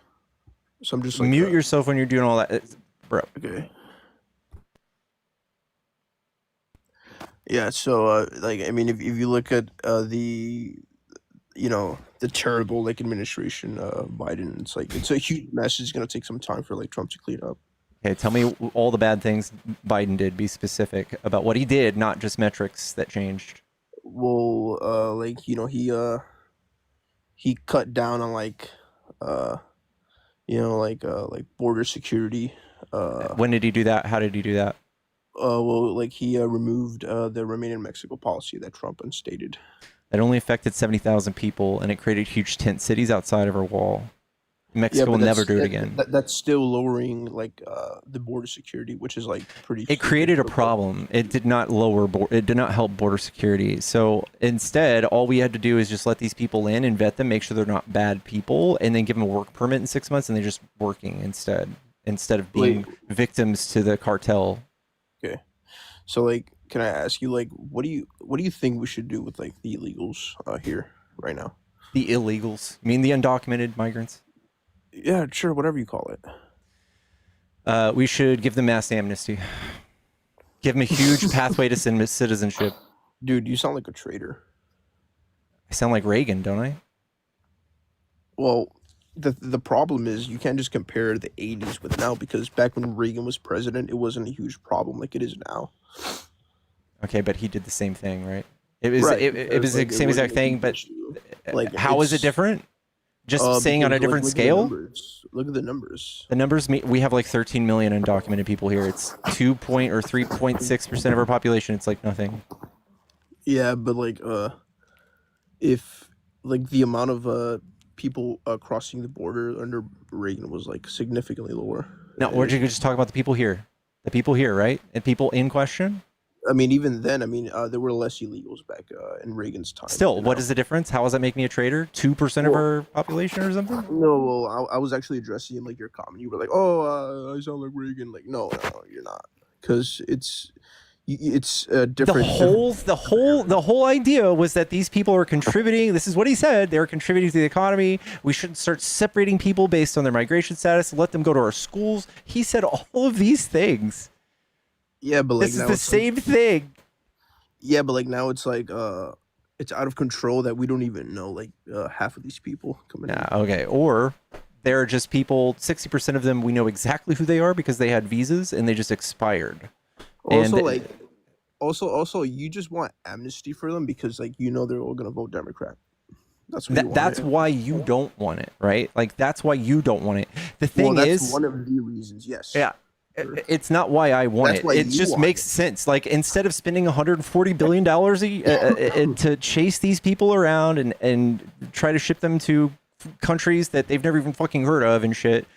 So I'm just like mute yourself when you're doing all that, bro. Okay. Yeah. So like I mean, if you look at the terrible like administration Biden, it's a huge mess. It's gonna take some time for like Trump to clean up. Okay, tell me all the bad things Biden did. Be specific about what he did, not just metrics that changed. Well, like he cut down on like border security. When did he do that? How did he do that? Well, like he removed the Remain in Mexico policy that Trump instated. That only affected 70,000 people, and it created huge tent cities outside of our wall. Mexico will never do it again. That's still lowering like the border security, which is like pretty. It created a problem. It did not it did not help border security. So instead, all we had to do is just let these people in and vet them, make sure they're not bad people, and then give them a work permit in 6 months, and they're just working instead of being victims to the cartel. Okay, so like, can I ask you, like, what do you think we should do with like the illegals here right now? The illegals? You mean the undocumented migrants? Yeah, sure, whatever you call it. We should give them mass amnesty. Give them a huge pathway to citizenship. Dude, you sound like a traitor. I sound like Reagan, don't I? Well, the problem is you can't just compare the 80s with now, because back when Reagan was president, it wasn't a huge problem like it is now. Okay, but he did the same thing, right? It was Right, it was like, the it same exact wasn't a thing, huge but issue. Like, how is it it's different? Just saying on a because, different look at the scale? numbers. Look at the numbers. The numbers, we have like 13 million undocumented people here. It's 3.6% of our population. It's like nothing. Yeah, but like if like the amount of people crossing the border under Reagan was like significantly lower. No, or you could just talk about the people here. The people here, right? And people in question? I mean, even then, I mean, there were less illegals back in Reagan's time. Still, what is the difference? How does that make me a traitor? 2% of our population or something? No, well, I was actually addressing like your comment. You were like, "Oh, I sound like Reagan." Like, no, you're not, because it's different. The whole idea was that these people are contributing. This is what he said. They're contributing to the economy. We shouldn't start separating people based on their migration status. Let them go to our schools. He said all of these things. Yeah, but like this is now the it's same like, thing. Yeah, but like now it's like it's out of control that we don't even know like half of these people coming in. Okay. Or they're just people. 60% of them we know exactly who they are because they had visas and they just expired. Also, and like, also, you just want amnesty for them because like you know they're all gonna vote Democrat. That's what that's why you don't want it, right? Like that's why you don't want it. The thing that's one of the reasons. Yes. Yeah. It's not why I want That's it. why It you just want makes sense. Like instead of spending $140 billion to chase these people around and try to ship them to countries that they've never even fucking heard of and shit,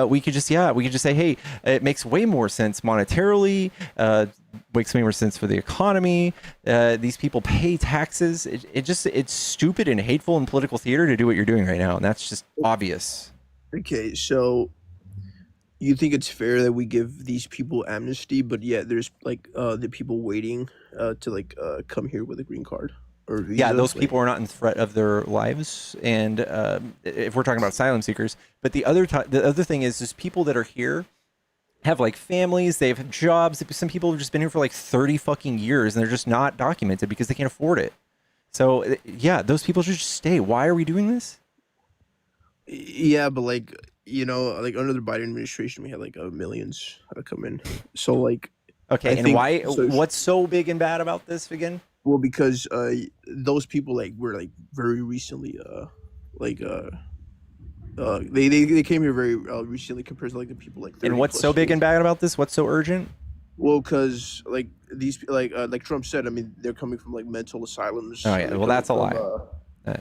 we could just say, hey, it makes way more sense monetarily. Makes way more sense for the economy. These people pay taxes. It's stupid and hateful in political theater to do what you're doing right now, and that's just obvious. Okay, so you think it's fair that we give these people amnesty, but yet there's like the people waiting to like come here with a green card or visa? Yeah, those people are not in threat of their lives, and if we're talking about asylum seekers. But the other thing is people that are here have like families, they have jobs. Some people have just been here for like 30 fucking years, and they're just not documented because they can't afford it. So yeah, those people should just stay. Why are we doing this? Yeah, but like, you know, like under the Biden administration, we had like millions come in. So like, okay, and why? What's so big and bad about this again? Well, because those people like were like very recently they came here very recently compared to like the people like. And what's so big and bad about this? What's so urgent? Well, because like these like Trump said, I mean, they're coming from like mental asylums. Oh yeah, well that's a lie.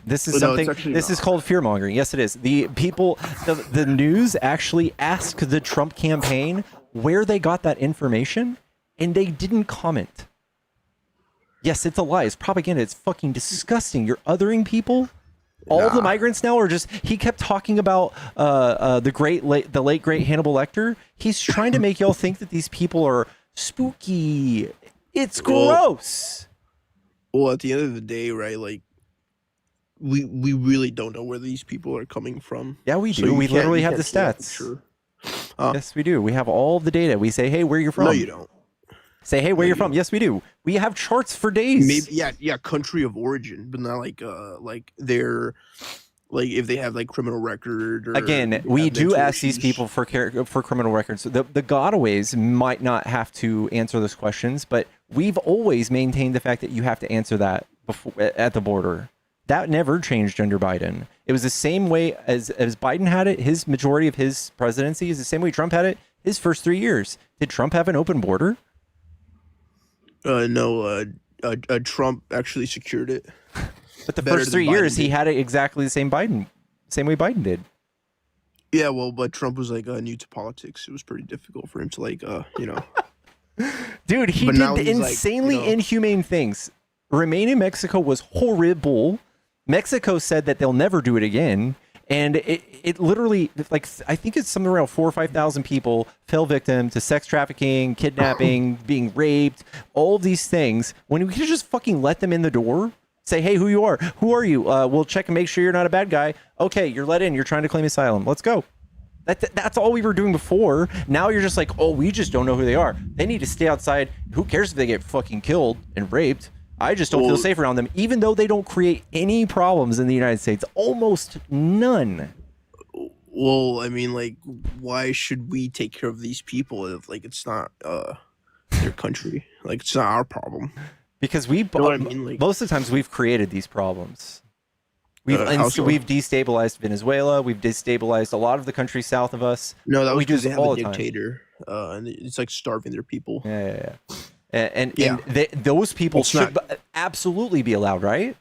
This is no, something. This is called fear mongering. Yes, it is. The people, the news actually asked the Trump campaign where they got that information, and they didn't comment. Yes, it's a lie. It's propaganda. It's fucking disgusting. You're othering people. All the migrants now are just. He kept talking about the late great Hannibal Lecter. He's trying to make y'all think that these people are spooky. It's gross. Well, at the end of the day, right? Like, we really don't know where these people are coming from. Yeah, we do. We literally have the stats. Sure. Yes, we do. We have all the data. We say, hey, where you're from. No, you don't. Say, hey, where you're from. Yes, we do. We have charts for days. Maybe, yeah, country of origin, but not like they're like if they have like criminal record. Or again, we do ask these people for criminal records. The gotaways might not have to answer those questions, but we've always maintained the fact that you have to answer that before at the border. That never changed under Biden. It was the same way as Biden had it. His majority of his presidency is the same way Trump had it his first 3 years. Did Trump have an open border? No. Trump actually secured it. But the first 3 years, he had it exactly the same way Biden did. Yeah, well, but Trump was like new to politics. It was pretty difficult for him to like, Dude, he But did now the he's like, insanely inhumane things. Remain in Mexico was horrible. Mexico said that they'll never do it again. And it literally, like, I think it's something around 4,000 or 5,000 people fell victim to sex trafficking, kidnapping, being raped, all of these things. When we could just fucking let them in the door, say, hey, who you are? Who are you? We'll check and make sure you're not a bad guy. Okay, you're let in. You're trying to claim asylum. Let's go. That's all we were doing before. Now you're just like, oh, we just don't know who they are. They need to stay outside. Who cares if they get fucking killed and raped? I just don't feel safe around them, even though they don't create any problems in the United States. Almost none. well, I mean, like, why should we take care of these people if like it's not their country? Like, it's not our problem. Because we, You know what I mean? Like, most of the times, we've created these problems. We've how so? we've destabilized Venezuela. We've destabilized a lot of the countries south of us. No, that was we do because they this have all a the time. dictator, and it's like starving their people. Yeah. And Yeah. those people It's not- should absolutely be allowed, right?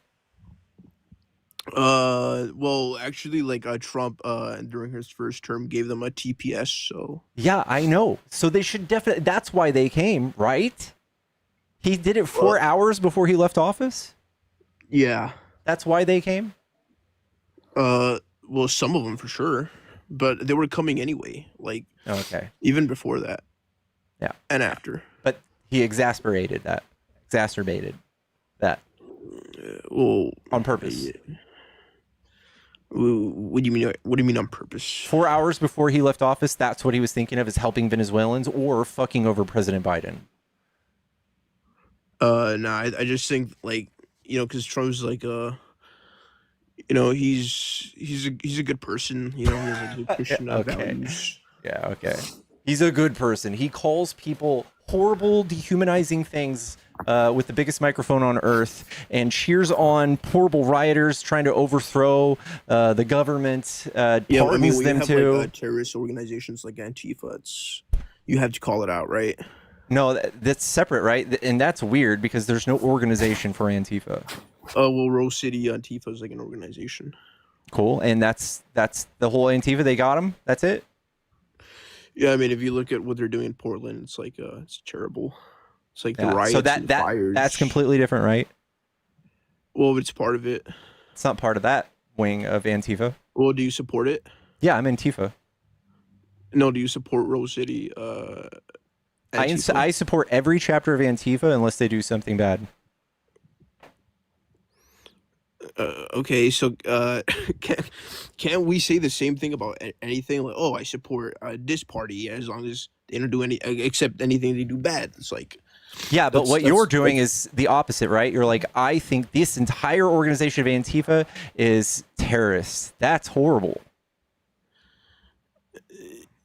Well, actually, like Trump, during his first term, gave them a TPS. So Yeah, I know. So they should definitely. That's why they came, right? He did it 4 hours before he left office. yeah, That's why they came. well, some of them for sure, but they were coming anyway. Like, Okay. even before that. Yeah. And after. But he exacerbated that. Well, on purpose. What do you mean? What do you mean on purpose? 4 hours before he left office, that's what he was thinking of, is helping Venezuelans or fucking over President Biden. No, I just think like because Trump's like he's a good person. He has like good Christian values. Yeah, okay. He's a good person. He calls people horrible, dehumanizing things with the biggest microphone on earth and cheers on horrible rioters trying to overthrow the government, pardons when them you have too. like terrorist organizations like Antifa, you have to call it out, right? No, that's separate, right? And that's weird because there's no organization for Antifa. Well, Rose City Antifa is like an organization. Cool. And that's the whole Antifa. They got him. That's it. Yeah, I mean, if you look at what they're doing in Portland, it's like it's terrible. It's like the Yeah, riots so and the fires. that's completely different, right? Well, it's part of it. It's not part of that wing of Antifa. Well, do you support it? Yeah, I'm Antifa. No, do you support Rose City? Antifa? I support every chapter of Antifa unless they do something bad. Okay, so can't we say the same thing about anything? Like, oh, I support this party as long as they don't do except anything they do bad. It's like, yeah, but what you're doing is the opposite, right? You're like, I think this entire organization of Antifa is terrorist. That's horrible.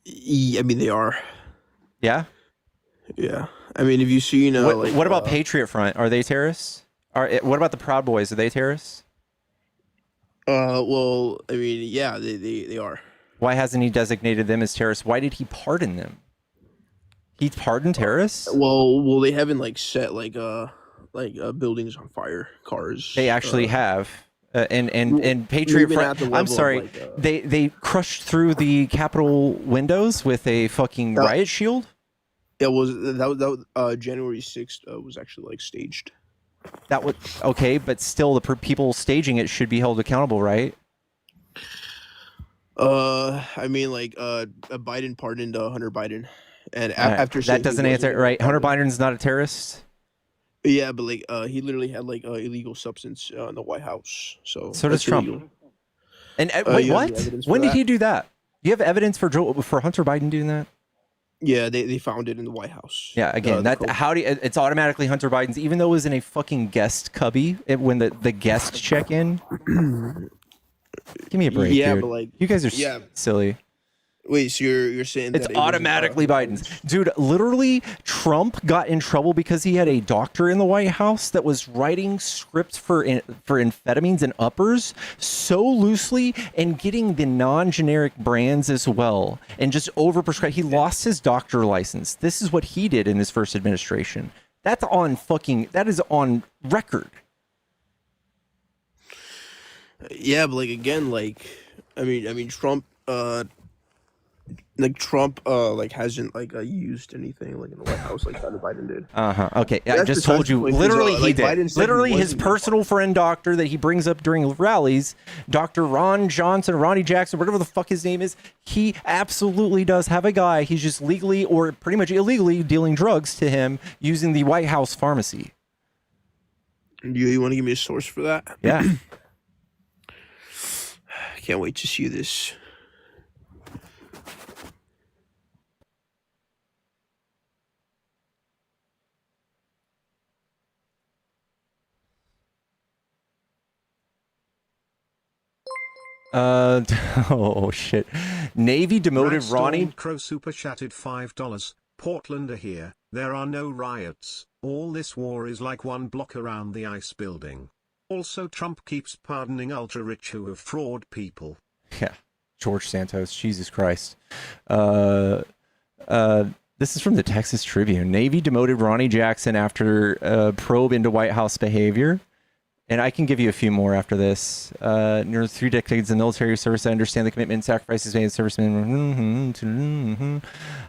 I mean, they are. Yeah. Yeah, I mean, have you seen what about Patriot Front? Are they terrorists? What about the Proud Boys? Are they terrorists? Well, I mean, yeah, they are. Why hasn't he designated them as terrorists? Why did he pardon them? He pardoned terrorists? Well, they haven't like set buildings on fire, cars. They actually have. And Patriot Front. I'm sorry, they crushed through the Capitol windows with a fucking riot shield. Yeah, that January 6th was actually like staged. That was okay, but still, the people staging it should be held accountable, right? I mean, like Biden pardoned Hunter Biden, and after that doesn't answer right. Hunter Biden's not a terrorist. Yeah, but like he literally had like illegal substance in the White House. So does Trump. Illegal. And wait, what? When did that? he do that? Do you have evidence for Hunter Biden doing that? Yeah, they found it in the White House. Yeah, again, it's automatically Hunter Biden's, even though it was in a fucking guest cubby when the guests check in. Give me a break, Yeah, dude. but like You guys are silly. Wait, so you're saying It's that it wasn't, automatically Biden's. Dude, literally, Trump got in trouble because he had a doctor in the White House that was writing scripts for amphetamines and uppers so loosely and getting the non-generic brands as well and just overprescribed. He lost his doctor license. This is what he did in his first administration. That is on record. Yeah, but like again, like I mean Trump like Trump like hasn't like used anything like in the White House like Joe Biden did. Okay, I That's just besides told the you. point, 'cause, Literally, he like did. Biden said he Literally, his wasn't gonna personal friend doctor that he brings up during rallies, Dr. Ron Johnson, Ronnie Jackson, whatever the fuck his name is, he absolutely does have a guy. He's just legally or pretty much illegally dealing drugs to him using the White House pharmacy. You want to give me a source for that? Yeah. Can't wait to see this. Oh shit. Navy demoted Radstorm Ronnie. Crow super chatted $5. Portland are here. There are no riots. All this war is like one block around the ice building. Also, Trump keeps pardoning ultra rich who have fraud people. Yeah. George Santos. Jesus Christ. This is from the Texas Tribune. Navy demoted Ronnie Jackson after a probe into White House behavior. And I can give you a few more after this. Nearly 3 decades in military service, I understand the commitment and sacrifices made servicemen.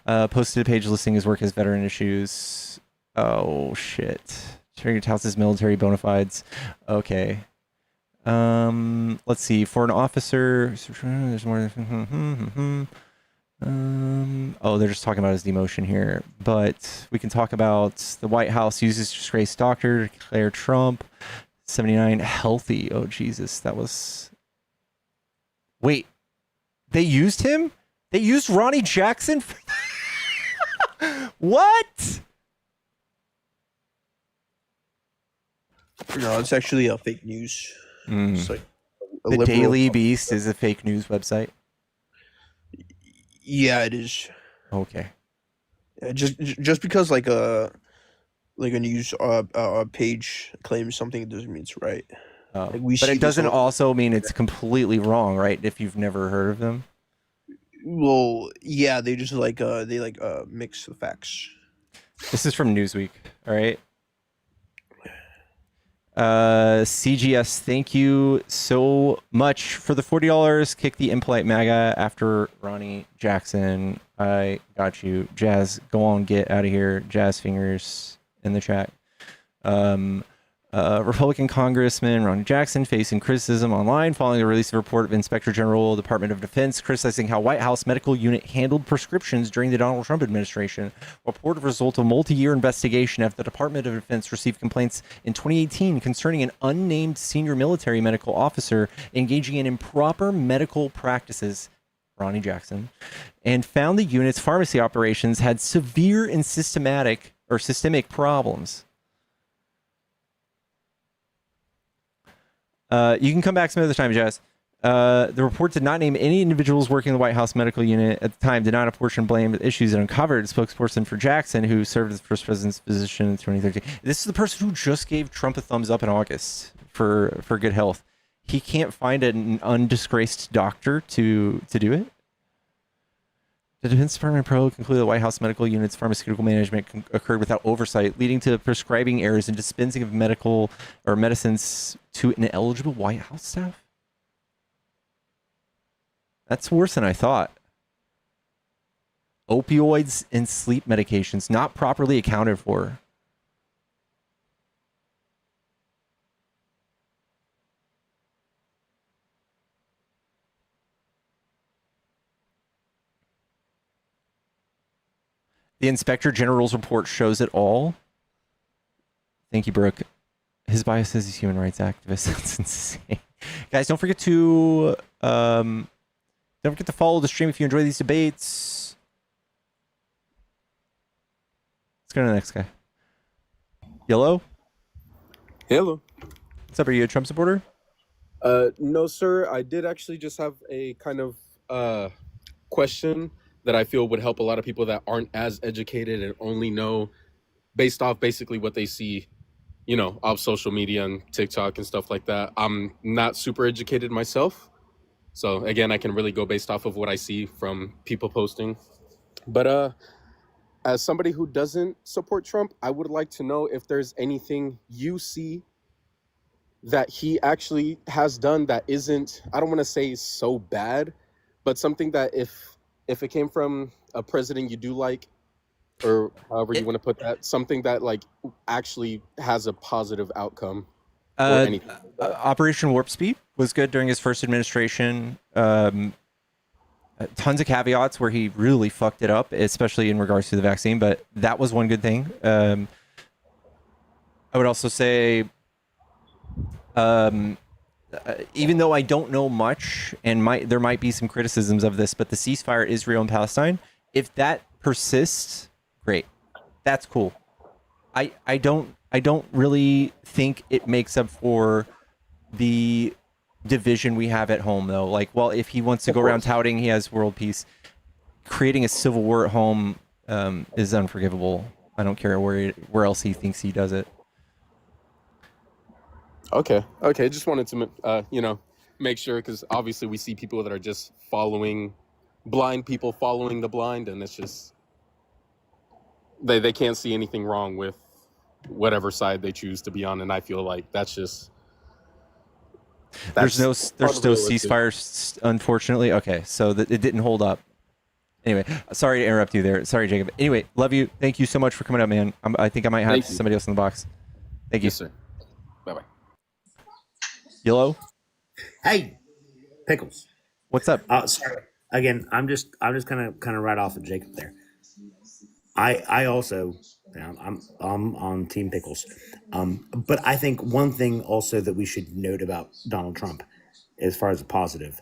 Posted a page listing his work as veteran issues. Oh, shit. Sharing his military bona fides. Okay. Let's see. For an officer, there's more. Oh, they're just talking about his demotion here. But we can talk about the White House uses disgraced doctor to declare Trump 79 healthy. Oh, Jesus. That was... Wait. They used him? They used Ronnie Jackson? What? No, it's actually a fake news. It's like a The liberal- Daily Beast is a fake news website? Yeah, it is. Okay. Yeah, just because like a news page claims something, it doesn't mean it's right. Oh. Like, we But see it this doesn't all- also mean it's completely wrong, right? If you've never heard of them. Well, yeah, they just mix the facts. This is from Newsweek. All right. CGS, thank you so much for the $40. Kick the impolite MAGA after Ronnie Jackson. I got you. Jazz, go on, get out of here. Jazz fingers in the chat. Republican Congressman Ronnie Jackson facing criticism online following the release of a report of Inspector General, Department of Defense, criticizing how White House medical unit handled prescriptions during the Donald Trump administration. Report of result of multi-year investigation after the Department of Defense received complaints in 2018 concerning an unnamed senior military medical officer engaging in improper medical practices, Ronnie Jackson, and found the unit's pharmacy operations had severe and systemic problems. You can come back some other time, Jazz. The report did not name any individuals working in the White House medical unit at the time, did not apportion blame to issues it uncovered. Spokesperson for Jackson, who served as the first president's physician in 2013. This is the person who just gave Trump a thumbs up in August for good health. He can't find an undisgraced doctor to do it. The Defense Department probe concluded the White House medical unit's pharmaceutical management occurred without oversight, leading to prescribing errors and dispensing of medical or medicines to ineligible White House staff. That's worse than I thought. Opioids and sleep medications not properly accounted for. The Inspector General's report shows it all. Thank you, Brooke. His bias is he's a human rights activist. That's insane. Guys, don't forget to follow the stream if you enjoy these debates. Let's go to the next guy. Yellow? Hello. What's up? Are you a Trump supporter? No, sir. I did actually just have a kind of question that I feel would help a lot of people that aren't as educated and only know based off basically what they see, you know, off social media and TikTok and stuff like that. I'm not super educated myself. So again, I can really go based off of what I see from people posting. But as somebody who doesn't support Trump, I would like to know if there's anything you see that he actually has done that isn't, I don't want to say so bad, but something that if if it came from a president you do like, or however you want to put that, something that like actually has a positive outcome, or Uh, anything like that. Operation Warp Speed was good during his first administration. Tons of caveats where he really fucked it up, especially in regards to the vaccine, but that was one good thing. I would also say, even though I don't know much, and there might be some criticisms of this, but the ceasefire Israel and Palestine, if that persists, great, that's cool. I don't really think it makes up for the division we have at home, though. Like, well, if he wants to go around touting he has world peace, creating a civil war at home is unforgivable. I don't care where else he thinks he does it. Okay, just wanted to make sure, because obviously we see people that are just following blind people following the blind, and it's just they can't see anything wrong with whatever side they choose to be on, and I feel like that's There's no ceasefire, unfortunately. Okay, so it didn't hold up. Anyway, sorry to interrupt you there. Sorry, Jacob. Anyway, love you. Thank you so much for coming up, man. I think I might have somebody else in the box. Thank you. Yes, sir. Bye-bye. Yellow? Hey, Pickles. What's up? Sorry. Again, I'm just kind of right off of Jacob there. I also, I'm on Team Pickles. But I think one thing also that we should note about Donald Trump, as far as a positive,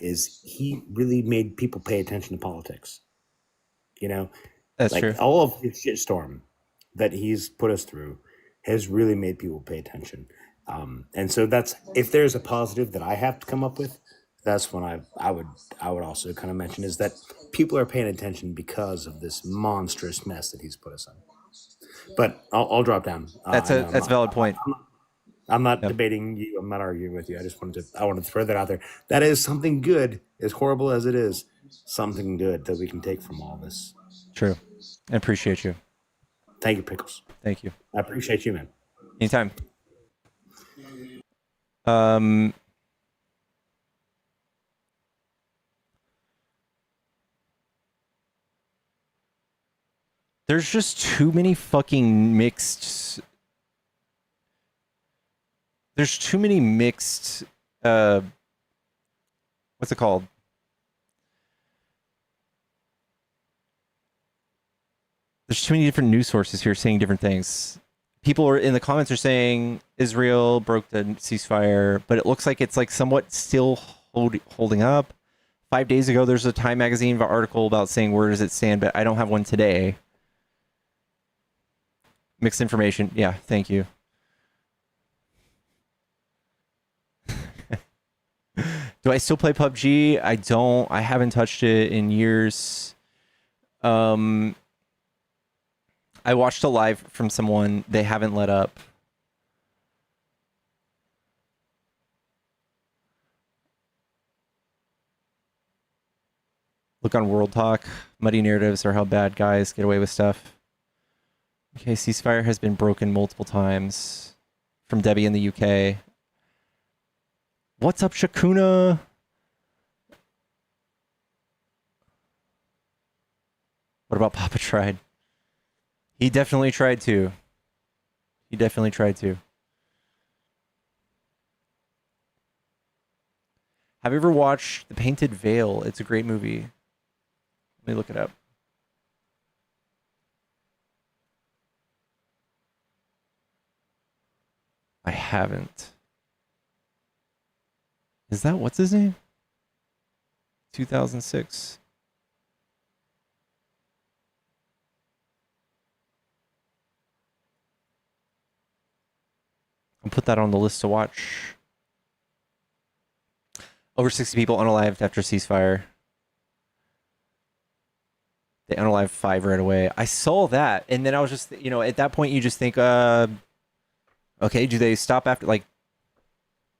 is he really made people pay attention to politics. You know, That's like true. all of the shitstorm that he's put us through has really made people pay attention. And so that's, if there's a positive that I have to come up with, that's when I would also kind of mention, is that people are paying attention because of this monstrous mess that he's put us in. But I'll drop down. That's a valid point. I'm not debating you. I'm not arguing with you. I wanted to throw that out there. That is something good, as horrible as it is, something good that we can take from all this. True. I appreciate you. Thank you, Pickles. Thank you. I appreciate you, man. Anytime. There's just too many fucking mixed. There's too many mixed. What's it called? There's too many different news sources here saying different things. People are in the comments are saying Israel broke the ceasefire, but it looks like it's like somewhat still holding up. 5 days ago, there's a Time magazine article about saying where does it stand, but I don't have one today. Mixed information. Yeah, thank you. Do I still play PUBG? I don't. I haven't touched it in years. I watched a live from someone. They haven't let up. Look on World Talk. Muddy narratives are how bad guys get away with stuff. Okay, ceasefire has been broken multiple times. From Debbie in the UK. What's up, Shakuna? What about Papa tried? He definitely tried to. He definitely tried to. Have you ever watched The Painted Veil? It's a great movie. Let me look it up. I haven't. Is that what's his name? 2006. I'll put that on the list to watch. Over 60 people unalived after ceasefire. They unalived 5 right away. I saw that, and then I was just, at that point you just think, okay, do they stop after, like,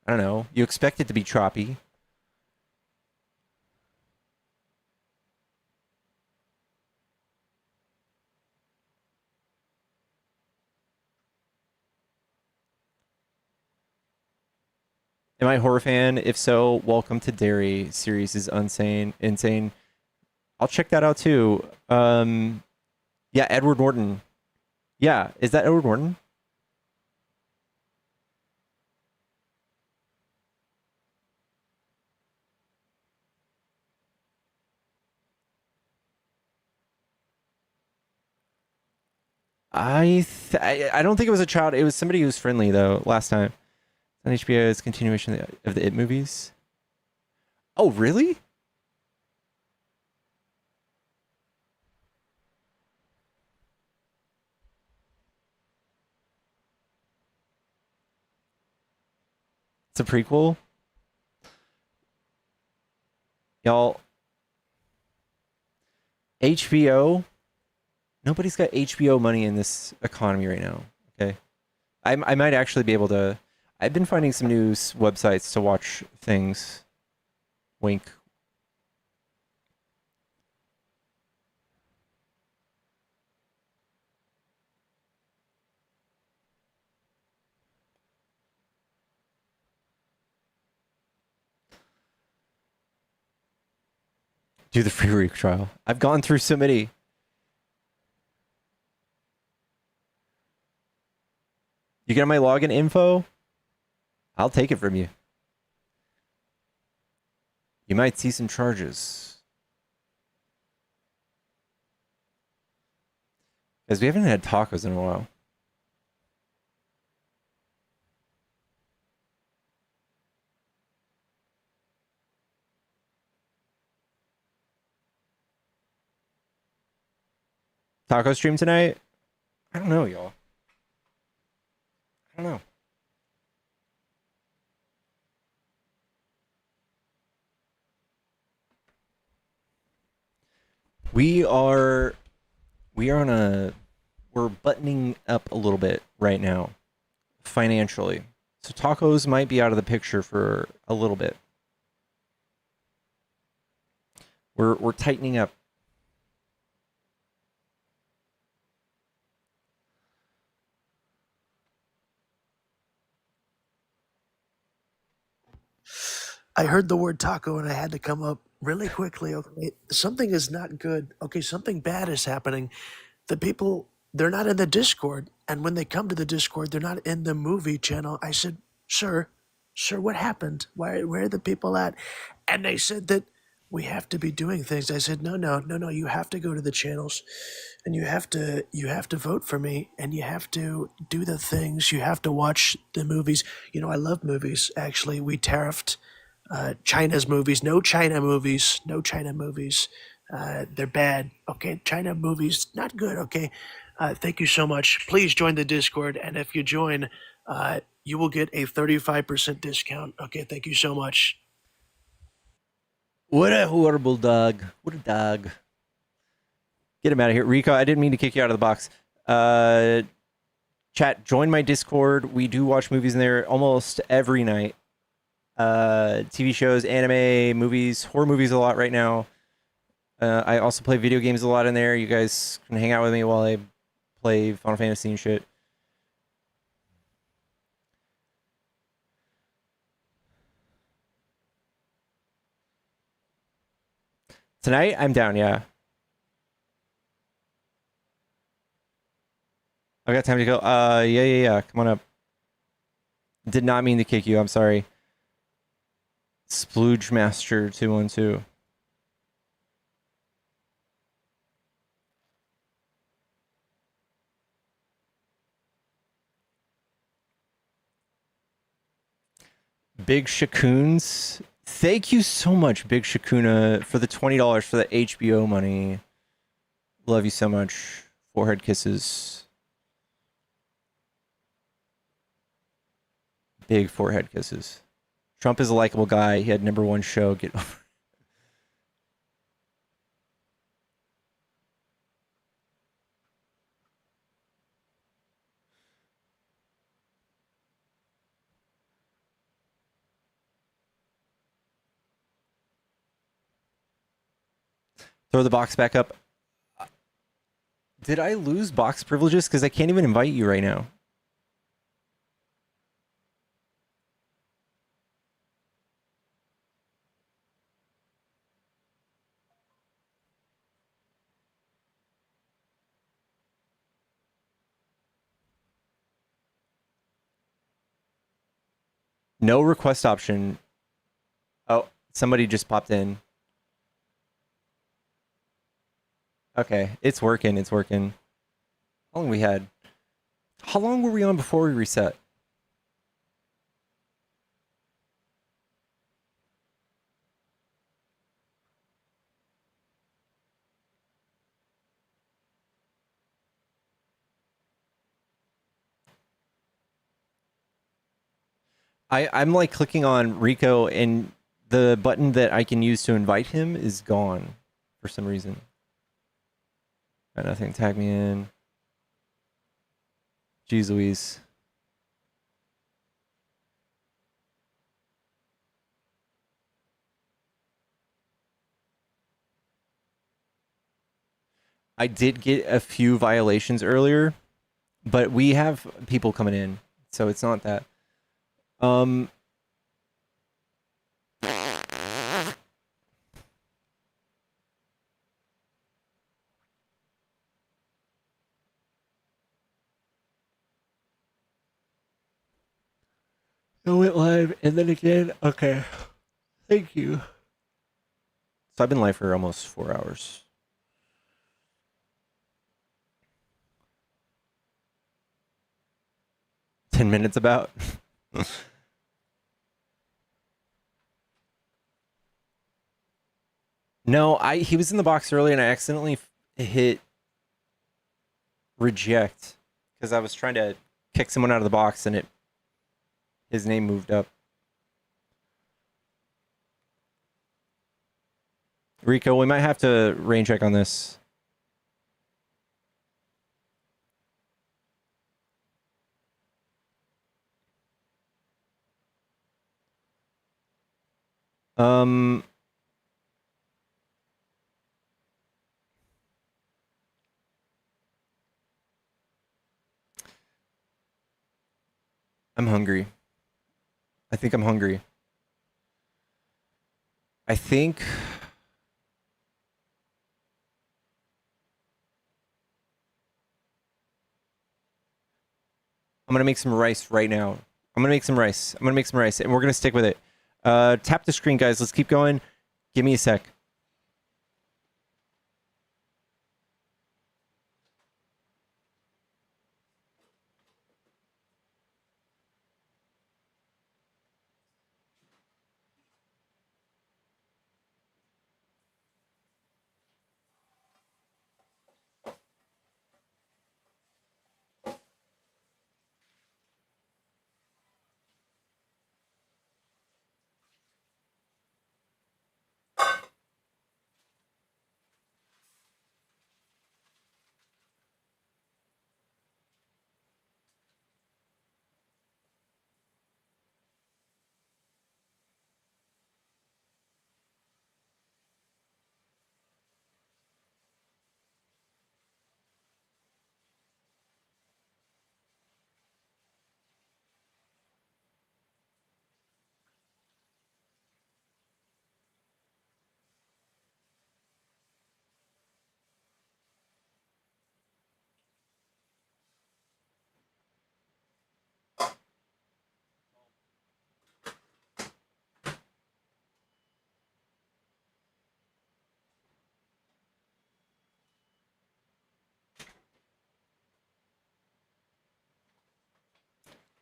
I don't know. You expect it to be choppy. Am I a horror fan? If so, Welcome to Derry series is insane. I'll check that out too. Yeah, Edward Norton. Yeah, is that Edward Norton? I don't think it was a child. It was somebody who was friendly though. Last time on HBO's continuation of the It movies. Oh, really? It's a prequel. Y'all, HBO. Nobody's got HBO money in this economy right now. Okay, I might actually be able to. I've been finding some news websites to watch things. Wink. Do the free week trial. I've gone through so many. You get my login info? I'll take it from you. You might see some charges. Because we haven't had tacos in a while. Taco stream tonight? I don't know, y'all. I don't know. We're buttoning up a little bit right now financially. So tacos might be out of the picture for a little bit. We're tightening up. I heard the word taco and I had to come up really quickly. Okay, something is not good. Okay, something bad is happening. The people, they're not in the Discord. And when they come to the Discord, they're not in the movie channel. I said, sir, what happened? Where are the people at? And they said that we have to be doing things. I said, no, you have to go to the channels and you have to vote for me and you have to do the things. You have to watch the movies. You know, I love movies. Actually, we tariffed China's movies. No China movies. No China movies. They're bad. Okay, China movies not good. Okay, thank you so much. Please join the Discord, and if you join, you will get a 35% discount. Okay, thank you so much. What a horrible dog. What a dog. Get him out of here. Rico, I didn't mean to kick you out of the box. Chat, join my Discord. We do watch movies in there almost every night. TV shows, anime, movies, horror movies a lot right now. I also play video games a lot in there. You guys can hang out with me while I play Final Fantasy and shit. Tonight, I'm down, yeah. I've got time to go. Yeah. Come on up. Did not mean to kick you. I'm sorry. Splooge Master 212. Big Shakoons. Thank you so much, Big Shakuna, for the $20 for the HBO money. Love you so much. Forehead kisses. Big forehead kisses. Trump is a likable guy. He had #1 show. Get over. Throw the box back up. Did I lose box privileges? Because I can't even invite you right now. No request option. Oh, somebody just popped in. Okay, it's working. It's working. How long we had? How long were we on before we reset? I'm like clicking on Rico and the button that I can use to invite him is gone for some reason. Got nothing. Tag me in. Jeez Louise. I did get a few violations earlier, but we have people coming in, so it's not that. It went live and then again. Okay. Thank you. So I've been live for almost 4 hours. $10 about. No, he was in the box earlier and I accidentally hit reject because I was trying to kick someone out of the box and his name moved up. Rico, we might have to rain check on this. I'm hungry. I think I'm hungry. I think I'm gonna make some rice right now. I'm gonna make some rice. I'm gonna make some rice, and we're gonna stick with it. Tap the screen, guys. Let's keep going. Give me a sec.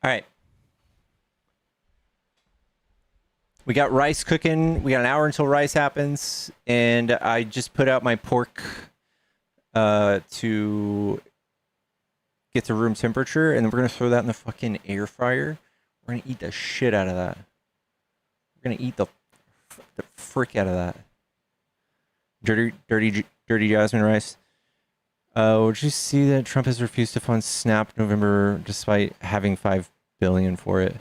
All right. We got rice cooking. We got an hour until rice happens, and I just put out my pork to get to room temperature, and then we're gonna throw that in the fucking air fryer. We're gonna eat the shit out of that. We're gonna eat the frick out of that. Dirty jasmine rice. Would you see that Trump has refused to fund SNAP November despite having $5 billion for it?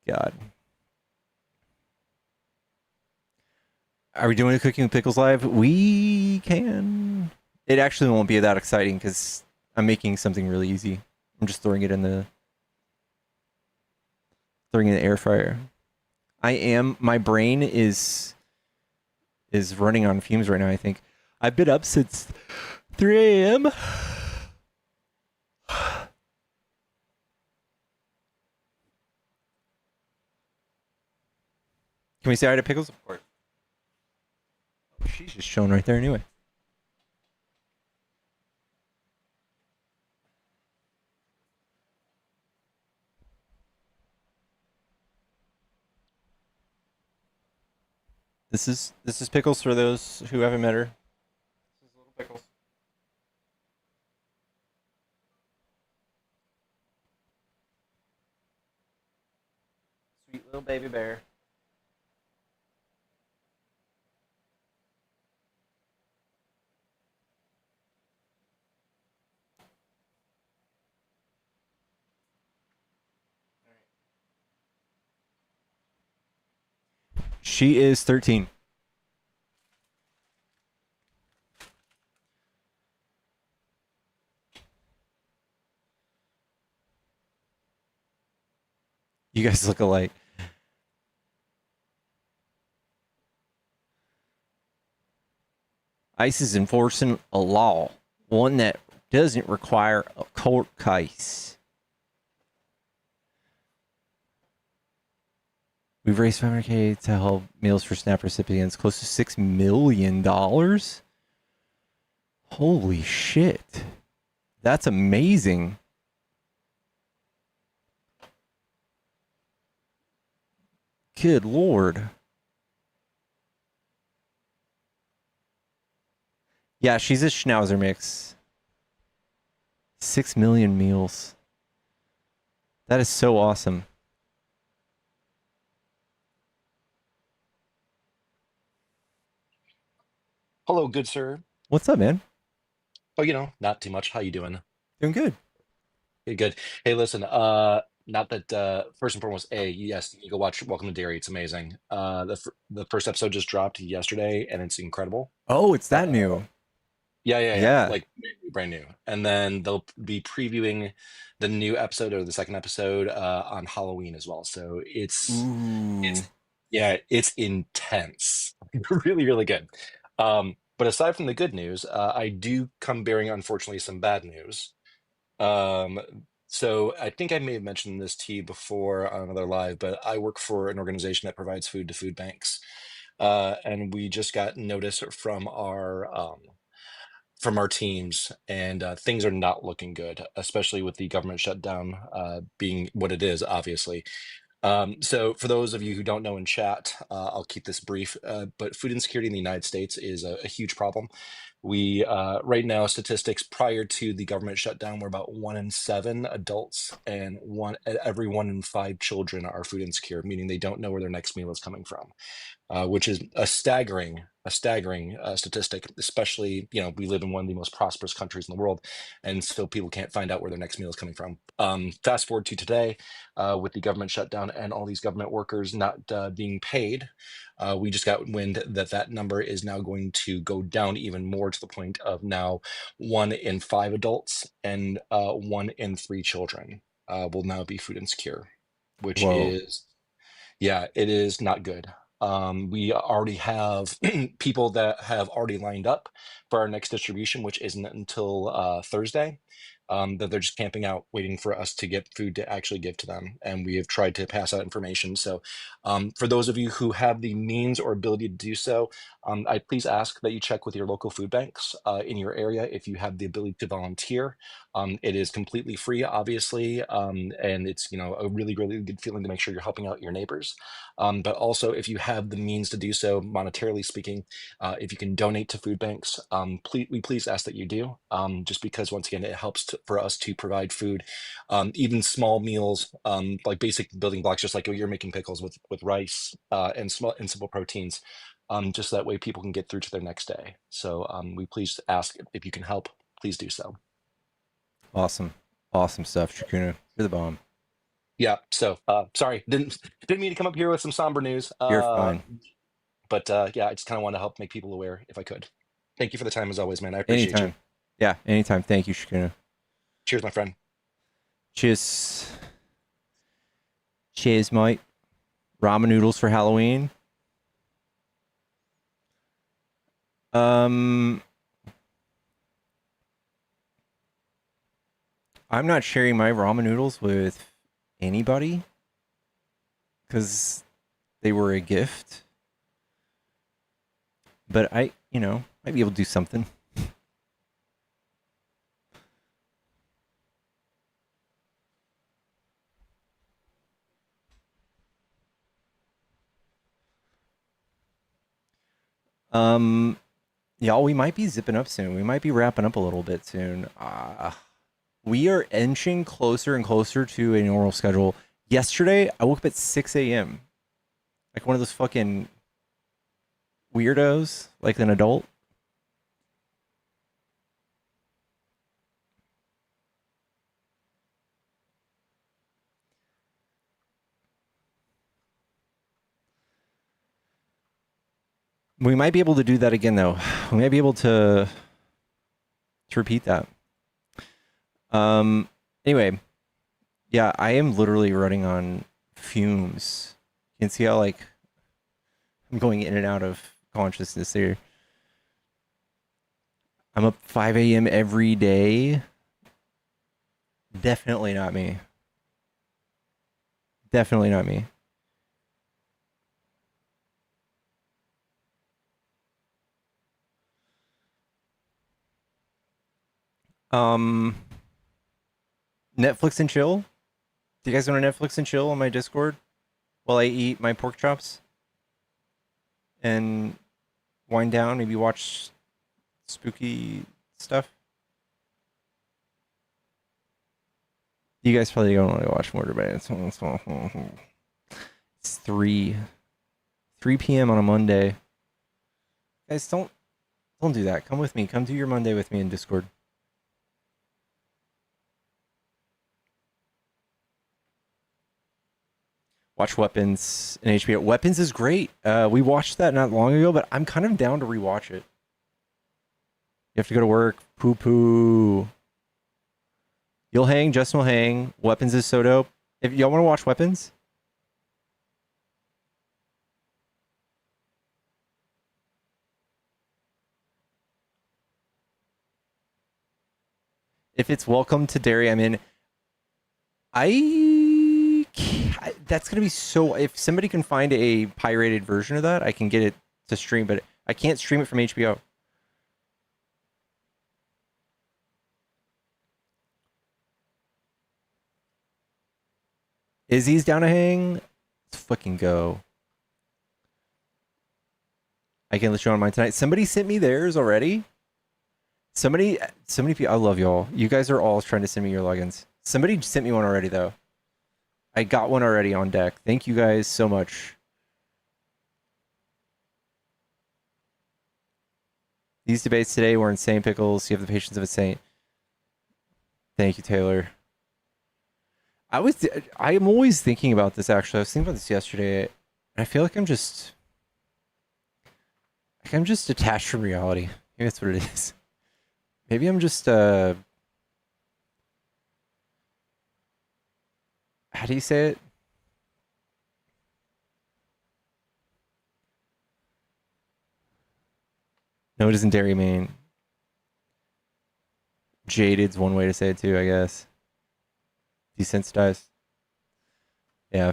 God. Are we doing a Cooking with Pickles live? We can. It actually won't be that exciting because I'm making something really easy. I'm just throwing it in the air fryer. My brain is running on fumes right now, I think. I've been up since 3 a.m. Can we say hi to Pickles? Of course. She's just chilling right there anyway. This is Pickles for those who haven't met her. This is little Pickles. Sweet little baby bear. She is 13. You guys look alike. ICE is enforcing a law, one that doesn't require a court case. We've raised $500K to help Meals for SNAP recipients, close to $6 million. Holy shit. That's amazing. Good Lord. Yeah, she's a Schnauzer mix. 6 million meals. That is so awesome. Hello, good sir. What's up, man? Oh, not too much. How you doing? Doing good. Hey, good. Hey, listen, not that first and foremost, yes, you go watch Welcome to Dairy. It's amazing. The first episode just dropped yesterday and it's incredible. Oh, it's that new. Yeah. Yeah. Like brand new. And then they'll be previewing the new episode or the second episode on Halloween as well. So it's intense. Really, really good. But aside from the good news, I do come bearing, unfortunately, some bad news. So I think I may have mentioned this to you before on another live, but I work for an organization that provides food to food banks. And we just got notice from our teams, and things are not looking good, especially with the government shutdown being what it is, obviously. So for those of you who don't know in chat, I'll keep this brief, but food insecurity in the United States is a huge problem. We, right now, statistics prior to the government shutdown were about 1 in 7 adults and every 1 in 5 children are food insecure, meaning they don't know where their next meal is coming from. Which is a staggering statistic, especially, we live in one of the most prosperous countries in the world, and so people can't find out where their next meal is coming from. Fast forward to today, with the government shutdown and all these government workers not being paid, we just got wind that number is now going to go down even more, to the point of now 1 in 5 adults and 1 in 3 children will now be food insecure, which Whoa. it is not good. We already have people that have already lined up for our next distribution, which isn't until Thursday. That they're just camping out, waiting for us to get food to actually give to them. And we have tried to pass out information. So for those of you who have the means or ability to do so, I please ask that you check with your local food banks in your area if you have the ability to volunteer. It is completely free, obviously, and it's a really, really good feeling to make sure you're helping out your neighbors. But also, if you have the means to do so, monetarily speaking, if you can donate to food banks, we please ask that you do, just because, once again, it helps for us to provide food, even small meals, like basic building blocks, just like you're making pickles with rice and simple proteins, just that way people can get through to their next day. So we please ask if you can help, please do so. Awesome stuff, Shakuna. You're the bomb. Yeah. So sorry, didn't mean to come up here with some somber news. You're fine. But I just kind of want to help make people aware if I could. Thank you for the time as always, man. I appreciate Anytime. you. Yeah, anytime. Thank you, Shakuna. Cheers, my friend. Cheers. Cheers, mate. Ramen noodles for Halloween. I'm not sharing my ramen noodles with anybody because they were a gift. But I, might be able to do something. Y'all, we might be zipping up soon. We might be wrapping up a little bit soon. We are inching closer and closer to a normal schedule. Yesterday, I woke up at 6 a.m. Like one of those fucking weirdos, like an adult. We might be able to do that again, though. We might be able to repeat that. Anyway, yeah, I am literally running on fumes. You can see how, like, I'm going in and out of consciousness here. I'm up 5 a.m. every day. Definitely not me. Definitely not me. Netflix and chill? Do you guys want to Netflix and chill on my Discord while I eat my pork chops? And wind down, maybe watch spooky stuff? You guys probably don't want to watch Murder Bands. It's 3 p.m. on a Monday. Guys, don't do that. Come with me. Come do your Monday with me in Discord. Watch Weapons in HBO. Weapons is great. We watched that not long ago, but I'm kind of down to rewatch it. You have to go to work. Poo. You'll hang. Justin will hang. Weapons is so dope. If y'all want to watch Weapons, if it's Welcome to Derry, I'm in. That's gonna be so. If somebody can find a pirated version of that, I can get it to stream, but I can't stream it from HBO. Izzy's down to hang. Let's fucking go. I can let you on mine tonight. Somebody sent me theirs already. Somebody people. I love y'all. You guys are all trying to send me your logins. Somebody sent me one already though. I got one already on deck. Thank you guys so much. These debates today were insane, Pickles. You have the patience of a saint. Thank you, Taylor. I am always thinking about this, actually. I was thinking about this yesterday. I feel like I'm just detached from reality. Maybe that's what it is. Maybe I'm just how do you say it? No, it isn't Dairy Main. Jaded's one way to say it too, I guess. Desensitized. Yeah.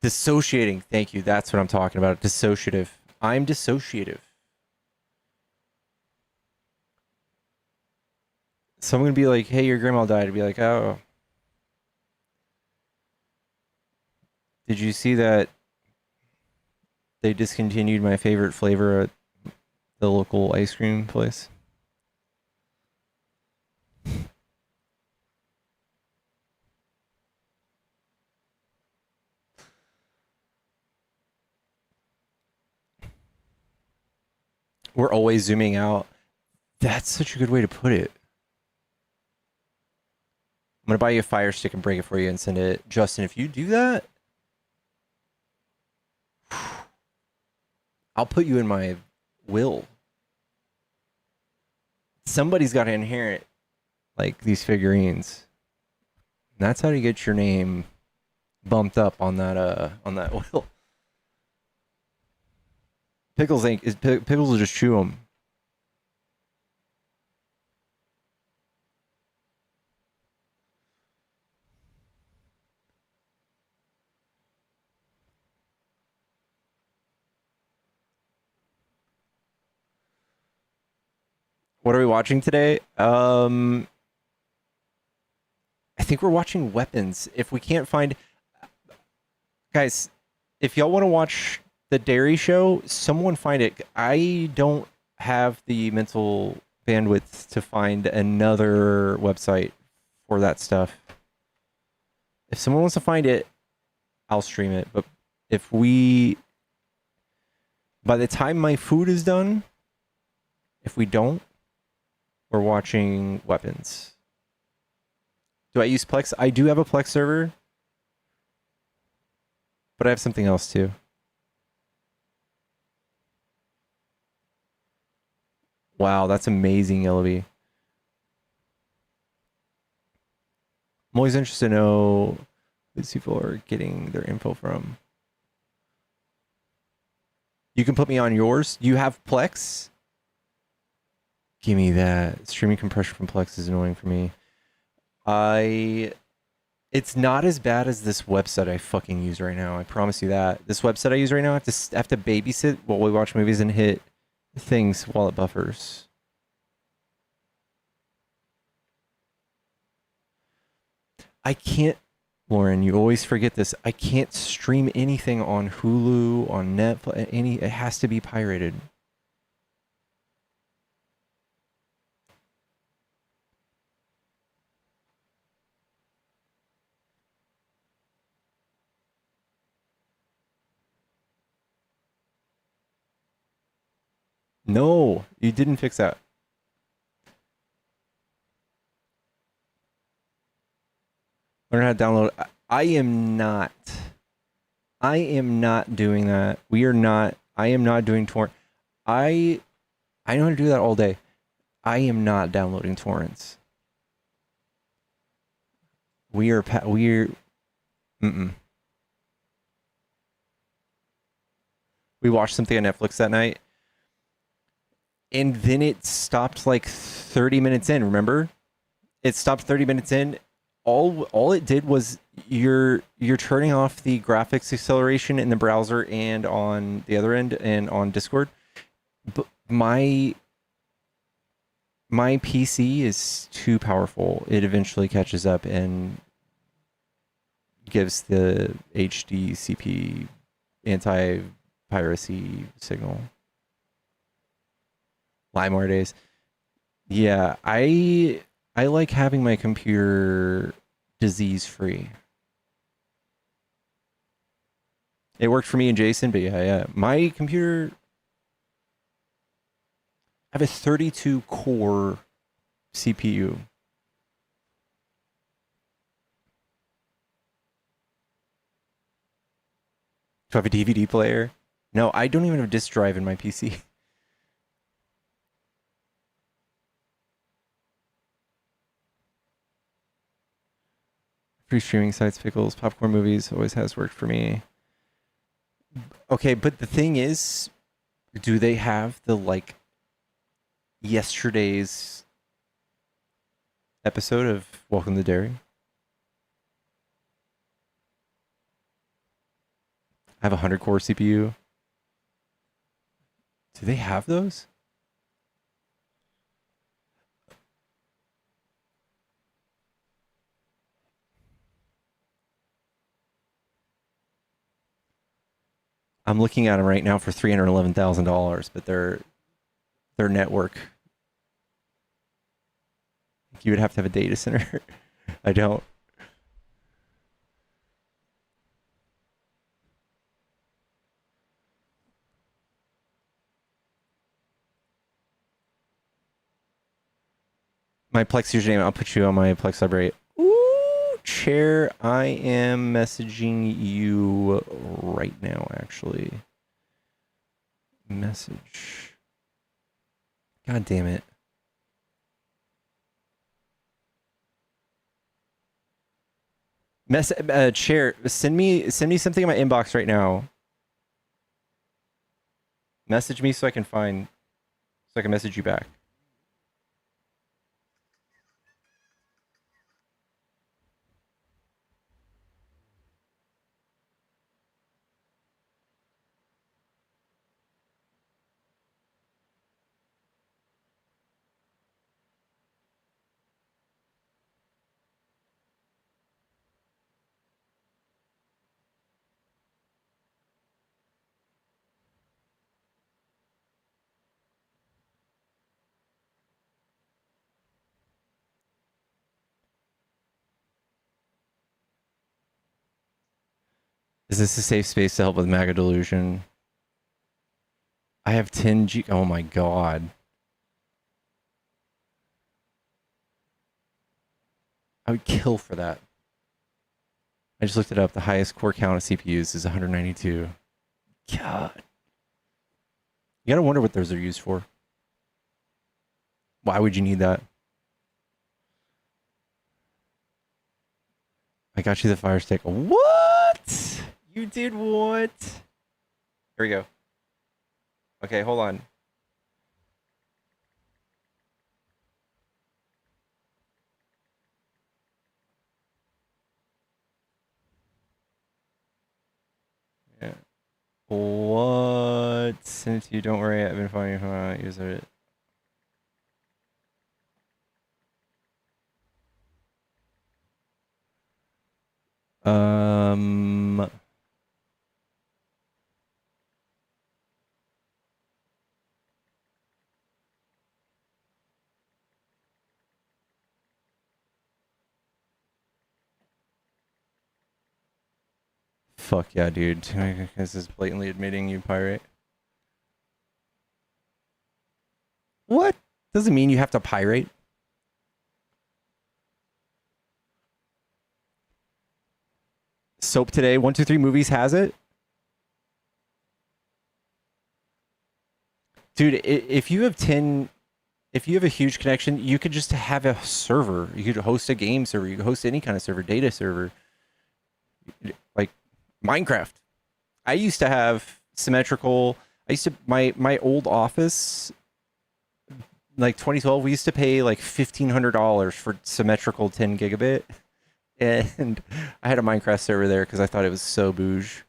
Dissociating. Thank you. That's what I'm talking about. Dissociative. I'm dissociative. So I'm going to be like, hey, your grandma died. I'd be like, oh. Did you see that they discontinued my favorite flavor at the local ice cream place? We're always zooming out. That's such a good way to put it. I'm going to buy you a fire stick and break it for you and send it. Justin, if you do that, I'll put you in my will. Somebody's got to inherit like these figurines. And that's how you get your name bumped up on that will. Pickles Pickles will just chew them. What are we watching today? I think we're watching Weapons. If we can't find, guys, if y'all want to watch the Dairy Show, someone find it. I don't have the mental bandwidth to find another website for that stuff. If someone wants to find it, I'll stream it. But if by the time my food is done, if we don't, we're watching Weapons. Do I use Plex? I do have a Plex server, but I have something else too. Wow, that's amazing, Yellowby. I'm always interested to know who these people are getting their info from. You can put me on yours. You have Plex? Give me that. Streaming compression from Plex is annoying for me. It's not as bad as this website I fucking use right now. I promise you that. This website I use right now, I have to babysit while we watch movies and hit things while it buffers. I can't, Lauren, you always forget this. I can't stream anything on Hulu, on Netflix, it has to be pirated. No, you didn't fix that. Learn how to download. I am not doing that. I am not doing torrent. I know how to do that all day. I am not downloading torrents. We're we watched something on Netflix that night, and then it stopped like 30 minutes in, remember? It stopped 30 minutes in. All it did was you're turning off the graphics acceleration in the browser and on the other end and on Discord. But my PC is too powerful. It eventually catches up and gives the HDCP anti-piracy signal. LimeWire days. Yeah, I like having my computer disease-free. It worked for me and Jason, but yeah. My computer, I have a 32-core CPU. Do I have a DVD player? No, I don't even have a disk drive in my PC. Free streaming sites, pickles, popcorn movies always has worked for me. Okay, but the thing is, do they have the like yesterday's episode of Welcome to Dairy? I have a 100-core CPU. Do they have those? I'm looking at them right now for $311,000, but their network. You would have to have a data center. I don't. My Plex username, I'll put you on my Plex library. Ooh, Chair, I am messaging you right now, actually. Message. God damn it. Chair, send me something in my inbox right now. Message me so I can message you back. Is this a safe space to help with MAGA delusion? I have 10 G. Oh my god. I would kill for that. I just looked it up. The highest core count of CPUs is 192. God. You gotta wonder what those are used for. Why would you need that? I got you the Fire Stick. What? You did what? Here we go. Okay, hold on. Yeah. What? Send it to you. Don't worry. I've been finding use it. Um. Fuck yeah, dude. This is blatantly admitting you pirate. What? Doesn't mean you have to pirate. Soap Today, 123 Movies has it. Dude, if you have 10, if you have a huge connection, you could just have a server. You could host a game server. You could host any kind of server, data server. Like Minecraft. I used to have symmetrical. I used to, my old office, like 2012, we used to pay like $1,500 for symmetrical 10 gigabit. And I had a Minecraft server there because I thought it was so bouge.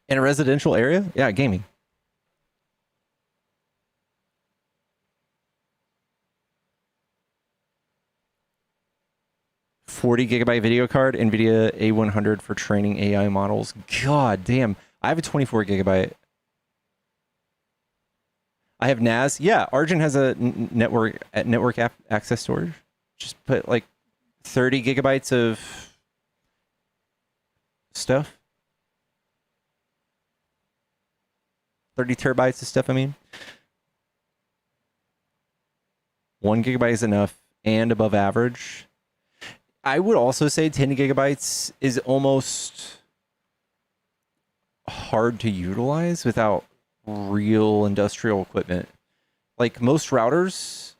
In a residential area? Yeah, gaming. $40 GB video card, NVIDIA A100 for training AI models. God damn. I have a 24 GB. I have NAS. Yeah, Argent has a network access storage. Just put like 30 GB of stuff. 30 terabytes of stuff, I mean. 1 GB is enough and above average. I would also say 10 GB is almost hard to utilize without real industrial equipment. Like most routers,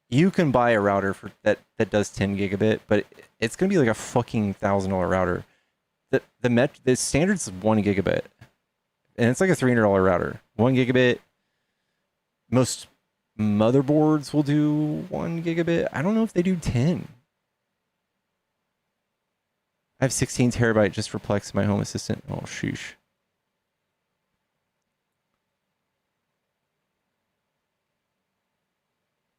you can buy a router for that does 10 gigabit, but it's gonna be like a fucking $1,000 router. The standard's 1 gigabit, and it's like a $300 router. 1 gigabit. Most motherboards will do 1 gigabit. I don't know if they do 10. I have 16 terabyte just for Plex, my home assistant. Oh, sheesh.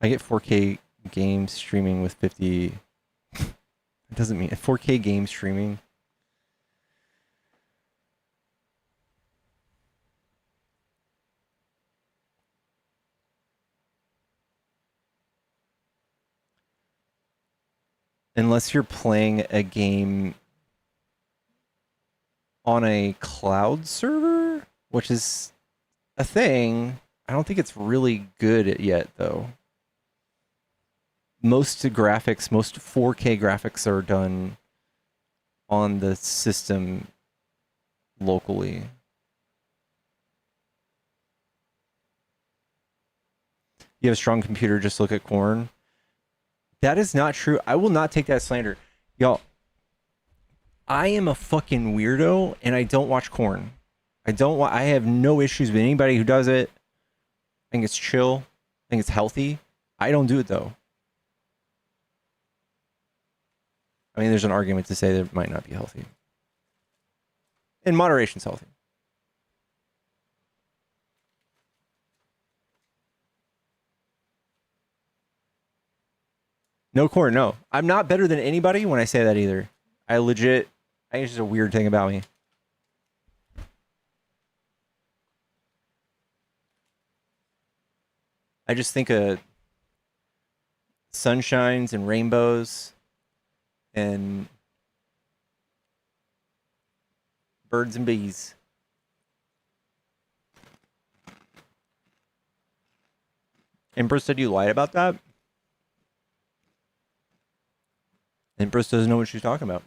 I get 4K game streaming with 50. It doesn't mean 4K game streaming. Unless you're playing a game on a cloud server, which is a thing. I don't think it's really good yet, though. Most graphics, most 4K graphics are done on the system locally. You have a strong computer, just look at Corn. That is not true. I will not take that slander. Y'all, I am a fucking weirdo and I don't watch Corn. I have no issues with anybody who does it. I think it's chill. I think it's healthy. I don't do it though. I mean, there's an argument to say that it might not be healthy. In moderation, it's healthy. No Corn, no. I'm not better than anybody when I say that either. I think it's just a weird thing about me. I just think sunshines and rainbows and birds and bees. Empress said you lied about that? Empress doesn't know what she's talking about.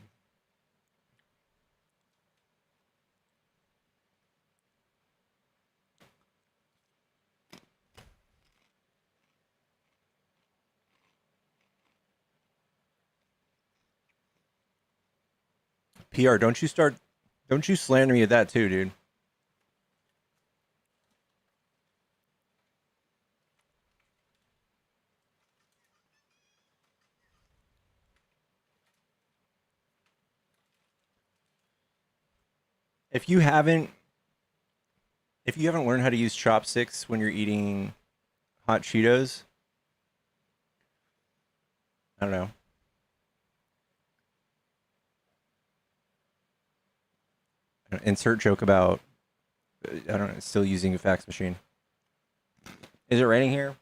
PR, don't you slander me at that too, dude. If you haven't learned how to use chopsticks when you're eating hot Cheetos, I don't know. Insert joke about, I don't know, still using a fax machine. Is it raining here?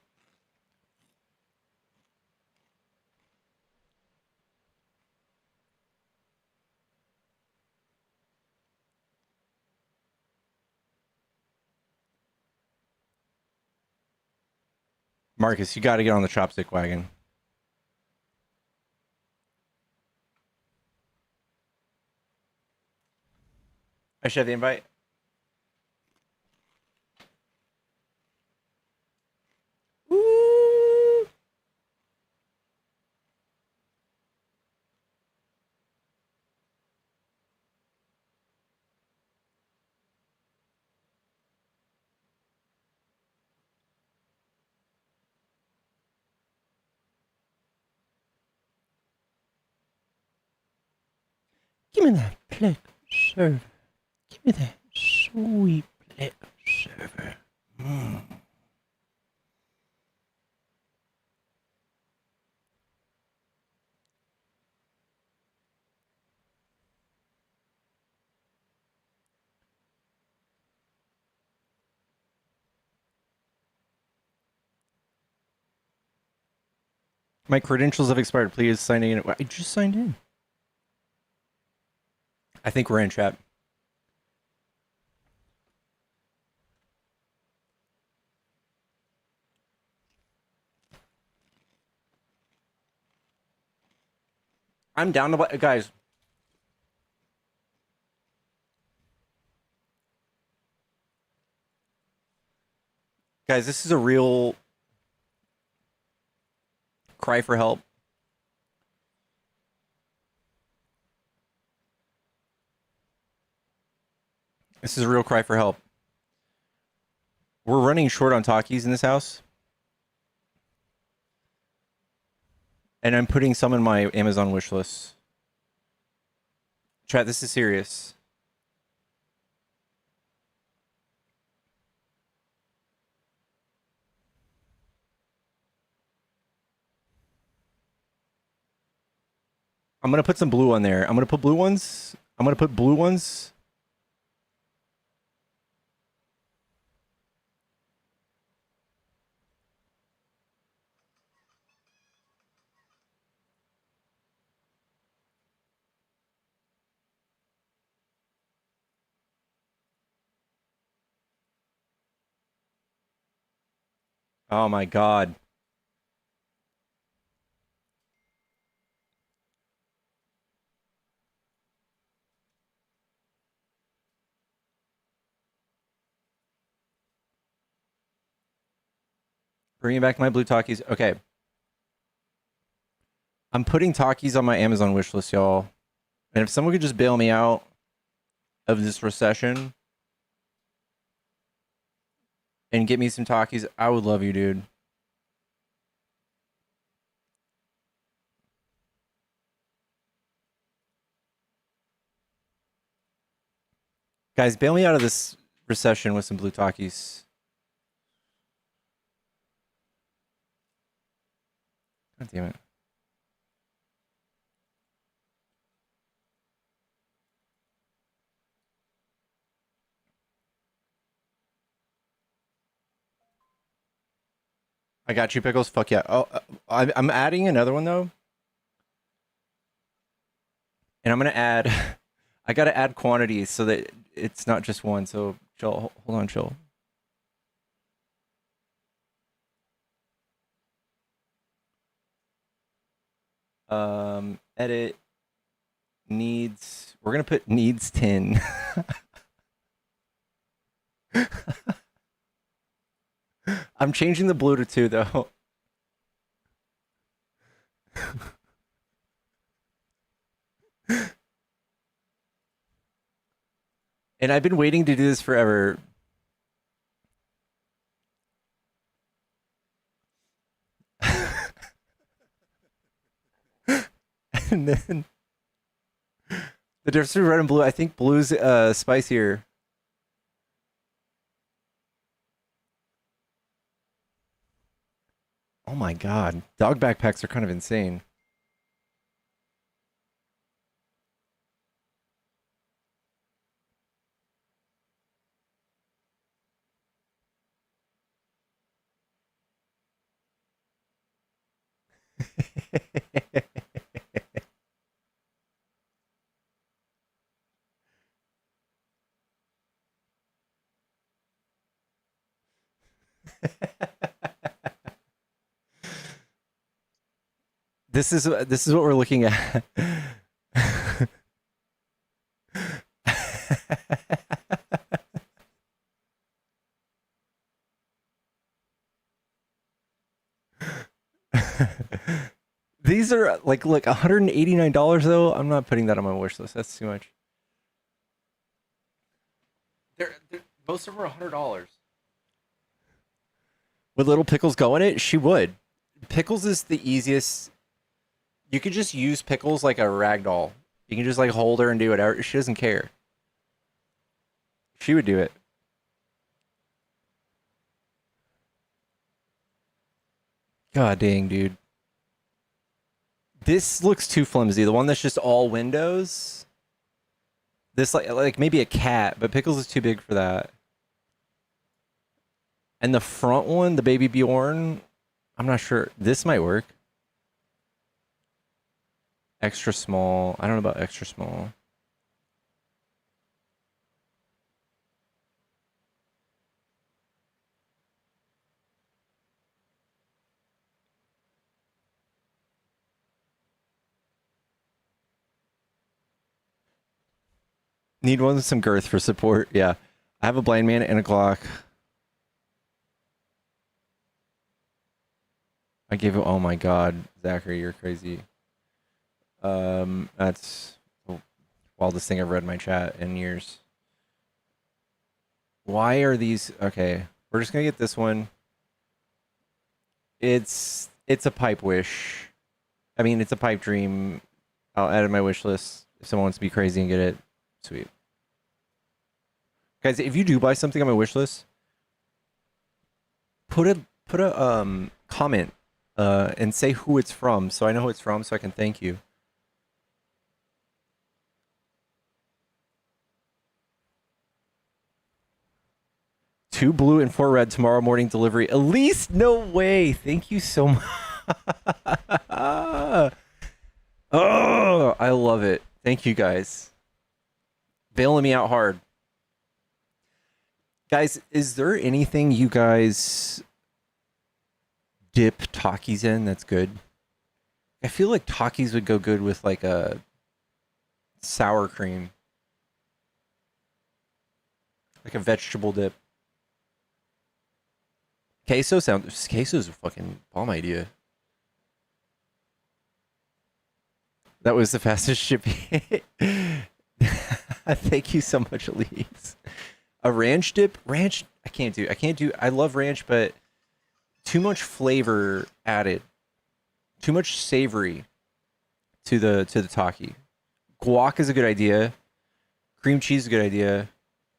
Marcus, you got to get on the chopstick wagon. I should have the invite. Woo! Give me that plick server. Give me that sweet plick server. My credentials have expired. Please sign in. I just signed in. I think we're in chat. I'm down to guys. Guys, this is a real cry for help. This is a real cry for help. We're running short on talkies in this house. And I'm putting some in my Amazon wish list. Chat, this is serious. I'm going to put some blue on there. I'm going to put blue ones. I'm going to put blue ones. Oh my God. Bringing back my blue talkies. Okay. I'm putting talkies on my Amazon wish list, y'all. And if someone could just bail me out of this recession and get me some talkies, I would love you, dude. Guys, bail me out of this recession with some blue talkies. God damn it. I got you, Pickles. Fuck yeah. Oh, I'm adding another one though, and I'm gonna add. I gotta add quantities so that it's not just one. So chill. Hold on, chill. Edit needs. We're gonna put needs 10. I'm changing the blue to 2 though. And I've been waiting to do this forever. And then the difference between red and blue, I think blue's spicier. Oh my god. Dog backpacks are kind of insane. This is what we're looking at. These are like look $189 though. I'm not putting that on my wish list. That's too much. They're most of them are $100. Would Little Pickles go in it? She would. Pickles is the easiest. You could just use Pickles like a rag doll. You can just like hold her and do whatever. She doesn't care. She would do it. God dang, dude. This looks too flimsy. The one that's just all windows. This like maybe a cat, but Pickles is too big for that. And the front one, the baby Bjorn, I'm not sure. This might work. Extra small. I don't know about extra small. Need one with some girth for support. Yeah. I have a blind man and a Glock. I gave it. Oh my god, Zachary, you're crazy. That's the wildest thing I've read in my chat in years. Why are these okay? We're just gonna get this one. It's a pipe wish. I mean, it's a pipe dream. I'll add it to my wish list if someone wants to be crazy and get it. Sweet. Guys, if you do buy something on my wish list, put a comment and say who it's from so I know who it's from so I can thank you. Two blue and 4 red tomorrow morning delivery. Elise, no way. Thank you so much. Oh, I love it. Thank you guys. Bailing me out hard. Guys, is there anything you guys dip Takis in that's good? I feel like Takis would go good with like a sour cream. Like a vegetable dip. Queso's a fucking bomb idea. That was the fastest shipping. Thank you so much, Elise. A ranch dip? Ranch, I can't do. I love ranch, but too much flavor added. Too much savory to the Taki. Guac is a good idea. Cream cheese is a good idea.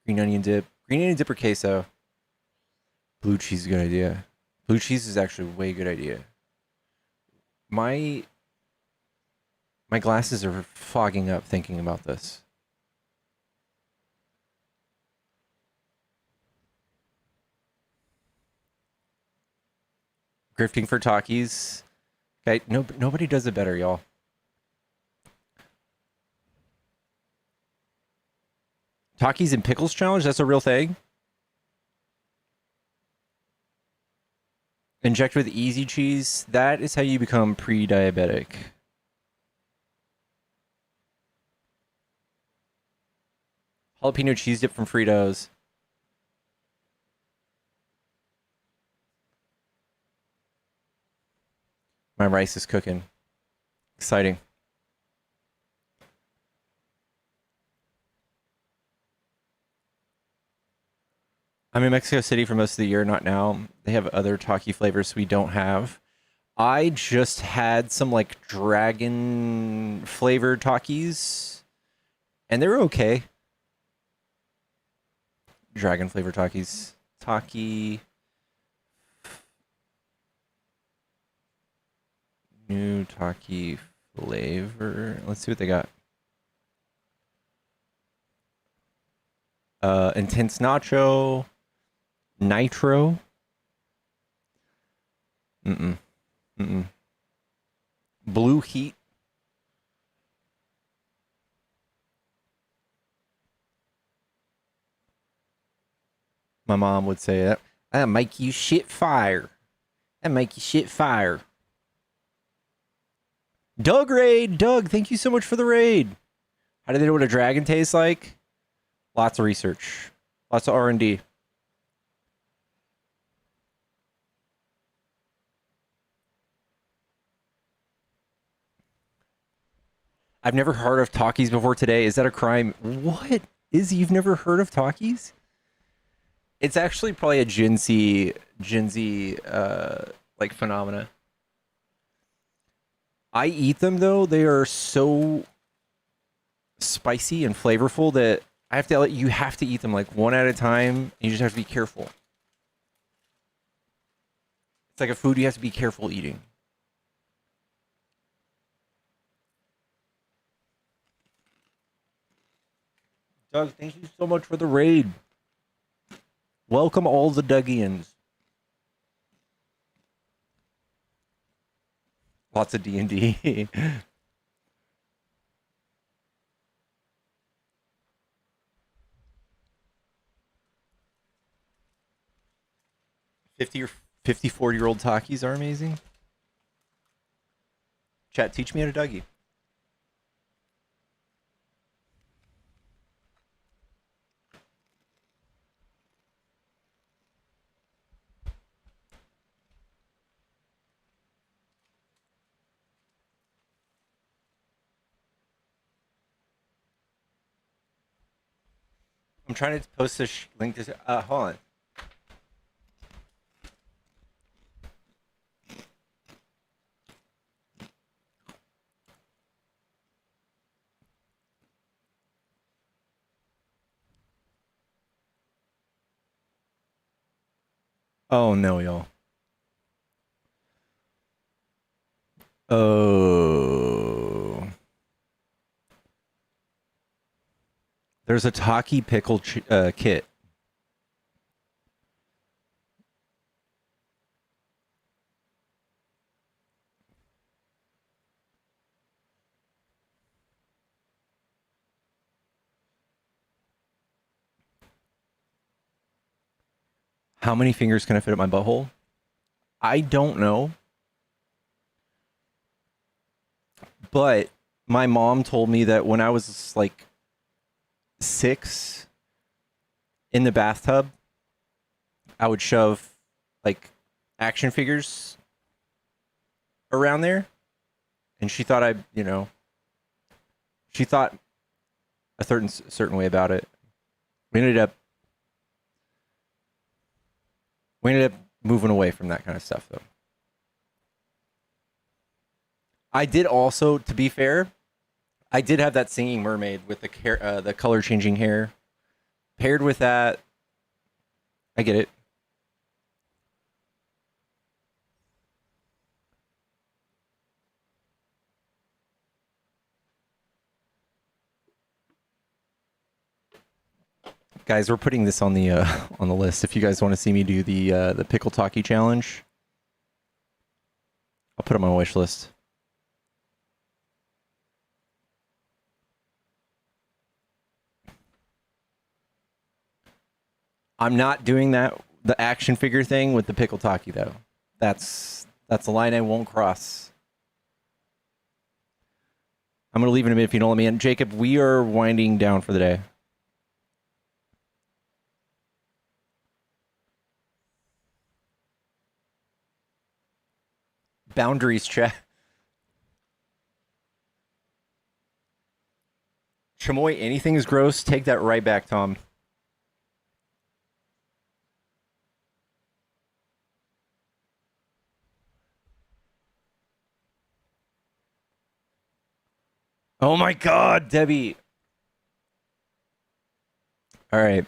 Green onion dip. Green onion dip or queso. Blue cheese is a good idea. Blue cheese is actually a way good idea. My glasses are fogging up thinking about this. Grifting for Takis. Okay, nobody does it better, y'all. Takis and Pickles Challenge? That's a real thing? Inject with easy cheese. That is how you become pre-diabetic. Jalapeno cheese dip from Fritos. My rice is cooking. Exciting. I'm in Mexico City for most of the year, not now. They have other Taki flavors we don't have. I just had some like dragon flavored Takis, and they were okay. Dragon flavored Takis. Taki. New Taki flavor. Let's see what they got. Intense Nacho. Nitro. Blue Heat. My mom would say that. That'll make you shit fire. That'll make you shit fire. Doug Raid. Doug, thank you so much for the raid. How do they know what a dragon tastes like? Lots of research. Lots of R&D. I've never heard of Takis before today. Is that a crime? What? You've never heard of Takis? It's actually probably a Gen Z like phenomena. I eat them though. They are so spicy and flavorful that you have to eat them like one at a time. You just have to be careful. It's like a food you have to be careful eating. Doug, thank you so much for the raid. Welcome all the Dougians. Lots of D&D. $50 or $54-year-old Takis are amazing. Chat, teach me how to Dougie. I'm trying to post this link to. Hold on. Oh no, y'all. Oh. There's a Taki pickle kit. How many fingers can I fit at my butthole? I don't know. But my mom told me that when I was like 6 in the bathtub, I would shove like action figures around there. And she thought she thought a certain way about it. We ended up moving away from that kind of stuff, though. I did also, to be fair, I did have that singing mermaid with the color changing hair. Paired with that, I get it. Guys, we're putting this on the list. If you guys want to see me do the pickle talkie challenge, I'll put it on my wish list. I'm not doing the action figure thing with the pickle Taki though. That's a line I won't cross. I'm gonna leave in a minute if you don't let me in. Jacob, we are winding down for the day. Boundaries, chat. Chamoy, anything is gross. Take that right back, Tom. Oh my God, Debbie. All right.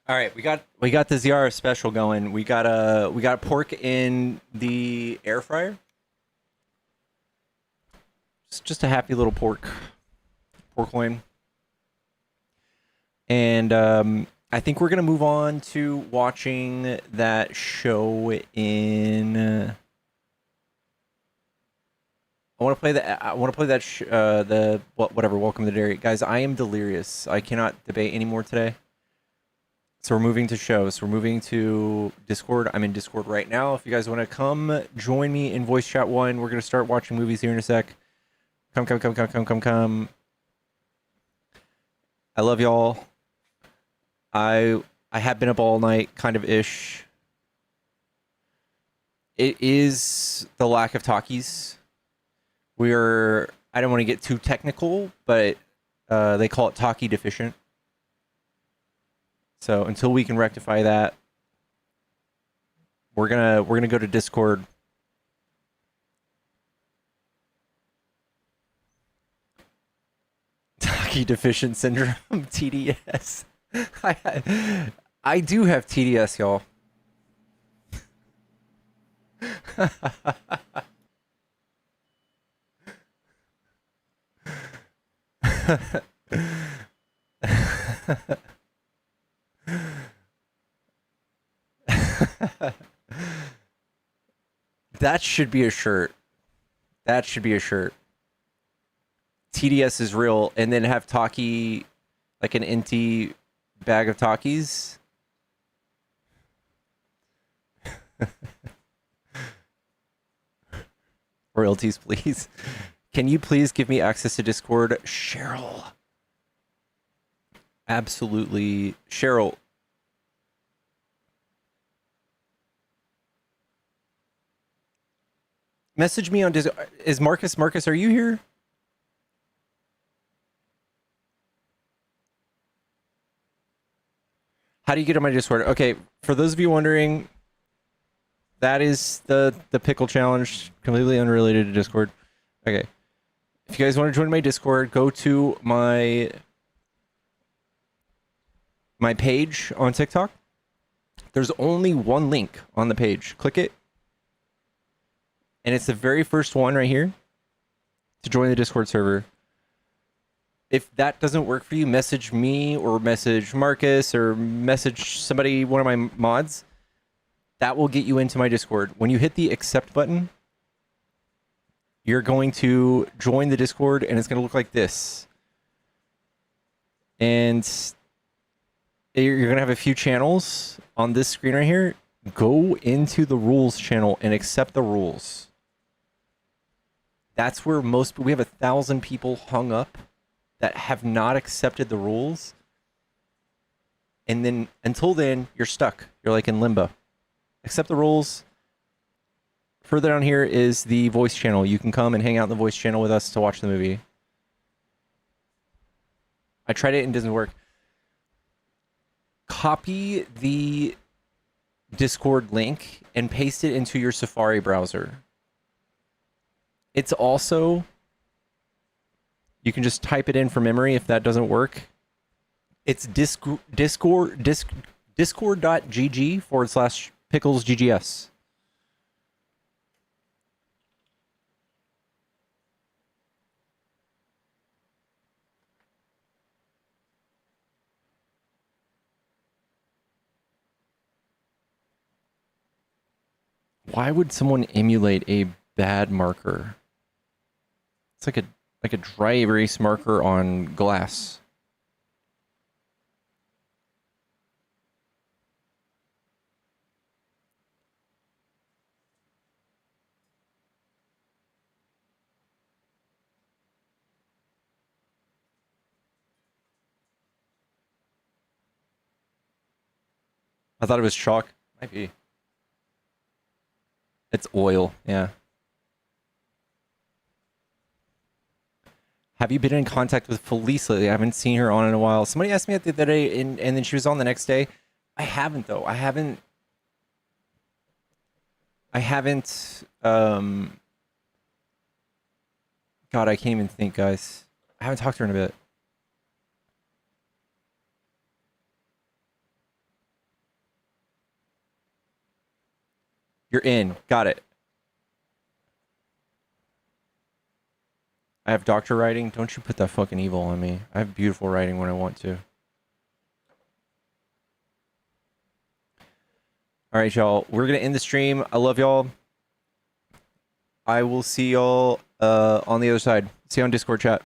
All right, we got the Ziara special going. We got pork in the air fryer. It's just a happy little pork loin. And I think we're gonna move on to watching that show in. I want to play that. Whatever. Welcome to the dairy, guys. I am delirious. I cannot debate anymore today. So we're moving to shows. We're moving to Discord. I'm in Discord right now. If you guys want to come join me in voice chat 1, we're gonna start watching movies here in a sec. Come. I love y'all. I have been up all night, kind of ish. It is the lack of talkies. I don't want to get too technical, but they call it talkie deficient. So until we can rectify that, we're gonna go to Discord. Talkie deficient syndrome, TDS. I do have TDS, y'all. That should be a shirt. That should be a shirt. TDS is real, and then have Taki, like an empty bag of Takis. Royalties, please. Can you please give me access to Discord? Cheryl. Absolutely. Cheryl. Message me on Discord. Is Marcus? Marcus, are you here? How do you get on my Discord? Okay, for those of you wondering, that is the pickle challenge, completely unrelated to Discord. Okay. If you guys want to join my Discord, go to my page on TikTok. There's only one link on the page. Click it. And it's the very first one right here to join the Discord server. If that doesn't work for you, message me or message Marcus or message somebody, one of my mods. That will get you into my Discord. When you hit the accept button, you're going to join the Discord and it's going to look like this. And you're gonna have a few channels on this screen right here. Go into the rules channel and accept the rules. That's where we have 1,000 people hung up that have not accepted the rules. And then until then, you're stuck. You're like in limbo. Accept the rules. Further down here is the voice channel. You can come and hang out in the voice channel with us to watch the movie. I tried it and it doesn't work. Copy the Discord link and paste it into your Safari browser. It's also, you can just type it in for memory if that doesn't work. It's discord.gg/picklesggs. Why would someone emulate a bad marker? It's like a dry erase marker on glass. I thought it was chalk. Might be. It's oil, yeah. Have you been in contact with Felice lately? I haven't seen her on in a while. Somebody asked me that the other day, and then she was on the next day. I haven't, though. I haven't, God, I can't even think, guys. I haven't talked to her in a bit. You're in. Got it. I have doctor writing. Don't you put that fucking evil on me. I have beautiful writing when I want to. All right, y'all. We're going to end the stream. I love y'all. I will see y'all on the other side. See you on Discord chat.